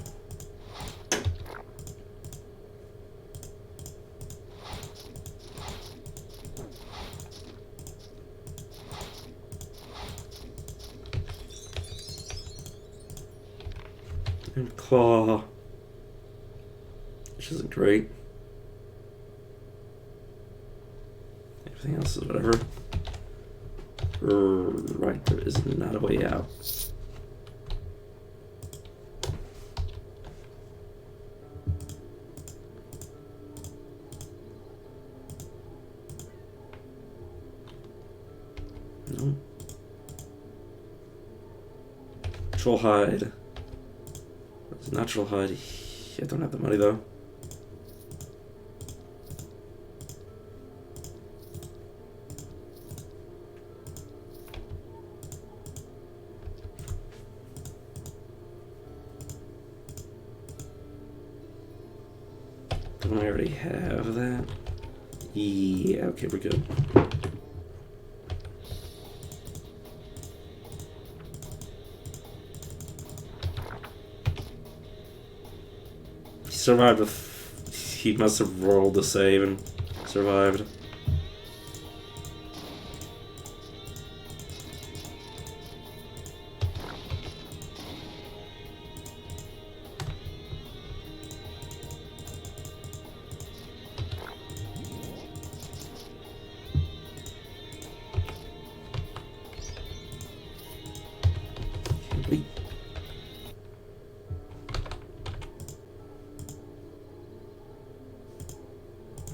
And claw. Which isn't great. Everything else is whatever. Right, there is not a way out. No. Troll hide. It's natural hide. I don't have the money though. Don't I already have that? Yeah, okay, we're good. He survived he must have rolled the save and survived. Wait.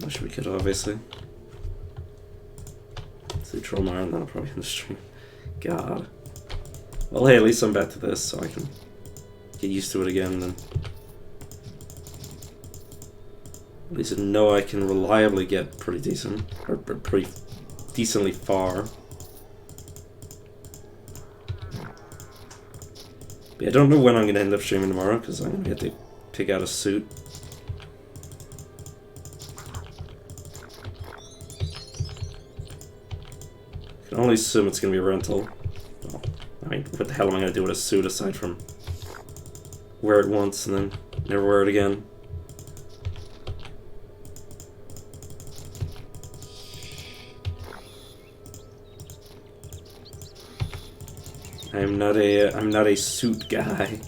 Wish we could, obviously. See Trollmire and that'll probably in the stream. God. Well, hey, at least I'm back to this, so I can get used to it again, then. At least I know I can reliably get pretty decent, or pretty decently far. But yeah, I don't know when I'm going to end up streaming tomorrow, because I'm going to have to pick out a suit. I can only assume it's going to be a rental. Well, I mean, what the hell am I going to do with a suit aside from wear it once and then never wear it again? I'm not a suit guy.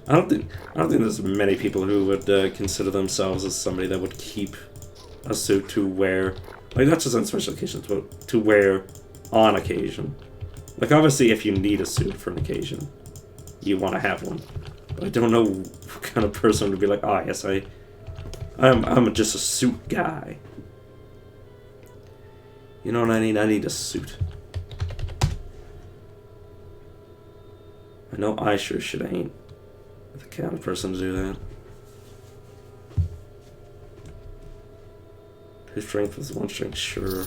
I don't think there's many people who would consider themselves as somebody that would keep a suit to wear, like not just on special occasions, but to wear on occasion. Like obviously, if you need a suit for an occasion, you want to have one. But I don't know what kind of person would be like, oh yes, I'm just a suit guy. You know what I need? I need a suit. I know I sure shit ain't the kind of person to do that. His strength was one strength, sure.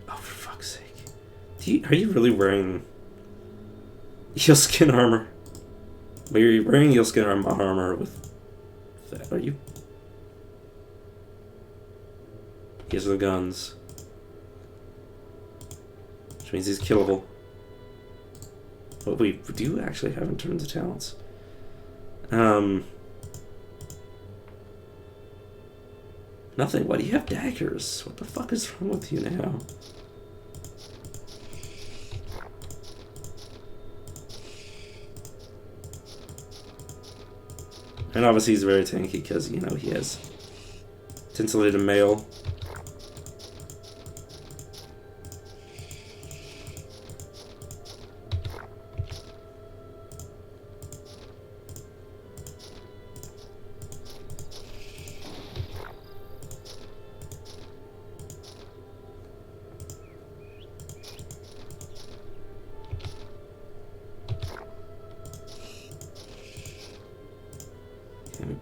Oh, for fuck's sake. Are you really wearing eel skin armor? Well, you're wearing eel skin armor with that, are you? He has the guns. Which means he's killable. What we do actually have in terms of talents. Nothing. Why do you have daggers? What the fuck is wrong with you now? And obviously he's very tanky because, you know, he has tintillated mail.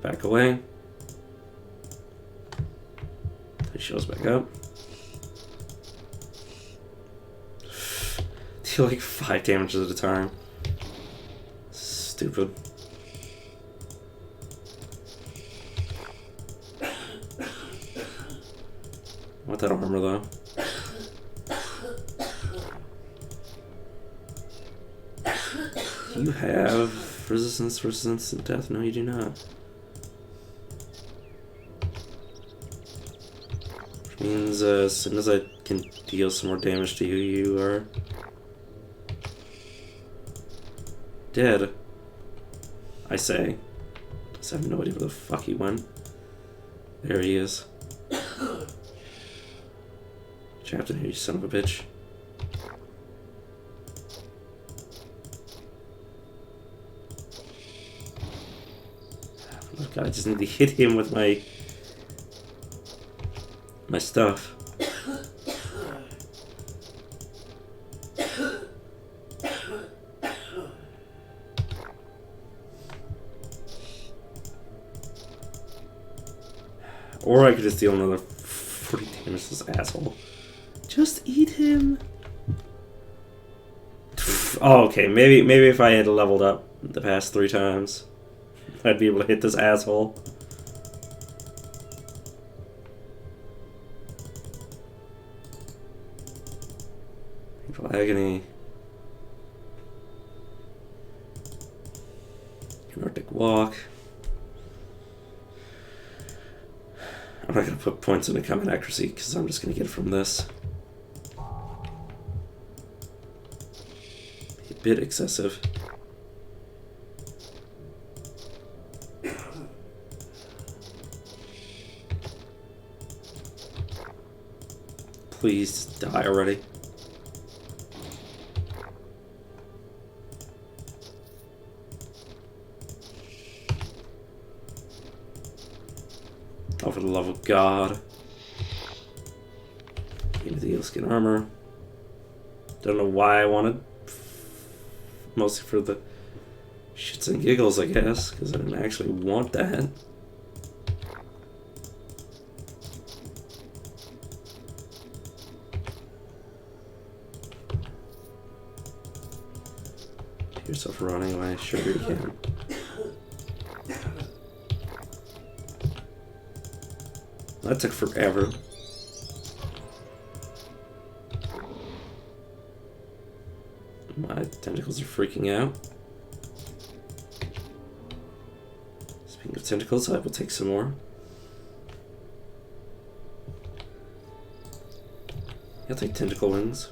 Back away. He shows back up. Deal like 5 damage at a time. Stupid. I want that armor though. You have resistance to death? No, you do not. Means as soon as I can deal some more damage to you, you are dead. I say. I have no idea where the fuck he went. There he is. Trapped in here, you son of a bitch. Look, I just need to hit him with my stuff. Or I could just deal another 40 damage to this asshole. Just eat him. Oh, okay. Maybe if I had leveled up the past 3 times, I'd be able to hit this asshole. Painful agony. Arctic walk. I'm not gonna put points into combat accuracy because I'm just gonna get it from this. A bit excessive. Please die already. Oh, for the love of God. Give me the eelskin armor. Don't know why I wanted. Mostly for the shits and giggles, I guess, because I didn't actually want that. Get yourself a run anyway. Sure you can. That took forever. My tentacles are freaking out. Speaking of tentacles, I will take some more. I'll take tentacle wings.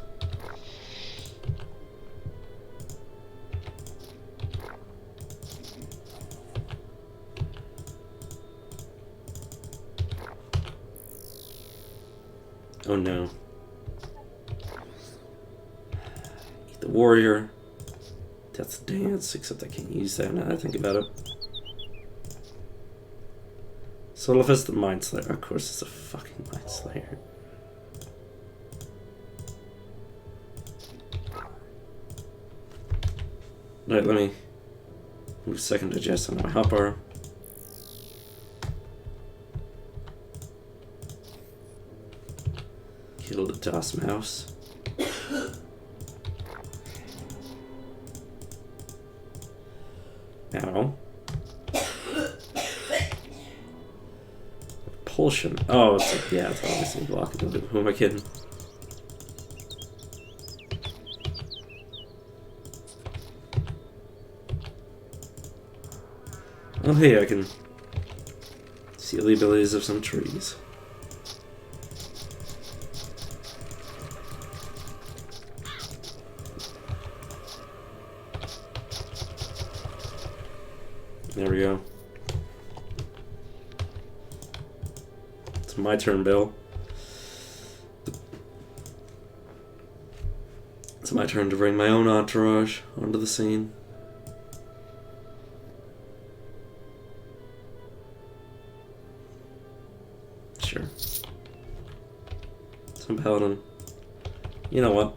Oh no. Eat the warrior. Death's dance, except I can't use that now that I think about it. Solifus the Mind Slayer. Of course it's a fucking Mind Slayer. Alright, let me move second digest on my hotbar. Kill the DOS mouse. Ow. Propulsion. Oh, it's like, yeah, it's obviously blocking. Who am I kidding? Oh, hey, I can see the abilities of some trees. There we go. It's my turn, Bill. It's my turn to bring my own entourage onto the scene. Sure. Some paladin. You know what?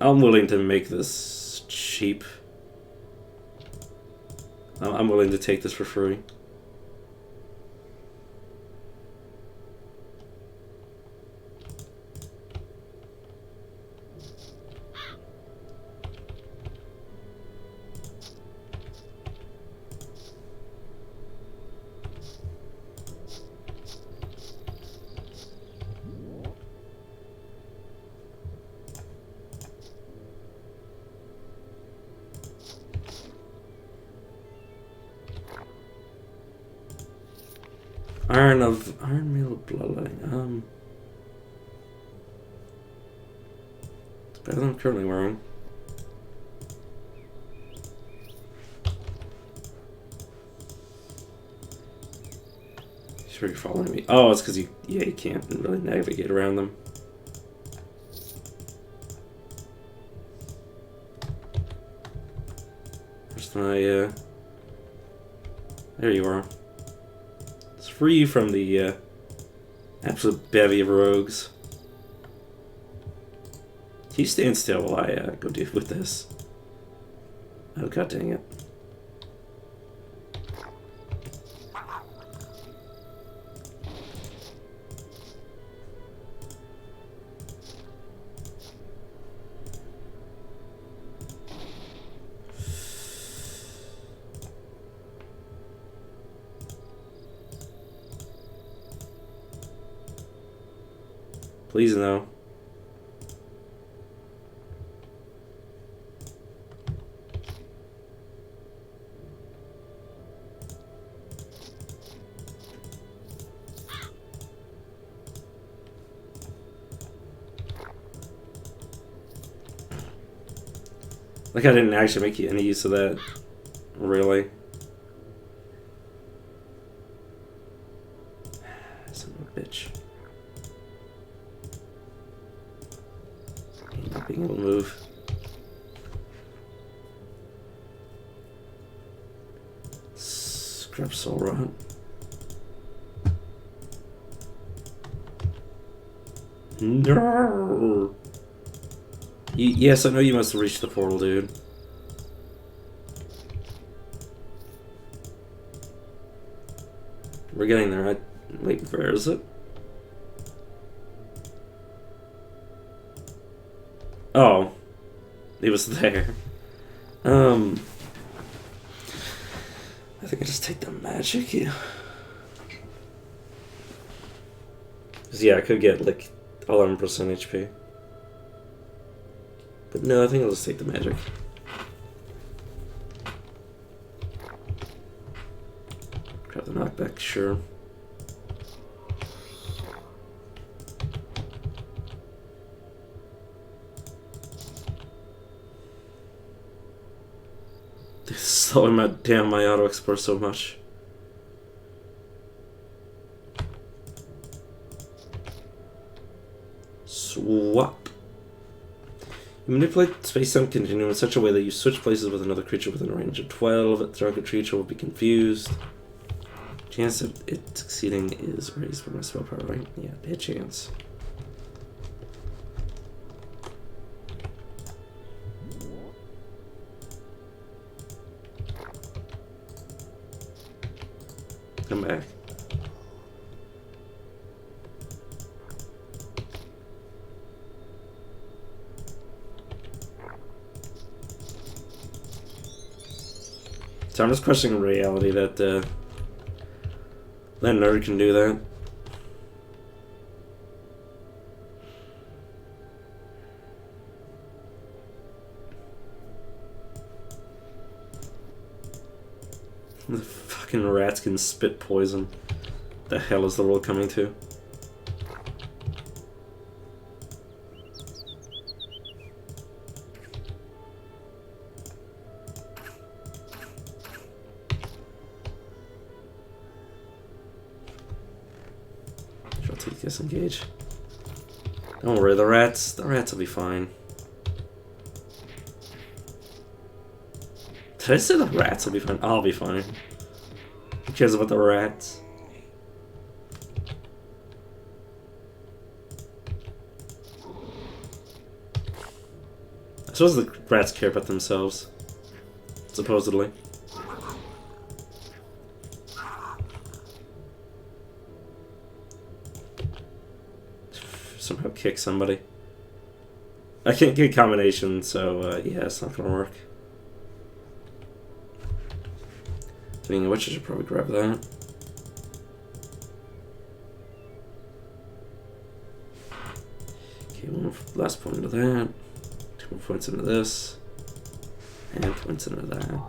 I'm willing to make this cheap. I'm willing to take this for free. Iron Meal Bloodline. It's better than I'm currently wearing. Sure you're following me. Oh, it's because you can't really navigate around them. Where's my there you are. It's free from the absolute bevy of rogues. Can you stand still while I go deal with this? Oh, god dang it. Please no. Like I didn't actually make any use of that. Really. Son of a bitch. Not being able to move. Scrap soul rot. No. Yes, I know you must have reached the portal, dude. We're getting there. Wait, where is it? Oh. It was there. I think I just take the magic, yeah. 'Cause, yeah, I could get, like, 11% HP. But no, I think I'll just take the magic. Grab the knockback, sure. This is slowing my auto explore so much. Swap. You manipulate space-time continuum in such a way that you switch places with another creature within a range of 12. The target creature will be confused. Chance of it succeeding is raised by my spell power, right? Yeah, hit chance. Come back. So I'm just questioning reality that that nerd can do that. The fucking rats can spit poison. The hell is the world coming to? Disengage. Don't worry, the rats will be fine. Did I say the rats will be fine? I'll be fine. Who cares about the rats? I suppose the rats care about themselves. Supposedly. Somehow kick somebody. I can't get combination, so yeah, it's not gonna work. Speaking of which, I should probably grab that. Okay, one last point into that. 2 more points into this. And points into that.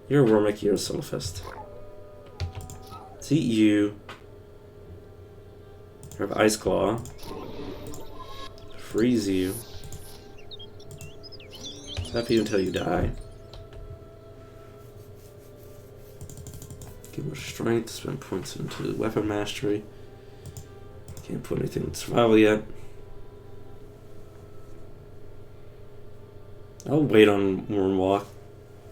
You're a Wormick, you're a Solfist. Eat you. Have Ice Claw. Freeze you. Zap you until you die. Give more strength, spend points into weapon mastery. Can't put anything in survival yet. I'll wait on Wormwalk.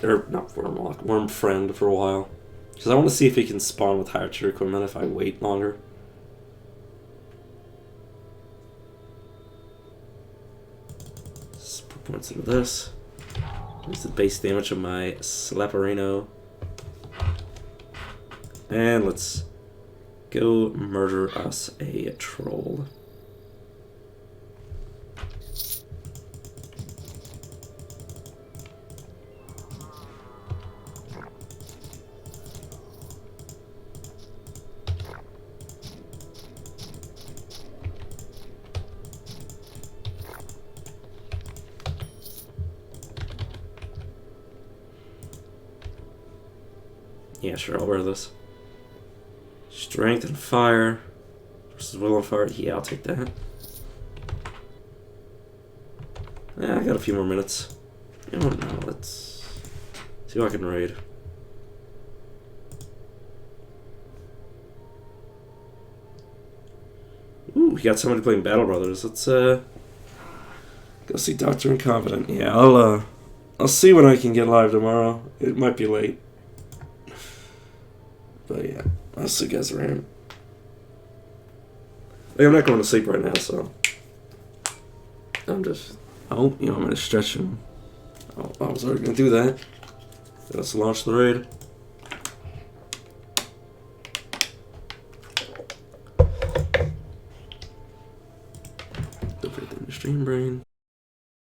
Or, not Wormwalk, Wormfriend for a while. Because I want to see if he can spawn with higher tier equipment if I wait longer. Let's put points into this. Here's the base damage of my Slapperino. And let's go murder us a troll. Yeah, sure, I'll wear this. Strength and fire versus will and fire. Yeah, I'll take that. Yeah, I got a few more minutes. You know what, now let's see who I can raid. Ooh, we got somebody playing Battle Brothers. Let's go see Doctor Incompetent. Yeah, I'll see when I can get live tomorrow. It might be late. But yeah, I'll see you guys around. Like, I'm not going to sleep right now, so I'm just. Oh, you know, I'm gonna stretch him. Oh, I was already gonna do that. Let's launch the raid. Don't forget the stream brain.